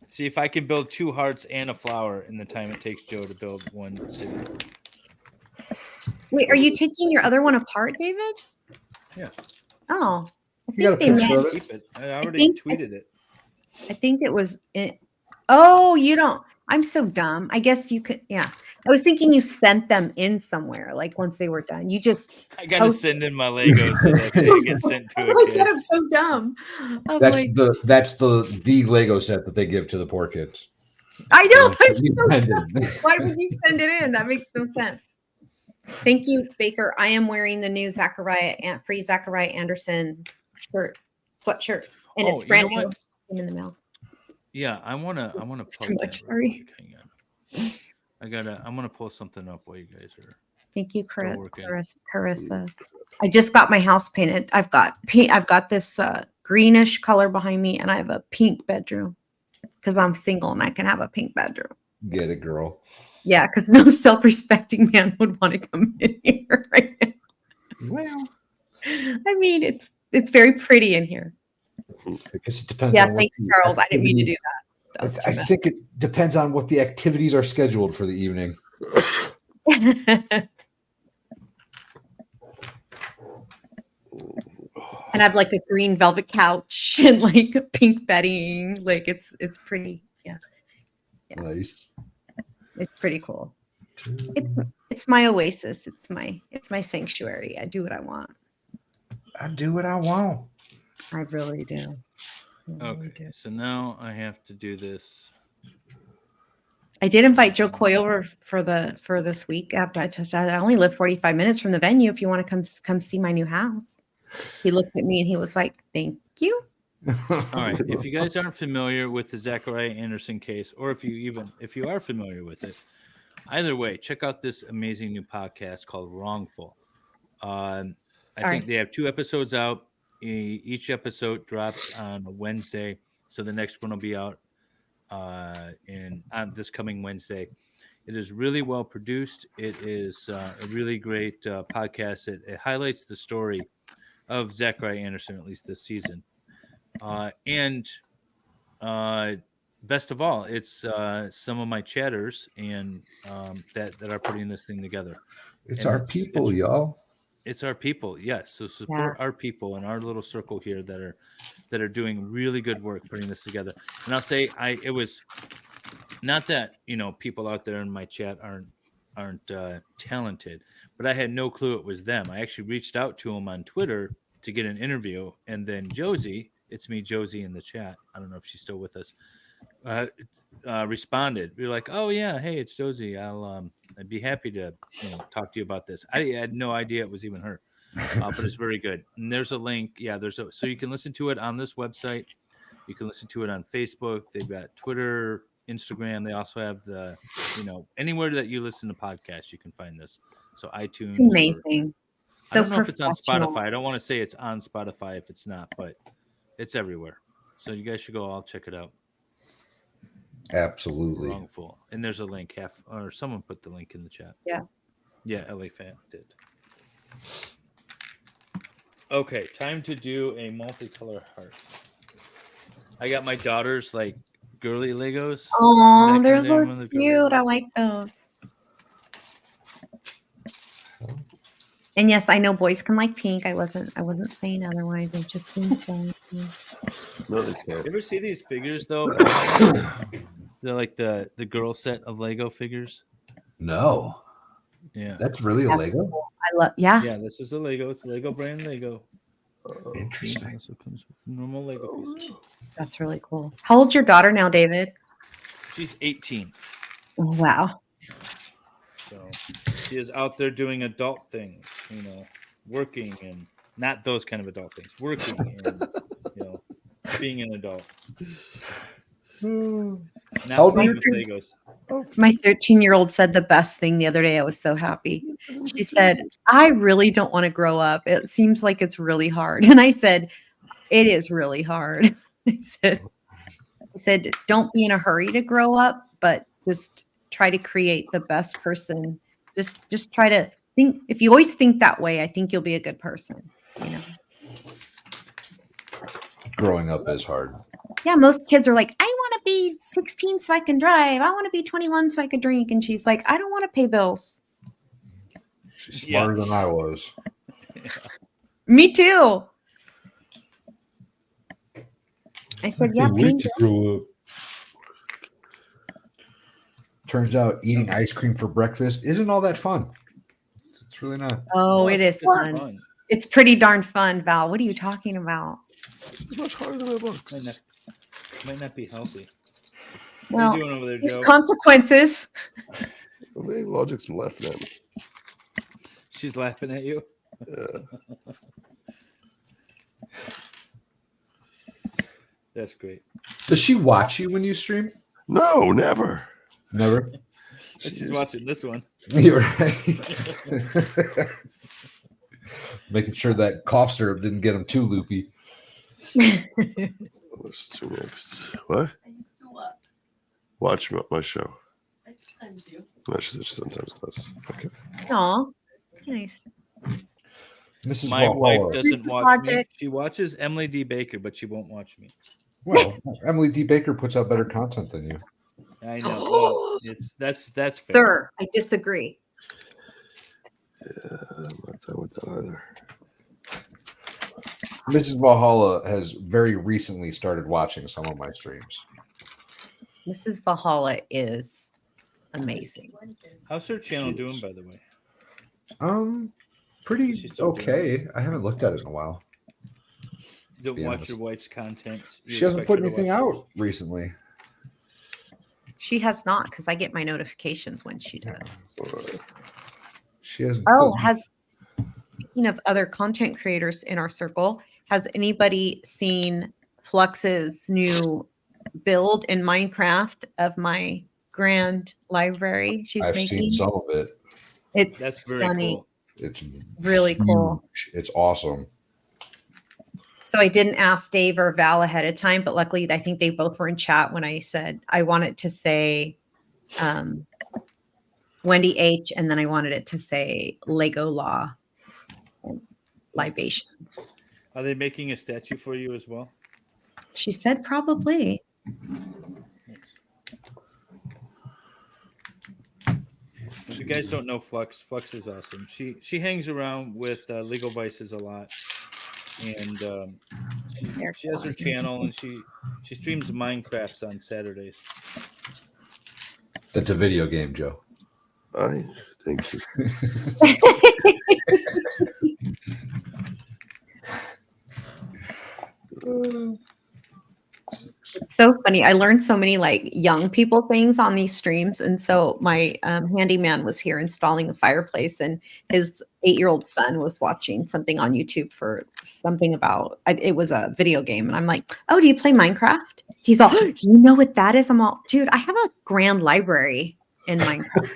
See if I can build 2 hearts and a flower in the time it takes Joe to build 1 city. Wait, are you taking your other one apart, David? Yeah. Oh, I You got a think they picture meant. of it? Keep it. I already think- tweeted it. I think it was. Oh, you don't. I'm so dumb. I guess you could. Yeah, I was thinking you sent them in somewhere. Like once they were done, you just. I gotta post- send in my Legos so that they get sent to I a said kid. I'm so dumb. I'm That's like, the Lego set that they give to the poor kids. I know. I'm You so send dumb. it. Why would you send it in? That makes no sense. Thank you, Baker. I am wearing the new free Zachariah Anderson sweatshirt, and Oh, it's you brand know new. what? Came in the mail. Yeah, I wanna Too plug much, that real sorry. quick. Hang on. I'm gonna pull something up while you guys are. Thank you, Still working. Carissa. I just got my house painted. I've got this greenish color behind me, and I have a pink bedroom because I'm single and I can have a pink bedroom. Get it, girl. Yeah, because no self-respecting man would want to come in here right now. Well, I mean, it's very pretty in here. I guess it depends Yeah, on what thanks, the Charles. I didn't mean to do activity- that. That was I too much. think it depends on what the activities are scheduled for the evening. And I have like a green velvet couch and like pink bedding. Like it's pretty. Yeah, Yeah. Nice. it's pretty cool. It's my oasis. It's my sanctuary. I do what I want. I do what I want. I really do. I really Okay, do. so now I have to do this. I did invite Joe Coy over for this week. After I said I only live 45 minutes from the venue. If you want to come see my new house, he looked at me and he was like, "Thank you." All right. If you guys aren't familiar with the Zachariah Anderson case, or if you are familiar with it, either way, check out this amazing new podcast called Wrongful. I Sorry. think they have 2 episodes out. Each episode drops on a Wednesday, so the next one will be out on this coming Wednesday. It is really well produced. It is a really great podcast. It highlights the story of Zachariah Anderson, at least this season. And best of all, it's some of my chatters and that are putting this thing together. It's And our people, y'all. It's our people, yes. So support our people in our little circle here that are doing really good work putting this together. And I'll say, it was not that people out there in my chat aren't talented, but I had no clue it was them. I actually reached out to them on Twitter to get an interview, and then Josie, it's me, Josie, in the chat. I don't know if she's still with us. Responded. We were like, "Oh yeah, hey, it's Josie. I'd be happy to talk to you about this." I had no idea it was even her, but it's very good. And there's a link. Yeah, so you can listen to it on this website. You can listen to it on Facebook. They've got Twitter, Instagram. They also have the anywhere that you listen to podcasts, you can find this. So iTunes. It's amazing. I don't know if it's on Spotify. I don't want to say it's on Spotify if it's not, but it's everywhere. So you guys should go all check it out. Absolutely. Wrongful. And there's a link. Or someone put the link in the chat. Yeah. Yeah, LA Fan did. Okay, time to do a multicolor heart. I got my daughter's like girly Legos. Oh, they're so cute. I like those. And yes, I know boys can like pink. I wasn't saying otherwise. I'm just being saying. No, they can't. You ever see these figures though? They're like the girl set of Lego figures. No. Yeah. That's really a Lego? Cool. I love. Yeah. Yeah, this is a Lego. It's a Lego brand Lego. Interesting. Also comes with normal Lego pieces. That's really cool. How old's your daughter now, David? She's 18. Wow. So she is out there doing adult things, working and not those kind of adult things, working and being an adult. Not playing with Legos. My 13-year-old said the best thing the other day. I was so happy. She said, "I really don't want to grow up. It seems like it's really hard." And I said, "It is really hard." I said, "Don't be in a hurry to grow up, but just try to create the best person. Just try to think. If you always think that way, I think you'll be a good person." Growing up is hard. Yeah, most kids are like, "I want to be 16 so I can drive. I want to be 21 so I can drink." And she's like, "I don't want to pay bills." She's smarter than I was. Yeah. Me too. I said, "Yeah, Can't wait to grow up." Turns out eating ice cream for breakfast isn't all that fun. It's really not. Oh, it is fun. It's pretty darn fun, Val. What are you talking about? It's much harder than it looks. Might not be healthy. Well, what are you doing over there, there's Joe? consequences. The logic's laughing at me. She's laughing at you. Yeah. That's great. Does she watch you when you stream? No, never. Never. She's watching this one. You're right. Making sure that cough syrup didn't get him too loopy. Listen to next. What? Are you still up? Watch my show. I sometimes do. No, she said she sometimes does. Okay. Aw, nice. Mrs. My wife Valhalla. doesn't Mrs. watch me. Logic. She watches Emily D. Baker, but she won't watch me. Well, Emily D. Baker puts out better content than you. I know. Well, that's fair. Sir, I disagree. Yeah, I'm not done with that either. Mrs. Valhalla has very recently started watching some of my streams. Mrs. Valhalla is amazing. How's her channel She doing, is. by the way? Pretty She's still doing okay. I haven't looked at it in a while. You don't be watch honest. your wife's content. You She hasn't expect put her to anything watch yours? out recently. She has not, because I get my notifications when she does. She hasn't. Oh, put- speaking of other content creators in our circle, has anybody seen Flux's new build in Minecraft of my grand library she's I've making? seen some of it. It's That's very stunning. cool. It's Really cool. huge. It's awesome. So I didn't ask Dave or Val ahead of time, but luckily I think they both were in chat when I said I wanted to say Wendy H, and then I wanted it to say Lego Law and Libations. Are they making a statue for you as well? She said probably. If you guys don't know Flux, Flux is awesome. She hangs around with Legal Vices a lot, and she has her channel and she streams Minecrafts on Saturdays. That's a video game, Joe. I thank you. It's so funny. I learned so many like young people things on these streams. And so my handyman was here installing a fireplace, and his 8-year-old son was watching something on YouTube for something about it was a video game. And I'm like, oh, do you play Minecraft? He's all, you know what that is? I'm all, dude, I have a grand library in Minecraft.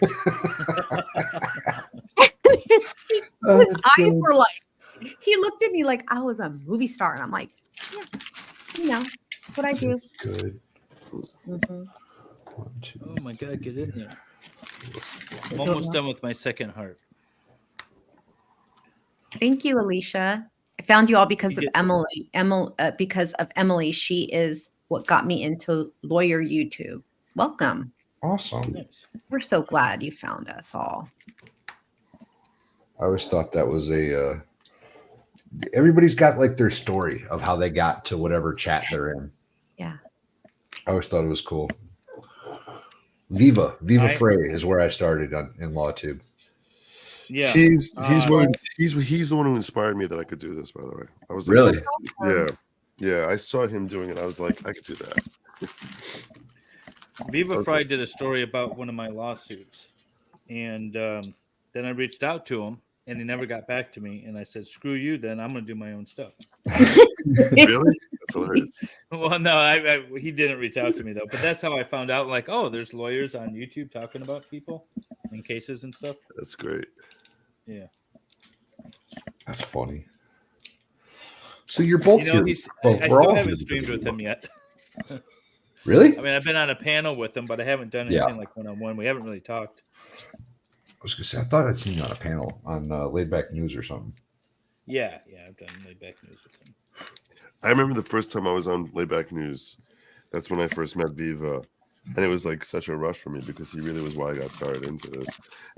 His eyes were like, he looked at me like I was a movie star. And I'm like, yeah, you know. That's what I do. Good. Mhm. One, two, Oh my God, get in there! I'm almost done with my second heart. Thank you, Alicia. I found you all because You of get- Emily. Because of Emily, she is what got me into lawyer YouTube. Welcome. Awesome. Nice. We're so glad you found us all. I always thought that was a. Everybody's got like their story of how they got to whatever chat they're in. Yeah. I always thought it was cool. Viva I- Frey is where I started in LawTube. Yeah, He's Uh, one he's the one who inspired me that I could do this. By the way, I was like, Really? yeah. I saw him doing it. I was like, I could do that. Viva Okay. Fry did a story about one of my lawsuits, and then I reached out to him, and he never got back to me. And I said, "Screw you, then I'm going to do my own stuff." Really? That's hilarious. Well, no, he didn't reach out to me though. But that's how I found out. Like, oh, there's lawyers on YouTube talking about people and cases and stuff. That's great. Yeah, That's funny. So you're both you know, here. I We're still all haven't here streamed because with of him yet. Really? I mean, I've been on a panel with him, but I haven't done Yeah. anything like one-on-one. We haven't really talked. I was gonna say I thought I'd seen you on a panel on Laid Back News or something. Yeah, I've done layback news with him. I remember the first time I was on Layback News. That's when I first met Viva. And it was like such a rush for me because he really was why I got started into this.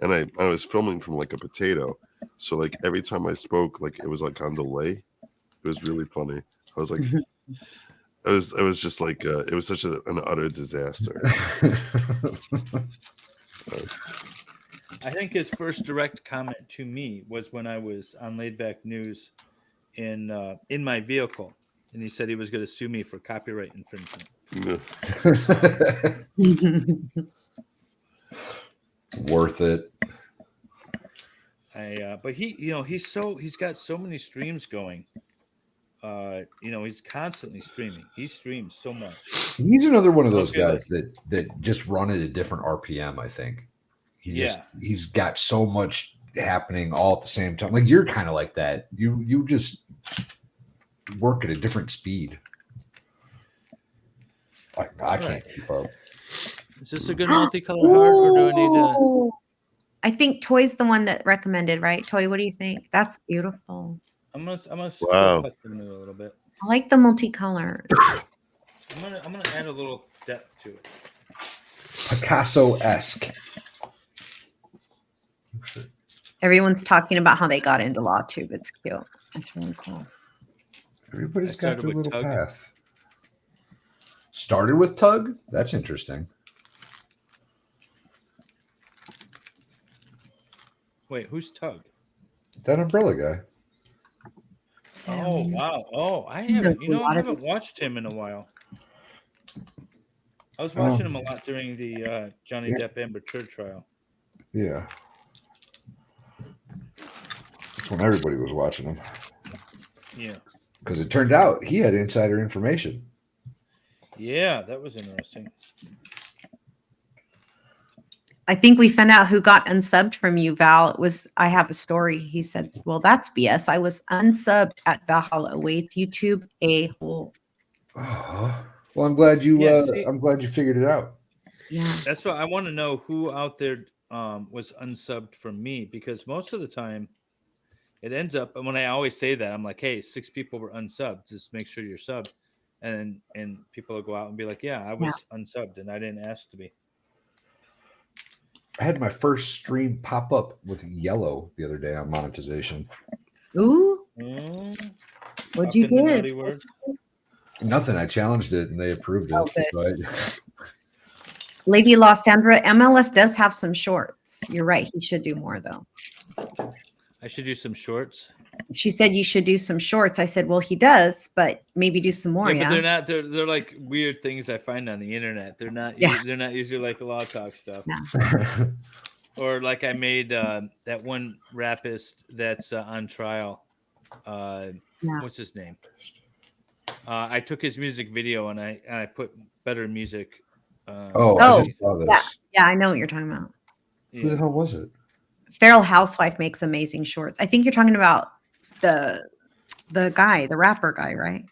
And I was filming from like a potato. So like every time I spoke, like it was like on delay. It was really funny. I was like, it was just like, it was such an utter disaster. I think his first direct comment to me was when I was on Laid Back News in my vehicle, and he said he was going to sue me for copyright infringement. Worth it. But he's got so many streams going. He's constantly streaming. He streams so much. He's another one of those Okay, guys that just run at a different RPM. I think he's got so much happening all at the same time. Like you're kind of like that. You just work at a different speed. I can't keep up. Is this a good multicolored heart, or do I need to? I think Toy's the one that recommended, right? Toy, what do you think? That's beautiful. I'm gonna Wow. cut them a little bit. I like the multicolors. I'm gonna add a little depth to it. Picasso-esque. Everyone's talking about how they got into law tube. It's cute. It's really cool. Everybody's I got started their with little Tug. path. Started with Tug? That's interesting. Wait, who's Tug? That umbrella guy. Oh wow! Oh, I He knows haven't. a lot I of haven't these watched him in a while. I was watching him a lot during the Johnny Yeah. Depp Amber Heard trial. Yeah. That's when everybody was watching him. Yeah, Because it turned out he had insider information. yeah, that was interesting. I think we found out who got unsubbed from you, Val. It was I have a story. He said, "Well, that's BS. I was unsubbed at Valhalla awaits YouTube a hole." Oh, well, I'm glad you. Yeah, see- I'm glad you figured it out. Yeah. That's what I want to know. Who out there was unsubbed from me? Because most of the time, it ends up. And when I always say that, I'm like, "Hey, 6 people were unsubbed. Just make sure you're subbed." And people will go out and be like, "Yeah, I was unsubbed, and I didn't ask to be." I had my first stream pop up with yellow the other day on monetization. Ooh, Mm, what'd you talking the do? naughty word. Nothing. I challenged it and they approved it. Oh, good. But Lady Los Sandra, MLS does have some shorts. You're right. He should do more though. I should do some shorts. She said you should do some shorts. I said, well, he does, but maybe do some more. Yeah, Yeah, but they're not. They're like weird things I find on the internet. They're not. Yeah. They're not usually like law talk stuff. No. Or like I made that one rapist that's on trial. Yeah. What's his name? I took his music video and I put better music. oh, Oh, I just saw this. Yeah, I know what you're talking about. Who the yeah. hell was it? Feral Housewife makes amazing shorts. I think you're talking about the guy, the rapper guy, right?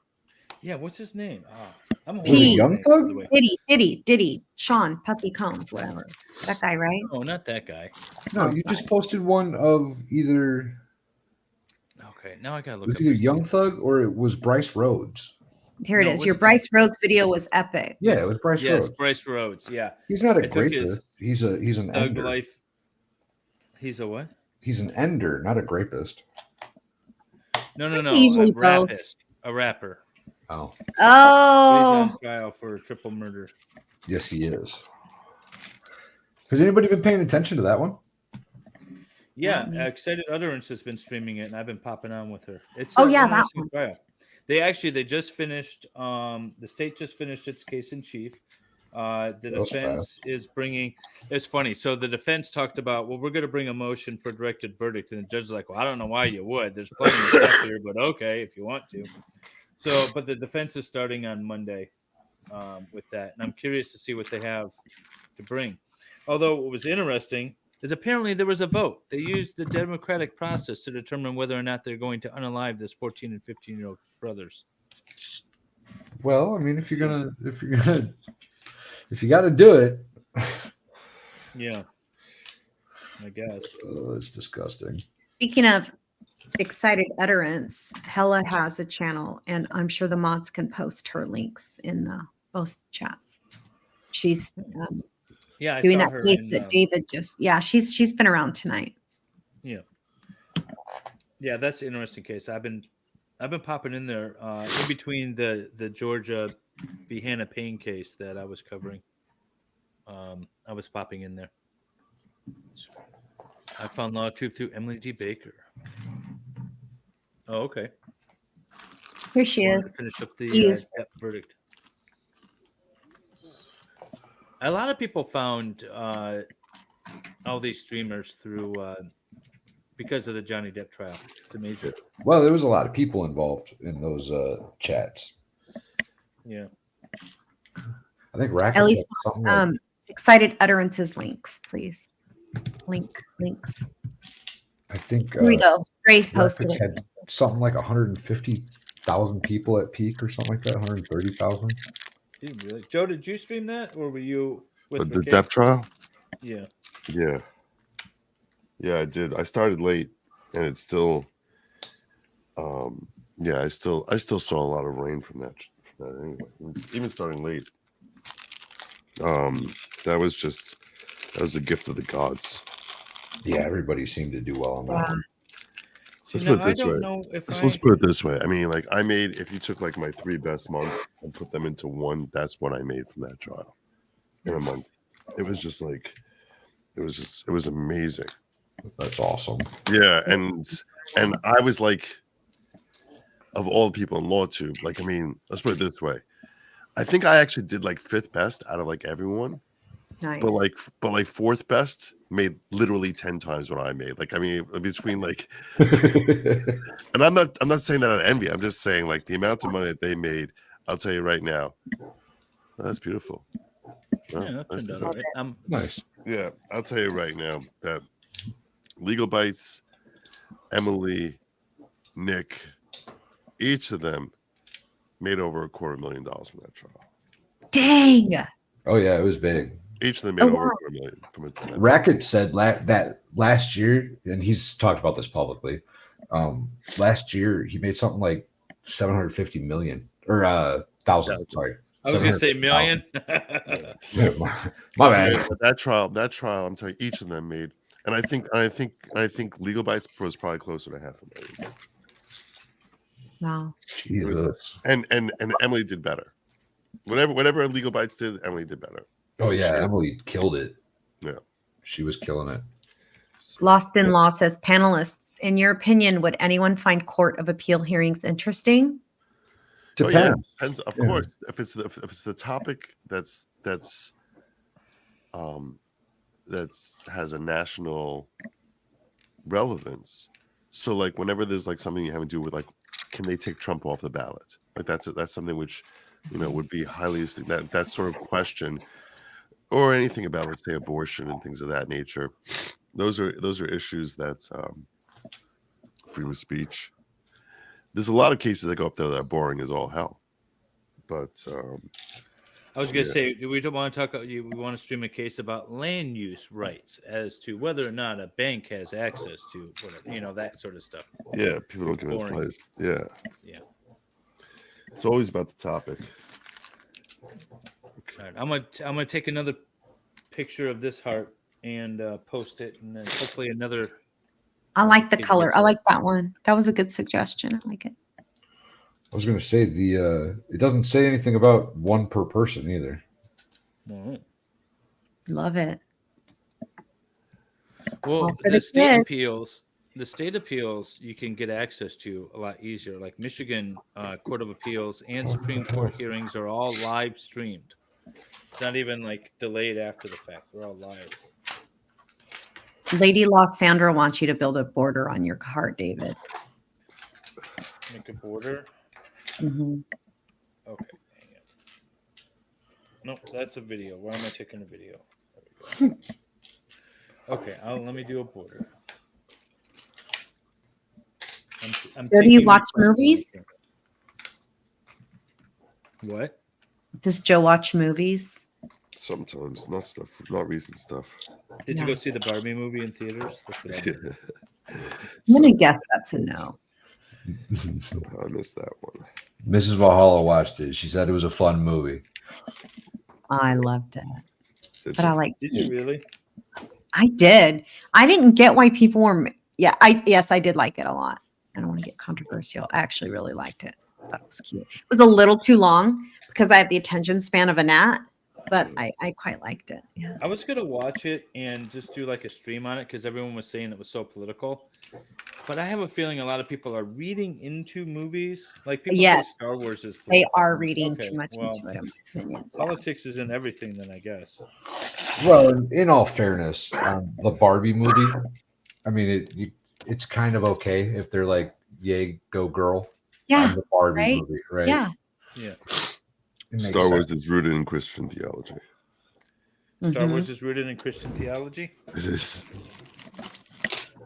Yeah, what's his name? I'm Was it He- Young Thug? Diddy, Sean, Puppy Combs, whatever. That guy, right? No, not that guy. No, Oh, you sorry. just posted one of either Okay, now I gotta it look was up either his Young name. Thug or it was Bryce Rhodes. Here it No, is. what Your is it? Bryce Rhodes video was epic. Yeah, it was Bryce Yes, Rhodes. Bryce Rhodes. Yeah, He's not a I took his grapist. He's an Thug ender. Life. He's a what? He's an ender, not a grapist. No, Usually a both. rapist, a rapper. Oh, But he's Oh, on trial for triple murder. yes, he is. Has anybody been paying attention to that one? Yeah, Not me. Excited Utterance has been streaming it, and I've been popping on with her. It's Oh, an yeah, that interesting one. trial. They just finished. The state just finished its case in chief. The That was defense is bringing. It's funny. So the defense talked about, well, we're going to bring a motion for directed verdict, and the judge is like, well, I don't know why you would. There's plenty of stuff here, but okay, if you want to. So, but the defense is starting on Monday with that, and I'm curious to see what they have to bring. Although what was interesting is apparently there was a vote. They used the democratic process to determine whether or not they're going to unalive this 14 and 15-year-old brothers. Well, I mean, if you got to do it, Yeah, I guess. it's disgusting. speaking of excited utterance, Hella has a channel, and I'm sure the mods can post her links in the both chats. She's Yeah, I doing saw that her case in, that David just. Yeah, she's been around tonight. Yeah, that's an interesting case. I've been popping in there in between the Georgia v. Hannah Payne case that I was covering. I was popping in there. I found Law Truth through Emily G. Baker. Oh, okay. Here she Wanted is. to finish up the Yes. Depp verdict. A lot of people found all these streamers through because of the Johnny Depp trial. It's amazing. Well, there was a lot of people involved in those chats. Yeah. I think Racket Ellie, had something like, excited utterances links, please. Links. I think Here we go. Stray Racket posted it. had something like 150,000 people at peak or something like that, 130,000. Dude, really? Joe, did you stream that, or were you with The McKay? Depp trial? Yeah. Yeah. Yeah, I did. I started late, and it's still, yeah, I still saw a lot of rain from that anyway. Even starting late, that was a gift of the gods. Yeah, everybody seemed to do well on that one. See, Let's now, put it I this don't way. know if Let's put it this way. I mean, like I made, if you took like my 3 best months and put them into one, that's what I made from that trial in a month. It was just like, it was amazing. That's awesome. Yeah, and I was like, of all the people in LawTube, like, I mean, let's put it this way. I think I actually did like 5th best out of like everyone, Nice. but like 4th best made literally 10 times what I made. Like, I mean, between like, and I'm not saying that out of envy. I'm just saying like the amount of money that they made. I'll tell you right now. Oh, that's beautiful. yeah, that turned out all right. Nice. Yeah, I'll tell you right now that Legal Bites, Emily, Nick, each of them made over $250,000 from that trial. Dang. Oh yeah, it was big. Each of them made over $250,000 from it. Racket said that last year, and he's talked about this publicly. Last year he made something like 750 million or thousand. Sorry, I was gonna say million. my bad. But that trial, I'm telling you, each of them made, and I think Legal Bites was probably closer to $500,000. Wow. Jesus. And Emily did better. Whatever Legal Bites did, Emily did better. Oh yeah, Emily killed it. Yeah, she was killing it. Lost in Law says, panelists, in your opinion, would anyone find Court of Appeal hearings interesting? Depends. Oh, yeah, depends. Of course, if it's the topic that's has a national relevance. So like whenever there's like something you have to do with like, can they take Trump off the ballot? Like that's something which, would be highly that sort of question, or anything about, let's say, abortion and things of that nature. Those are issues that freedom of speech. There's a lot of cases that go up there that are boring as all hell, but I was going to say, we don't want to talk. We want to stream a case about land use rights as to whether or not a bank has access to whatever, that sort of stuff. Yeah, people don't give a slice. Yeah. It's always about the topic. Okay. All right, I'm gonna take another picture of this heart and post it, and then hopefully another. I like the color. I like that one. That was a good suggestion. I like it. I was going to say it doesn't say anything about one per person either. Love it. Well, the state appeals, you can get access to a lot easier. Like Michigan Court of Appeals and Supreme Court hearings are all live streamed. It's not even like delayed after the fact. They're all live. Lady Law Sandra wants you to build a border on your heart, David. Make a border. Mm-hmm. Okay. Nope, that's a video. Why am I taking a video? Okay, let me do a border. Do you watch movies? What? Does Joe watch movies? Sometimes, not recent stuff. Did you go see the Barbie movie in theaters? That's what I did. I'm gonna guess that's a no. I missed that one. Mrs. Valhalla watched it. She said it was a fun movie. I loved it. But I like. Did you really? I did. I didn't get why people were. Yeah, I did like it a lot. I don't want to get controversial. I actually really liked it. I thought it was cute. It was a little too long because I have the attention span of a gnat, but I quite liked it. Yeah. I was gonna watch it and just do like a stream on it because everyone was saying it was so political. But I have a feeling a lot of people are reading into movies. Like people say Star Wars is political. They are reading too much into it, in my opinion. Politics is in everything then, I guess. Well, in all fairness, the Barbie movie, I mean, it's kind of okay if they're like, yay, go girl. Yeah. The Barbie movie, right? Yeah. Yeah. Star Wars is rooted in Christian theology. Star Wars is rooted in Christian theology? It is.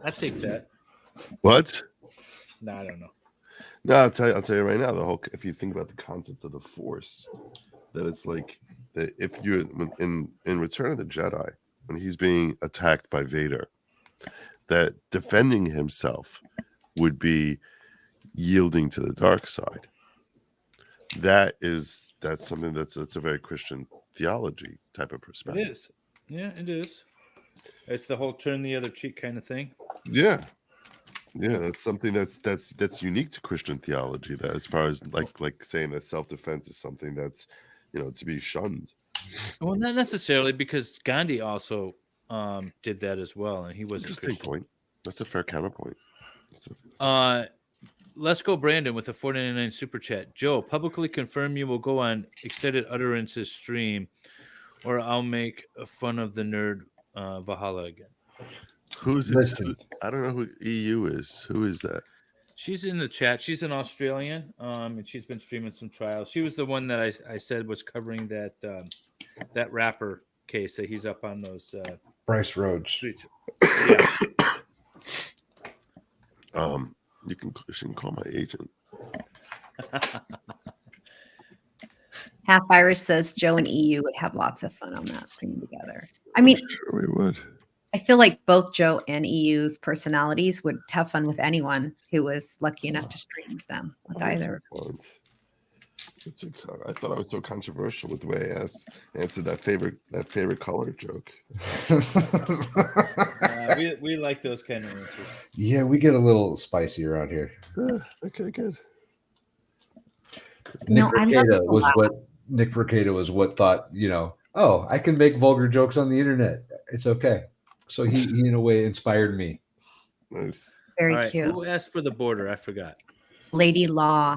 I take that. What? No, I don't know. No, I'll tell you right now. If you think about the concept of the Force, that it's like that if you're in Return of the Jedi, when he's being attacked by Vader, that defending himself would be yielding to the dark side. That's something that's a very Christian theology type of It perspective. is. Yeah, it is. It's the whole turn the other cheek kind of thing. Yeah. Yeah, that's something that's unique to Christian theology. That as far as like saying that self-defense is something that's to be shunned. Well, not necessarily, because Gandhi also did that as well, and he was a Interesting Christian. point. That's a fair counterpoint. Let's go, Brandon, with a $4.99 super chat. Joe, publicly confirm you will go on Extended Utterances stream, or I'll make fun of the nerd Valhalla again. Who's Listen. I don't know who EU is. Who is that? She's in the chat. She's an Australian, and she's been streaming some trials. She was the one that I said was covering that rapper case that he's up on those Bryce Rhodes. streets. Yeah. You can call my agent. Half Irish says Joe and EU would have lots of fun on that stream together. I mean, Sure we would. I feel like both Joe and EU's personalities would have fun with anyone who was lucky enough to stream with them, with either. I thought I was so controversial with the way I answered that favorite color joke. We like those kind of answers. Yeah, we get a little spicy around here. Okay, good. Nick No, I love Rekieta it a was lot. what Nick Rekieta was what thought, oh, I can make vulgar jokes on the internet. It's okay. So he in a way inspired me. Nice. Very All right, cute. who asked for the border? I forgot. Lady Law,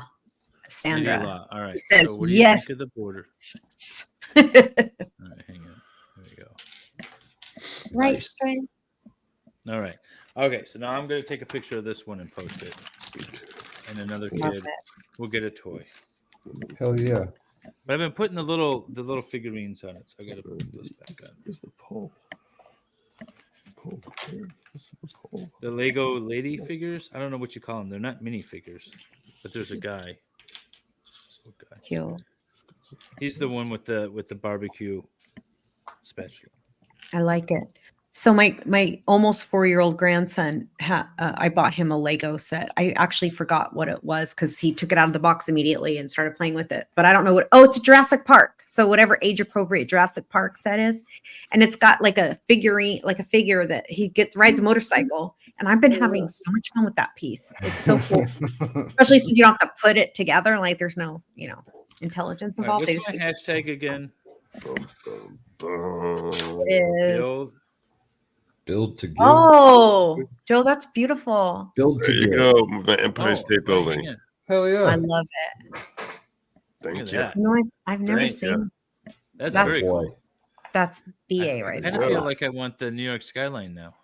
Sandra. Lady Law. All right. Says so what do yes. you think of the border? All right, hang on. There we go. Right, Nice. Strand? All right. Okay, so now I'm going to take a picture of this one and post it. And another Love kid it. will get a toy. Hell yeah. But I've been putting the little figurines on it, so I got to put those back on. Where's the pole? This is the pole. The Lego lady figures. I don't know what you call them. They're not mini figures, but there's a guy. Cute. He's the one with the barbecue spatula. I like it. So my almost 4-year-old grandson, I bought him a Lego set. I actually forgot what it was because he took it out of the box immediately and started playing with it. But I don't know what. Oh, it's a Jurassic Park. So whatever age appropriate Jurassic Park set is, and it's got like a figurine, like a figure that he rides a motorcycle. And I've been having so much fun with that piece. It's so cool, especially since you don't have to put it together. Like there's no intelligence All right, involved. They what's just my hashtag again? Boom, boom, boom. is. Build to give. Oh, Joe, that's beautiful. Build to There you give. go, my Empire Oh, State right, Building. hang on. Hell yeah. I love it. Thank Look you. at that. No, I've never Thank seen. That's That's very boy. cool. That's BA I right kind there. of feel like I want the New York skyline now.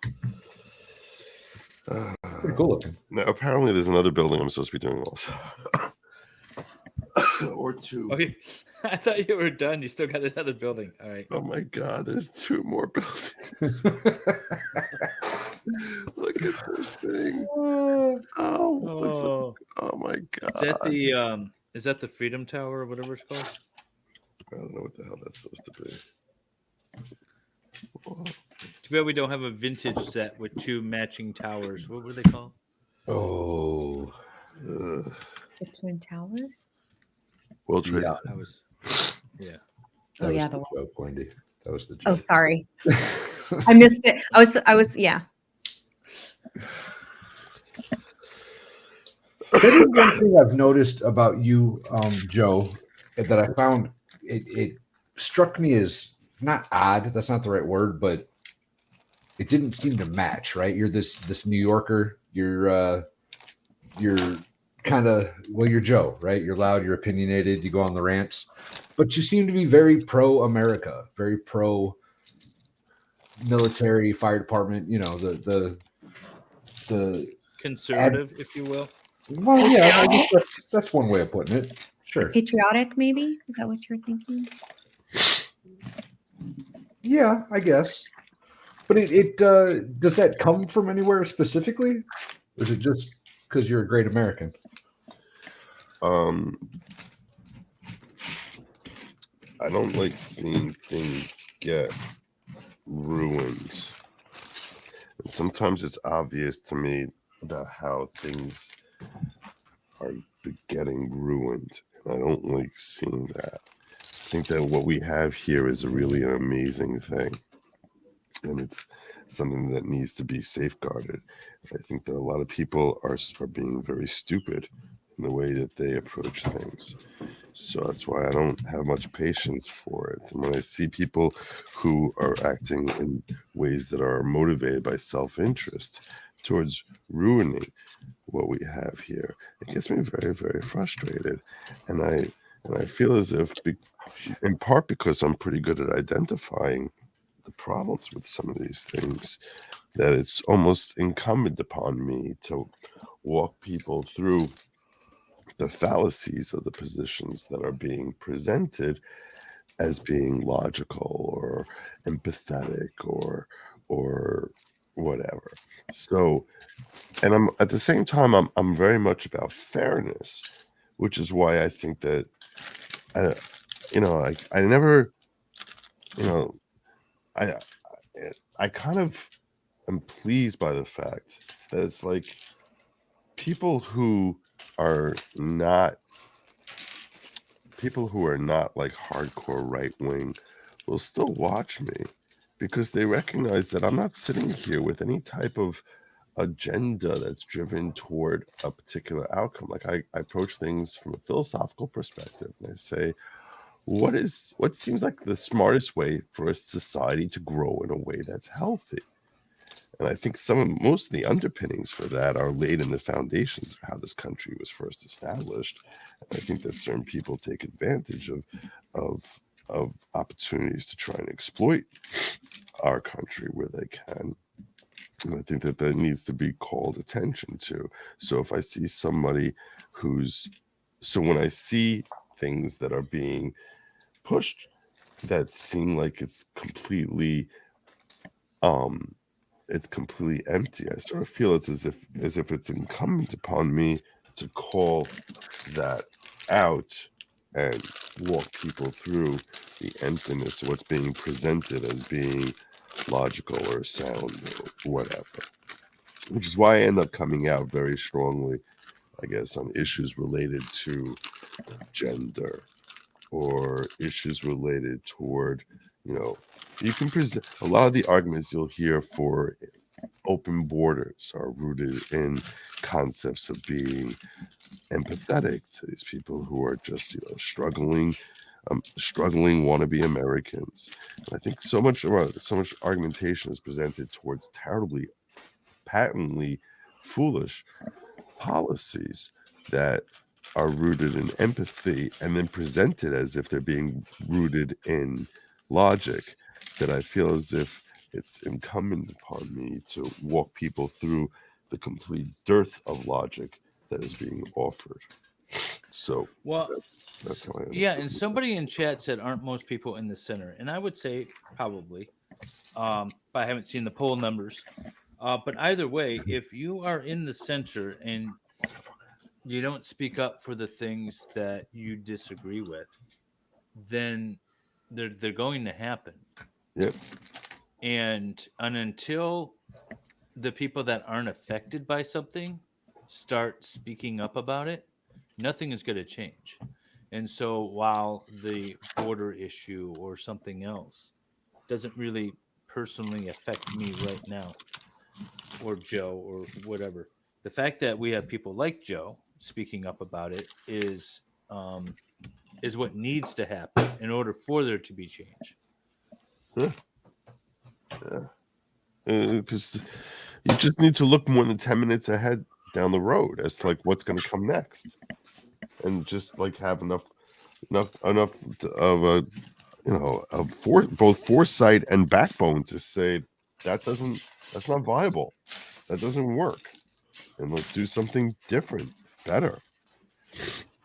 Pretty cool looking. Now, apparently, there's another building I'm supposed to be doing also. Or two. Okay, I thought you were done. You still got another building. All right. Oh my God, there's 2 more buildings. Look at this thing. Oh, Oh, oh my God. is that the Freedom Tower or whatever it's called? I don't know what the hell that's supposed to be. Whoa. Too bad we don't have a vintage set with 2 matching towers. What were they called? Oh. Uh, The Twin Towers. World Trade Yeah. Center. I was, yeah. That Oh, was yeah, the the joke, Wendy. That was the joke. Oh, sorry, I missed it. I was. Yeah. That is one thing I've noticed about you, Joe, that I found it struck me as not odd. That's not the right word, but it didn't seem to match. Right? You're this New Yorker. You're kind of you're Joe, right? You're loud. You're opinionated. You go on the rants, but you seem to be very pro America, very pro military, fire department. You know the Conservative, if you will. Well, yeah, I guess that's one way of putting it. Sure. Patriotic, maybe. Is that what you're thinking? Yeah, I guess. But it does that come from anywhere specifically? Or is it just because you're a great American? I don't like seeing things get ruined. sometimes it's obvious to me about how things are getting ruined, and I don't like seeing that. I think that what we have here is really an amazing thing, and it's something that needs to be safeguarded. I think that a lot of people are being very stupid in the way that they approach things. So that's why I don't have much patience for it. And when I see people who are acting in ways that are motivated by self-interest towards ruining what we have here, it gets me very, very frustrated. And I feel as if, in part because I'm pretty good at identifying the problems with some of these things, that it's almost incumbent upon me to walk people through the fallacies of the positions that are being presented as being logical or empathetic or whatever. So, and I'm at the same time I'm very much about fairness, which is why I think that I never, you know, I I kind of am pleased by the fact that it's like people who are not like hardcore right wing will still watch me because they recognize that I'm not sitting here with any type of agenda that's driven toward a particular outcome. Like I approach things from a philosophical perspective, and I say, what seems like the smartest way for a society to grow in a way that's healthy? And I think most of the underpinnings for that are laid in the foundations of how this country was first established. And I think that certain people take advantage of opportunities to try and exploit our country where they can. And I think that needs to be called attention to. So if I see somebody when I see things that are being pushed that seem like it's completely empty, I sort of feel it's as if it's incumbent upon me to call that out and walk people through the emptiness of what's being presented as being logical or sound or whatever. Which is why I end up coming out very strongly, I guess, on issues related to gender or issues related toward, you can present a lot of the arguments you'll hear for open borders are rooted in concepts of being empathetic to these people who are just struggling wannabe Americans. And I think so much argumentation is presented towards terribly, patently foolish policies that are rooted in empathy and then presented as if they're being rooted in logic, that I feel as if it's incumbent upon me to walk people through the complete dearth of logic that is being offered. So Well, that's how I am. yeah, and somebody in chat said, "Aren't most people in the center?" And I would say probably. But I haven't seen the poll numbers. But either way, if you are in the center and you don't speak up for the things that you disagree with, then they're going to happen. Yep. And until the people that aren't affected by something start speaking up about it, nothing is going to change. And so while the border issue or something else doesn't really personally affect me right now, or Joe or whatever, the fact that we have people like Joe speaking up about it is what needs to happen in order for there to be change. Yeah. Because you just need to look more than 10 minutes ahead down the road as to like what's going to come next, and just like have enough of a both foresight and backbone to say that's not viable, that doesn't work, and let's do something different, better,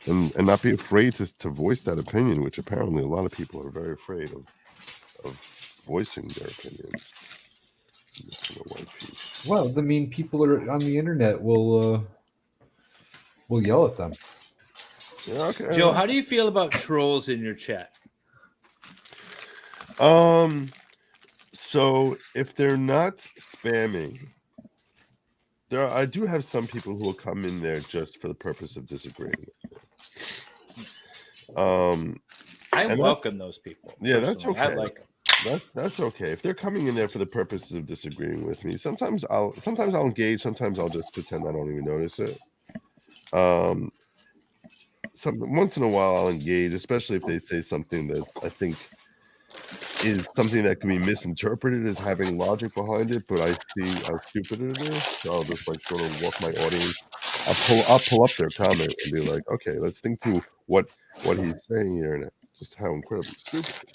and not be afraid to voice that opinion, which apparently a lot of people are very afraid of voicing their opinions. Well, the mean people are on the internet will yell at them. Yeah, okay. Joe, how do you feel about trolls in your chat? So if they're not spamming, I do have some people who will come in there just for the purpose of disagreeing. I welcome those people. Yeah, that's personally. okay. I like them. That's okay. If they're coming in there for the purposes of disagreeing with me, sometimes I'll engage, sometimes I'll just pretend I don't even notice it. Once in a while I'll engage, especially if they say something that I think is something that can be misinterpreted as having logic behind it, but I see how stupid it is. So I'll just like sort of walk my audience. I'll pull up their comment and be like, okay, let's think through what he's saying here and just how incredibly stupid.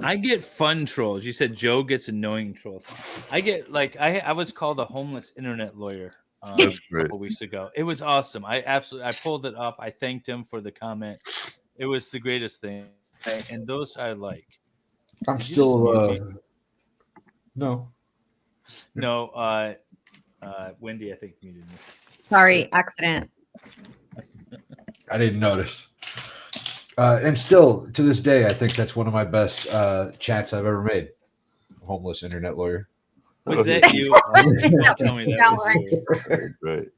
I get fun trolls. You said Joe gets annoying trolls. I get like I was called a homeless internet lawyer That's a great. couple weeks ago. It was awesome. I pulled it up. I thanked him for the comment. It was the greatest thing. And those I like. I'm Did you just still mute me? no. No, Wendy, I think muted me. Sorry, accident. I didn't notice. And still to this day, I think that's one of my best chats I've ever made. Homeless internet lawyer. Was that you? Don't tell me that was you. Very great.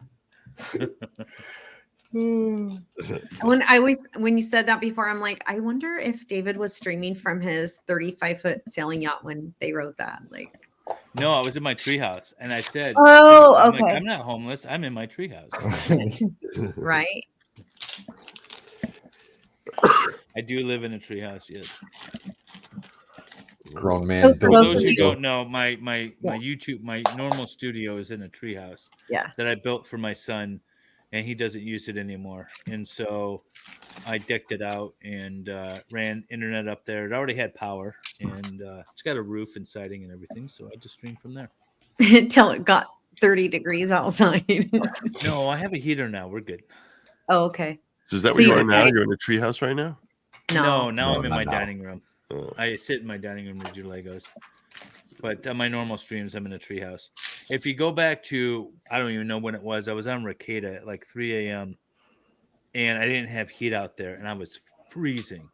When you said that before, I'm like, I wonder if David was streaming from his 35-foot sailing yacht when they wrote that. Like, No, I was in my treehouse, and I said, oh, I'm okay, like, I'm not homeless. I'm in my treehouse. right. I do live in a treehouse, yes. Grown man. So for For those those of who you- don't know, my Yeah. YouTube, my normal studio is in a treehouse Yeah. that I built for my son, and he doesn't use it anymore. And so I decked it out and ran internet up there. It already had power, and it's got a roof and siding and everything. So I just streamed from there. Until it got 30 degrees outside. No, I have a heater now. We're good. Oh, okay. So is that So where you you- are now? You're in a treehouse right now? No, now No, I'm in not my now. dining room. Oh. I sit in my dining room to do Legos. But on my normal streams, I'm in a treehouse. If you go back to, I don't even know when it was. I was on Ricada at like 3 a.m. and I didn't have heat out there, and I was freezing.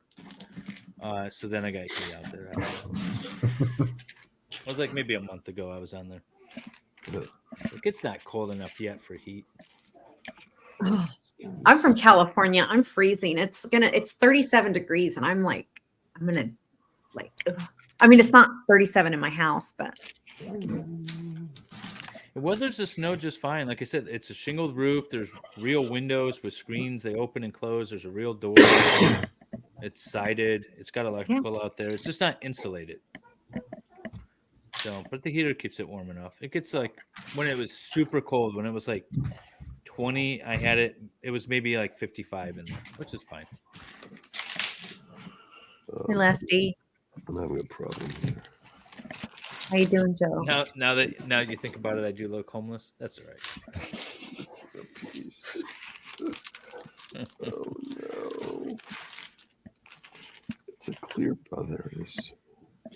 So then I got heat out there. It was like maybe a month ago I was on there. Like, it's not cold enough yet for heat. I'm from California. I'm freezing. It's 37 degrees, and I'm like, ugh. I mean, it's not 37 in my house, but The weather's the snow just fine. Like I said, it's a shingled roof. There's real windows with screens. They open and close. There's a real door. It's sided. It's got electrical out there. It's just not insulated. So, but the heater keeps it warm enough. It gets like when it was super cold, when it was like 20, I had it. It was maybe like 55 in there, which is fine. hey, Lefty, I'm having a problem here. how you doing, Joe? Now that you think about it, I do look homeless. That's all right. Peace. Oh no. It's a clear. Oh, there it is.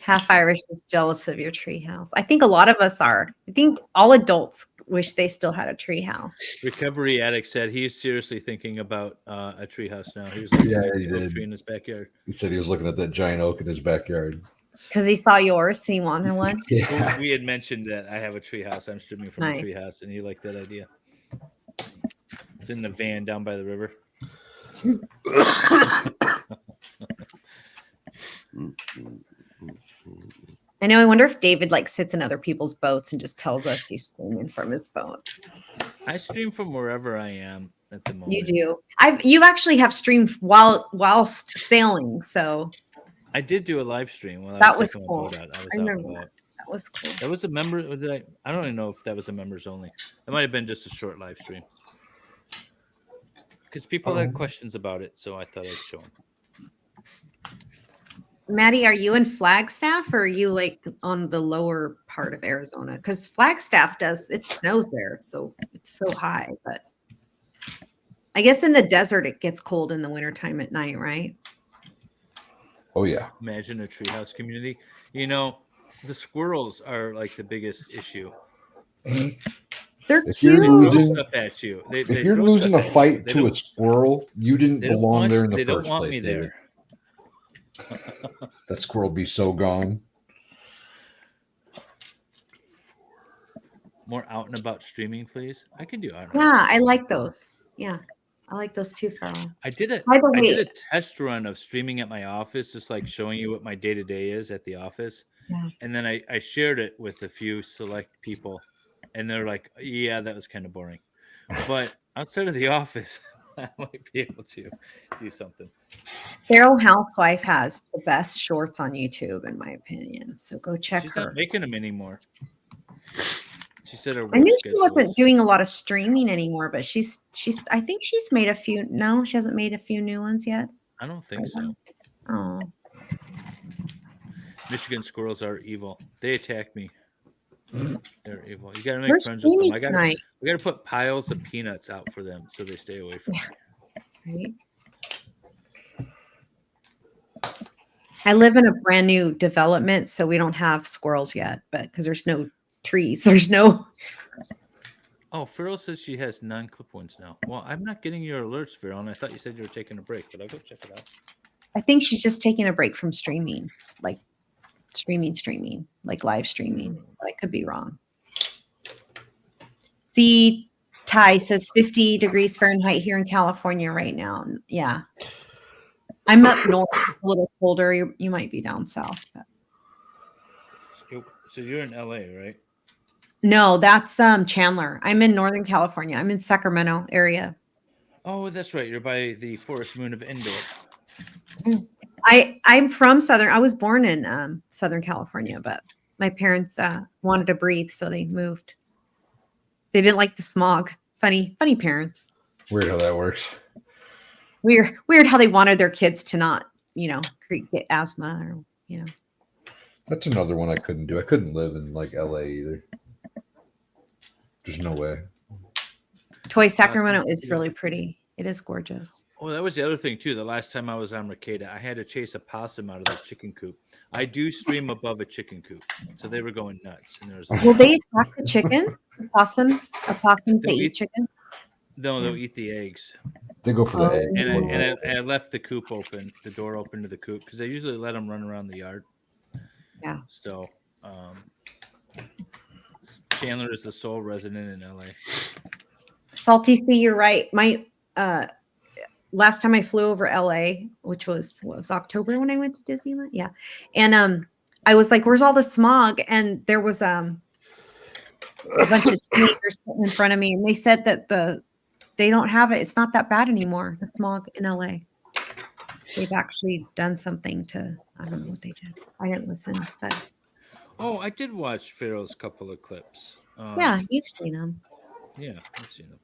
Half Irish is jealous of your treehouse. I think a lot of us are. I think all adults wish they still had a treehouse. Recovery Addict said he's seriously thinking about a treehouse now. He was looking Yeah, at he the oak did. tree in his backyard. He said he was looking at that giant oak in his backyard. Because he saw yours, so he wanted one. Yeah. We had mentioned that I have a treehouse. I'm streaming from Nice. a treehouse, and he liked that idea. It's in the van down by the river. I know. I wonder if David like sits in other people's boats and just tells us he's streaming from his boats. I stream from wherever I am at the moment. You do. You actually have streamed whilst sailing, so I did do a live stream while I that was was taking cool. my boat out. I was I out and remember about. that was cool. That was a member. I don't even know if that was a members only. It might have been just a short live stream. Because people had questions about it, so I thought I'd show them. Maddie, are you in Flagstaff or are you like on the lower part of Arizona? Because Flagstaff it snows there. It's so high, but I guess in the desert it gets cold in the wintertime at night, right? Oh yeah. Imagine a treehouse community. You know, the squirrels are like the biggest issue. They're If you're cute. They throw losing- stuff at you. If you're losing a fight to a squirrel, you didn't belong there in the They don't first want place, me David. there. That squirrel be so gone. More out and about streaming, please. I can do out and about. Yeah, I streaming. like those. Yeah, I like those too, Farrell. I did it. By the I did way, a test run of streaming at my office, just like showing you what my day to day is at the office. Yeah. And then I shared it with a few select people, and they're like, "Yeah, that was kind of boring." But outside of the office, I might be able to do something. Feral Housewife has the best shorts on YouTube, in my opinion. So go check She's her. not making them anymore. She said her I work knew she schedule wasn't is- doing a lot of streaming anymore, but she's I think she's made a few. No, she hasn't made a few new ones yet. I don't think so. Oh, Michigan squirrels are evil. They attack me. They're evil. You gotta make where's friends with them. Jamie tonight? We gotta put piles of peanuts out for them so they stay away from me. Right? I live in a brand new development, so we don't have squirrels yet, but because there's no trees, there's no. Oh, Farrell says she has 9 clip ones now. Well, I'm not getting your alerts, Farrell, and I thought you said you were taking a break, but I'll go check it out. I think she's just taking a break from streaming, like streaming, like live streaming. I could be wrong. See, Ty says 50 degrees Fahrenheit here in California right now. Yeah. I'm up north, a little colder. You might be down south. But. So you're in LA, right? No, that's Chandler. I'm in Northern California. I'm in Sacramento area. Oh, that's right. You're by the Forest Moon of Endor. I'm from Southern. I was born in Southern California, but my parents wanted to breathe, so they moved. They didn't like the smog. Funny parents. Weird how that works. Weird how they wanted their kids to not, get asthma or, That's another one I couldn't do. I couldn't live in like LA either. There's no way. Sacramento is really pretty. It is gorgeous. Oh, that was the other thing too. The last time I was on Mercada, I had to chase a possum out of the chicken coop. I do stream above a chicken coop, so they were going nuts. And there's Will they attack the chicken? Opossums they eat chicken. No, they'll eat the eggs. They go for the egg. And I left the coop open, the door open to the coop, because I usually let them run around the yard. Yeah. So, Chandler is the sole resident in LA. Salty C, you're right. My last time I flew over LA, which was October when I went to Disneyland. Yeah. And I was like, where's all the smog? And there was a bunch of teenagers sitting in front of me, and they said that they don't have it. It's not that bad anymore, the smog in LA. They've actually done something to, I don't know what they did. I didn't listen, but. Oh, I did watch Pharaoh's couple of clips. Yeah, you've seen them. Yeah, I've seen them.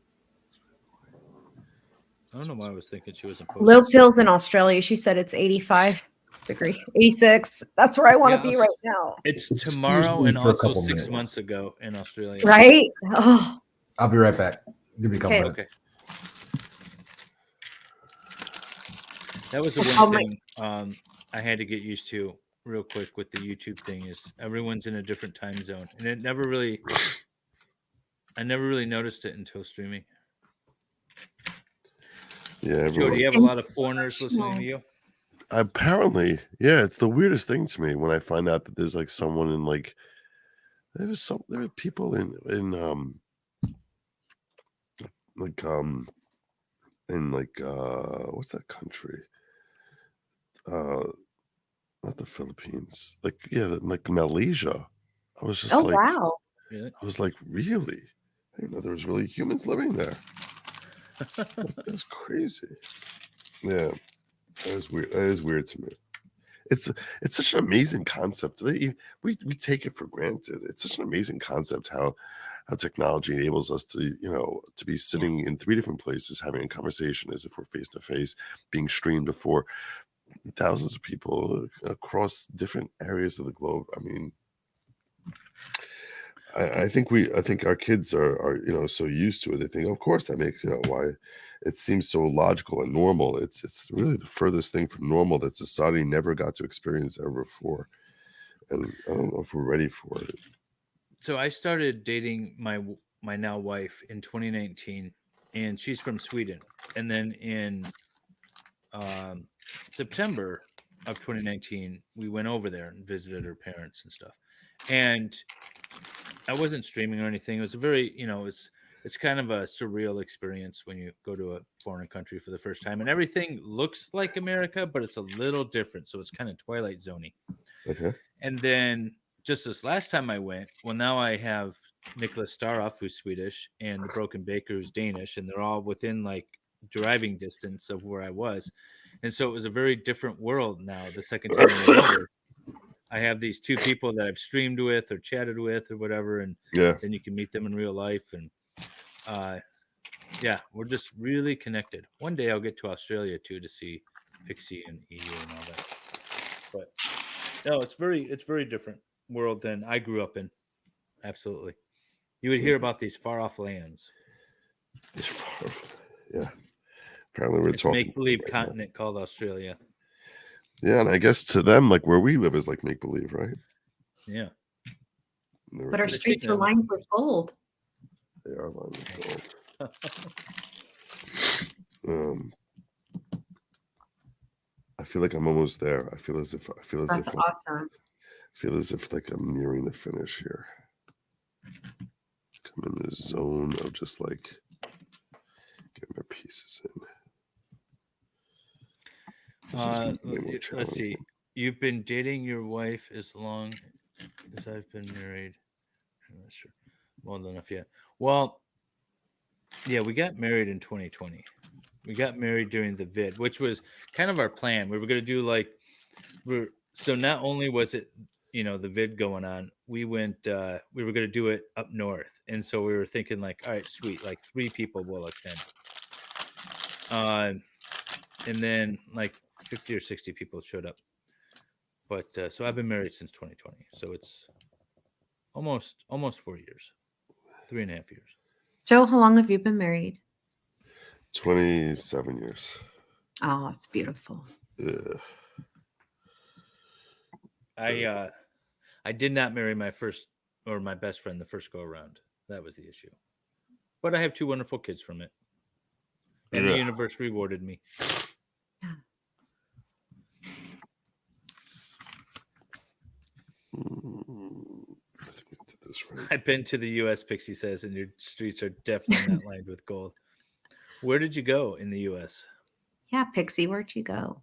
I don't know why I was thinking she was in Low pills in Australia. She said it's 85 degree, 86. That's where I want to be right now. It's tomorrow and also 6 months ago in Australia. Right? Oh. I'll be right back. Give me a couple minutes. Okay. That was the one thing I had to get used to real quick with the YouTube thing is everyone's in a different time zone, and I never really noticed it until streaming. Yeah, Joe, do you have a lot of foreigners listening to you? Apparently, yeah. It's the weirdest thing to me when I find out that there's like someone in like there were people in what's that country? Not the Philippines. Like like Malaysia. I was just wow. I was like, really? I didn't know there was really humans living there. That's crazy. Yeah, that is weird. That is weird to me. It's such an amazing concept. We take it for granted. It's such an amazing concept how technology enables us to to be sitting in 3 different places having a conversation as if we're face to face, being streamed before thousands of people across different areas of the globe. I mean, I think our kids are so used to it. They think, of course, that makes why it seems so logical and normal. It's really the furthest thing from normal that society never got to experience ever before, and I don't know if we're ready for it. So I started dating my now wife in 2019, and she's from Sweden. And then in September, of 2019, we went over there and visited her parents and stuff. And I wasn't streaming or anything. It was a very, it's kind of a surreal experience when you go to a foreign country for the first time, and everything looks like America, but it's a little different. So it's kind of Twilight Zoney. Okay. And then just this last time I went, well, now I have Nicholas Staroff, who's Swedish, and the Broken Baker, who's Danish, and they're all within like driving distance of where I was. And so it was a very different world now. The second time I went over, I have these two people that I've streamed with or chatted with or whatever, and Yeah. then you can meet them in real life. And yeah, we're just really connected. One day I'll get to Australia too to see Pixie and EU and all that. But no, it's very different world than I grew up in. Absolutely. You would hear about these far off lands. Yeah. Apparently we're It's talking make-believe right continent called Australia. now. Yeah, and I guess to them, like where we live is like make believe, right? Yeah. But our streets are lined with gold. They are lined with gold. I feel like I'm almost there. I feel as if That's awesome. I feel as if like I'm nearing the finish here. I'm in this zone of just like getting my pieces in. Let's see. You've been dating your wife as long as I've been married. I'm not sure. Well enough yet. Well, yeah, we got married in 2020. We got married during the vid, which was kind of our plan. We were going to do like, so not only was it, the vid going on, we were going to do it up north. And so we were thinking like, all right, sweet, like 3 people will attend. And then like 50 or 60 people showed up. But so I've been married since 2020. So it's almost 4 years, 3.5 years. Joe, how long have you been married? 27 years. Oh, it's beautiful. Yeah. I did not marry my best friend the first go around. That was the issue. But I have 2 wonderful kids from it. And the universe rewarded me. Yeah. I think we did this right. I've been to the U.S., Pixie says, and your streets are definitely not lined with gold. Where did you go in the U.S.? Yeah, Pixie, where'd you go?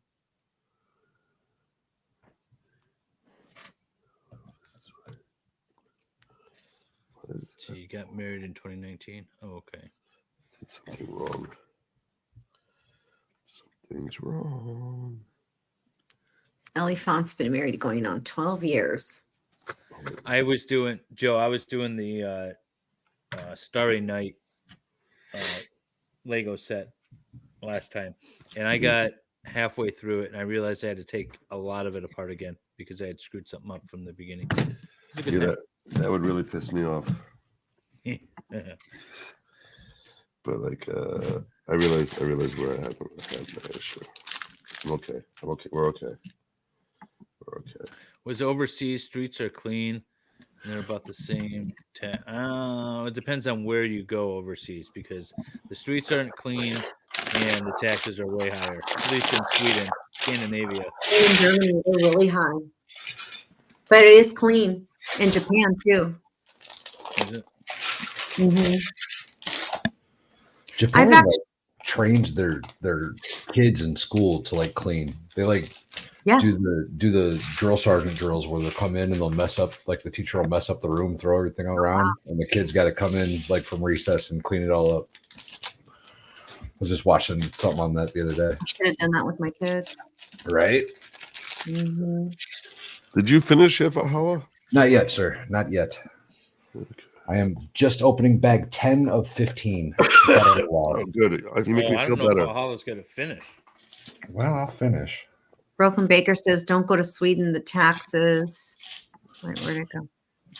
So you got married in 2019? Oh, okay. Did something wrong. Something's wrong. Ellie Font's been married going on 12 years. I was doing the Starry Night Lego set last time, and I got halfway through it, and I realized I had to take a lot of it apart again because I had screwed something up from the beginning. It's a good time. That would really piss me off. But like, I realized where I had my issue. I'm okay. We're okay. Was overseas streets are clean? And they're about the same. It depends on where you go overseas because the streets aren't clean and the taxes are way higher. At least in Sweden, Scandinavia. In Germany, they're really high. But it is clean. In Japan, too. Is it? Mm-hmm. Japan trains their kids in school to like clean. They like do the drill sergeant drills where they'll come in and they'll mess up, like the teacher will mess up the room, throw everything around, and the kids got to come in like from recess and clean it all up. I was just watching something on that the other day. I should have done that with my kids. Right? Mm-hmm. Did you finish it, Valhalla? Not yet, sir. Not yet. Okay. I am just opening bag 10 of 15. Oh, good. You make me I feel don't know better. if Valhalla's going to finish. Well, I'll finish. Broken Baker says, don't go to Sweden. The taxes. Wait, where'd it go?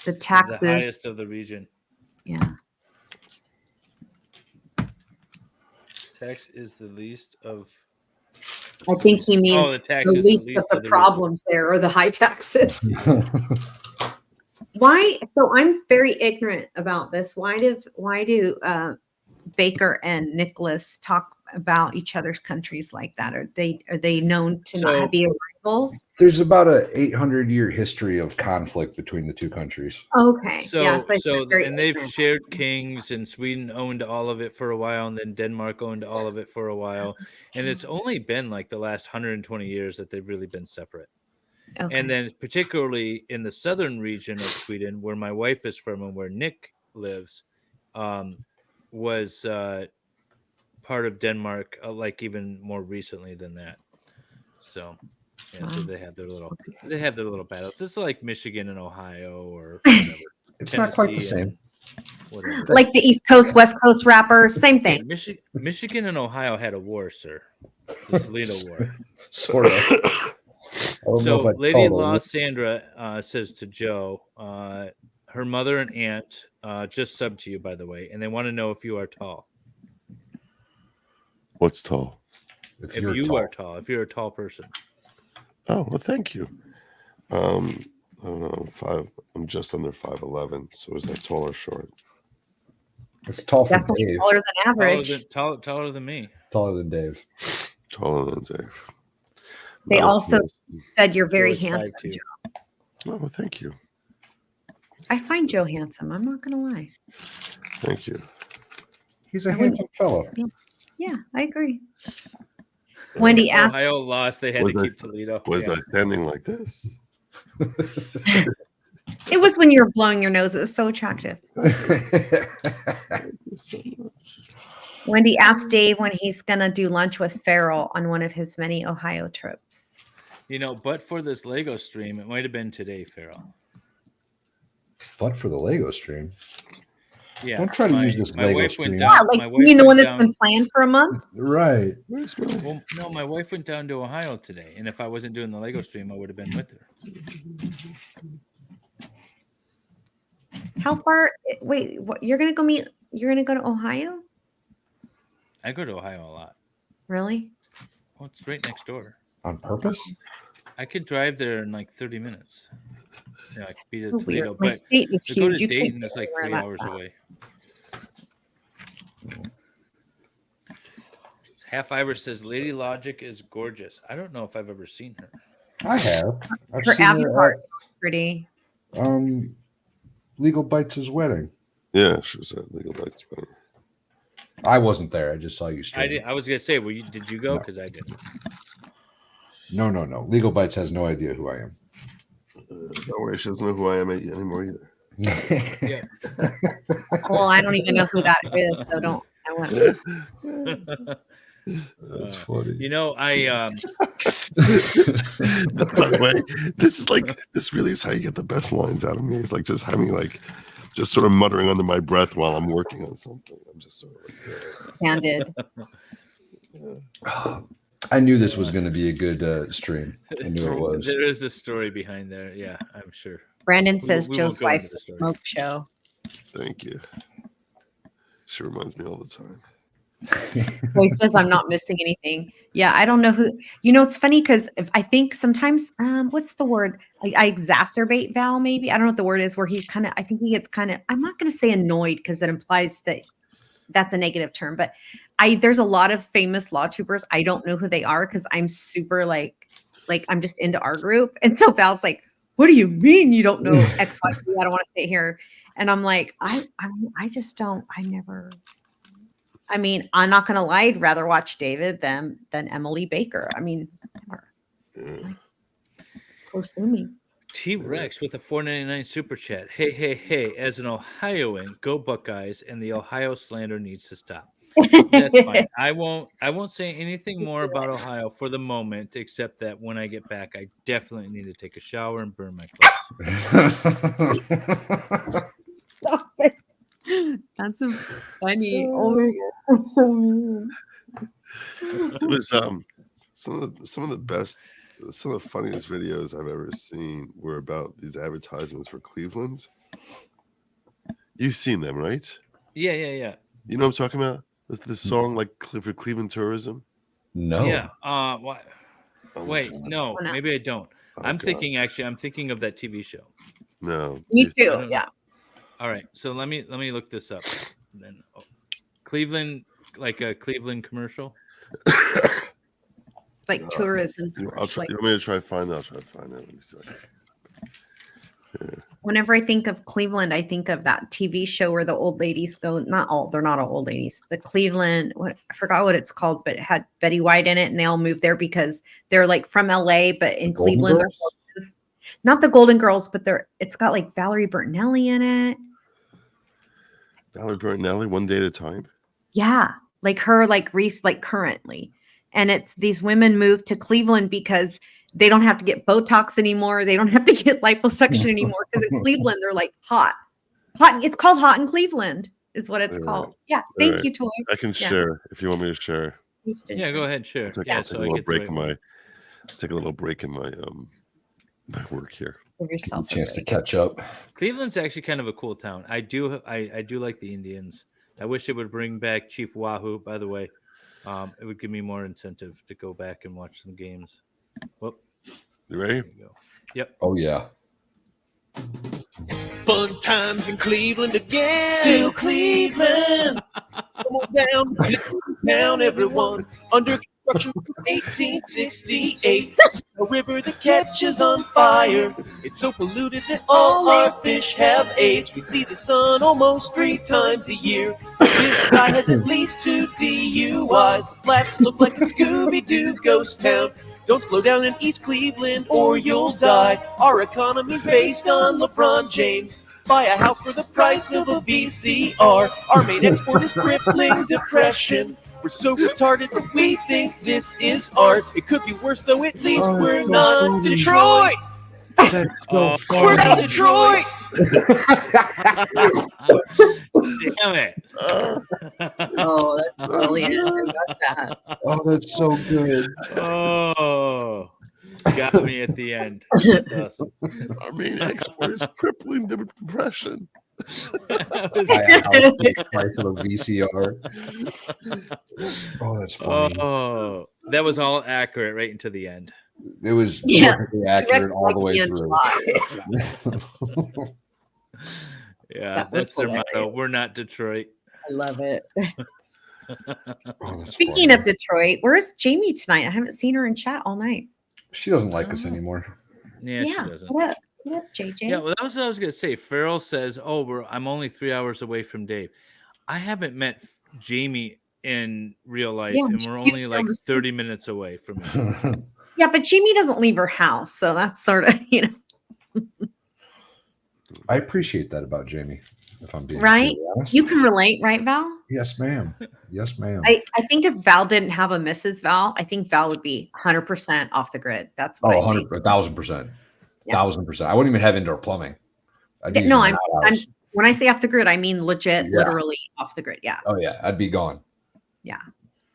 The taxes. The highest of the region. Yeah. Tax is the least of. I think he means the least of the problems there, or the high taxes. Why? So I'm very ignorant about this. Why do Baker and Nicholas talk about each other's countries like that? Are they known to not be a peoples? There's about a 800-year history of conflict between the two countries. Okay. Yeah, So, it's very and they've ignorant. shared kings, and Sweden owned all of it for a while, and then Denmark owned all of it for a while, and it's only been like the last 120 years that they've really been separate. Okay. And then, particularly in the southern region of Sweden, where my wife is from and where Nick lives, was part of Denmark, like even more recently than that. So, yeah, so Wow. they have their little battles. It's like Michigan and Ohio or whatever. It's not quite the Tennessee same. and whatever. Like the East Coast, West Coast rappers, same Hey, thing. Michigan and Ohio had a war, sir. The Toledo War. Sort of. I don't know So, if I'd Lady call it a Law war. Sandra says to Joe, her mother and aunt just subbed to you, by the way, and they want to know if you are tall. What's tall? If you are tall, if you're a tall person. Oh, well, thank you. I don't know, I'm just under 5'11", so is that tall or short? It's tall for Definitely Dave. taller than average. Taller than me. Taller than Dave. Taller than Dave. They Not as also tall said you're very Joe's handsome, 5'2". Joe. Oh, well, thank you. I find Joe handsome. I'm not gonna lie. Thank you. He's a I wouldn't- handsome fellow. Yeah, I agree. Wendy asked. Ohio lost. They had to keep Toledo. Was I standing like this? It was when you were blowing your nose. It was so attractive. Thank you so much. Wendy asked Dave when he's gonna do lunch with Farrell on one of his many Ohio trips. But for this Lego stream, it might have been today, Farrell. But for the Lego stream. Yeah. Don't try to use this my Lego wife stream. went Yeah, down. like my you wife mean the one went that's down, been planned for a month? Right. Where's my... Well, no, my wife went down to Ohio today, and if I wasn't doing the Lego stream, I would have been with her. How far? Wait, what, you're gonna go meet? You're gonna go to Ohio? I go to Ohio a lot. Really? Well, it's right next door. On purpose? I could drive there in like 30 minutes. Yeah, I could be to So Toledo, weird. My but state is to go huge. to You can't Dayton get is like anywhere 3 that hours fast. away. Half Irish says Lady Logic is gorgeous. I don't know if I've ever seen her. I have. I've Her seen avatar her is pretty. at Legal Bites' wedding. Yeah, she was at Legal Bites wedding. I wasn't there. I just saw you I stream. did. I was gonna say, did you go? No. Because I didn't. No. Legal Bites has no idea who I am. Don't worry, she doesn't know who I am anymore either. Yeah. Well, I don't even know who that is, so don't. I went. That's funny. By the way, this really is how you get the best lines out of me. It's like just having just sort of muttering under my breath while I'm working on something. I'm just sort of like, Handed. I knew this was going to be a good stream. I knew it was. There is a story behind there. Yeah, I'm sure. Brandon says we Joe's won't go into wife's the a story. smoke show. thank you. She reminds me all the time. Well, he says I'm not missing anything. Yeah, I don't know who. It's funny because I think sometimes, what's the word? I exacerbate Val. Maybe I don't know what the word is. Where he kind of, I think he gets kind of. I'm not going to say annoyed because it implies that that's a negative term. But there's a lot of famous law tubers. I don't know who they are because I'm super like I'm just into our group. And so Val's like, "What do you mean you don't know X, Y, Z? I don't want to stay here." And I'm like, I just don't. I never. I mean, I'm not gonna lie. I'd rather watch David than Emily Baker. I mean, never. Yeah. So sue me. T-Rex with a $4.99 super chat. Hey! As an Ohioan, go Buckeyes, and the Ohio slander needs to stop. That's fine. I won't say anything more about Ohio for the moment, except that when I get back, I definitely need to take a shower and burn my clothes. Stop it. That's a funny. Oh my god, so mean. It was some of the funniest videos I've ever seen were about these advertisements for Cleveland. You've seen them, right? Yeah. You know what I'm talking about? The song for Cleveland tourism. No. Yeah. What? Oh, Wait, no, maybe I don't. Oh, I'm God. thinking of that TV show. No. Me I too. don't- Yeah. All right, so let me look this up. Then Cleveland, like a Cleveland commercial. like tourism. I'll try. Like, You want me to try to find that? I'll try to find that. Let me see. What I can. whenever I think of Cleveland, I think of that TV show where the old ladies go. They're not all old ladies. The Cleveland, I forgot what it's called, but it had Betty White in it, and they all moved there because they're like from LA, but in Cleveland, not the Golden Girls, but it's got like Valerie Bertinelli in it. Valerie Bertinelli, One Day at a Time. Yeah, like her, like Reese, like currently, and it's these women moved to Cleveland because they don't have to get Botox anymore. They don't have to get liposuction anymore because in Cleveland they're like hot. It's called Hot in Cleveland. Is what it's called. Yeah. Thank you, Toy. I can share if you want me to share. Yeah, go ahead, share. I'll take a little break in my. Take a little break in my my work here. Give yourself a chance to catch up. Cleveland's actually kind of a cool town. I do like the Indians. I wish it would bring back Chief Wahoo. By the way, it would give me more incentive to go back and watch some games. Whoop. You ready? There you go. Yep. Oh yeah. Fun times in Cleveland again. Still Cleveland. Come on down, everyone. Under construction from 1868. A river that catches on fire. It's so polluted that all our fish have AIDS. We see the sun almost 3 times a year. This guy has at least 2 DUIs. Flats look like a Scooby-Doo ghost town. Don't slow down in East Cleveland or you'll die. Our economy's based on LeBron James. Buy a house for the price of a VCR. Our main export is crippling depression. We're so retarded that we think this is art. It could be worse though, at least we're not Detroit. We're not Detroit. Damn it. Oh, that's brilliant. I love that. Oh, that's so good. Oh, got me at the end. That's awesome. Our main export is crippling depression. Price of a VCR. Oh, that's funny. Oh, that was all accurate right into the end. It was perfectly accurate all the way through. Yeah, that's their motto. We're not Detroit. I love it. Oh, Speaking of Detroit, where's Jamie tonight? I haven't seen her in chat all night. She doesn't like us anymore. Yeah, she doesn't. What up, JJ? Yeah, well, that was what I was gonna say. Farrell says, "Oh, I'm only 3 hours away from Dave." I haven't met Jamie in real life, and we're only like 30 minutes away from each other. Yeah, but Jamie doesn't leave her house, so that's sort of, I appreciate that about Jamie, if I'm being right. honest. You can relate, right, Val? Yes, ma'am. Yes, ma'am. I think if Val didn't have a Mrs. Val, I think Val would be 100% off the grid. That's what I think. 1,000%. 1,000%. I wouldn't even have indoor plumbing. No, I'm when I say off the grid, I mean legit, literally off the grid. Yeah. Oh yeah, I'd be gone. Yeah.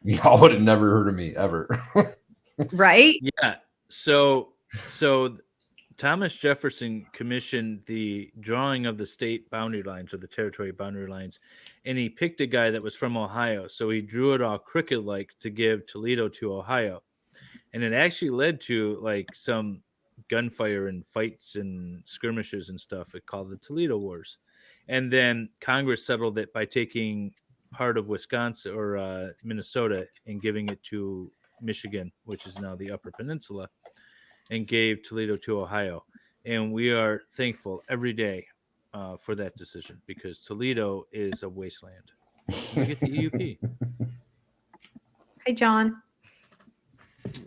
Y'all would have never heard of me ever. Right? Yeah. So Thomas Jefferson commissioned the drawing of the state boundary lines or the territory boundary lines, and he picked a guy that was from Ohio. So he drew it all crooked-like to give Toledo to Ohio. And it actually led to like some gunfire and fights and skirmishes and stuff. It called the Toledo Wars. And then Congress settled it by taking part of Wisconsin or Minnesota and giving it to Michigan, which is now the Upper Peninsula, and gave Toledo to Ohio. And we are thankful every day for that decision because Toledo is a wasteland. We get the EUP. Hey, John.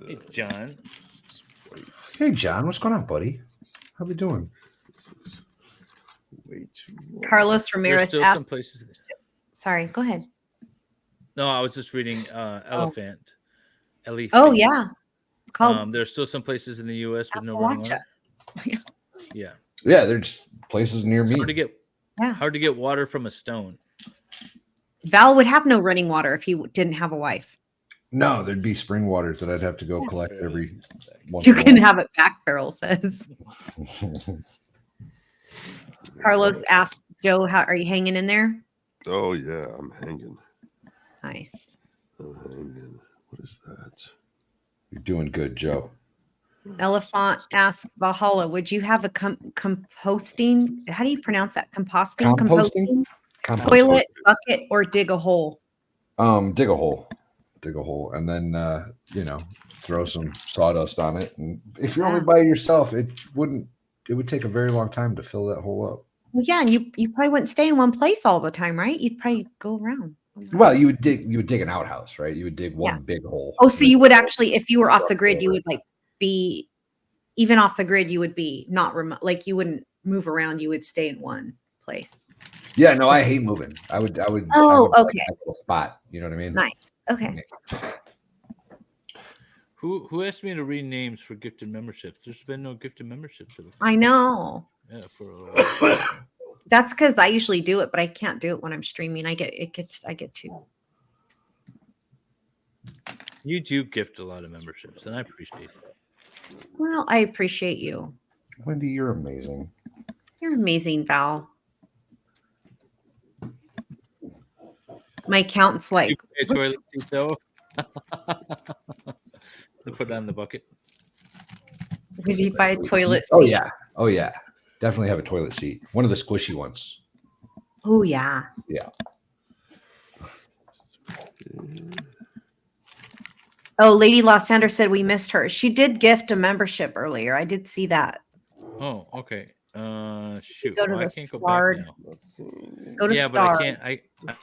Hey, John. Hey, John. What's going on, buddy? How we doing? Way too long. Carlos Ramirez asked. Places... Sorry, go ahead. No, I was just reading Elephant. Oh, yeah. There's still some places in the U.S. with no running water. Yeah. Yeah, there's places near me. Hard to get water from a stone. Val would have no running water if he didn't have a wife. No, there'd be spring waters that I'd have to go collect every once. You can have it back, Farrell says. Carlos asked Joe, "How are you hanging in there?" Oh yeah, I'm hanging. Nice. I'm hanging. What is that? You're doing good, Joe. Elephant asks Valhalla, would you have a composting? How do you pronounce that? Composting? Toilet, bucket, or dig a hole? Dig a hole. dig a hole, and then throw some sawdust on it. And if you're only Yeah. by yourself, it would take a very long time to fill that hole up. Well, yeah, and you probably wouldn't stay in one place all the time, right? You'd probably go around. Well, you would dig an outhouse, right? You would dig one Yeah. big hole. Oh, so and you then would actually, if you were off the grid, you over. would like be even off the grid. You would be not remote, like you wouldn't move around. You would stay in one place. Yeah, no, I hate moving. I would Oh, like okay, that little spot. You know what I mean? nice. Okay. Who asked me to read names for gifted memberships? There's been no gifted memberships. I know. Yeah, for a while. That's because I usually do it, but I can't do it when I'm streaming. I get two. You do gift a lot of memberships, and I appreciate it. Well, I appreciate you. Wendy, you're amazing. You're amazing, Val. My accountant's like, You pay a toilet seat though. To put on the bucket. did you buy a toilet seat? Oh yeah. Definitely have a toilet seat. One of the squishy ones. Oh yeah. Yeah. Oh, Lady Losander said we missed her. She did gift a membership earlier. I did see that. Oh, okay. Shoot. Go to Well, I the can't go starred. back now. Let's see. Go to Yeah, but Star. I can't. I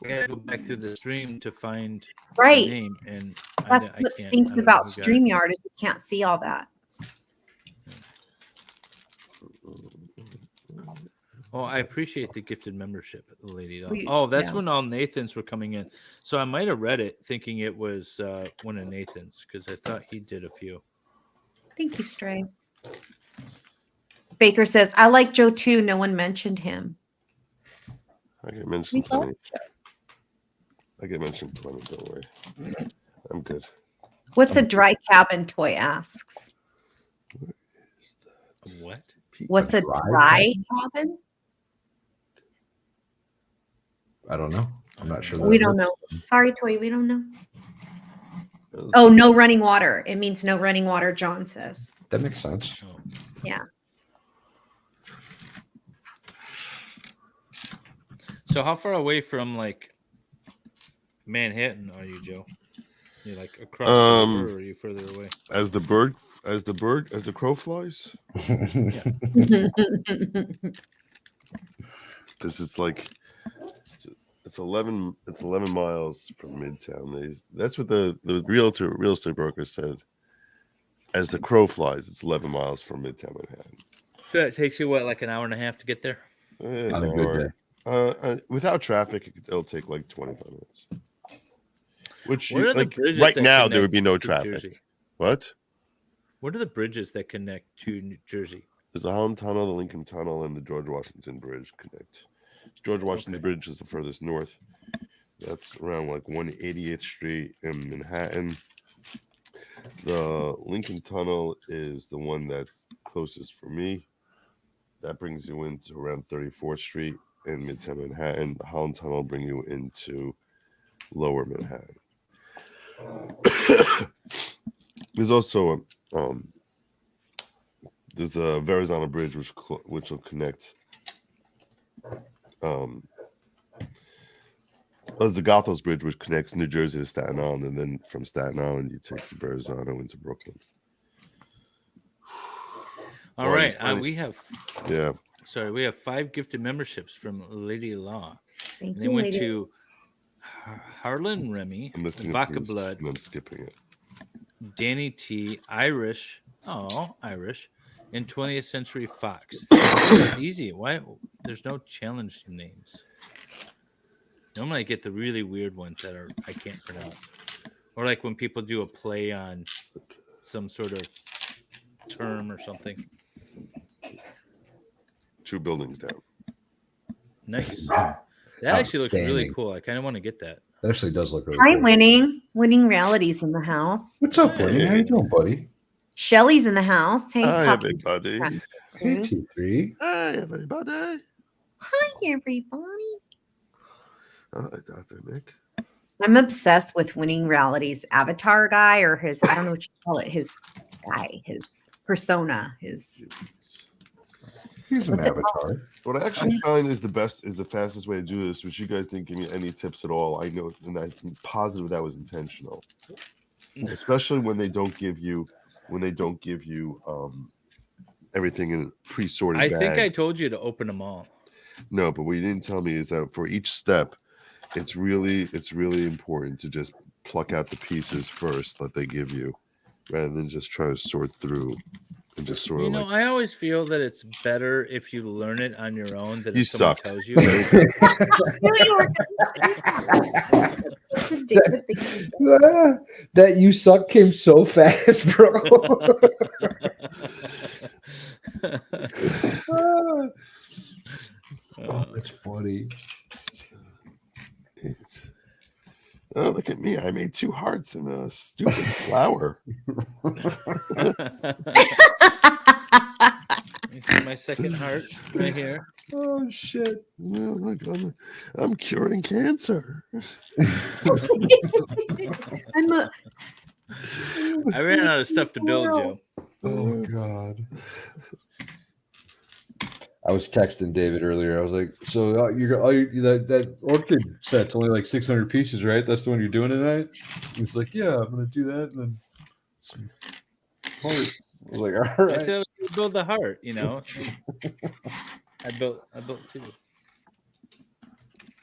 gotta go back through the stream to find Right. the name, and That's I what can't. stinks I don't know about who got it. StreamYard is you can't see all that. Oh, I appreciate the gifted membership, lady. We- Oh, that's yeah. when all Nathans were coming in. So I might have read it thinking it was one of Nathan's because I thought he did a few. Thank you, Stray. Baker says, I like Joe too. No one mentioned him. I get mentioned We love plenty. I get mentioned plenty. Don't worry. I'm good. What's a dry cabin toy asks? What? What's a dry dry cabin? I don't know. I'm not sure. That We I've don't heard. know. Sorry, Toy, we don't know. Oh, no running water. It means no running water, John says. That makes sense. Oh. Yeah. So how far away from like Manhattan are you, Joe? You like across the river, or are you further away? As the crow flies, because it's like it's 11 miles from Midtown. That's what the real estate broker said. As the crow flies, it's 11 miles from Midtown Manhattan. So it takes you what, like an hour and a half to get there? On a good day. Without traffic, it'll take like 25 minutes. Which What are the like bridges right that now connect there would be no to traffic. Jersey? What? What are the bridges that connect to New Jersey? There's the Holland Tunnel, the Lincoln Tunnel, and the George Washington Bridge connect. George Washington Bridge is the furthest north. That's around like 188th Street in Manhattan. The Lincoln Tunnel is the one that's closest for me. That brings you into around 34th Street in Midtown Manhattan. The Holland Tunnel will bring you into Lower Manhattan. There's also there's the Verrazano Bridge, which will connect. There's the Goethals Bridge, which connects New Jersey to Staten Island, and then from Staten Island you take the Verrazano into Brooklyn. All right, we have Yeah. Sorry, we have 5 gifted memberships from Lady Law. Thank They you, went Lady. to Harlan Remy, I'm listening Vodka to this, Blood, and I'm skipping it. Danny T, Irish, Irish, and 20th Century Fox. Those are easy. Why? There's no challenge names. Normally, I get the really weird ones that I can't pronounce, or like when people do a play on some sort of term or something. 2 buildings down. Nice. That actually looks really Outstanding. cool. I kind of want to get that. That actually does look really Hi, cool. Winning Realities in the house. What's up, Winnie? How you doing, buddy? Shelly's in the house. Hey, Hi, talk- everybody. Hey, T3. Hi, everybody. Hi, everybody. Hi, Dr. Nick. I'm obsessed with Winning Realities avatar guy, or his, I don't know what you call it, his guy, his persona, his. He's an What's it avatar. What I actually find is the fastest way to do this, which you guys didn't give me any tips at all. I know, and I'm positive that was intentional. Especially when they don't give you everything in pre-sorted I bags. think I told you to open them all. No, but what you didn't tell me is that for each step, it's really important to just pluck out the pieces first that they give you, rather than just try to sort through and just sort You of know, like. I always feel that it's better if you learn it on your own than You if someone suck. tells you. I knew you were gonna do that. That you suck came so fast, bro. Oh, that's funny. Oh, look at me. I made 2 hearts and a stupid flower. You see my second heart right here. Oh shit. Well, look, I'm curing cancer. I ran out of stuff to build, Joe. Oh god. I was texting David earlier. I was like, "So that orchid set's only like 600 pieces, right? That's the one you're doing tonight." He was like, "Yeah, I'm gonna do that." And then some hearts. I was like, "All I right." said I was going to build the heart, you know. I built 2.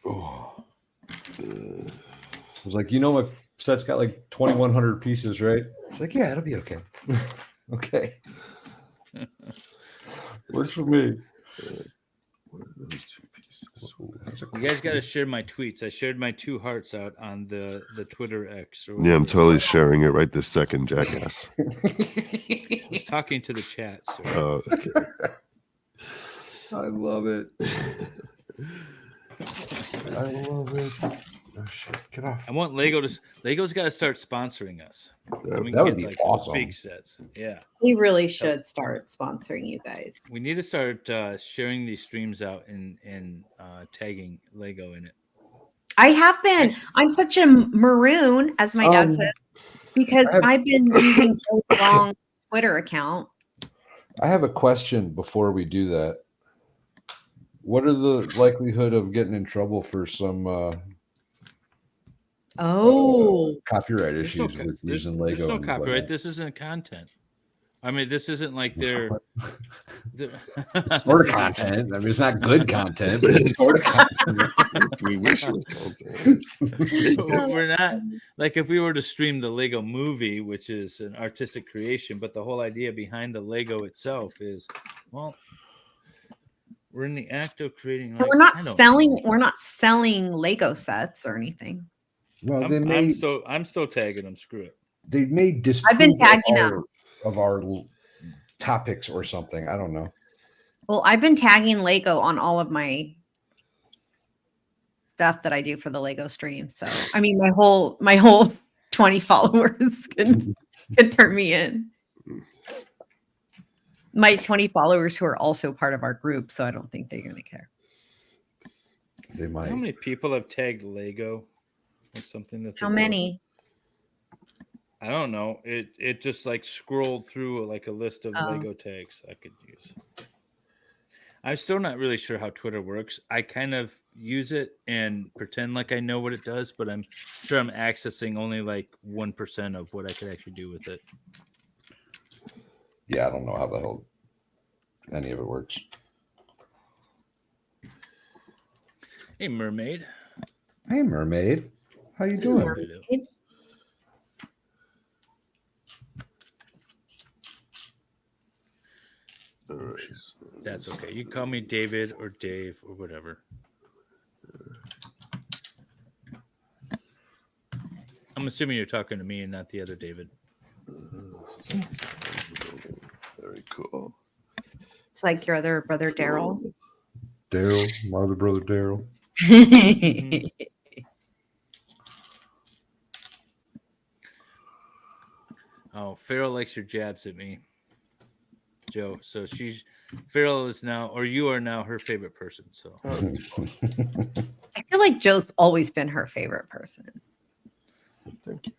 Oh. I was like, my set's got like 2,100 pieces, right? He's like, "Yeah, it'll be okay." Okay. Works for me. What are those 2 pieces? You guys got to share my tweets. I shared my 2 hearts out on the Twitter X. Or Yeah, I'm whatever. totally sharing it right this second, jackass. I was talking to the chat. So. Oh, okay. I love it. I love it. Oh shit! Get off. I want Lego's got to start sponsoring us. That would be awesome. Big sets. Yeah. We really should start sponsoring you guys. We need to start sharing these streams out and tagging Lego in it. I have been. I'm such a maroon, as my dad said, because I've been using Joe's wrong Twitter account. I have a question before we do that. What are the likelihood of getting in trouble for some copyright issues with using Lego? There's no and copyright. whatnot? This isn't content. I mean, this isn't like they're sort of content. I mean, it's not good content, but it's sort of content. We wish it was content. We're not like if we were to stream the Lego movie, which is an artistic creation, but the whole idea behind the Lego itself is, well, we're in the act of creating. Like, we're not selling Lego sets or anything. Well, I'm still tagging them. Screw it. They may I've been tagging them of our topics or something. I don't know. Well, I've been tagging Lego on all of my stuff that I do for the Lego stream. So, I mean, my whole 20 followers can turn me in. My 20 followers who are also part of our group, so I don't think they're going to care. They might. How many people have tagged Lego or something? How many? I don't know. It just like scrolled through like a list of Lego tags I could use. I'm still not really sure how Twitter works. I kind of use it and pretend like I know what it does, but I'm sure I'm accessing only like 1% of what I could actually do with it. Yeah, I don't know how the hell any of it works. Hey, mermaid. Hey, mermaid. How you doing? Mermaid. That's okay. You can call me David or Dave or whatever. I'm assuming you're talking to me and not the other David. Very cool. It's like your other brother, Daryl. Daryl, my other brother, Daryl. Oh, Farrell likes your jabs at me, Joe. So Farrell is now, or you are now her favorite person. So I feel like Joe's always been her favorite person. Thank you.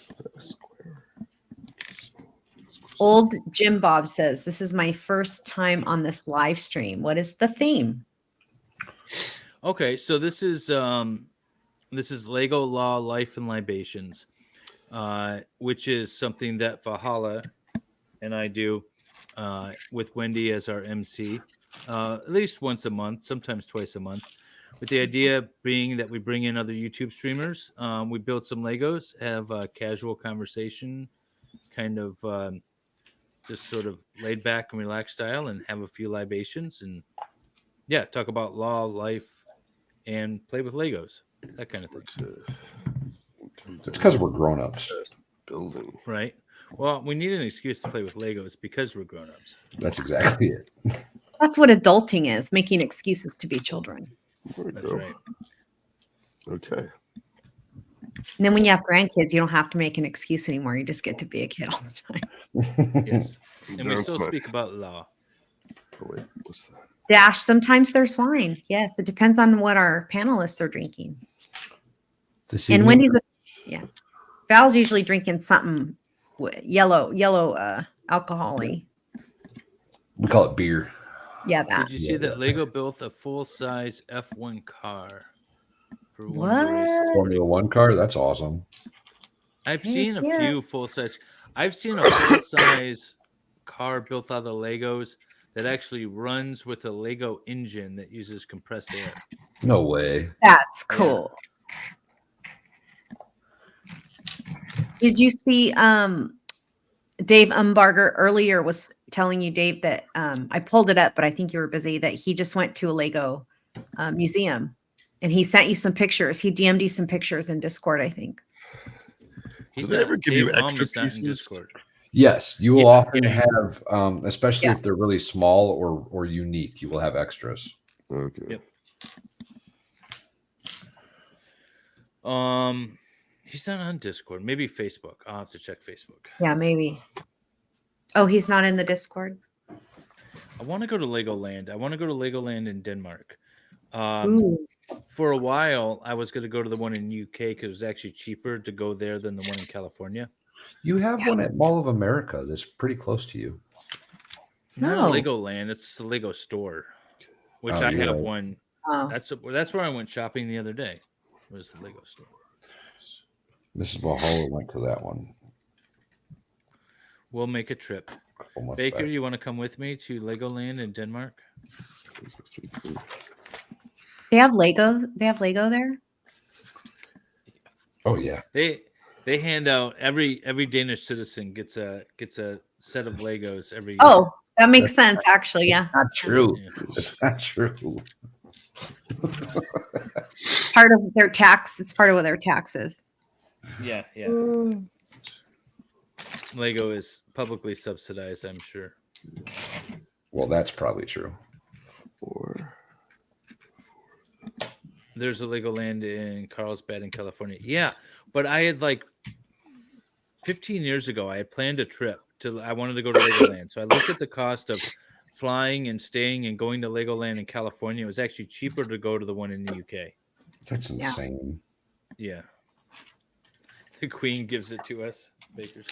Is that a square? Old Jim Bob says, "This is my first time on this live stream. What is the theme?" Okay, so this is Lego Law, Life and Libations, which is something that Valhalla and I do with Wendy as our MC, at least once a month, sometimes twice a month. With the idea being that we bring in other YouTube streamers, we build some Legos, have a casual conversation, kind of just sort of laid back and relaxed style, and have a few libations, and yeah, talk about law, life, and play with Legos, that kind of thing. It's because we're grown-ups. Building. Right. Well, we need an excuse to play with Legos because we're grown-ups. That's exactly it. That's what adulting is, making excuses to be children. There we That's go. right. Okay. And then when you have grandkids, you don't have to make an excuse anymore. You just get to be a kid all the time. Yes. And we Down still to my- speak about law. Oh, wait, what's that? Dash, sometimes there's wine. Yes, it depends on what our panelists are drinking. This And evening, Wendy's, yeah. Val's usually drinking something yellow alcohol-y. we call it beer. Yeah, that. Did you see Yeah, that yeah. Lego built a full-size F1 car for one of the races? What? Formula One car. That's awesome. I've Heck seen a yeah. few full-size. I've seen a full-size car built out of Legos that actually runs with a Lego engine that uses compressed air. No way. That's cool. Did you see Dave Umbarger earlier was telling you, Dave, that I pulled it up, but I think you were busy, that he just went to a Lego museum and he sent you some pictures. He DM'd you some pictures in Discord, I think. Do they ever give you extra pieces? Discord. Yes, you will Yeah, often yeah. have, especially Yeah. if they're really small or unique, you will have extras. Okay. Yep. He's not on Discord. Maybe Facebook. I'll have to check Facebook. Yeah, maybe. Oh, he's not in the Discord? I want to go to Legoland. I want to go to Legoland in Denmark. Ooh. For a while, I was going to go to the one in UK because it was actually cheaper to go there than the one in California. You have one at Mall of America that's pretty close to you. Not No. a Legoland. It's a Lego store, which Oh, I you're have right. one. Oh. That's where I went shopping the other day. Was the Lego store. Mrs. Valhalla went to that one We'll make a trip. a couple months Baker, back. you want to come with me to Legoland in Denmark? They have Lego. They have Lego there? Oh yeah. They hand out every Danish citizen gets a set of Legos every year. Oh, that makes sense, actually. Yeah. Not true. Yeah. It's not true. Part of their tax. It's part of what their tax is. Yeah. Lego is publicly subsidized, I'm sure. Well, that's probably true. Or There's a Legoland in Carlsbad in California. Yeah, but I had 15 years ago, I had planned a trip I wanted to go to Legoland. So I looked at the cost of flying and staying and going to Legoland in California. It was actually cheaper to go to the one in the UK. That's insane. Yeah. The Queen gives it to us, Bakers.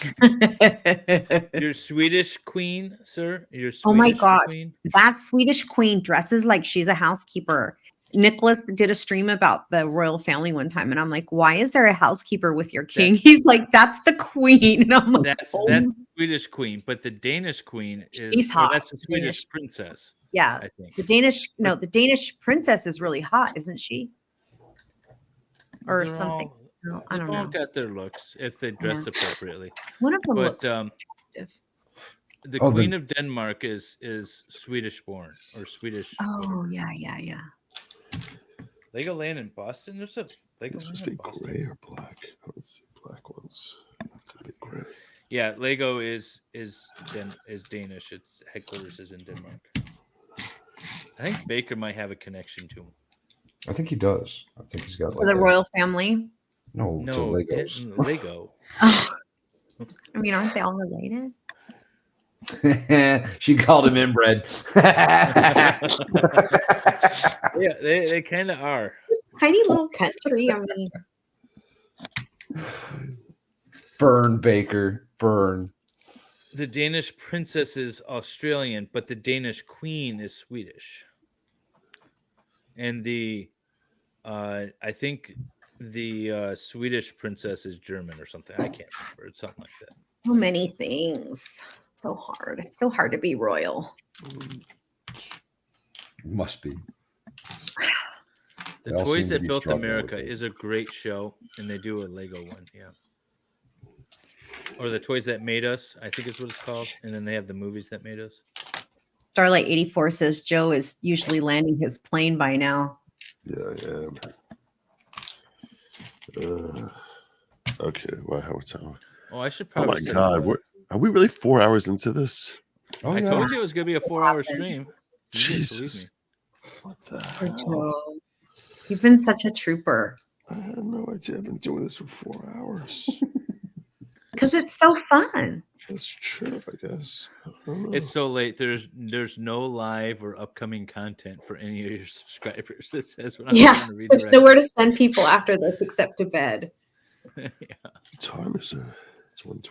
Your Swedish Queen, sir. Your Swedish Oh my gosh. Queen. That Swedish queen dresses like she's a housekeeper. Nicholas did a stream about the royal family one time, and I'm like, why is there a housekeeper with your king? He's like, that's the queen. And I'm like, That's oh, the Swedish Queen, but the Danish Queen is She's hot. that's the Swedish Danish. princess, yeah. I think. The Danish princess is really hot, isn't she? Or They're something. all- No, I They've don't all know. got their looks if they dress Yeah. appropriately. One of them But looks attractive. the Oh, the- Queen of Denmark is Swedish born or Swedish. Oh, whatever. yeah. Legoland in Boston. There's a it's Legoland supposed to in be Boston. gray or black. Let's see, black ones. It's gonna be gray. Yeah, Lego is Danish. Its headquarters is in Denmark. I think Baker might have a connection to him. I think he does. I think he's got For the royal family. no to No, Legos. Lego. Oh. I mean, aren't they all related? She called him inbred. Yeah, they kind of are. This tiny little country. I mean, Burn, Baker. Burn. The Danish princess is Australian, but the Danish queen is Swedish. And I think the Swedish princess is German or something. I can't remember. It's something like that. So many things. So hard. It's so hard to be royal. Must be. The They all Toys seem to That be Built struggling with America it. is a great show, and they do a Lego one, yeah. Or the Toys That Made Us, I think is what it's called. And then they have the movies that made us. Starlight 84 says Joe is usually landing his plane by now. Yeah, I am. Okay, wow, what's up? Oh, I should Oh probably my set God, it up. are we really 4 hours into this? Oh, I yeah. told you it was going to be a 4-hour stream. You didn't believe me. Jesus. What the Poor hell? Joe. You've been such a trooper. I had no idea I've been doing this for 4 hours. Because it's so fun. That's true, I guess. I don't know. It's so late. There's no live or upcoming content for any of your subscribers. It says when I'm Yeah. trying to There's redirect. nowhere to send people after this except to bed. Yeah. What time is it? It's 1:20.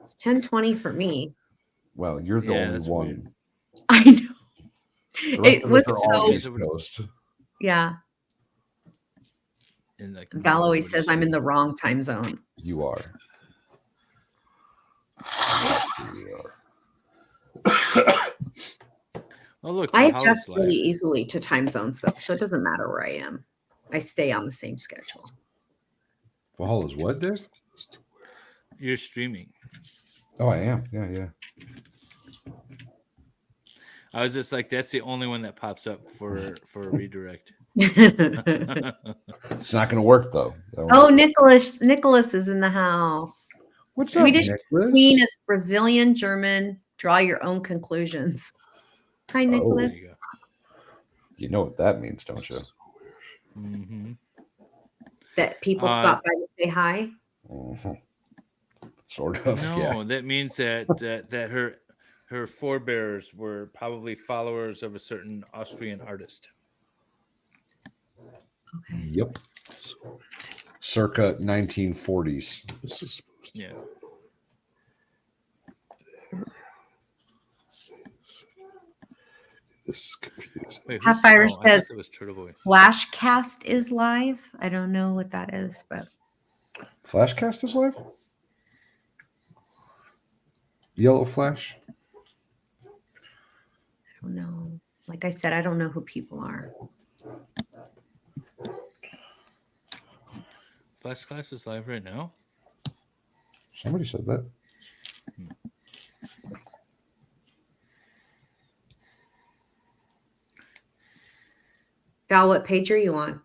It's 10:20 for me. Well, you're the Yeah, only that's one. weird. I know. The rest It of was us are all so, East Coast. yeah. And like Val always nobody says I'm in sees the it. wrong time zone. You are. Oh look, I Valhalla's adjust live. really easily to time zones, though, so it doesn't matter where I am. I stay on the same schedule. Valhalla's what, Dave? You're streaming. Oh, I am. Yeah. I was just like, that's the only one that pops up for a redirect. It's not going to work, though. Oh, Nicholas is in the house. What's Swedish up, Nicholas? queen is Brazilian, German. Draw your own conclusions. Hi, There Nicholas. you go. You know what that means, don't you? Mm-hmm. That people stop by to say hi. Mhm. Sort of. No, Yeah. that means that her forebears were probably followers of a certain Austrian artist. Okay. Yep. Circa 1940s. This is supposed to Yeah. This is confusing. Wait, Half who's- Irish I thought says that was Turtle Boy. Flashcast is live. I don't know what that is, but Flashcast is live? Yellow Flash? I don't know. Like I said, I don't know who people are. Flash Class is live right now. Somebody said that. Val, what page are you on?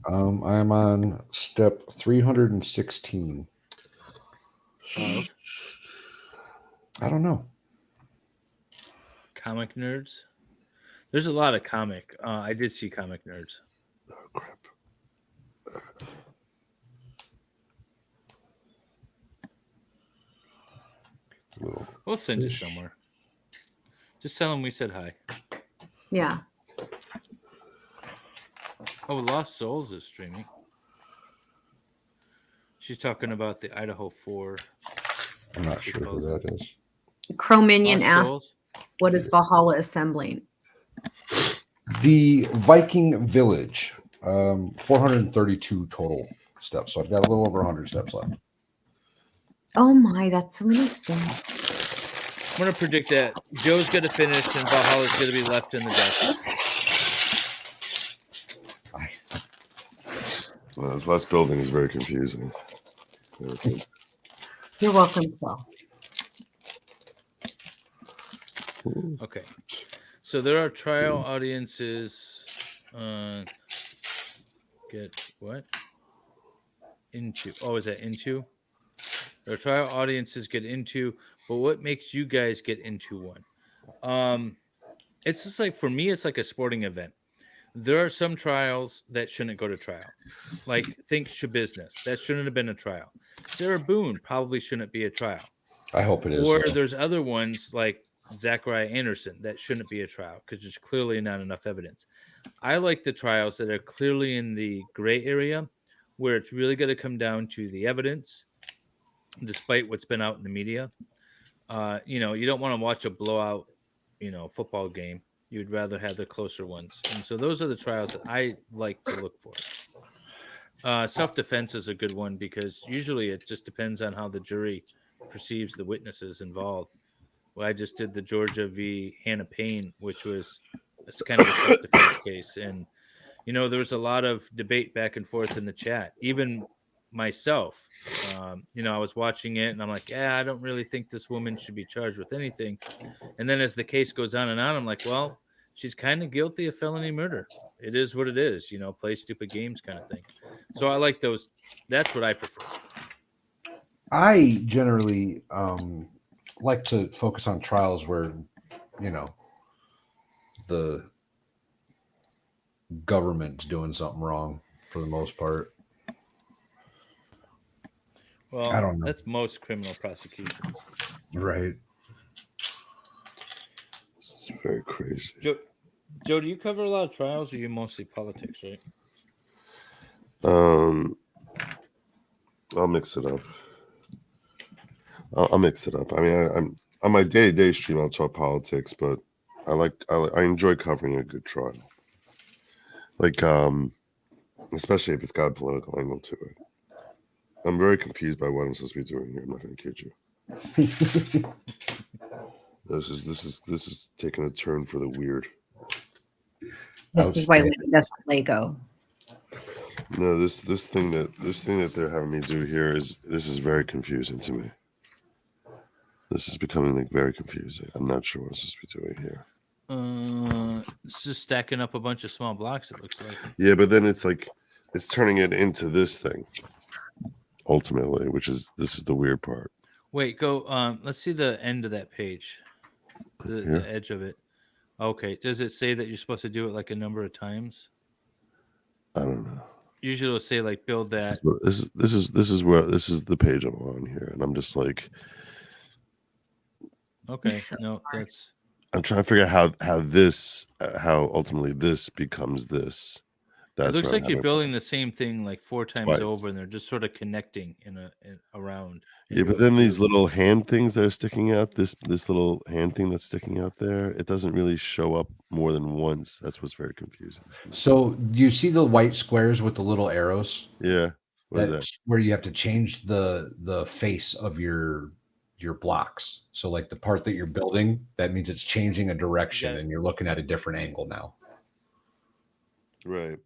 I'm on step 316. Of I don't know. comic nerds. There's a lot of comic. I did see comic nerds. Oh, crap. Little. We'll send you Fish. somewhere. Just tell them we said hi. Yeah. Oh, Lost Souls is streaming. She's talking about the Idaho 4. I'm not sure who that is. Crow Minion Lost asked, Souls? what is Valhalla assembling? The Viking Village. 432 total steps. So I've got a little over 100 steps left. Oh my, that's so many steps. I'm going to predict that Joe's going to finish and Valhalla's going to be left in the dust. Well, this last building is very confusing. Okay. You're welcome, Phil. Okay. So there are trial audiences. Get what? Into. Oh, is that into? There are trial audiences get into, but what makes you guys get into one? It's just like, for me, it's like a sporting event. There are some trials that shouldn't go to trial. Like, think Shabusiness. That shouldn't have been a trial. Sarah Boone probably shouldn't be a trial. I hope it is. Or though. there's other ones like Zachariah Anderson that shouldn't be a trial because there's clearly not enough evidence. I like the trials that are clearly in the gray area where it's really going to come down to the evidence despite what's been out in the media. You know, you don't want to watch a blowout, football game. You'd rather have the closer ones. And so those are the trials that I like to look for. Self-defense is a good one because usually it just depends on how the jury perceives the witnesses involved. Well, I just did the Georgia v. Hannah Payne, which was it's kind of a self-defense case. And, there was a lot of debate back and forth in the chat. Even myself, I was watching it and I'm like, yeah, I don't really think this woman should be charged with anything. And then as the case goes on and on, I'm like, well, she's kind of guilty of felony murder. It is what it is, play stupid games kind of thing. So I like those. That's what I prefer. I generally like to focus on trials where, the government's doing something wrong for the most part. Well, I don't know. that's most criminal prosecutions. Right. It's very crazy. Joe, do you cover a lot of trials, or are you mostly politics, right? I'll mix it up. I'll mix it up. I mean, I'm on my day-to-day stream. I'll talk politics, but I enjoy covering a good trial. Like, especially if it's got a political angle to it. I'm very confused by what I'm supposed to be doing here. I'm not going to kid you. This is taking a turn for the weird. This is why we doesn't Lego. No, this thing that they're having me do here is very confusing to me. This is becoming very confusing. I'm not sure what I'm supposed to be doing here. It's just stacking up a bunch of small blocks. It looks like. Yeah, but then it's like it's turning it into this thing. Ultimately, this is the weird part. Wait, go. Let's see the end of that page. The edge of it. Okay. Does it say that you're supposed to do it like a number of times? I don't know. Usually it'll say like build that. This is the page I'm on here, and I'm just like, okay, no, that's. I'm trying to figure out how ultimately this becomes this. It looks like you're building the same thing like 4 times twice over, and they're just sort of connecting around. Yeah, but then these little hand things that are sticking out, this little hand thing that's sticking out there, it doesn't really show up more than once. That's what's very confusing. So you see the white squares with the little arrows? Yeah. What is that? Where you have to change the face of your blocks. So like the part that you're building, that means it's changing a direction and you're looking at a different angle now. Right.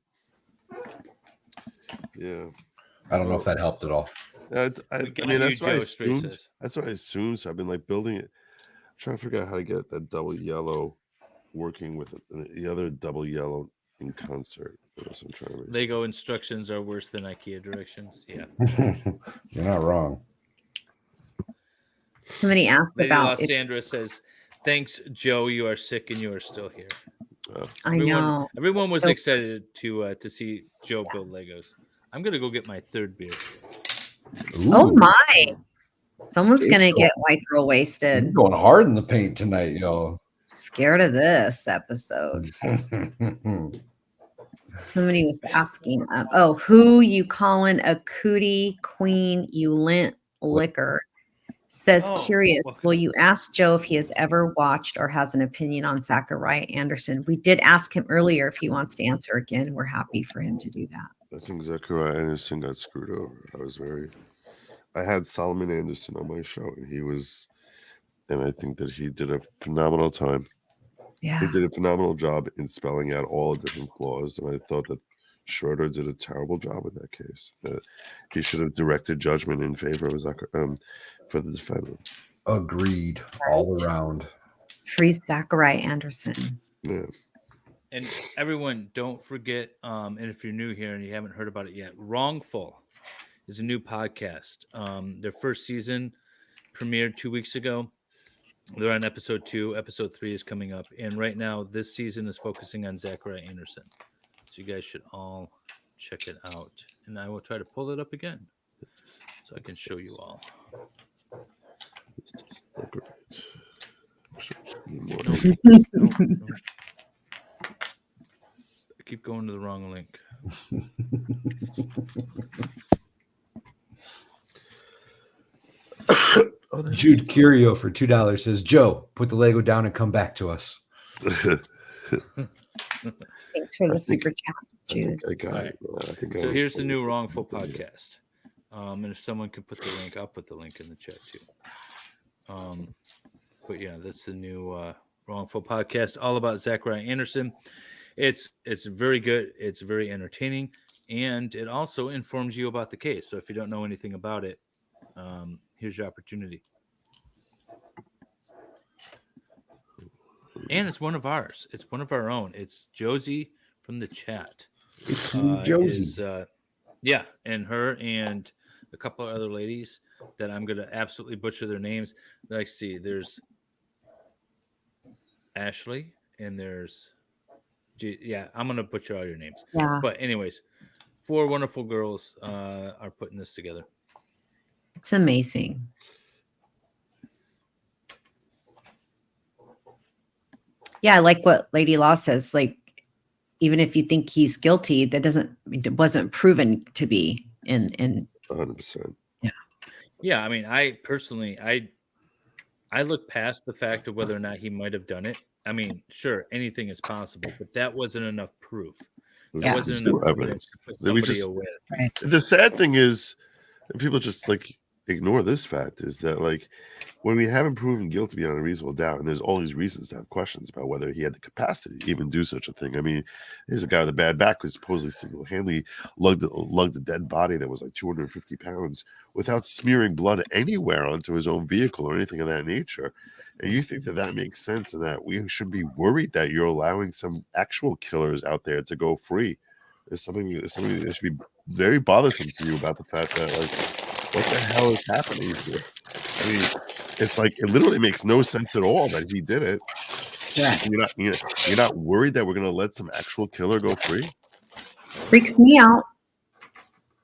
Yeah. I don't know if that helped at all. I mean, that's what I assumed. That's what I assumed. So I've been like building it, trying to figure out how to get that double yellow working with the other double yellow in concert. That's what I'm trying to Lego instructions are worse than IKEA directions. Yeah. You're not wrong. Somebody asked Lady about Sandra says, "Thanks, Joe. You are sick and you are still here." I know. Everyone was excited to see Joe build Legos. I'm gonna go get my third beer. Ooh. Oh my! Someone's gonna get white girl wasted. You're going hard in the paint tonight, yo. Scared of this episode. Somebody was asking, who you calling a cootie queen? You lint liquor. Says curious. Will you ask Joe if he has ever watched or has an opinion on Zachariah Anderson? We did ask him earlier if he wants to answer again. We're happy for him to do that. I think Zachariah Anderson got screwed over. I had Solomon Anderson on my show, and I think that he did a phenomenal time. Yeah. He did a phenomenal job in spelling out all the different flaws, and I thought that Schroeder did a terrible job with that case. He should have directed judgment in favor of for the defendant. Agreed. All around. Free Zachariah Anderson. Yeah. And everyone, don't forget, and if you're new here and you haven't heard about it yet, Wrongful is a new podcast. Their first season premiered 2 weeks ago. They're on episode 2. Episode 3 is coming up. And right now, this season is focusing on Zachariah Anderson. So you guys should all check it out. And I will try to pull it up again so I can show you all. No. I keep going to the wrong link. Oh, there Jude Curio for $2 says, Joe, put the Lego down and come back to us. Thanks for the I think- super chat, I Jude. think I got All it. I think I So here's the understand new what Wrongful you're doing. podcast. And if someone could put the link, I'll put the link in the chat too. But yeah, that's the new Wrongful podcast, all about Zachariah Anderson. It's very good. It's very entertaining, and it also informs you about the case. So if you don't know anything about it, here's your opportunity. And it's one of ours. It's one of our own. It's Josie from the chat. It's Josie. Yeah, and her and a couple of other ladies that I'm gonna absolutely butcher their names. Let's see, there's Ashley and there's yeah, I'm gonna butcher all your names. Yeah, But anyways, 4 wonderful girls are putting this together. it's amazing. Yeah, I like what Lady Law says. Like, even if you think he's guilty, that it wasn't proven to be. In 100%. Yeah, I mean, I personally I look past the fact of whether or not he might have done it. I mean, sure, anything is possible, but that wasn't enough proof. That Yeah. wasn't Zero enough evidence to put That we somebody just- away. The sad thing is, and people just like ignore this fact, is that like when we haven't proven guilty beyond a reasonable doubt, and there's all these reasons to have questions about whether he had the capacity to even do such a thing. I mean, there's a guy with a bad back who supposedly single-handedly lugged a dead body that was like 250 pounds without smearing blood anywhere onto his own vehicle or anything of that nature. And you think that that makes sense, and that we should be worried that you're allowing some actual killers out there to go free? There's something that should be very bothersome to you about the fact that, like, what the hell is happening here? I mean, it's like it literally makes no sense at all that he did it. Correct. You're not worried that we're gonna let some actual killer go free? Freaks me out.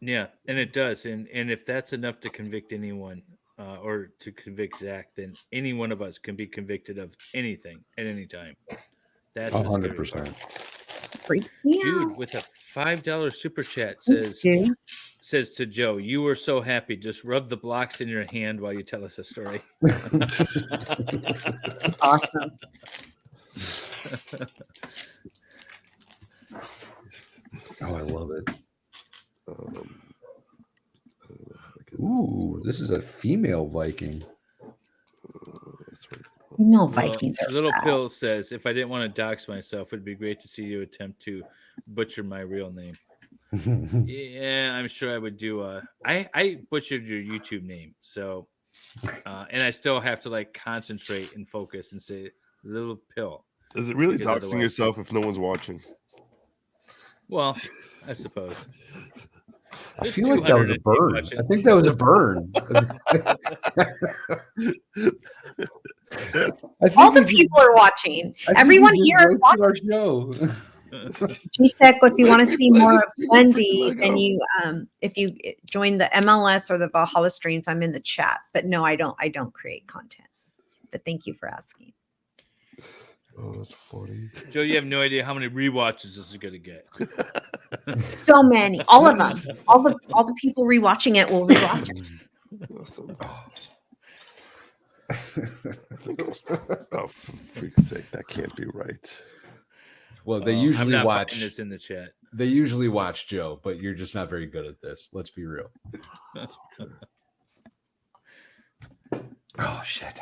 Yeah, and it does. And if that's enough to convict anyone or to convict Zach, then any one of us can be convicted of anything at any time. That's the scary part. 100%. Freaks me Jude out. with a $5 super chat Thanks, Jude. says to Joe, "You were so happy. Just rub the blocks in your hand while you tell us a story." That's awesome. Oh, I love it. Um, Ooh, this is a female Viking. that's right. No, Vikings are Little bad. Pill says, "If I didn't want to dox myself, it'd be great to see you attempt to butcher my real name." Yeah, I'm sure I would do. I butchered your YouTube name, so and I still have to like concentrate and focus and say Little Pill. Is it really Because doxing otherwise- yourself if no one's watching? Well, I suppose. I There's feel like that was a 200 burn. watching. I think that was a burn. I think All the we just- people are watching. I think Everyone we just here is watching. roasted our show. G-Tech, if you want to see more of Wendy, Lego. then you if you join the MLS or the Valhalla streams, I'm in the chat. But no, I don't create content. But thank you for asking. Oh, that's funny. Joe, you have no idea how many rewatches this is going to get. So many, all of them, all the people rewatching it will rewatch it. Awesome. Oh. I think oh, for freak's sake, that can't be right. Well, they I'm usually not watch. putting this in the chat. They usually watch Joe, but you're just not very good at this. Let's be real. Oh shit!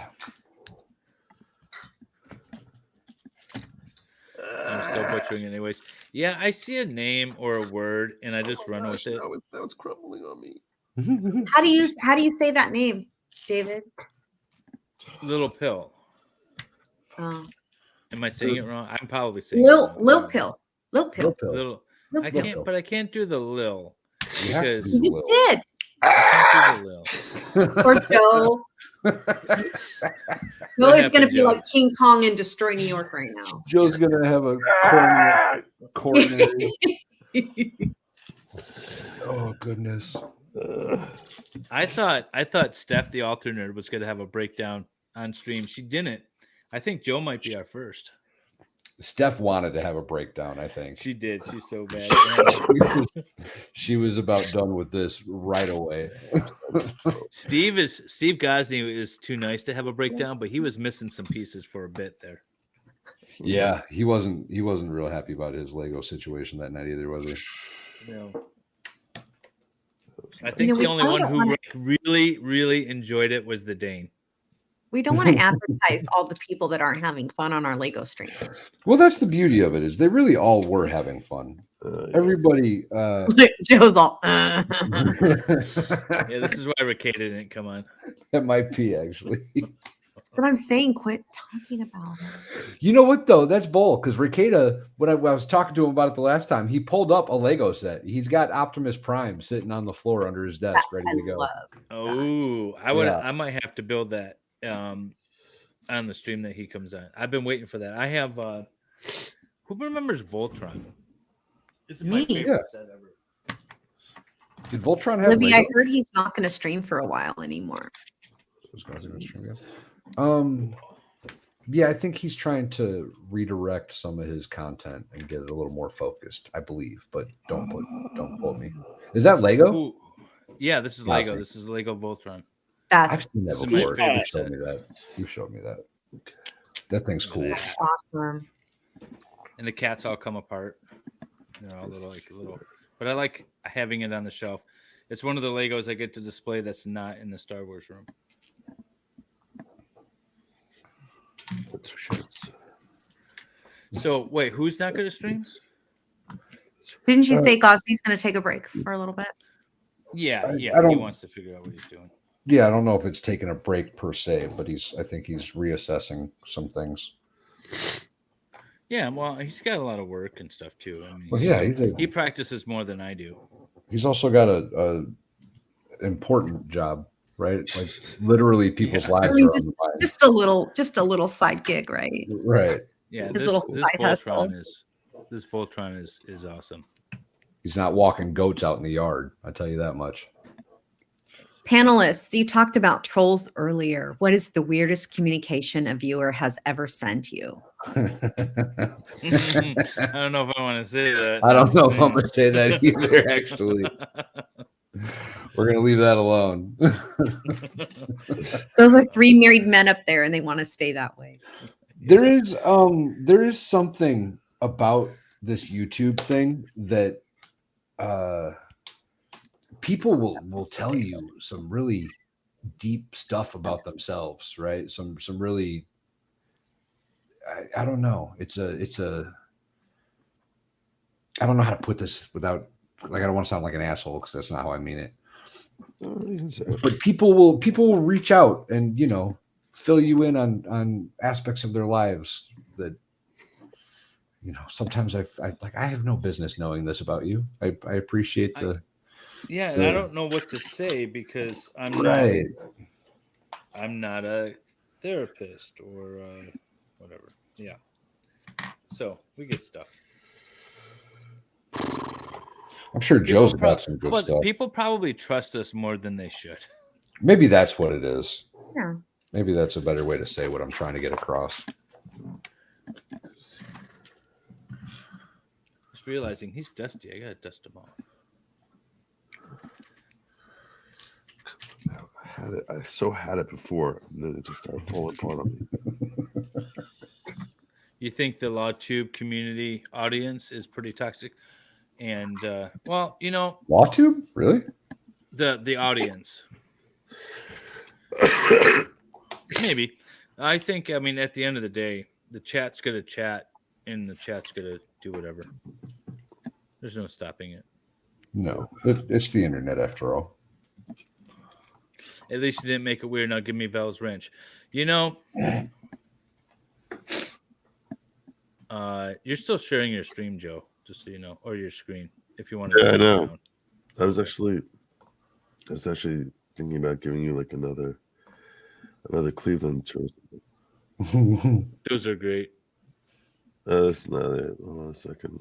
I'm still butchering it anyways. Yeah, I see a name or a word and I just run with it. That was crumbling on me. How do you say that name, David? Little Pill. Oh. Am I saying it wrong? I'm probably saying it wrong. Lil Pill. Lil Pill. Little. Lil I Pill. can't, but I can't do the Lil You have to because do You just Lil. did. I can't do the Lil. Or Joe. Joe What is going to happened, be Joe? like King Kong and destroy New York right now. Joe's gonna have a coronary. Oh goodness! I thought Steph the alternate was going to have a breakdown on stream. She didn't. I think Joe might be our first. Steph wanted to have a breakdown, I think. She did. She's so bad. She was about done with this right away. Steve Gosney is too nice to have a breakdown, but he was missing some pieces for a bit there. Yeah, he wasn't real happy about his Lego situation that night either, was he? No. I think the only one who really, really enjoyed it was the Dane. We don't want to advertise all the people that aren't having fun on our Lego stream. Well, that's the beauty of it, is they really all were having fun. Everybody Joe's all Yeah, this is why Ricada didn't come on. That might be actually. That's what I'm saying. Quit talking about it. You know what though? That's bull, because Ricada, when I was talking to him about it the last time, he pulled up a Lego set. He's got Optimus Prime sitting on the floor under his desk, ready to go. Oh, I might have to build that on the stream that he comes on. I've been waiting for that. I have who remembers Voltron? This is my favorite set ever. Did Voltron have Libby, Lego? I heard he's not going to stream for a while anymore. Yeah, I think he's trying to redirect some of his content and get it a little more focused, I believe, but don't quote me. Is that Lego? Ooh. Yeah, this is Lego. This is Lego Voltron. I've seen that before. You showed me that. That thing's cool. Awesome. And the cats all come apart. They're all little. But I like having it on the shelf. It's one of the Legos I get to display that's not in the Star Wars room. So wait, who's not going to stream? Didn't you say Gosney's going to take a break for a little bit? Yeah, he wants to figure out what he's doing. Yeah, I don't know if it's taking a break per se, but I think he's reassessing some things. Yeah, well, he's got a lot of work and stuff too. I mean, he practices more than I do. He's also got a important job, right? Like literally people's lives are on the line. Just a little side gig, right? Right. Yeah, this little side hustle. This Voltron is awesome. He's not walking goats out in the yard. I tell you that much. Panelists, you talked about trolls earlier. What is the weirdest communication a viewer has ever sent you? I don't know if I want to say that. I don't know if I'm going to say that either, actually. We're going to leave that alone. Those are 3 married men up there, and they want to stay that way. There is something about this YouTube thing that people will tell you some really deep stuff about themselves, right? Some really, I don't know. It's a I don't know how to put this without, like, I don't want to sound like an asshole because that's not how I mean it. But people will reach out and, fill you in on aspects of their lives that, sometimes I have no business knowing this about you. I appreciate the. And I don't know what to say because I'm not a therapist or whatever. Yeah. So we get stuff. I'm sure Joe's got some good stuff. People probably trust us more than they should. Maybe that's what it is. Yeah. Maybe that's a better way to say what I'm trying to get across. Just realizing he's dusty. I gotta dust him off. I so had it before, and then it just started falling apart on me. You think the LawTube community audience is pretty toxic? And LawTube, really? The audience, maybe. I think. I mean, at the end of the day, the chat's gonna chat, and the chat's gonna do whatever. There's no stopping it. No, it's the internet after all. At least you didn't make it weird. Now give me Val's wrench. You're still sharing your stream, Joe, just so you know, or your screen, if you want to. Yeah, I know. Down. I was actually thinking about giving you like another Cleveland tour. Those are great. That's not it. Hold on a second.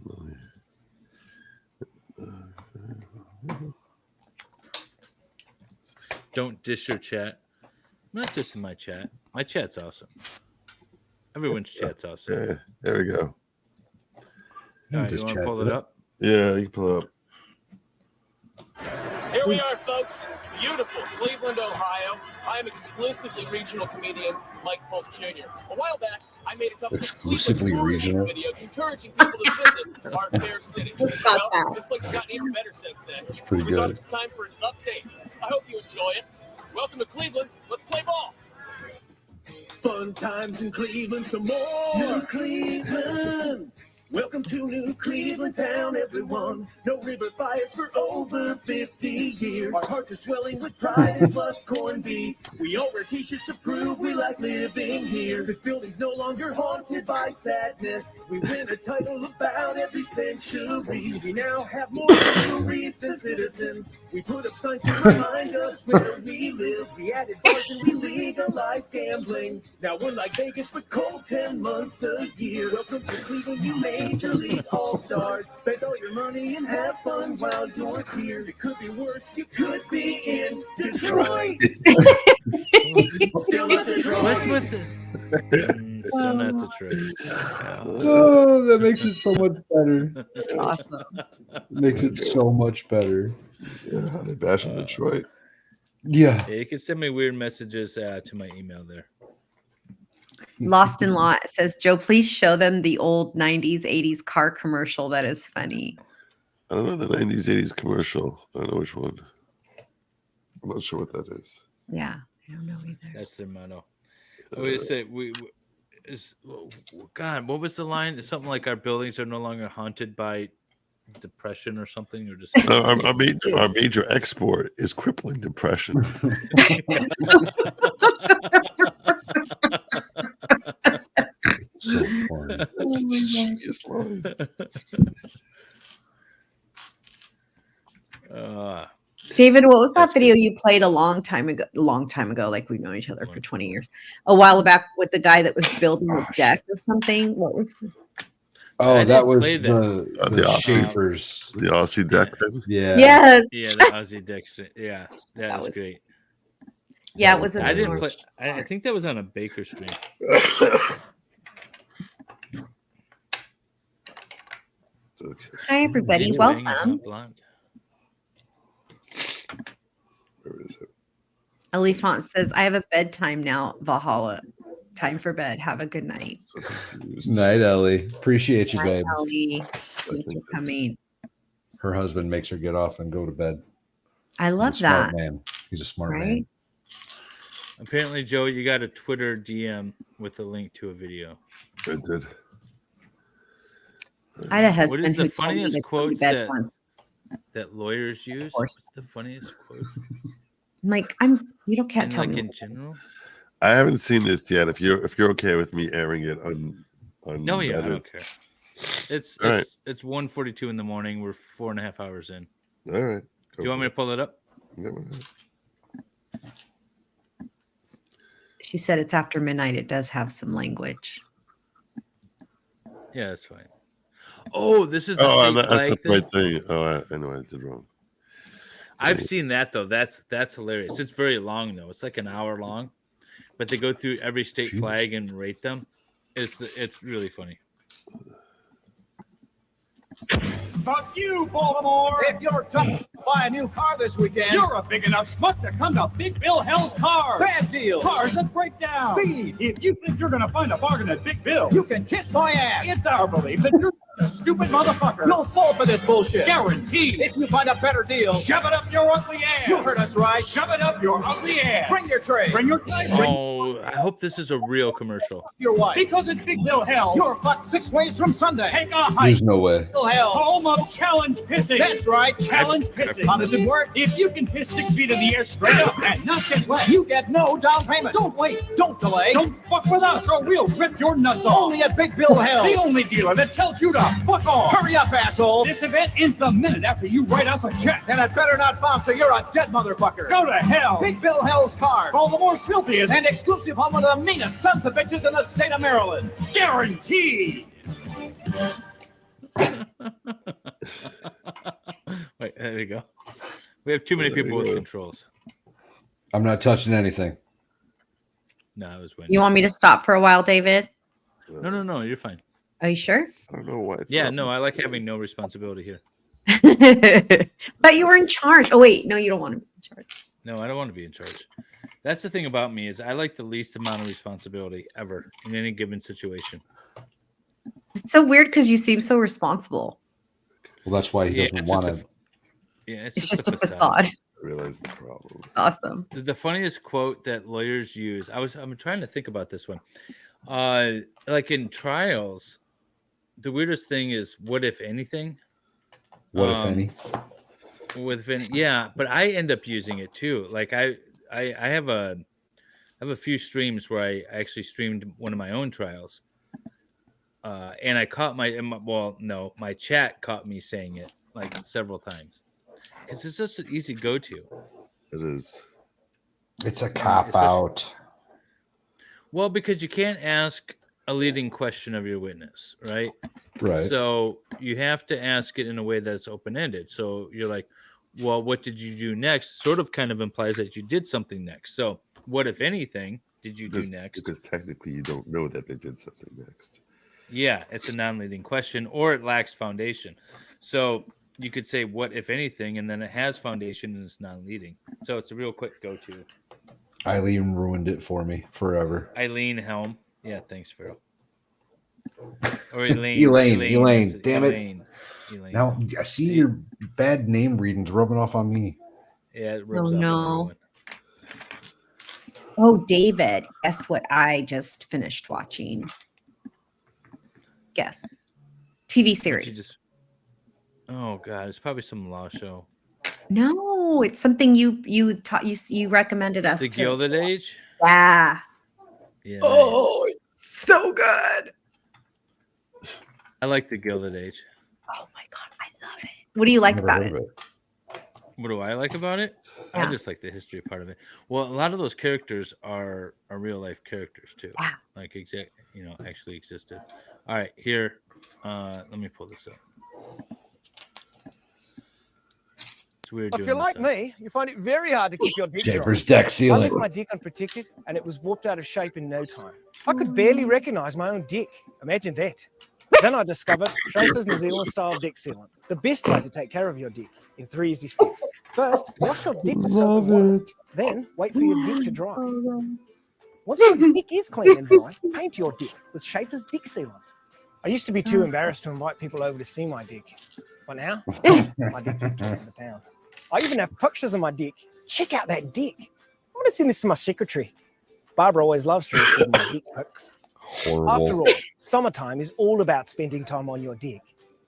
Don't dish your chat. I'm not dissing my chat. My chat's awesome. Everyone's chat's awesome. Yeah, there we go. All right, you want to pull it up? Yeah, you can pull it up. Here we are, folks. Beautiful Cleveland, Ohio. I am exclusively regional comedian Mike Polk Jr. A while back, I made a couple Exclusively of Cleveland regional? videos encouraging people to visit our fair city. Who's got that? This place has gotten even better since then. So pretty we thought good. it was time for an update. I hope you enjoy it. Welcome to Cleveland. Let's play ball. Fun times in Cleveland, some more. New Cleveland. Welcome to New Cleveland town, everyone. No river fires for over 50 years. Our hearts are swelling with pride and plus corned beef. We all wear t-shirts to prove we like living here. This building's no longer haunted by sadness. We win a title about every century. We now have more breweries than citizens. We put up signs to remind us where we live. We added bars and we legalized gambling. Now we're like Vegas, but cold 10 months a year. Welcome to Cleveland, you Major League All-Stars. Spend all your money and have fun while you're here. It could be worse. You could be in Detroit. Still not Detroit. What's with the... Still not Detroit. Yeah. Oh, that makes it so much better. Awesome. Makes it so much better. Yeah, how they bash in Detroit. Yeah. Yeah, you can send me weird messages to my email there. Lost in Law says, Joe, please show them the old 90s, 80s car commercial. That is funny. I don't know the 90s, 80s commercial. I don't know which one. I'm not sure what that is. Yeah, I don't know either. That's their motto. We just say God, what was the line? It's something like our buildings are no longer haunted by depression or something, or just Our major export is crippling depression. So funny. That's a genius line. David, what was that That's video you played a long time ago? Like we've known each other for 20 years. A while back with the guy that was building a deck or something. What was the... Oh, that was play the Aussie. Shapers. The Aussie deck thing. Yeah. Yes. Yeah, the Aussie Dexter. Yeah, that was great. Yeah, it was. I didn't play. I think that was on a Baker stream. Hi, everybody. Ginger Welcome. Bang is not blonde. Where is it? Elifant says, I have a bedtime now, Valhalla. Time for bed. Have a good night. So confused. Night, Ellie. Appreciate you, Hi, babe. Ellie. I Thanks think for coming. Her husband makes her get off and go to bed. I love He's a smart that. man. He's a smart man. Right? Apparently, Joe, you got a Twitter DM with a link to a video. I did. I had a What is husband the who told me funniest to go to quotes bed that- once. That lawyers use. course. What's the funniest quotes? I'm like, you can't And tell like me. in general. I haven't seen this yet. If you're okay with me airing it on No, yeah, I don't care. It's All right. it's 1:42 in the morning. We're 4.5 hours in. All right. Do you want me to pull it up? She said it's after midnight. It does have some language. Yeah, that's fine. Oh, this is the Oh, state that's the flag thing. right thing. Oh, I know I did wrong. I've seen that though. That's hilarious. It's very long though. It's like an hour long, but they go through every state Jeez. flag and rate them. It's really funny. Fuck you, Baltimore! If you're tough to buy a new car this weekend, you're a big enough schmuck to come to Big Bill Hell's Cars. Bad deal. Cars that break down. Feed. If you think you're gonna find a bargain at Big Bill, you can kiss my ass. It's our belief that you're a stupid motherfucker. You'll fall for this bullshit. Guaranteed. If you find a better deal, shove it up your ugly ass. You heard us right. Shove it up your ugly ass. Bring your tray. Bring your tray. Bring Oh, I hope this is a real commercial. your wife. Because it's Big Bill Hell, you're fucked 6 ways from Sunday. Take a hike. There's no way. Bill Hell, home of challenge pissing. That's right, challenge pissing. How does it work? If you can piss 6 feet in the air straight up and not get wet, you get no down payment. Don't wait. Don't delay. Don't fuck with us or we'll rip your nuts off. Only at Big Bill Hell, the only dealer that tells you to fuck off. Hurry up, asshole. This event ends the minute after you write us a check. And it better not bounce or you're a dead motherfucker. Go to hell. Big Bill Hell's Cars. Baltimore's filthiest and exclusive home of the meanest sons of bitches in the state of Maryland. Guaranteed. Wait, there we go. We have too many people with controls. I'm not touching anything. No, I was winning. You want me to stop for a while, David? No, you're fine. Are you sure? I don't know why. It's Yeah, not no, I like having no responsibility here. But you were in charge. Oh wait, no, you don't want to be in charge. No, I don't want to be in charge. That's the thing about me is I like the least amount of responsibility ever in any given situation. It's so weird because you seem so responsible. Well, that's why he Yeah, doesn't it's want just to. It's just a facade. I realize the problem. Awesome. The funniest quote that lawyers use, I'm trying to think about this one. Like in trials, the weirdest thing is what if anything? What if any? Yeah, but I end up using it too. Like I have a few streams where I actually streamed one of my own trials. And I caught my chat caught me saying it like several times. It's just an easy go-to. It is. It's a cop out. Well, because you can't ask a leading question of your witness, right? Right. So you have to ask it in a way that's open-ended. So you're like, well, what did you do next? Sort of kind of implies that you did something next. So what, if anything, did you do next? Because technically you don't know that they did something next. Yeah, it's a non-leading question or it lacks foundation. So you could say what, if anything, and then it has foundation and it's non-leading. So it's a real quick go-to. Eileen ruined it for me forever. Eileen Helm. Yeah, thanks, Pharaoh. Or Elaine. Elaine. Damn it. Elaine. Now I see your bad name readings rubbing off on me. Yeah, it rubs off on everyone. Oh, David, guess what I just finished watching? Guess. TV series. Oh God, it's probably some law show. No, it's something you recommended us. The Gilded Age. Yeah. Yeah. Oh, it's so good. I like The Gilded Age. Oh my God, I love it. What do you like about it? What do I like about it? Yeah. I just like the history part of it. Well, a lot of those characters are real life characters too. Yeah. Like actually existed. All right, here. Let me pull this up. It's weird. If you're like me, you find it very hard to keep your dick dry. Schaefer's deck I sealant. left my dick unprotected and it was warped out of shape in no time. I could barely recognize my own dick. Imagine that. Then I discovered Schaefer's New Zealand style dick sealant. The best way to take care of your dick in 3 easy steps. First, wash your dick with soap and water. Then wait for your dick to dry. Once your dick is clean and dry, paint your dick with Schaefer's dick sealant. I used to be too embarrassed to invite people over to see my dick. But now, my dick's the talk of the town. I even have pictures of my dick. Check out that dick. I'm going to send this to my secretary. Barbara always loves to receive my dick pics. Horrible. After all, summertime is all about spending time on your dick.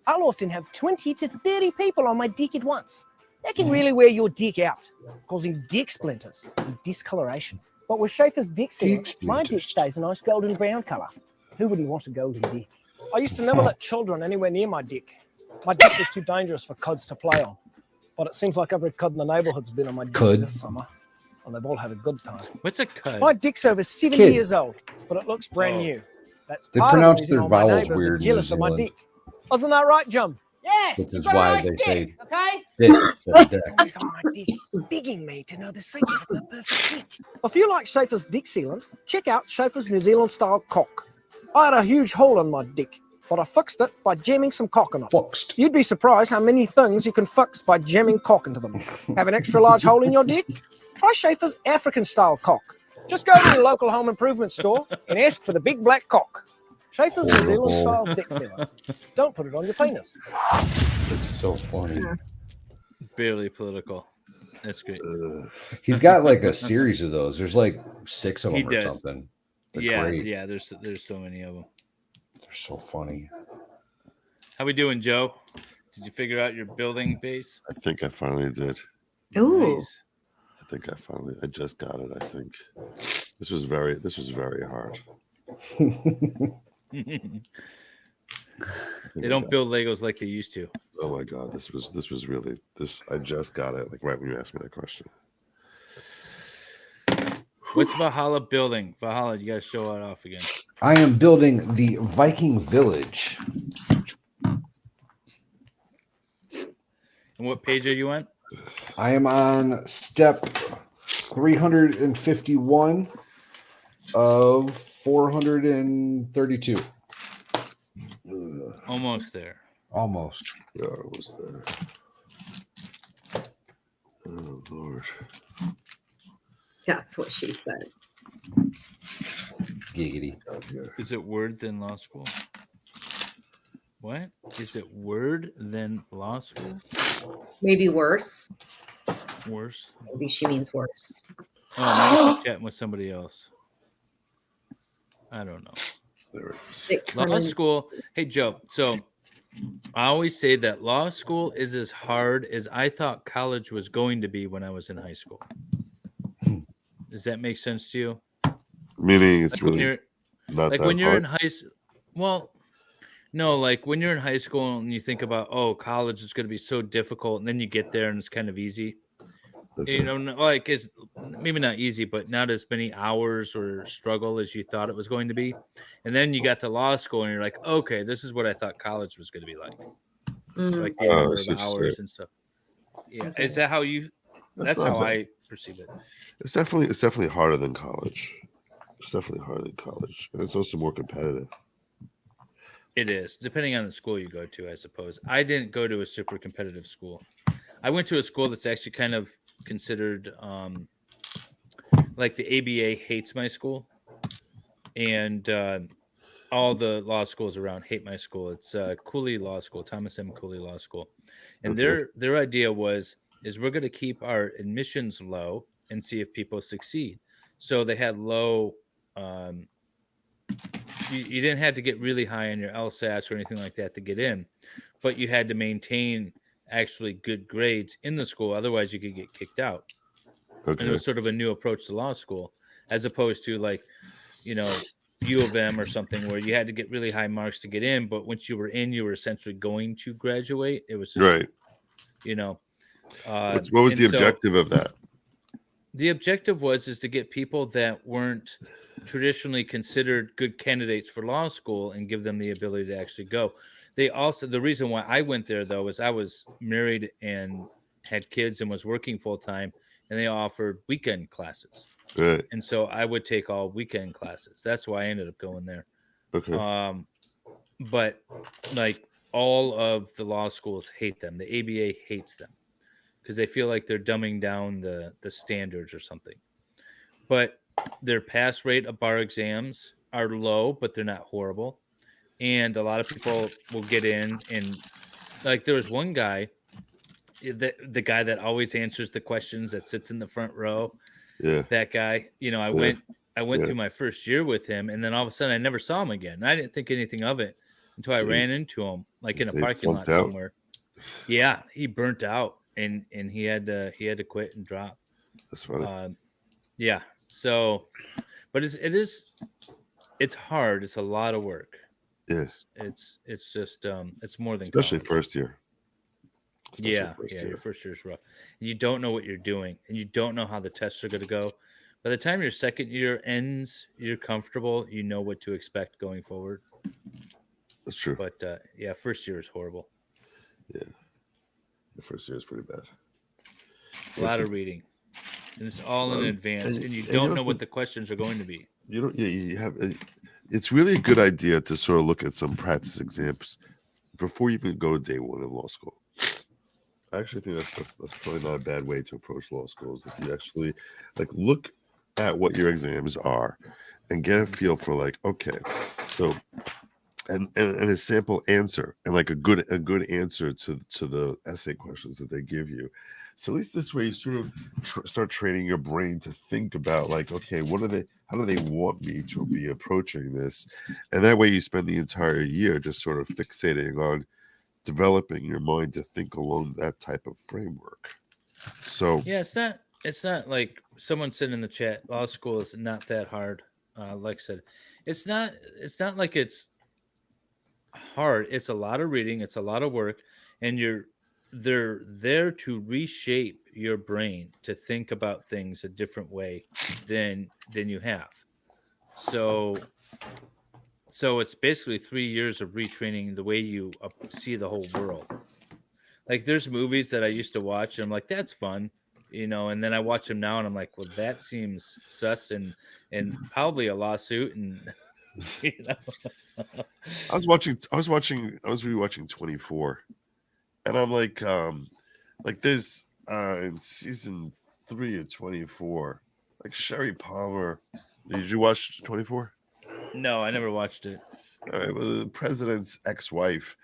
I'll often have 20 to 30 people on my dick at once. That can really wear your dick out, causing dick splinters and discoloration. But with Schaefer's dick sealant, my dick stays a nice golden brown colour. Who wouldn't want a golden dick? I used to never let children anywhere near my dick. My dick was too dangerous for cuds to play on. But it seems like every cud in the neighbourhood's been on my dick this summer. And they've all had a good time. What's a cud? My dick's over 7 Kid. years old, but it looks brand new. That's They part of the pronounce reason their all my vowels neighbours are weird in jealous New of my Zealand. dick. Wasn't that right, Jum? Yes. Which you've is got a why nice they dick, say okay? dick. Says dick. Always on my dick, begging me to know the secret of my perfect dick. If you like Schaefer's dick sealant, check out Schaefer's New Zealand style cock. I had a huge hole in my dick, but I fixed it by jamming some cock in it. Fixed. You'd be surprised how many things you can fix by jamming cock into them. Have an extra large hole in your dick? Try Schaefer's African style cock. Just go to your local home improvement store and ask for the big black cock. Schaefer's New Zealand style dick sealant. Don't put it on your penis. It's so funny. Barely political. That's great. He's got like a series of those. There's like 6 of He them or does. something. They're Yeah, great. yeah. There's so many of them. They're so funny. How we doing, Joe? Did you figure out your building base? I think I finally did. Ooh. Nice. I just got it. I think this was very hard. They don't build Legos like they used to. Oh my God, this was really this. I just got it like right when you asked me that question. What's Valhalla building? Valhalla, you got to show it off again. I am building the Viking village. And what page are you on? I am on step 351 of 432. Almost there. Almost. Yeah, almost there. Oh Lord. That's what she said. Giggity. Is it word than law school? What? Is it word than law school? Maybe worse. Worse? Maybe she means worse. Oh, maybe she's chatting with somebody else. I don't know. There it is. 600. Law school. Hey, Joe. So I always say that law school is as hard as I thought college was going to be when I was in high school. Does that make sense to you? Meaning it's Like when really you're not like that when you're hard. in high school. Well, no, like when you're in high school and you think about, oh, college is going to be so difficult, and then you get there and it's kind of easy. Okay. You know, like it's maybe not easy, but not as many hours or struggle as you thought it was going to be. And then you got to law school and you're like, okay, this is what I thought college was going to be like. Like the Oh, I number see of what you're hours saying. and stuff. Yeah. Okay. Is that how you that's not how bad. I perceive it. It's definitely harder than college. It's definitely harder than college, and it's also more competitive. It is, depending on the school you go to, I suppose. I didn't go to a super competitive school. I went to a school that's actually kind of considered like the ABA hates my school, and all the law schools around hate my school. It's Cooley Law School, Thomas M. Cooley Law School, and Okay. their idea is we're going to keep our admissions low and see if people succeed. So they had low. You didn't have to get really high on your LSATs or anything like that to get in, but you had to maintain actually good grades in the school. Otherwise, you could get kicked out. And it Okay. was sort of a new approach to law school, as opposed to like, you know, U of M or something where you had to get really high marks to get in, but once you were in, you were essentially going to graduate. It was just, Right. you know, What was and the so objective of that? the objective was to get people that weren't traditionally considered good candidates for law school and give them the ability to actually go. They also, the reason why I went there though is I was married and had kids and was working full time, and they offered weekend classes. Right. And so I would take all weekend classes. That's why I ended up going there. Okay. But like all of the law schools hate them. The ABA hates them because they feel like they're dumbing down the standards or something. But their pass rate of bar exams are low, but they're not horrible. And a lot of people will get in, and like there was one guy, the guy that always answers the questions that sits in the front row. Yeah. That guy, you know, I Yeah. went Yeah. through my first year with him, and then all of a sudden I never saw him again. And I didn't think anything of it until I So ran into him like in a so he parking lot flunked out. somewhere. Yeah, he burnt out, and he had to quit and drop. That's funny. Yeah. So, but it's hard. It's a lot of work. Yeah. It's just it's more than Especially college. first year. Especially Yeah, first yeah, year. your first year is rough. You don't know what you're doing, and you don't know how the tests are going to go. By the time your second year ends, you're comfortable. You know what to expect going forward. That's true. But yeah, first year is horrible. Yeah. The first year is pretty bad. A lot of reading, and it's all in advance, and you and don't you know also- what the questions are going to be. You don't. Yeah, you have. It's really a good idea to sort of look at some practice exams before you even go to day one of law school. I actually think that's probably not a bad way to approach law school. Is if you actually like look at what your exams are and get a feel for like, okay, so and a sample answer and like a good answer to the essay questions that they give you. So at least this way you sort of start training your brain to think about like, okay, how do they want me to be approaching this? And that way you spend the entire year just sort of fixating on developing your mind to think along that type of framework. So Yeah, it's not like someone said in the chat. Law school is not that hard. Like I said, it's not like it's hard. It's a lot of reading. It's a lot of work, and they're there to reshape your brain to think about things a different way than you have. So it's basically 3 years of retraining the way you see the whole world. Like there's movies that I used to watch, and I'm like, that's fun, you know, and then I watch them now, and I'm like, well, that seems sus and probably a lawsuit, and You know? I was rewatching 24, and I'm like there's in season 3 of 24, like Sherry Palmer. Did you watch 24? No, I never watched it. All right, well, the president's ex-wife,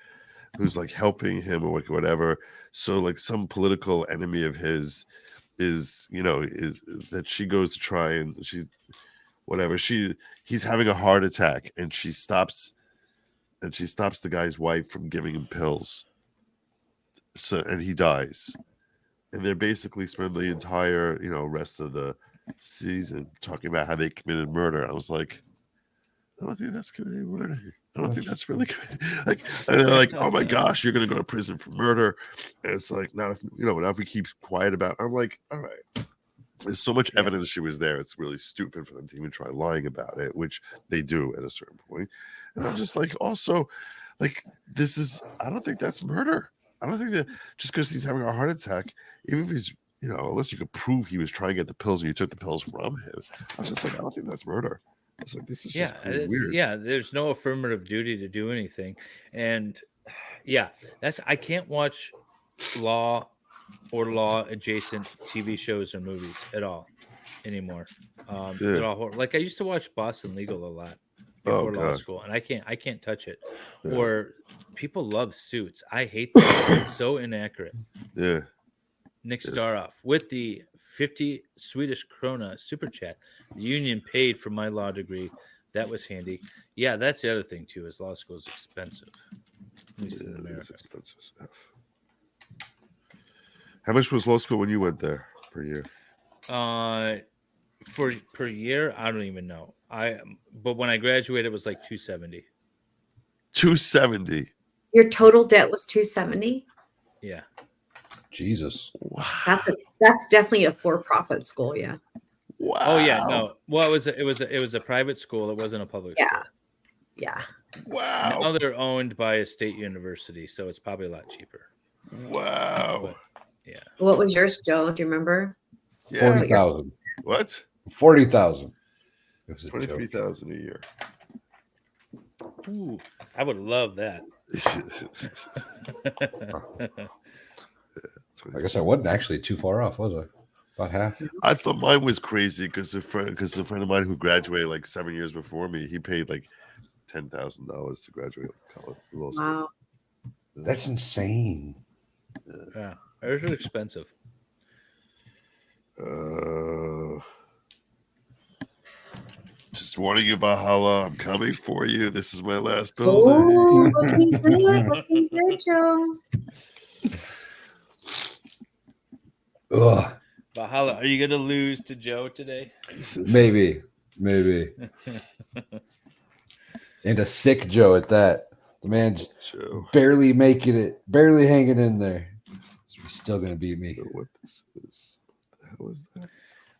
who's like helping him or whatever. So like some political enemy of his is that she goes to try, and he's having a heart attack, and she stops the guy's wife from giving him pills. So, and he dies. And they're basically spend the entire, rest of the season talking about how they committed murder. I was like, I don't think that's committed murder. I don't think that's really good. Like, and they're like, oh my gosh, you're gonna go to prison for murder. And it's like, not if we keep quiet about it. I'm like, all right. There's so much evidence she was there. It's really stupid for them to even try lying about it, which they do at a certain point. And I'm just like, also, like, I don't think that's murder. I don't think that just because he's having a heart attack, even if he's, unless you could prove he was trying to get the pills and you took the pills from him, I was just like, I don't think that's murder. I was like, this is just pretty weird. Yeah, there's no affirmative duty to do anything. And I can't watch law or law adjacent TV shows or movies at all anymore. They're all like I used to watch Boston Legal a lot before law school, and I can't touch it. Yeah. Or people love Suits. I hate that. It's so inaccurate. Yeah. Nick Staroff with the 50 Swedish krona super chat. The union paid for my law degree. That was handy. Yeah, that's the other thing too. Is law school is expensive, at least in America. It's expensive stuff. How much was law school when you went there per year? For per year, I don't even know. But when I graduated, it was like 270. 270. Your total debt was 270. Yeah. Jesus. Wow. That's definitely a for-profit school. Yeah. Wow. Oh yeah. No. Well, it was a private school. It wasn't a public school. Yeah. Wow. Now they're owned by a state university, so it's probably a lot cheaper. Wow. But, yeah. What was yours, Joe? Do you remember? Yeah. 40,000. What? 40,000. 23,000 a year. Ooh, I would love that. I guess I wasn't actually too far off, was I? About half. I thought mine was crazy because a friend of mine who graduated like 7 years before me, he paid like $10,000 to graduate college law school. Wow. That's insane. Yeah, it's expensive. Just warning you, Valhalla, I'm coming for you. This is my last building. Oh, looking good, Joe. Ugh. Valhalla, are you gonna lose to Joe today? Maybe. And a sick Joe at that. The man's barely making it, barely hanging in there. He's still gonna beat me. What this is? What the hell is that?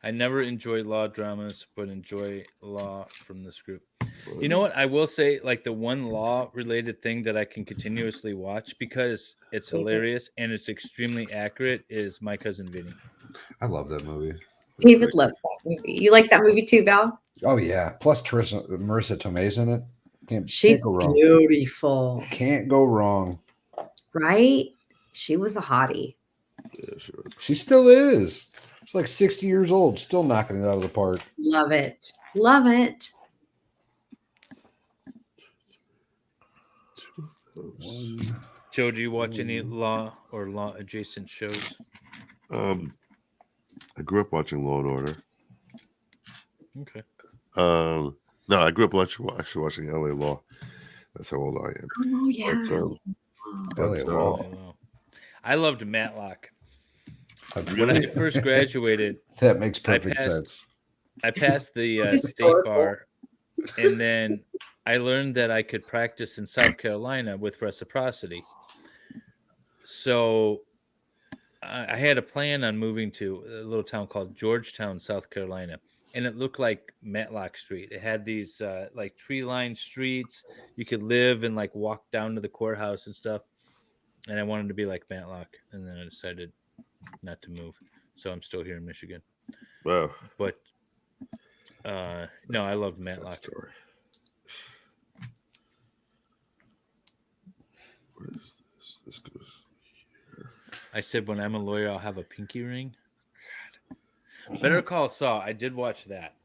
I never enjoy law dramas, but enjoy law from this group. You know what? I will say, like, the one law-related thing that I can continuously watch because it's hilarious and it's extremely accurate is My Cousin Vinny. I love that movie. David loves that movie. You like that movie too, Val? Oh yeah. Plus Marissa Tomei's in it. She's can't go wrong. Beautiful. Can't go wrong. Right? She was a hottie. Yeah, sure. She still is. She's like 60 years old, still knocking it out of the park. Love it. Love it. Joe, do you watch any law or law adjacent shows? I grew up watching Law and Order. Okay. No, I grew up actually watching LA Law. That's how old I am. Oh yeah. LA Law. I loved Matlock. When I first graduated, that makes perfect sense. I passed the state bar, and then I learned that I could practice in South Carolina with reciprocity. So I had a plan on moving to a little town called Georgetown, South Carolina, and it looked like Matlock Street. It had these like tree-lined streets. You could live and like walk down to the courthouse and stuff. And I wanted to be like Matlock, and then I decided not to move. So I'm still here in Michigan. Wow. But no, I love Matlock. What is this? This goes. I said when I'm a lawyer, I'll have a pinky ring. God. Better Call Saul. I did watch that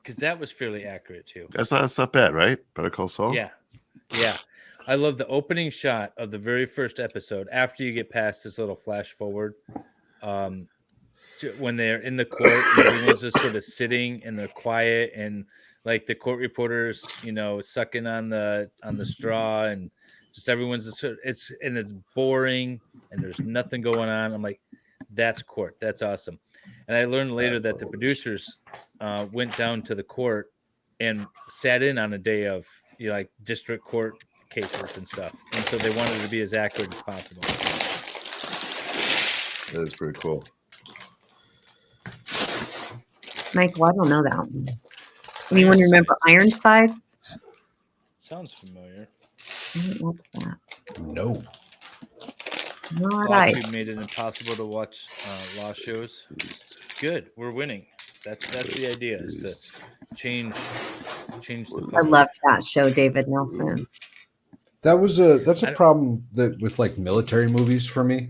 because that was fairly accurate too. That's not bad, right? Better Call Saul. Yeah, yeah. I love the opening shot of the very first episode after you get past this little flash forward. When they're in the court and everyone's just sort of sitting and they're quiet and like the court reporters, sucking on the straw and just everyone's just, it's boring and there's nothing going on. I'm like, that's court. That's awesome. And I learned later that the producers went down to the court and sat in on a day of like district court cases and stuff, and so they wanted to be as accurate as possible. That is pretty cool. Michael, I don't know that one. Anyone remember Ironsides? Sounds familiar. What's that? No. Not Lawsuit ice. made it impossible to watch law shows. Good, we're winning. That's the idea. Is to change the. I loved that show, David Nelson. That's a problem that with like military movies for me.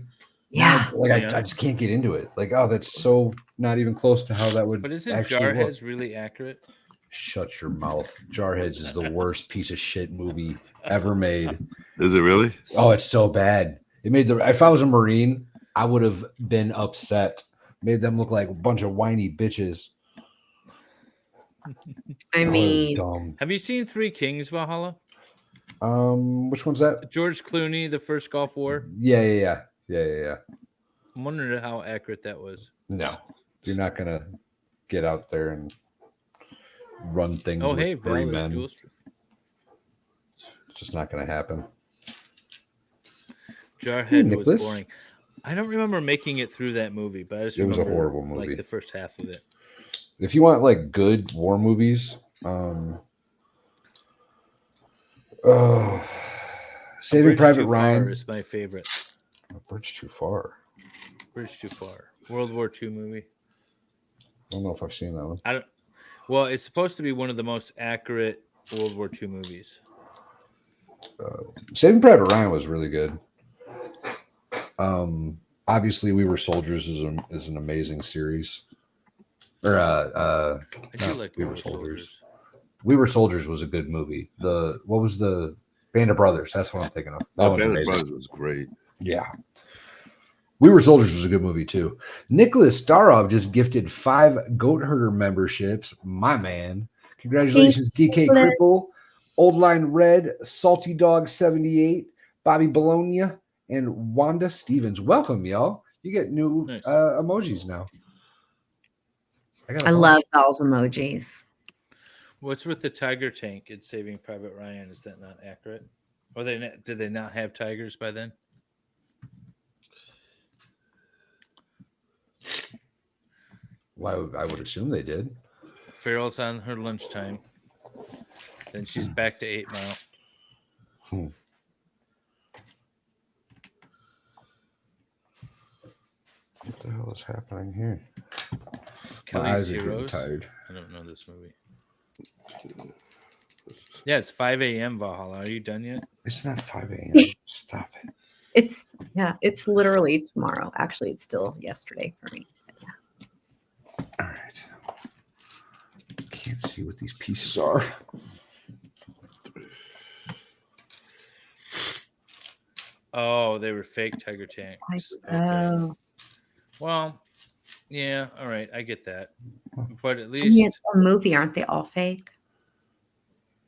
Yeah. I just can't get into it. Like, oh, that's so not even close to how that would. But isn't actually Jarheads look. really accurate? Shut your mouth. Jarheads is the worst piece of shit movie ever made. Is it really? Oh, it's so bad. It made if I was a Marine, I would have been upset. Made them look like a bunch of whiny bitches. I mean, dumb. Have you seen Three Kings, Valhalla? Which one's that? George Clooney, the first Gulf War. Yeah. I'm wondering how accurate that was. No, you're not gonna get out there and run things. Oh, with hey, three Val, men. It's just not gonna happen. Jarhead was boring. I don't remember making it through that movie, but I just remember was a horrible movie. like the first half of it. If you want like good war movies, Saving Private Ryan is my favorite. Bridge Too Far. Bridge Too Far. World War II movie. I don't know if I've seen that one. Well, it's supposed to be one of the most accurate World War II movies. Saving Private Ryan was really good. Obviously, We Were Soldiers is an amazing series. I do like We Were Soldiers. We Were Soldiers was a good movie. What was the Band of Brothers? That's what I'm thinking of. That Band of Brothers was great. Yeah. We Were Soldiers was a good movie too. Nicholas Starov just gifted 5 Goat Herder memberships. My man. Congratulations, DK Cripple, Old Line Red, Salty Dog 78, Bobby Bologna, and Wanda Stevens. Welcome, y'all. You get new emojis now. I love Val's emojis. What's with the tiger tank in Saving Private Ryan? Is that not accurate? Or did they not have tigers by then? Well, I would assume they did. Farrell's on her lunchtime. Then she's back to 8 Mile. What the hell is happening here? Kelly's Heroes. Tired. I don't know this movie. Yeah, it's 5 a.m. Valhalla. Are you done yet? It's not 5 a.m. Stop it. It's literally tomorrow. Actually, it's still yesterday for me. Yeah. All right. Can't see what these pieces are. Oh, they were fake tiger tanks. Oh. Well, yeah, all right, I get that. But at least, I mean, it's a movie, aren't they all fake?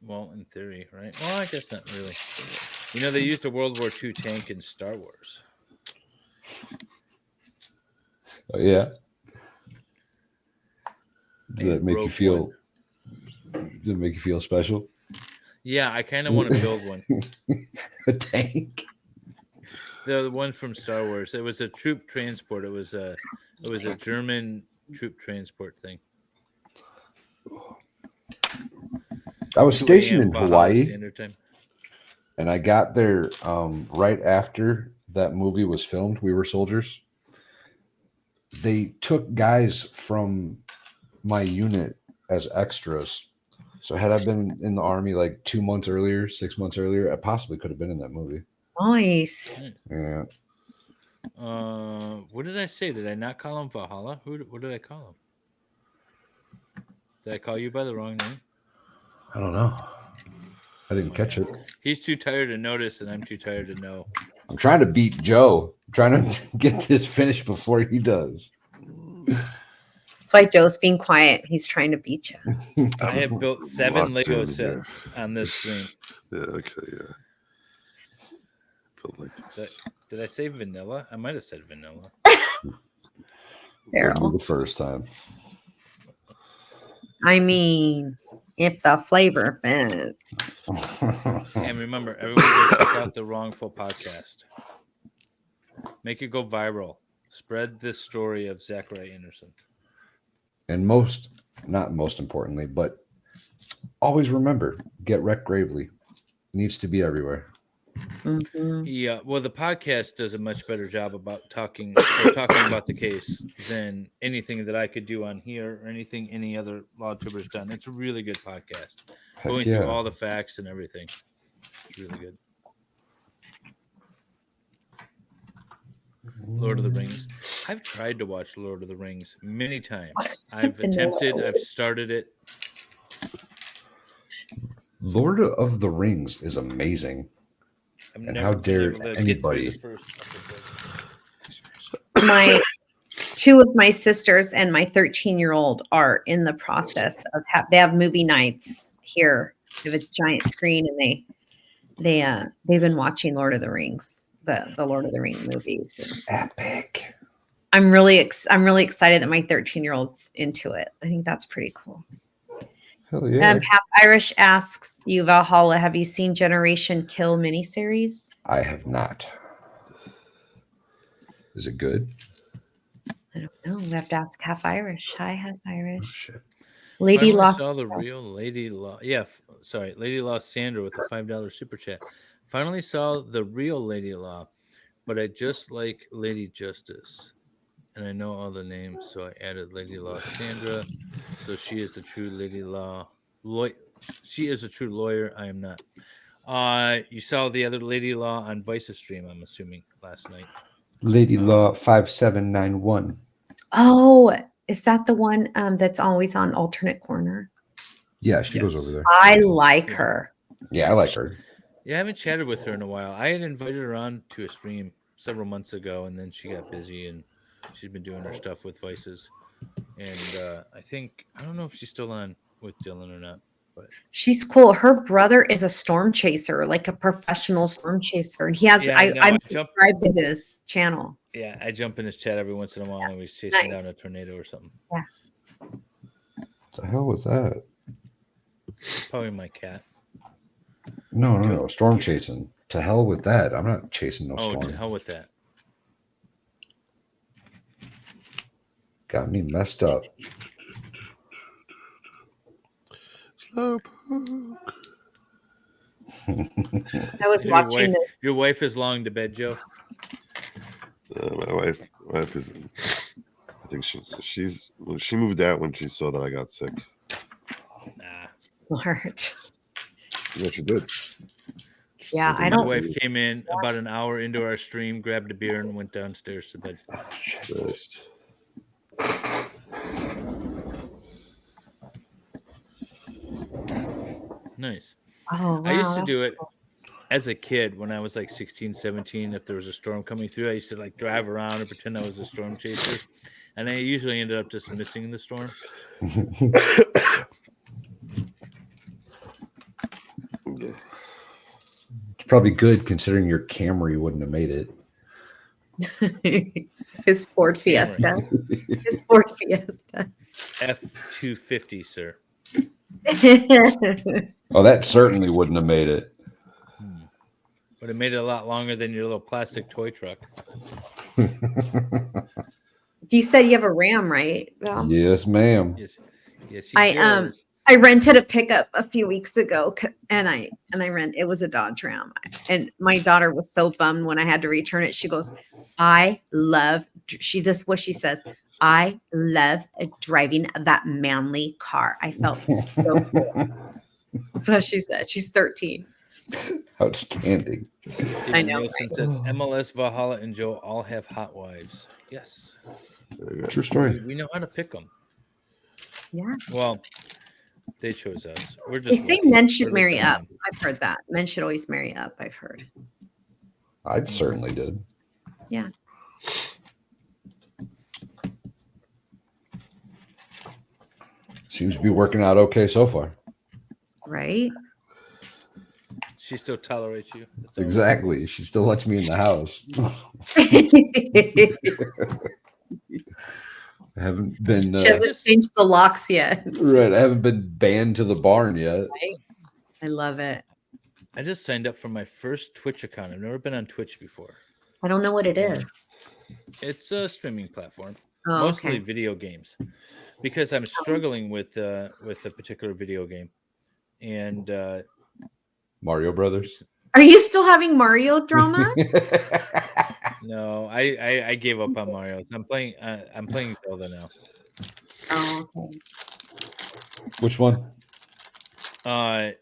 Well, in theory, right? Well, I guess not really. You know, they used a World War II tank in Star Wars. Oh, yeah. Does that make you feel? Does it make you feel special? Yeah, I kind of want to build one. A tank. The one from Star Wars. It was a troop transport. It was a German troop transport thing. I was stationed in Hawaii, Standard Time. and I got there right after that movie was filmed. We Were Soldiers. They took guys from my unit as extras. So had I been in the Army like 2 months earlier, 6 months earlier, I possibly could have been in that movie. Nice. Yeah. What did I say? Did I not call him Valhalla? What did I call him? Did I call you by the wrong name? I don't know. I didn't catch it. He's too tired to notice, and I'm too tired to know. I'm trying to beat Joe. I'm trying to get this finished before he does. That's why Joe's being quiet. He's trying to beat you. I have built 7 locked Lego in here. sets on this stream. Yeah, okay, yeah. Built like this. Did I say vanilla? I might have said vanilla. Wouldn't be the first time. I mean, if the flavor fits. And remember, everyone go check out the Wrongful podcast. Make it go viral. Spread this story of Zachary Anderson. And not most importantly, but always remember, get wrecked gravely. Needs to be everywhere. Mm-hmm. Yeah, well, the podcast does a much better job about talking about the case than anything that I could do on here or anything any other law tuber's done. It's a really good podcast, going through all the facts and everything. It's really good. Lord of the Rings. I've tried to watch Lord of the Rings many times. I've attempted. I've started it. Lord of the Rings is amazing. And how dare anybody? Two of my sisters and my 13-year-old are in the process of they have movie nights here. They have a giant screen, and they've been watching Lord of the Rings, the Lord of the Rings movies. Epic. I'm really excited that my 13-year-old's into it. I think that's pretty cool. Hell yeah. Half Irish asks you, Valhalla, have you seen Generation Kill miniseries? I have not. Is it good? I don't know. We have to ask Half Irish. Hi, Half Irish. Oh, shit. Lady Lost. Saw the real Lady Law. Yeah, sorry, Lady Law Sandra with the $5 super chat. Finally saw the real Lady Law, but I just like Lady Justice, and I know all the names, so I added Lady Law Sandra. So she is the true Lady Law. She is a true lawyer. I am not. You saw the other Lady Law on Vice's stream, I'm assuming, last night. Lady Law 5791. Oh, is that the one that's always on Alternate Corner? Yeah, she goes over there. I like her. Yeah, I like her. Yeah, I haven't chatted with her in a while. I had invited her on to a stream several months ago, and then she got busy, and she's been doing her stuff with Vices. And I don't know if she's still on with Dylan or not. But she's cool. Her brother is a storm chaser, like a professional storm chacer, and he has. I'm subscribed to his channel. Yeah, I jump in his chat every once in a while, and he's chasing down a tornado or something. Yeah. What the hell was that? Probably my cat. No. Storm chasing. To hell with that. I'm not chasing no storm. Oh, to hell with that. Got me messed up. Slowpoke. I was watching this. Your wife is long to bed, Joe. My wife is. I think she moved out when she saw that I got sick. Smart. Yeah, she did. Yeah, I don't. My wife came in about an hour into our stream, grabbed a beer, and went downstairs to bed. Nice. Nice. Oh, wow, I used to do it as a kid when I was like 16, 17. If there was a storm coming through, I used to like drive around and pretend I was a storm chaser. And I usually ended up just missing the storm. It's probably good considering your Camry wouldn't have made it. His Ford Fiesta. His Ford Fiesta. F-250, sir. Oh, that certainly wouldn't have made it. But it made it a lot longer than your little plastic toy truck. You said you have a Ram, right? Val? Yes, ma'am. Yes, he does. I rented a pickup a few weeks ago, and it was a Dodge Ram, and my daughter was so bummed when I had to return it. She goes, "This is what she says. I love driving that manly car. I felt so cool." That's what she said. She's 13. Outstanding. David Nielsen said MLS, Valhalla, and Joe all have hot wives. Yes. True story. We know how to pick them. Yeah. Well, they chose us. We're They just say lucky. men Or should at least marry I up. am. I've heard that. Men should always marry up, I've heard. I certainly did. Yeah. Seems to be working out okay so far. Right? She still tolerates you. That's always Exactly. nice. She still lets me in the house. I haven't been She hasn't changed the locks yet. right. I haven't been banned to the barn yet. Right? I love it. I just signed up for my first Twitch account. I've never been on Twitch before. I don't know what it is. It's a streaming platform, Oh, mostly okay. video games, because I'm struggling with a particular video game, and Mario Brothers. Are you still having Mario drama? no, I gave up on Mario. I'm playing Zelda now. Oh, okay. Which one? The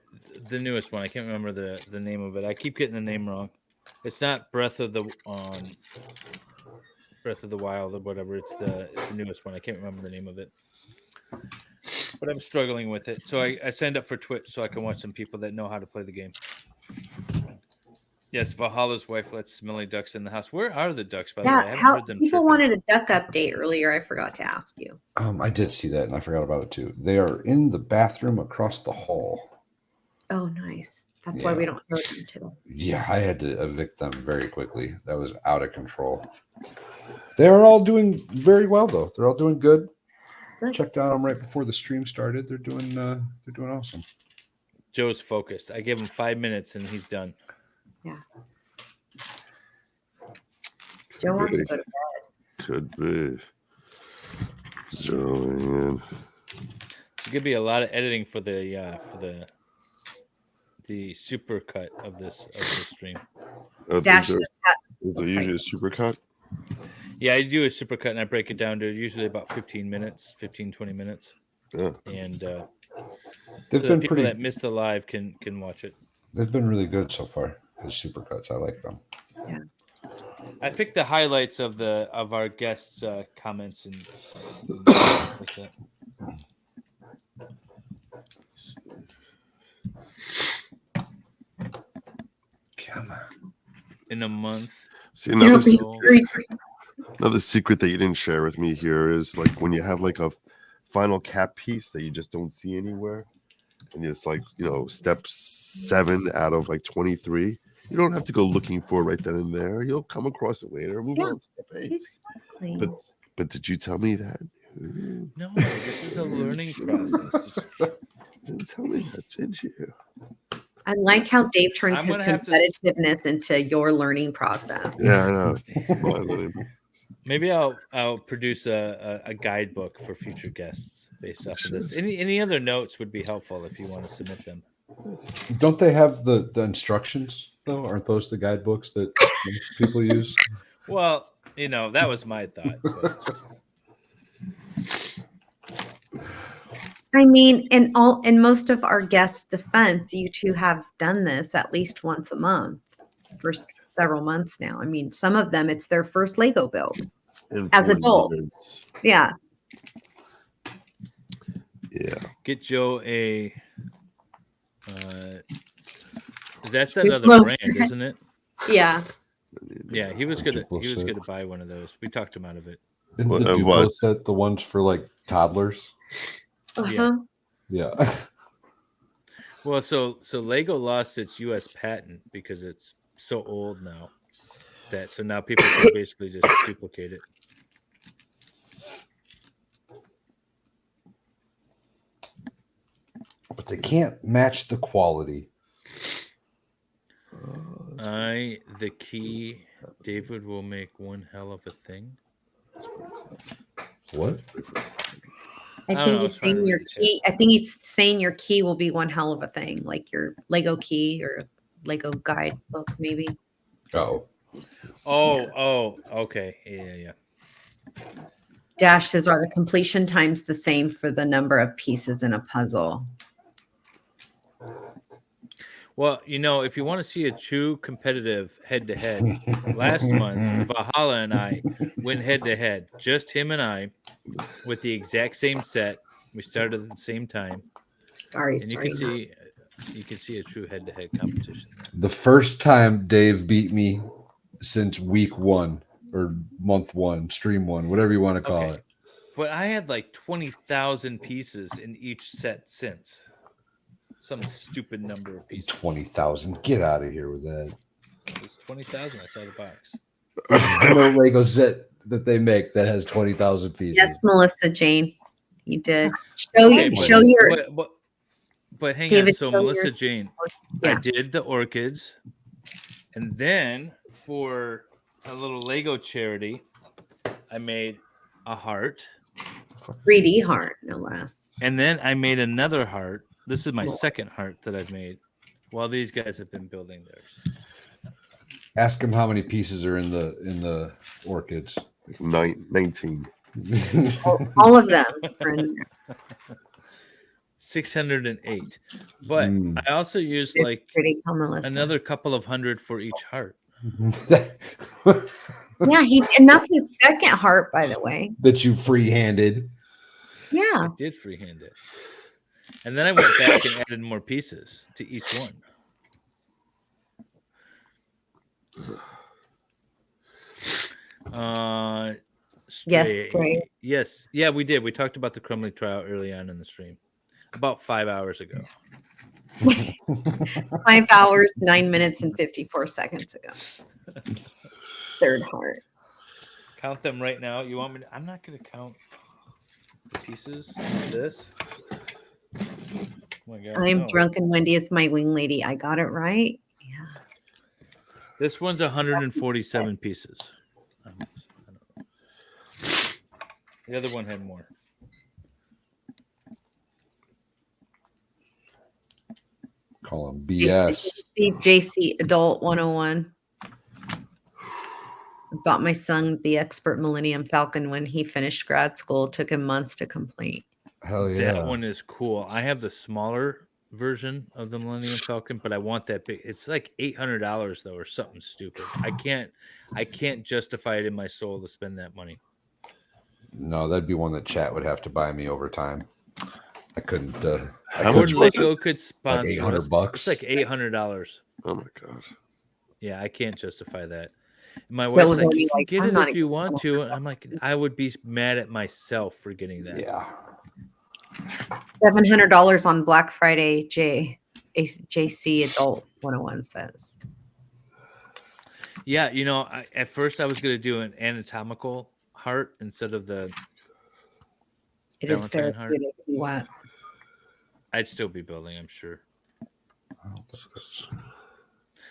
newest one. I can't remember the name of it. I keep getting the name wrong. It's not Breath of the Wild or whatever. It's the newest one. I can't remember the name of it. But I'm struggling with it. So I signed up for Twitch so I can watch some people that know how to play the game. Yes, Valhalla's wife lets smelly ducks in the house. Where are the ducks, by the way? I Yeah, haven't how heard them people chirping. wanted a duck update earlier. I forgot to ask you. I did see that and I forgot about it too. They are in the bathroom across the hall. Oh, nice. That's why we don't hear them today. Yeah, I had to evict them very quickly. That was out of control. They are all doing very well though. They're all doing good. Checked on them right before the stream started. They're doing awesome. Joe's focused. I give him 5 minutes and he's done. Yeah. Joe wants to go to bed. Could be. Joanne. It's gonna be a lot of editing for the super cut of this stream. Is there usually a super cut? Yeah, I do a super cut and I break it down to usually about 15 minutes, 20 minutes. Yeah. And They've so been that people pretty. that miss the live can watch it. They've been really good so far. As supercuts, I like them. Yeah. I picked the highlights of our guests' comments and stuff like that. Come on. In a month. See, another secret that you didn't share with me here is like when you have like a final cap piece that you just don't see anywhere, and it's like, step 7 out of like 23. You don't have to go looking for it right then and there. You'll come across it later. Move on to step 8. Exactly. But did you tell me that? No, this is a learning process. Didn't tell me that, did you? I like how Dave turns I'm his gonna have to- competitiveness into your learning process. Yeah, I know. It's my learning. Maybe I'll produce a guidebook for future guests based off of this. Any other notes would be helpful if you want to submit them. Don't they have the instructions though? Aren't those the guidebooks that people use? Well, that was my thought. But... I mean, in most of our guests' defense, you two have done this at least once a month for several months now. I mean, some of them it's their first Lego build as adults. Yeah. Yeah. Get Joe a. That's that other brand, isn't it? Yeah. Yeah, he was gonna buy one of those. We talked him out of it. Isn't the Duplo set the ones for like toddlers? Uh-huh. Yeah. Well, so Lego lost its U.S. patent because it's so old now. So now people can basically just duplicate it. But they can't match the quality. The key, David will make one hell of a thing. What? I think he's saying your key. I think he's saying your key will be one hell of a thing, like your Lego key or Lego guidebook, maybe. Oh. Okay. Yeah. Dash says, are the completion times the same for the number of pieces in a puzzle? Well, if you want to see a true competitive head-to-head, last month Valhalla and I went head-to-head, just him and I, with the exact same set. We started at the same time, and you can see a true head-to-head competition there. The first time Dave beat me since week 1 or month 1, stream 1, whatever you want to call it. But I had like 20,000 pieces in each set since. Some stupid number of pieces. 20,000. Get out of here with that. It's 20,000. I saw the box. There's no Lego set that they make that has 20,000 pieces. Yes, Melissa Jane, you did. Show your. But hang David, on. So Melissa Jane, I did the orchids, and then for a little Lego charity, I made a heart. 3D heart, no less. And then I made another heart. This is my second heart that I've made while these guys have been building theirs. Ask him how many pieces are in the orchids. 19. All of them are in there. 608. But I also used another couple of hundred for each heart. Yeah, and that's his second heart, by the way. That you free-handed. Yeah. I did freehand it. And then I went back and added more pieces to each one. Stray. Yes. Yeah, we did. We talked about the Crumley trial early on in the stream. About 5 hours ago. 5 hours, 9 minutes, and 54 seconds ago. Third heart. Count them right now. You want me to? I'm not going to count the pieces of this. Oh my God, I'm drunken Wendy. It's my wing lady. I got it right. Yeah. This one's 147 pieces. I don't know. The other one had more. Call him BS. JC Adult 101. I bought my son the Expert Millennium Falcon when he finished grad school. It took him months to complete. Hell yeah. That one is cool. I have the smaller version of the Millennium Falcon, but I want that big. It's like $800 though, or something stupid. I can't justify it in my soul to spend that money. No, that'd be one that chat would have to buy me over time. I couldn't. How much was Lego it? could sponsor like $800. It's like $800. Oh my God. Yeah, I can't justify that. My wife's like, you can get it if you want to. And I'm like, I would be mad at myself for getting that. Yeah. $700 on Black Friday. JC Adult 101 says. Yeah, at first I was going to do an anatomical heart instead of the. It is therapeutic. What? I'd still be building, I'm sure.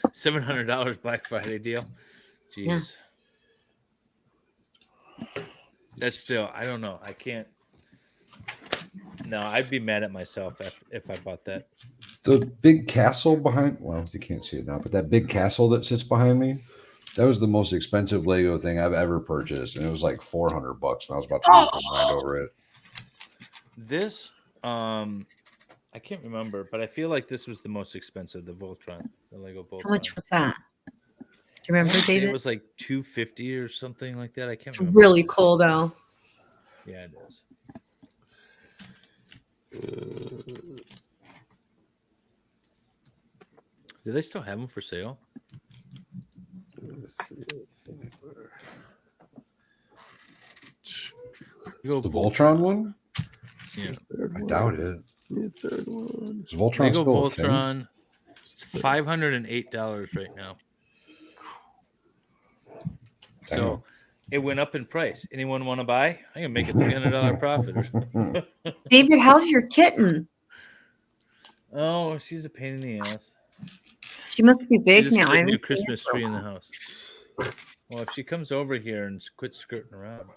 $700 Black Friday deal. Jeez. Yeah. That's still, I don't know. I can't. No, I'd be mad at myself if I bought that. The big castle behind, well, you can't see it now, but that big castle that sits behind me, that was the most expensive Lego thing I've ever purchased. And it was like $400, and I was about to lose my mind over it. This, I can't remember, but I feel like this was the most expensive, the Voltron, the Lego Voltron. How much was that? Do you remember, David? It was like $250 or something like that. I can't remember. Really cool, though. Yeah, it is. Do they still have them for sale? Let's see. The Voltron one? Yeah. I doubt it. Yeah, third one. Is Voltron Lego still Voltron. It's $508 right now. Damn. So it went up in price. Anyone want to buy? I can make a $300 profit. David, how's your kitten? Oh, she's a pain in the ass. She must be big now. I have a new Christmas tree in the house. Well, if she comes over here and quits skirting around,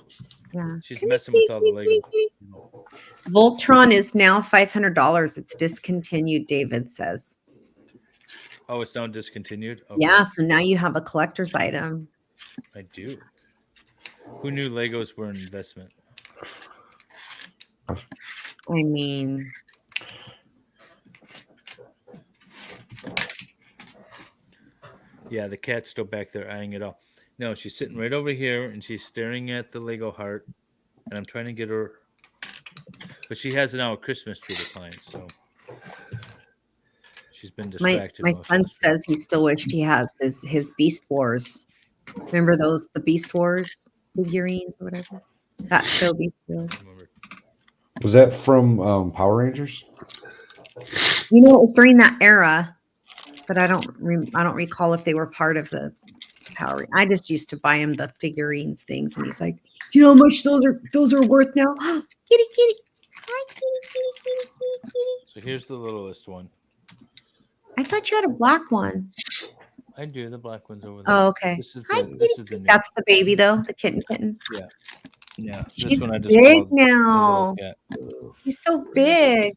yeah, she's messing with all the Lego. Voltron is now $500. It's discontinued, David says. Oh, it's now discontinued? Okay. Yeah, so now you have a collector's item. I do. Who knew Legos were an investment? I mean, Yeah, the cat's still back there eyeing it all. No, she's sitting right over here and she's staring at the Lego heart. And I'm trying to get her, but she has now a Christmas tree to climb, so she's been distracted. My most of son this film. says he still wished he has his Beast Wars. Remember the Beast Wars figurines or whatever? That show Beast Wars. Was that from Power Rangers? You know, it was during that era, but I don't recall if they were part of the Power. I just used to buy him the figurines things, and he's like, "You know how much those are worth now?" Kitty, kitty. Hi, kitty, kitty, kitty, kitty, kitty. So here's the littlest one. I thought you had a black one. I do. The black one's over there. Oh, okay. This is Hi, the this is the kitty. new. That's the baby, though. The kitten. Yeah. Yeah. This She's one I just big called the now. little cat. She's so big.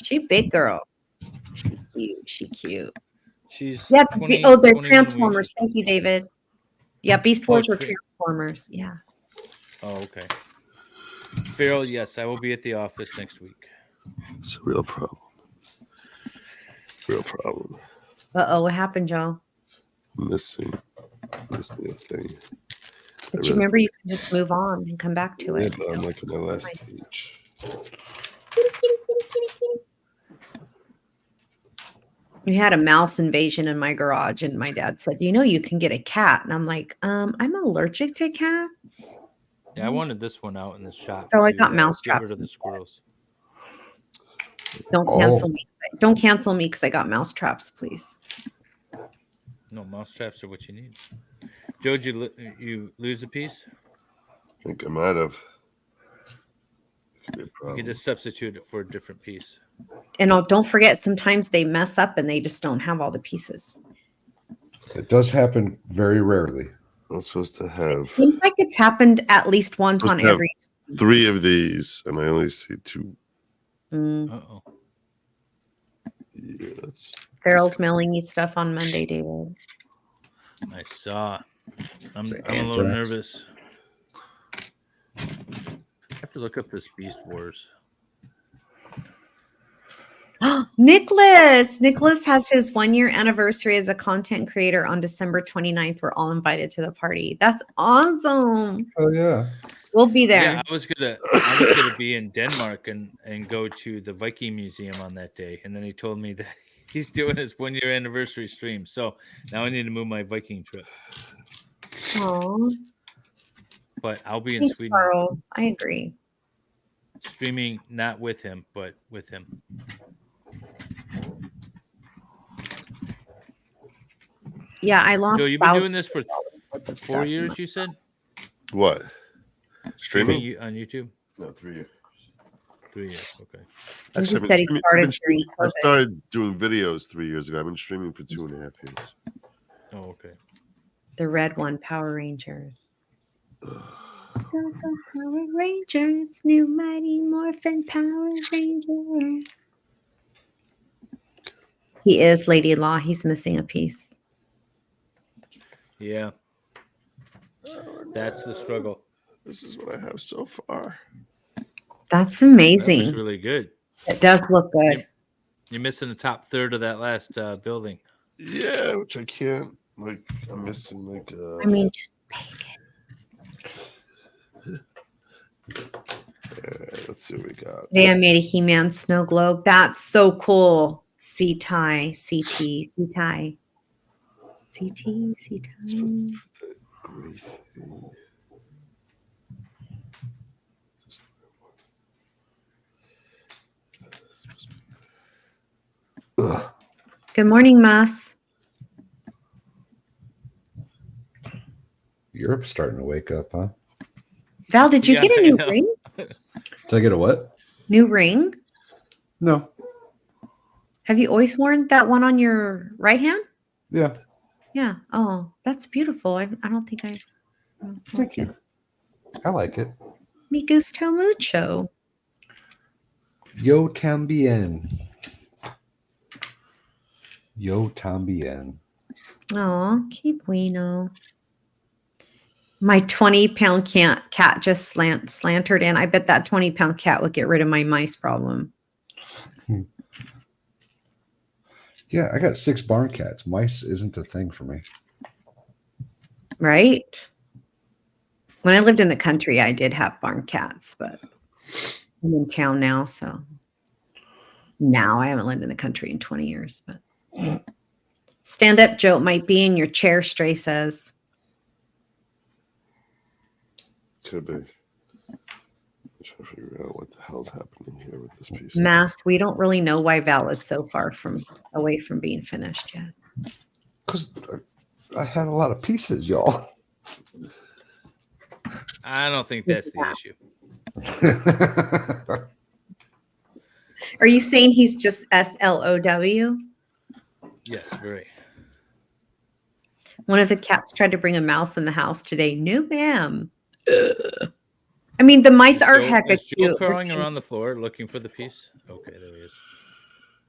She big girl. She cute. She cute. She's Yeah. 20, They're 21 weeks or Transformers. something. Thank you, David. Yeah, Beast Oh, Wars were Transformers. Yeah. Oh, okay. Farrell, yes, I will be at the office next week. It's a real problem. Real problem. What happened, Joe? Missing a thing. But you remember, you can just move on and come back to Yeah, it. but I'm like on my last stage. We had a mouse invasion in my garage, and my dad said, "You know, you can get a cat." And I'm like, I'm allergic to cats. Yeah, I wanted this one out in the shop. So I to, got mouse get rid traps of the instead. squirrels. Don't cancel me. Don't cancel me because I got mouse traps, please. No, mouse traps are what you need. Joe, did you lose a piece? I think I might have. You can just substitute it for a different piece. And don't forget, sometimes they mess up and they just don't have all the pieces. It does happen very rarely. I'm supposed to have. Seems like it's happened at least once on every. 3 of these, and I only see 2. Uh-oh. Yeah, that's. Farrell's mailing you stuff on Monday, David. I saw. I'm a little nervous. I have to look up this Beast Wars. Nicholas has his 1-year anniversary as a content creator on December 29th. We're all invited to the party. That's awesome. Oh yeah. We'll be there. Yeah, I was gonna be in Denmark and go to the Viking Museum on that day, and then he told me that he's doing his 1-year anniversary stream. So now I need to move my Viking trip. Aww. But I'll be in Thanks, Sweden. Charles. I agree. Streaming not with him, but with him. Yeah, I lost. Joe, you've been doing this for 4 years, you said? What? Streaming? On YouTube? No, 3 years. 3 years, okay. He Actually, just said he started during I COVID. started doing videos 3 years ago. I've been streaming for 2.5 years. Oh, okay. The red one, Power Rangers. Go, go, Power Rangers, new Mighty Morphin Power Ranger. He is Lady Law. He's missing a piece. Yeah. That's the struggle. This is what I have so far. That's That amazing. looks really good. It does look good. You're missing the top third of that last building. Yeah, which I can't. Like, I'm missing, like. I mean, just take it. Let's see what we got. Today I made a He-Man snow globe. That's so cool. C-tie, C-T, C-tie. C-T, C-tie. Great thing. Ugh. Good morning, Mas. Europe's starting to wake up, huh? Val, did you Yeah, get a I new know. ring? Did I get a what? New ring? No. Have you always worn that one on your right hand? Yeah. Yeah. Oh, that's beautiful. I don't think I. Thank you. I like it. Me gusto mucho. Yo también. Yo también. Oh, que bueno. My 20-pound cat just slantered in. I bet that 20-pound cat would get rid of my mice problem. Yeah, I got 6 barn cats. Mice isn't a thing for me. Right? When I lived in the country, I did have barn cats, but I'm in town now, so now I haven't lived in the country in 20 years. But stand up, Joe. It might be in your chair, Stray says. Could be. I'm trying to figure out what the hell's happening here with this piece. Mass, we don't really know why Val is so far away from being finished yet. Because I had a lot of pieces, y'all. I don't think that's the issue. Are you saying he's just SLOW? Yes, very. One of the cats tried to bring a mouse in the house today. No, ma'am. I mean, the mice are hecka Is Joe cute. crawling around the floor looking for the piece? Okay, there he is.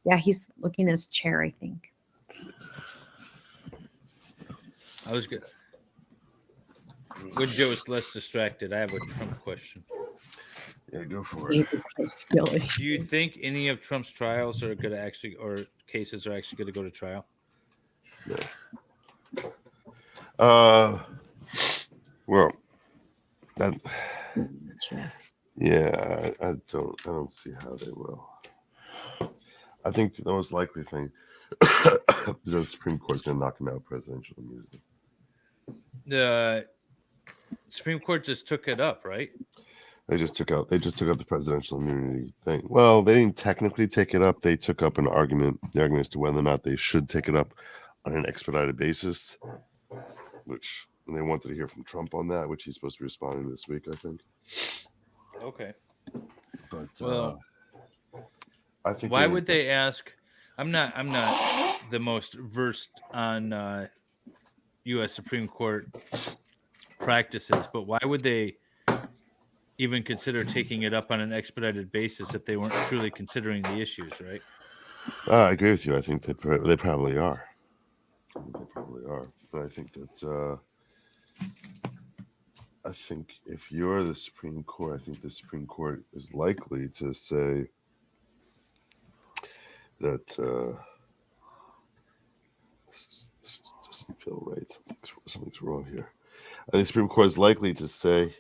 Yeah, he's looking at his chair, I think. I was good. When Joe is less distracted, I have a Trump question. Yeah, go for it. Do you think any of Trump's trials are going to actually, or cases are actually going to go to trial? No. Well, that. Yes. Yeah, I don't see how they will. I think the most likely thing is the Supreme Court's going to knock him out presidential immunity. The Supreme Court just took it up, right? They just took out the presidential immunity thing. Well, they didn't technically take it up. They took up the argument as to whether or not they should take it up on an expedited basis, which they wanted to hear from Trump on that, which he's supposed to be responding this week, I think. Okay. But well, I think why would they ask? I'm not the most versed on U.S. Supreme Court practices, but why would they even consider taking it up on an expedited basis if they weren't truly considering the issues, right? I agree with you. I think they probably are. They probably are. But I think that I think if you're the Supreme Court, I think the Supreme Court is likely to say that this doesn't feel right. Something's wrong here. I think the Supreme Court is likely to say,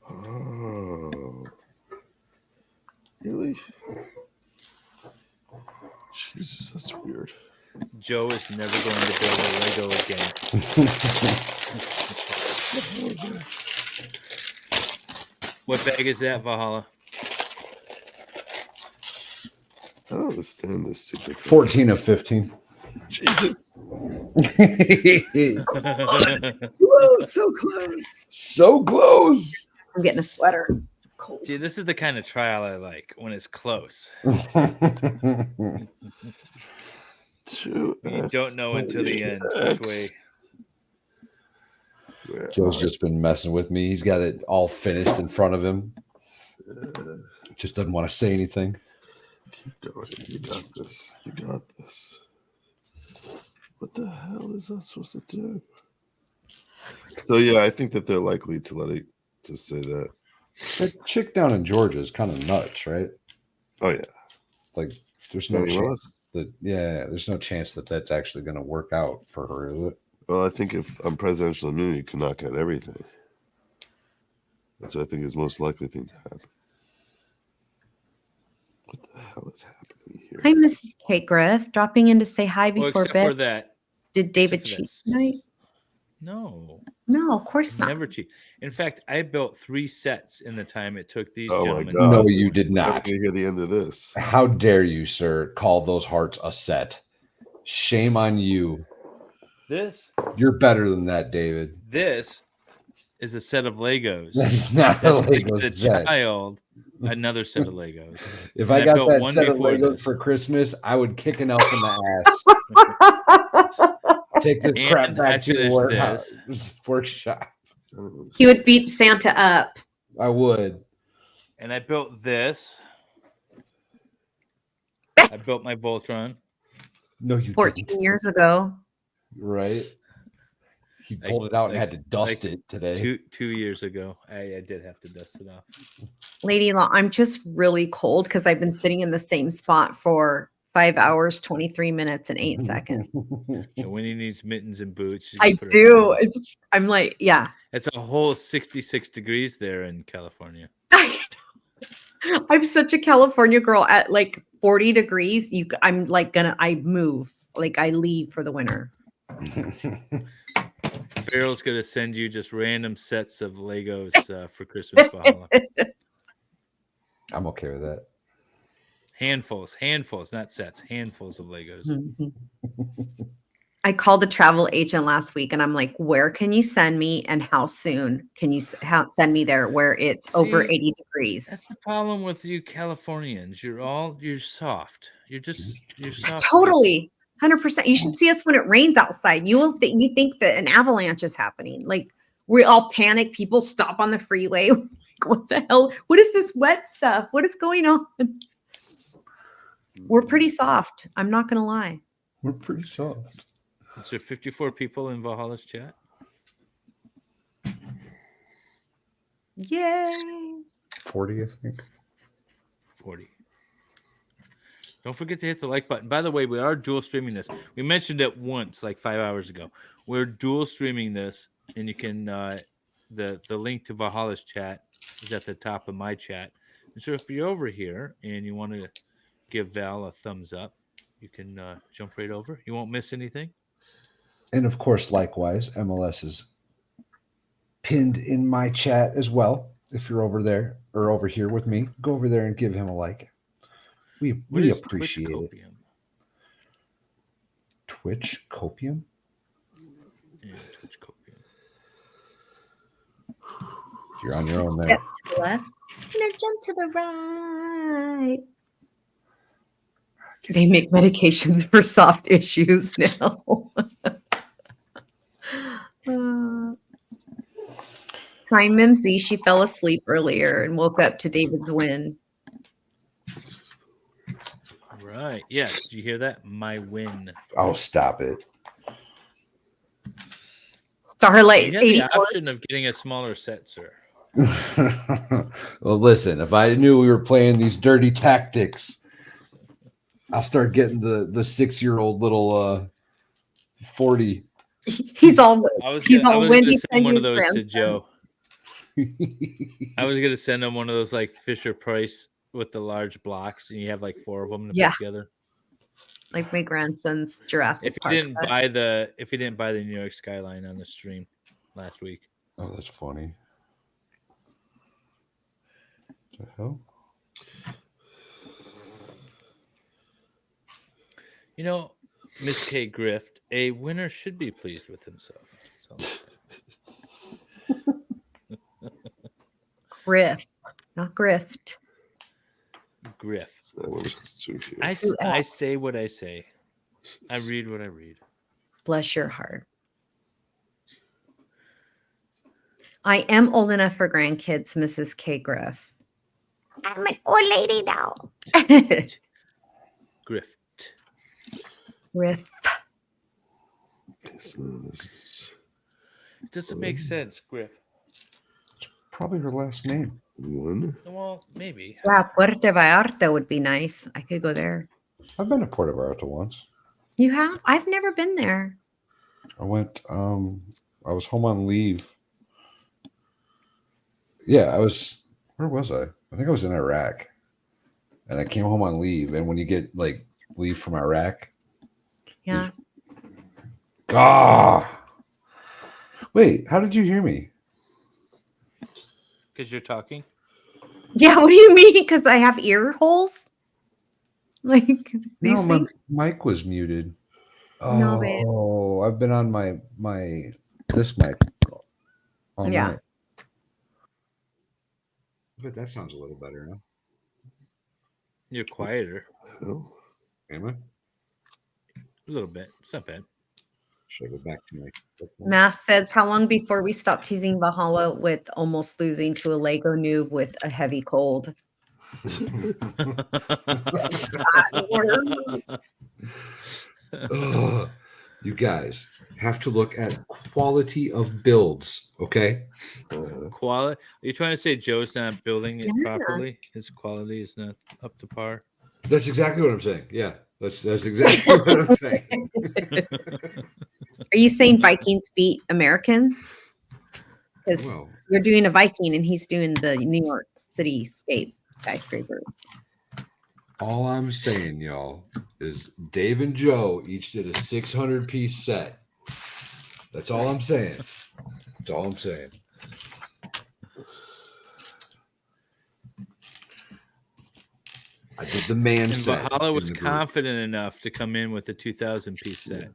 "Oh, really? Jesus, that's weird." Joe is never going to build a Lego again. What bag is that, Valhalla? I don't understand this stupid thing. 14 of 15. Jesus. Close, so close. So close. I'm getting a sweater. Cold. See, this is the kind of trial I like when it's close. You don't know until the end which way. Joe's just been messing with me. He's got it all finished in front of him. Just doesn't want to say anything. Keep going. You got this. You got this. What the hell is that supposed to do? So yeah, I think that they're likely to say that. That chick down in Georgia is kind of nuts, right? Oh yeah. Like there's no chance there's no chance that that's actually going to work out for her, is it? Well, I think if presidential immunity could knock out everything. That's what I think is the most likely thing to happen. What the hell is happening here? Hi, Mrs. Kate Griff, dropping in to say hi Well, before except bed. for that. Did David cheat tonight? No. No, of course not. Never cheat. In fact, I built 3 sets in the time it took these Oh my gentlemen. God. No, you did not. I'm gonna hear the end of this. How dare you, sir, call those hearts a set? Shame on you. You're better than that, David. This is a set of Legos. That's not a Lego the set. Child another set of Legos. If And I got built that one set of before Legos this. for Christmas, I would kick an elf in the ass. Take the crap And I back to your finished workshop. He would beat Santa up. I would. And I built this. I built my Voltron. No, you 14 years ago. Right. He pulled it out and had to dust like it today. 2 years ago. I did have to dust it off. Lady Law, I'm just really cold because I've been sitting in the same spot for 5 hours, 23 minutes, and 8 seconds. And Winnie needs mittens and boots. She's I gonna put her do. hand- I'm like, yeah. It's a whole 66 degrees there in California. I'm such a California girl at like 40 degrees. I'm like I move, like I leave for the winter. Farrell's gonna send you just random sets of Legos for Christmas, Valhalla. I'm okay with that. Handfuls, not sets, handfuls of Legos. I called the travel agent last week and I'm like, where can you send me and how soon can you send me there where it's over 80 degrees? That's the problem with you Californians. You're soft. You're soft. Totally. 100%. You should see us when it rains outside. You think that an avalanche is happening. Like we all panic. People stop on the freeway. Like, what the hell? What is this wet stuff? What is going on? We're pretty soft. I'm not going to lie. We're pretty soft. Is there 54 people in Valhalla's chat? Yay. 40, I think. 40. Don't forget to hit the like button. By the way, we are dual streaming this. We mentioned it once, like 5 hours ago. We're dual streaming this, and you can the link to Valhalla's chat is at the top of my chat. And so if you're over here and you want to give Val a thumbs up, you can jump right over. You won't miss anything. And of course, likewise, MLS is pinned in my chat as well. If you're over there or over here with me, go over there and give him a like. We appreciate it. Twitch Copium? Yeah, Twitch Copium. You're on your own Step there. to the left and then jump to the right. They make medications for soft issues now. Hi, Mimsy. She fell asleep earlier and woke up to David's win. Right. Yes. Did you hear that? My win. Oh, stop it. Starlight. You had the 84. option of getting a smaller set, sir. Well, listen, if I knew we were playing these dirty tactics, I'll start getting the 6-year-old little 40. He's all Wendy Wendy send one of those grandson. to Joe. I was gonna send him one of those like Fisher Price with the large blocks, and you have like 4 of them to Yeah. put together. Like my grandson's Jurassic If Park you didn't set. buy the New York skyline on the stream last week. Oh, that's funny. What the hell? You know, Miss K Grift, a winner should be pleased with himself. So. Griff, not grift. Griff. I I say what I say. I read what I read. Bless your heart. I am old enough for grandkids, Mrs. K. Griff. I'm an old lady now. Griff. Griff. It doesn't make sense, Griff. Probably her last name. Well, maybe. Yeah, Puerto Vallarta would be nice. I could go there. I've been to Puerto Vallarta once. You have? I've never been there. I went, I was home on leave. Yeah, where was I? I think I was in Iraq. And I came home on leave. And when you get like leave from Iraq. Yeah. Wait, how did you hear me? Because you're talking? Yeah, what do you mean? Because I have ear holes? Like these No, my things? mic was muted. No, babe. Oh, I've been on this mic all Yeah. night. But that sounds a little better, huh? You're quieter. Am I? A little bit. It's not bad. Should I go back to my Mass says, how long before we stop teasing Valhalla with almost losing to a Lego noob with a heavy cold? You guys have to look at quality of builds, okay? Quality? Are you trying to say Joe's not building it Yeah. properly? His quality is not up to par. That's exactly what I'm saying. Yeah, that's exactly what I'm saying. Are you saying Vikings beat Americans? Because Well, you're doing a Viking and he's doing the New York City skyscrapers. all I'm saying, y'all, is Dave and Joe each did a 600-piece set. That's all I'm saying. That's all I'm saying. I did the man And set. Valhalla in was the group. confident enough to come in with a 2,000-piece set.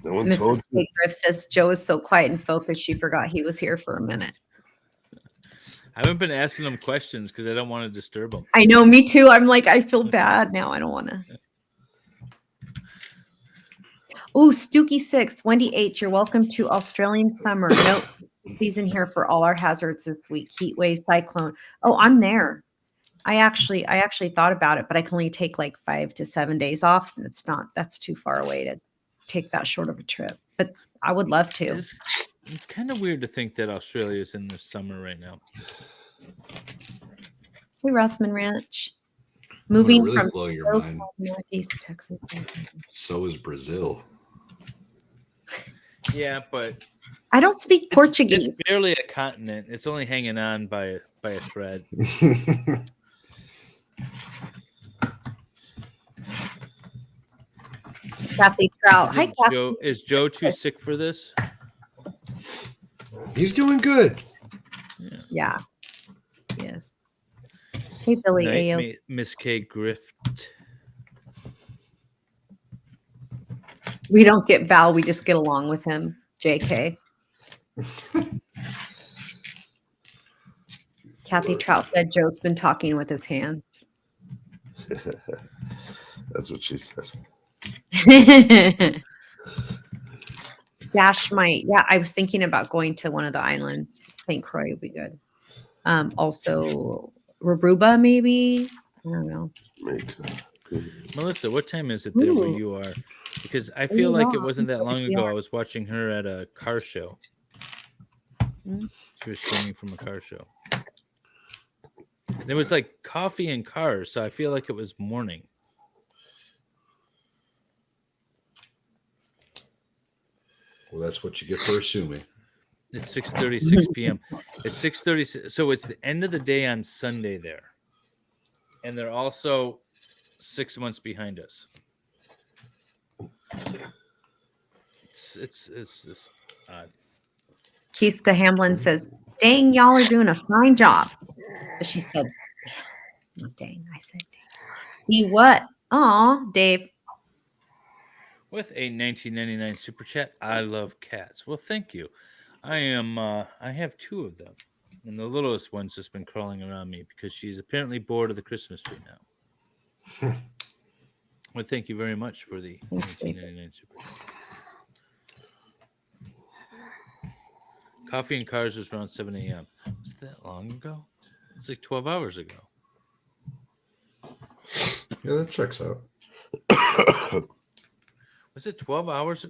No one Mrs. told you. Kate Griff says Joe is so quiet and focused she forgot he was here for a minute. I haven't been asking him questions because I don't want to disturb him. I know, me too. I'm like, I feel bad now. I don't want to. Oh, Stooky6, Wendy H, you're welcome to Australian summer. Note season here for all our hazards this week. Heat wave, cyclone. Oh, I'm there. I actually thought about it, but I can only take like 5 to 7 days off. That's too far away to take that short of a trip. But I would love to. It's kind of weird to think that Australia is in the summer right now. Hey, Russman Ranch. I'm gonna Moving really from blow your so mind. cold Northeast Texas. So is Brazil. Yeah, but I don't speak Portuguese. it's barely a continent. It's only hanging on by a thread. Kathy Trout. Hi, Kathy. Is Joe too sick for this? He's doing good. Yeah. Yes. Hey, Billy Night, Ayo. Miss K Grift. We don't get Val. We just get along with him. JK. Kathy Trout said Joe's been talking with his hands. That's what she said. Dash might. Yeah, I was thinking about going to one of the islands. St. Croix would be good. Also, Aruba, maybe. I don't know. Melissa, what time is it there where Ooh. you are? Because I Where feel you like are? it wasn't that long Where ago you I was watching her at a car show. Mm. She was streaming from a car show. And it was like coffee and cars, so I feel like it was morning. Well, that's what you get for assuming. It's 6:36 p.m. It's 6:30, so it's the end of the day on Sunday there, and they're also 6 months behind us. It's just odd. Keiska Hamlin says, dang, y'all are doing a fine job. But she said, not dang. I said, dang. D what? Aw, Dave. With a 1999 super chat, I love cats. Well, thank you. I have 2 of them, and the littlest one's just been crawling around me because she's apparently bored of the Christmas tree now. Well, thank you very much for the 1999 super chat. Coffee and Cars was around 7 a.m. Was that long ago? It's like 12 hours ago. Yeah, that checks out. Was it 12 hours?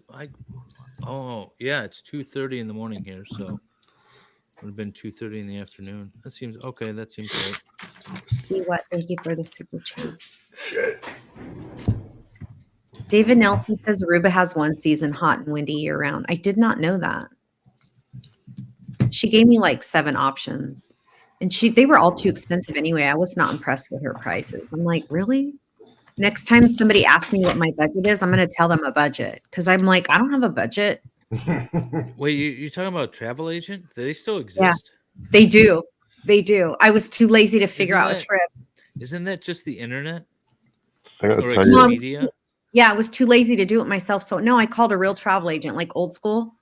Oh, yeah, it's 2:30 in the morning here, so it would have been 2:30 in the afternoon. That seems okay. That seems right. See what? Thank you for the super chat. David Nelson says Aruba has one season, hot and windy year round. I did not know that. She gave me like 7 options, and they were all too expensive anyway. I was not impressed with her prices. I'm like, really? Next time somebody asks me what my budget is, I'm going to tell them a budget because I'm like, I don't have a budget. Wait, you're talking about a travel agent? Do they still exist? Yeah, they do. They do. I was too lazy to figure out a trip. Isn't that just the internet? I gotta Or tell you. Expedia? Yeah, I was too lazy to do it myself. So no, I called a real travel agent, like old school.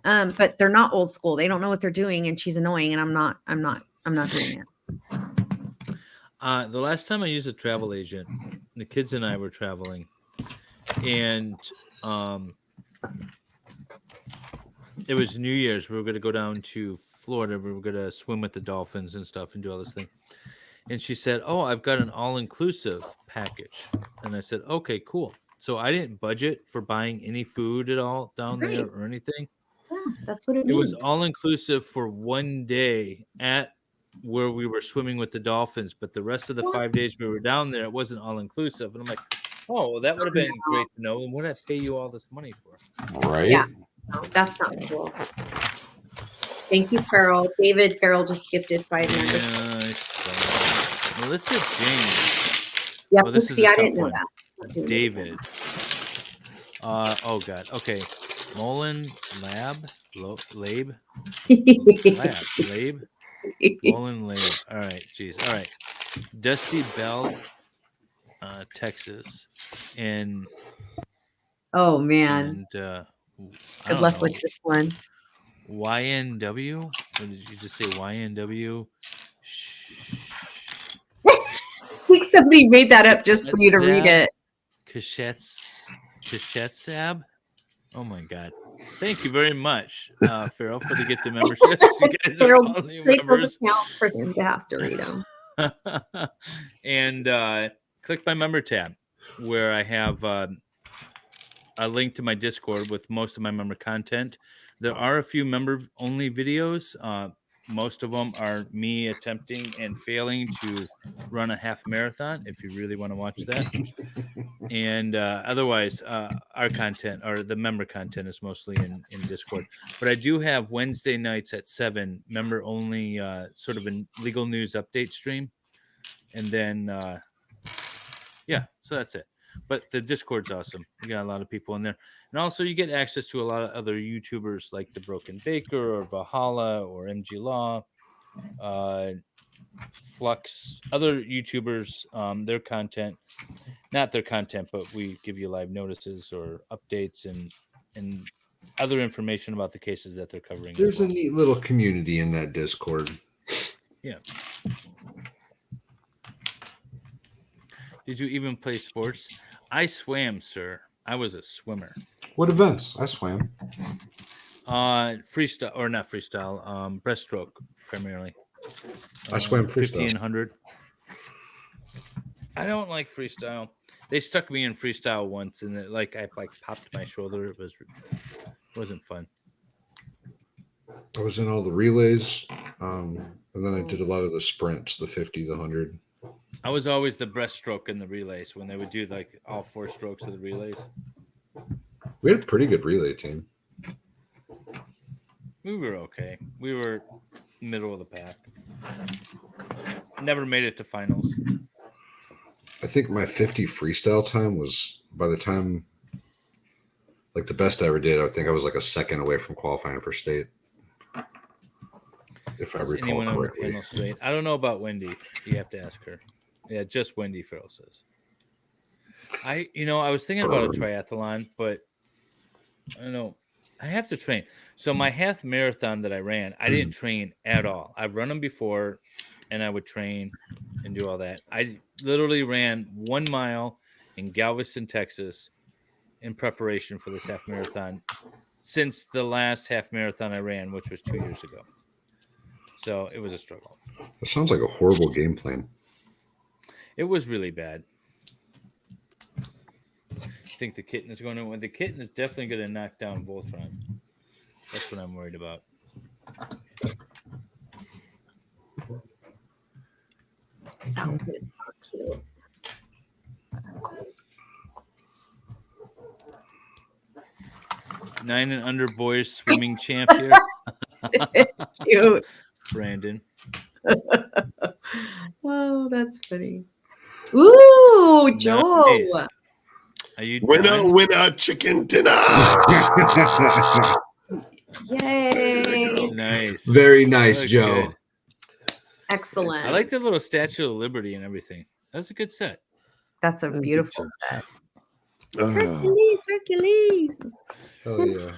But they're not old school. They don't know what they're doing, and she's annoying, and I'm not doing it. The last time I used a travel agent, the kids and I were traveling, and it was New Year's. We were going to go down to Florida. We were going to swim with the dolphins and stuff and do all this thing. And she said, "Oh, I've got an all-inclusive package." And I said, "Okay, cool." So I didn't budget for buying any food at all down there Right. or anything. Yeah, that's what it It was means. all-inclusive for one day at where we were swimming with the dolphins, but the rest of the 5 days we were down there, it wasn't all-inclusive. And I'm like, "Oh, well, that would have been great to know. And what did I pay you all this money for?" Right? Yeah, no, that's not cool. Thank you, Farrell. David Farrell just gifted 5 members. Yeah, I saw. Melissa James. Yeah, Oh, this is see, a I tough didn't know one. that. Not doing it David. Oh God. Okay. Mullen Lab. Labe. Labe. Mullen Labe. All right. Jeez. All right. Dusty Bell, Texas, and Oh man, I good don't luck know. with this one. YNW. Or did you just say YNW? I think somebody made that up just for you to read it. Kashetsab. Oh my God. Thank you very much, Farrell, for the gift of memberships. You guys are Farrell all new make those members. accounts for him to have to read them. And click my member tab where I have a link to my Discord with most of my member content. There are a few member only videos. Most of them are me attempting and failing to run a half marathon, if you really want to watch that. And otherwise, our content or the member content is mostly in Discord. But I do have Wednesday nights at 7 member only, sort of a legal news update stream. And then, yeah, so that's it. But the Discord's awesome. We got a lot of people in there. And also you get access to a lot of other YouTubers like The Broken Baker or Valhalla or MG Law, Flux, other YouTubers, their content. Not their content, but we give you live notices or updates and other information about the cases that they're covering. There's a neat little community in that Discord. Yeah. Did you even play sports? I swam, sir. I was a swimmer. What events? I swam. Freestyle or not freestyle, breaststroke primarily. I swam freestyle. 50 and 100. I don't like freestyle. They stuck me in freestyle once, and I popped my shoulder. It wasn't fun. I was in all the relays, and then I did a lot of the sprints, the 50, the 100. I was always the breaststroke in the relays when they would do like all 4 strokes of the relays. We had a pretty good relay team. We were okay. We were middle of the pack. Never made it to finals. I think my 50 freestyle time was, by the time, like the best I ever did, I think I was like a second away from qualifying for state. If I recall correctly. I don't know about Wendy. You have to ask her. Yeah, just Wendy, Farrell says. I was thinking about a triathlon, but I don't know. I have to train. So my half marathon that I ran, I didn't train at all. I've run them before, and I would train and do all that. I literally ran 1 mile in Galveston, Texas, in preparation for this half marathon since the last half marathon I ran, which was 2 years ago. So it was a struggle. That sounds like a horrible game plan. It was really bad. I think the kitten is going to win. The kitten is definitely going to knock down Voltron. That's what I'm worried about. Sound is not cute. 9 and under boys swimming champ here. Cute. Brandon. Oh, that's funny. Ooh, Joe. Nice. Are you winner, chicken dinner? Yay. Nice. Very nice, Joe. Good. Excellent. I like the little Statue of Liberty and everything. That's a good set. That's a beautiful set. Hercules. Hell yeah.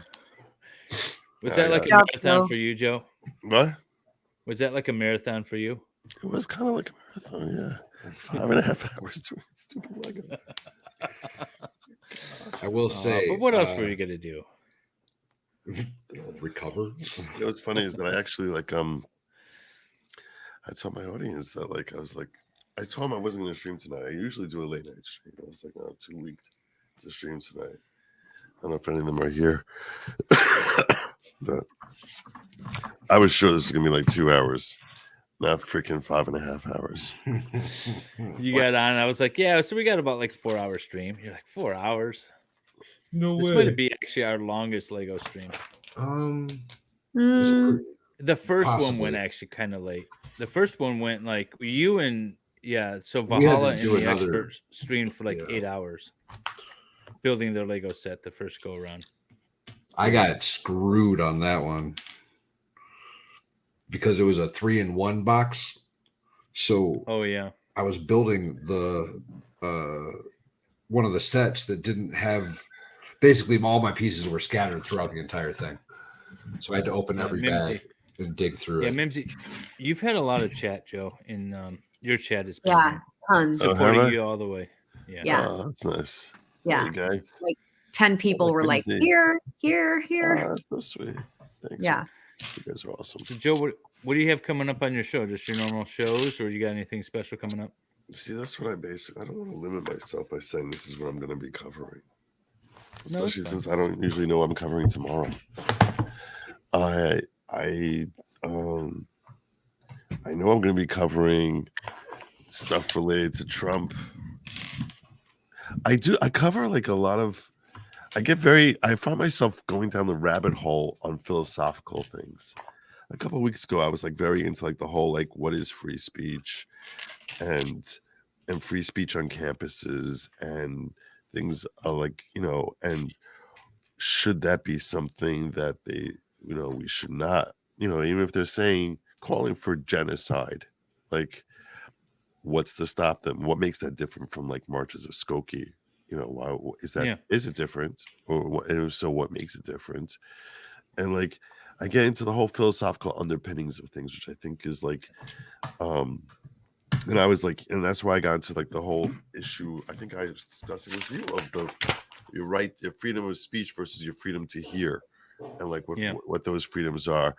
Was that like a marathon for you, Joe? What? Was that like a marathon for you? It was kind of like a marathon, yeah. 5.5 hours doing stupid wagon. I will say. But what else were you gonna do? Recover. What's funny is that I actually I told my audience that like I told them I wasn't going to stream tonight. I usually do a late night stream. I was like, no, I'm too weak to stream tonight. I don't know if any of them are here, but I was sure this was going to be like 2 hours, not freaking 5.5 hours. You got on. I was like, yeah. So we got about like a 4-hour stream. You're like 4 hours. No This way. might be actually our longest Lego stream. Mm, The first one Possibly. went actually kind of late. The first one went like you and so We had to Valhalla and do the another- experts streamed for like 8 hours building their Lego set the first go around. I got screwed on that one because it was a 3-in-1 box. So Oh yeah, I was building the one of the sets that didn't have, basically all my pieces were scattered throughout the entire thing. So I had to open every Mimsy. bag and dig through Yeah, it. Mimsy, you've had a lot of chat, Joe, in your chat has been here. tons. Oh, Supporting have I? you all the way. Yeah. Yeah. Oh, that's nice. Yeah. Hey, guys. Like 10 people were like, Lindsay. here, here, here. Oh, that's so sweet. Thanks. Yeah. You guys are awesome. So Joe, what do you have coming up on your show? Just your normal shows, or you got anything special coming up? See, that's what I don't want to limit myself by saying this is what I'm going to be covering. No, Especially since I don't usually know what I'm covering tomorrow. I know I'm going to be covering stuff related to Trump. I cover like a lot of, I find myself going down the rabbit hole on philosophical things. A couple of weeks ago, I was like very into like the whole, like, what is free speech and free speech on campuses and things like, and should that be something that they, we should not, even if they're saying, calling for genocide, like, what's to stop them? What makes that different from like marches of Skokie? Why is that? Is it different? And if so, what makes it different? And like, I get into the whole philosophical underpinnings of things, which I think is like, and I was like, and that's why I got into like the whole issue. I think I was discussing with you of your right, your freedom of speech versus your freedom to hear, and like what those freedoms are.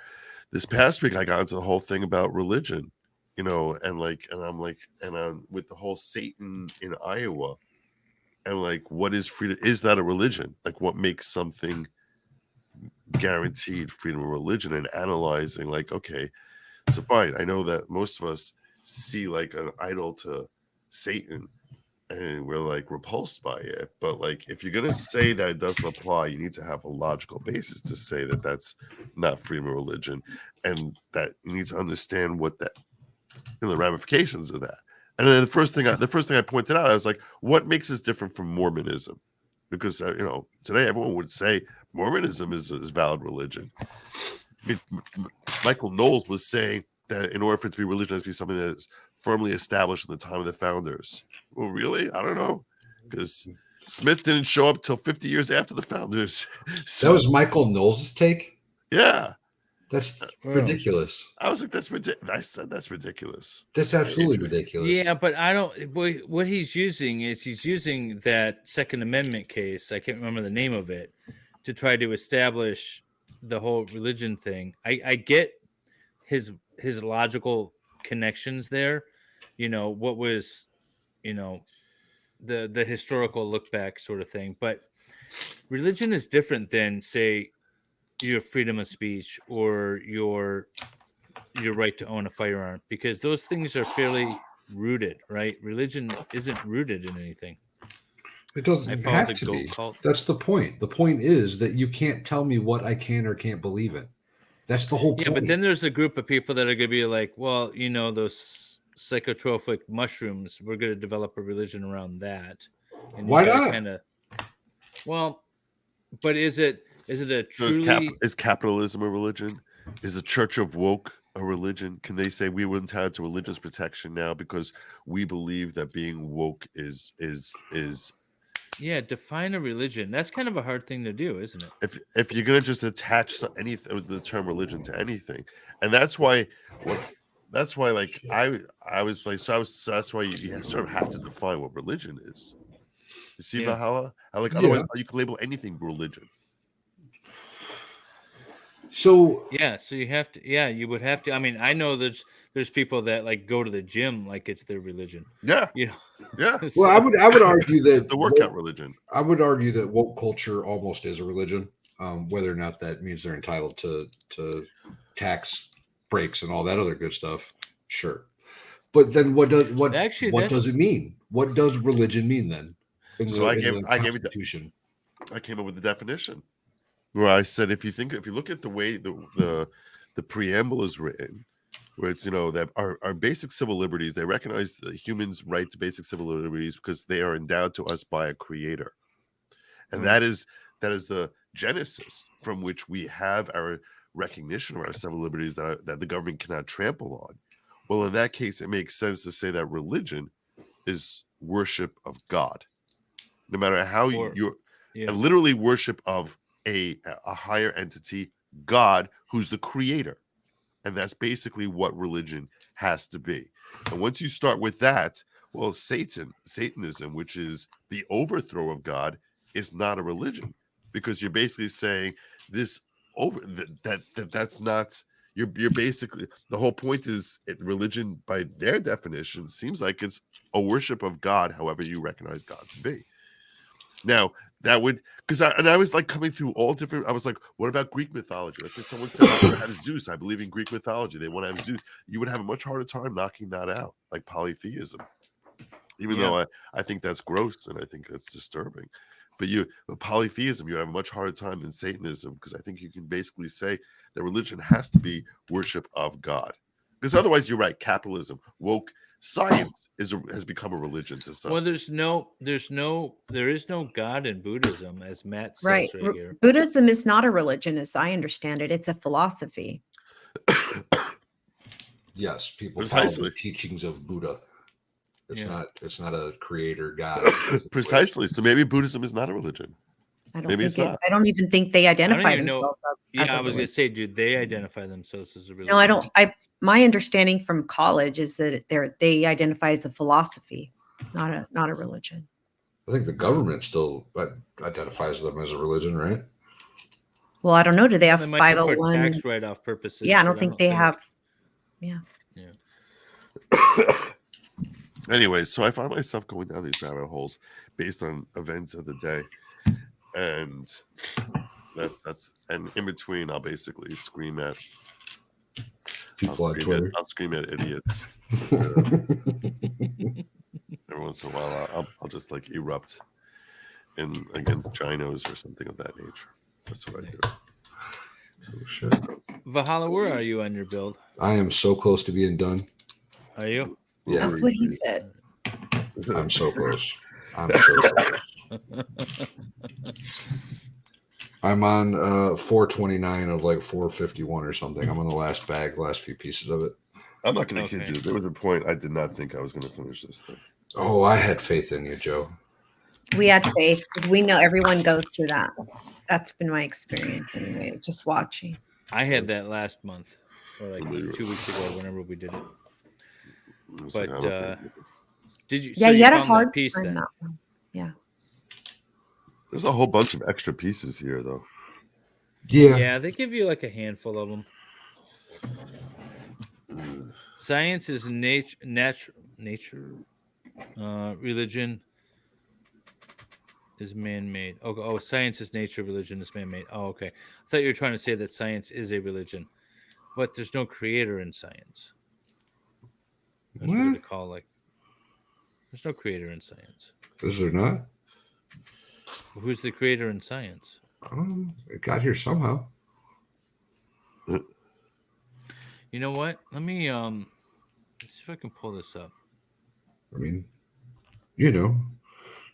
This past week, I got into the whole thing about religion, and I'm with the whole Satan in Iowa, and like, what is freedom? Is that a religion? Like, what makes something guaranteed freedom of religion? And analyzing, like, okay, so fine, I know that most of us see like an idol to Satan and we're like repulsed by it, but like, if you're gonna say that it doesn't apply, you need to have a logical basis to say that that's not freedom of religion, and that you need to understand what that, the ramifications of that. And then the first thing I pointed out, I was like, what makes us different from Mormonism? Because today everyone would say Mormonism is valid religion. Michael Knowles was saying that in order for it to be religion, it has to be something that is firmly established in the time of the founders. Well, really? I don't know, because Smith didn't show up till 50 years after the founders. So, that was Michael Knowles' take? Yeah. That's ridiculous. I was like, that's ridiculous. I said that's ridiculous. That's absolutely ridiculous. Yeah, but I don't. What he's using is that Second Amendment case. I can't remember the name of it, to try to establish the whole religion thing. I get his logical connections there. What was, the historical look back sort of thing. But religion is different than, say, your freedom of speech or your right to own a firearm, because those things are fairly rooted, right? Religion isn't rooted in anything. It doesn't have to be. That's the point. The point is that you can't tell me what I can or can't believe in. That's the whole point. Yeah, but then there's a group of people that are going to be like, well, those psychotropic mushrooms, we're going to develop a religion around that. And why not? Well, but is it a truly... Is capitalism a religion? Is the Church of Woke a religion? Can they say we were entitled to religious protection now because we believe that being woke is Yeah, define a religion. That's kind of a hard thing to do, isn't it? If you're gonna just attach the term religion to anything, and that's why like I was like, so that's why you sort of have to define what religion is. You see, Valhalla? Otherwise you can label anything religion. So Yeah, so you have to. Yeah, you would have to. I mean, I know there's people that like go to the gym like it's their religion. Yeah, You know. yeah. well, I would argue It's that the workout religion. I would argue that woke culture almost is a religion, whether or not that means they're entitled to tax breaks and all that other good stuff. Sure, but then what does it mean? What does religion mean then? In So I gave the you Constitution. I came up with the definition where I said if you look at the way the preamble is written, where it's that our basic civil liberties, they recognize the human's right to basic civil liberties because they are endowed to us by a creator, and that is the genesis from which we have our recognition of our civil liberties that the government cannot trample on. Well, in that case, it makes sense to say that religion is worship of God, no matter how you're literally worship of a higher entity, God, who's the creator. And that's basically what religion has to be. And once you start with that, well, Satanism, which is the overthrow of God, is not a religion, because you're basically saying this that's not. You're basically, the whole point is religion by their definition seems like it's a worship of God, however you recognize God to be. Now that would, I was like coming through all different. I was like, what about Greek mythology? Let's say someone said, I had Zeus. I believe in Greek mythology. They want to have Zeus. You would have a much harder time knocking that out, like polytheism. Even though I think that's gross and I think that's disturbing. But polytheism, you have a much harder time than Satanism, because I think you can basically say that religion has to be worship of God. Because otherwise, you're right. Capitalism, woke science has become a religion to some. Well, there is no God in Buddhism, as Matt says Right. right here. Buddhism is not a religion, as I understand it. It's a philosophy. Yes, people Precisely. follow the teachings of Buddha. It's not a creator God. Precisely. So maybe Buddhism is not a religion. I don't Maybe think it's not. I don't even think they identify even know- themselves as Yeah, a I was going religion. to say, do they identify themselves as a religion? No, I don't. My understanding from college is that they identify as a philosophy, not a religion. I think the government still identifies them as a religion, right? Well, I don't know. Do they have They might be for 501? tax write-off purposes. Yeah, I but don't think they have. Yeah. Anyway, so I find myself going down these rabbit holes based on events of the day, and and in between, I'll basically scream at people on Twitter. I'll scream at idiots. Every once in a while, I'll just like erupt against ginos or something of that nature. That's what I do. Oh, shit. Valhalla, where are you on your build? I am so close to being done. Are you? Yeah. That's what he said. I'm so close. I'm so close. I'm on 429 of like 451 or something. I'm on the last few pieces of it. I'm not going to kid you. There was a point I did not think I was going to finish this thing. Oh, I had faith in you, Joe. We had faith because we know everyone goes through that. That's been my experience anyway, just watching. I had that last month, or like 2 weeks ago, whenever we did it. But did you? Yeah, so you had a found hard that piece time then? that one. Yeah. There's a whole bunch of extra pieces here, though. Yeah, they give you like a handful of them. Science is nature. Religion is man-made. Oh, science is nature. Religion is man-made. Oh, okay. I thought you were trying to say that science is a religion, but there's no creator in science. That's what they call like. There's no creator in science. Is there not? Who's the creator in science? It got here somehow. You know what? Let me let's see if I can pull this up. I mean,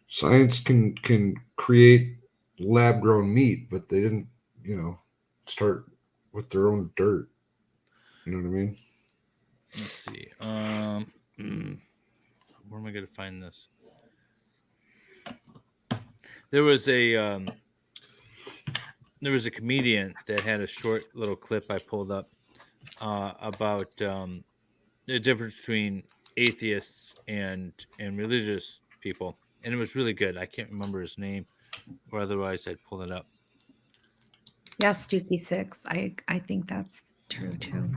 science can create lab-grown meat, but they didn't, start with their own dirt. You know what I mean? Let's see. Where am I going to find this? There was a comedian that had a short little clip I pulled up about the difference between atheists and religious people, and it was really good. I can't remember his name, or otherwise I'd pull it up. Yeah, Stooky 6. I think that's true too.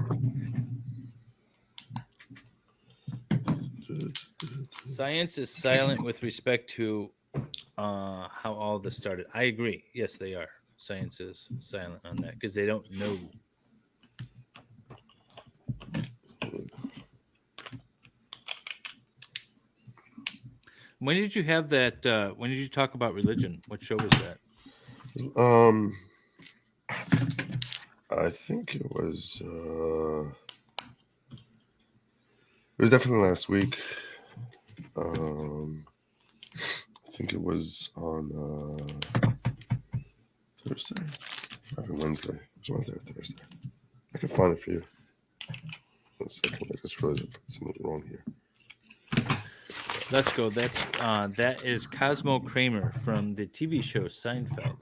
Science is silent with respect to how all this started. I agree. Yes, they are. Science is silent on that because they don't know. When did you have that? When did you talk about religion? What show was that? I think it was definitely last week. I think it was on Thursday. I think Wednesday. It was Wednesday or Thursday. I can find it for you. 1 second. I just realized I put something wrong here. Let's go. That is Cosmo Kramer from the TV show Seinfeld.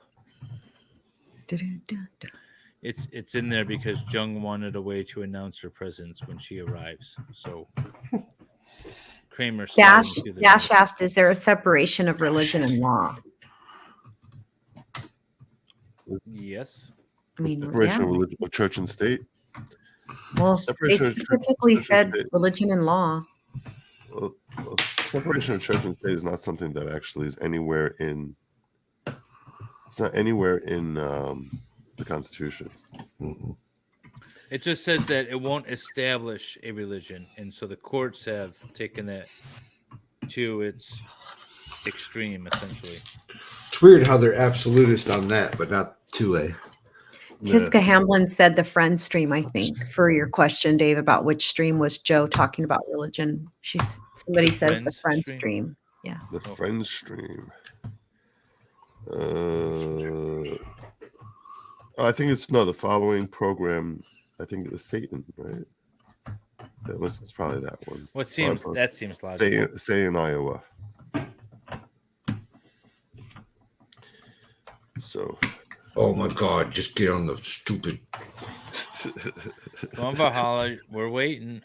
It's in there because Jung wanted a way to announce her presence when she arrives. So Kramer Dash asked, is there a separation of religion and law? Yes. I mean, Separation yeah. of religion, of church and state. Well, they Separation of church- specifically church and said state. religion and law. Well, separation of church and state is not something that actually is anywhere in. It's not anywhere in the Constitution. Mm-hmm. It just says that it won't establish a religion, and so the courts have taken that to its extreme, essentially. It's weird how they're absolutist on that, but not 2A. Kiska Hamblin said the friend stream, I think, for your question, Dave, about which stream was Joe talking about religion. Somebody says the friend stream. Yeah. The friend stream. I think it's the following program. I think it was Satan, right? It's probably that one. That seems logical. Say in Iowa. So. Oh my God! Just get on the stupid. Come on, Valhalla. We're waiting.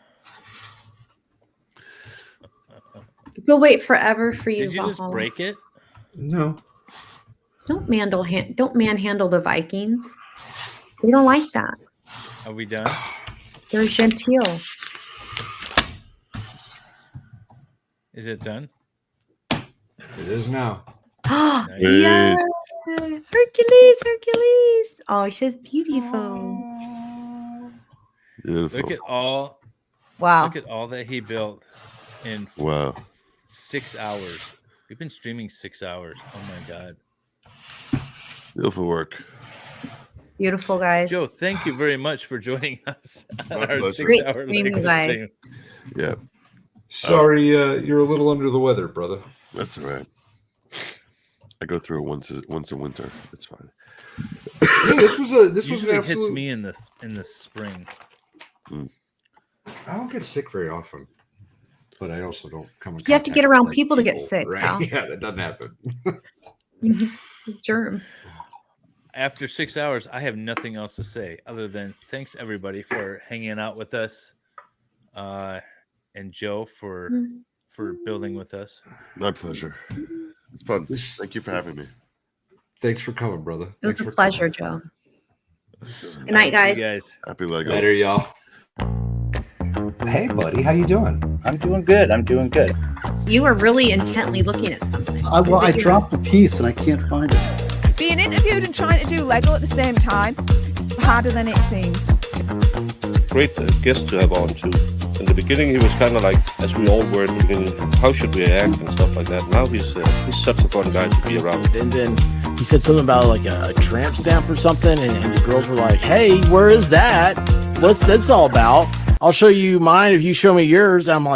We'll wait forever for you. Did you just Valhalla. break it? No. Don't manhandle the Vikings. We don't like that. Are we done? They're genteel. Is it done? It is now. Yes! Hercules. Oh, she's beautiful. Beautiful. Look at all. Wow. Look at all that he built in 6 hours. We've been streaming 6 hours. Oh my God. Beautiful work. Beautiful, guys. Joe, thank you very much for joining us. My On our pleasure. 6 Great hour stream, Lego you guys. stream. Yeah. Sorry, you're a little under the weather, brother. That's all right. I go through it once a winter. It's fine. Yeah, this was an Usually absolute. hits me in the spring. I don't get sick very often, but I also don't come. You have to get around people to get sick, right? pal. Yeah, that doesn't happen. Germ. After 6 hours, I have nothing else to say other than thanks everybody for hanging out with us, and Joe for building with us. My pleasure. It's fun. Thank you for having me. Thanks for coming, brother. It was Thanks a for pleasure, Joe. Good night, guys. See you guys. Happy Lego. Later, y'all. Hey, buddy, how you doing? I'm doing good. You are really intently looking at something. I dropped the piece and I can't find it. Being interviewed and trying to do Lego at the same time, harder than it seems. Great guest to have on too. In the beginning, he was kind of like, as we all were in the beginning, how should we act and stuff like that. Now he's such a fun guy to be around. And then he said something about like a tramp stamp or something, and the girls were like, "Hey, where is that? What's this all about? I'll show you mine if you show me yours." And I'm like,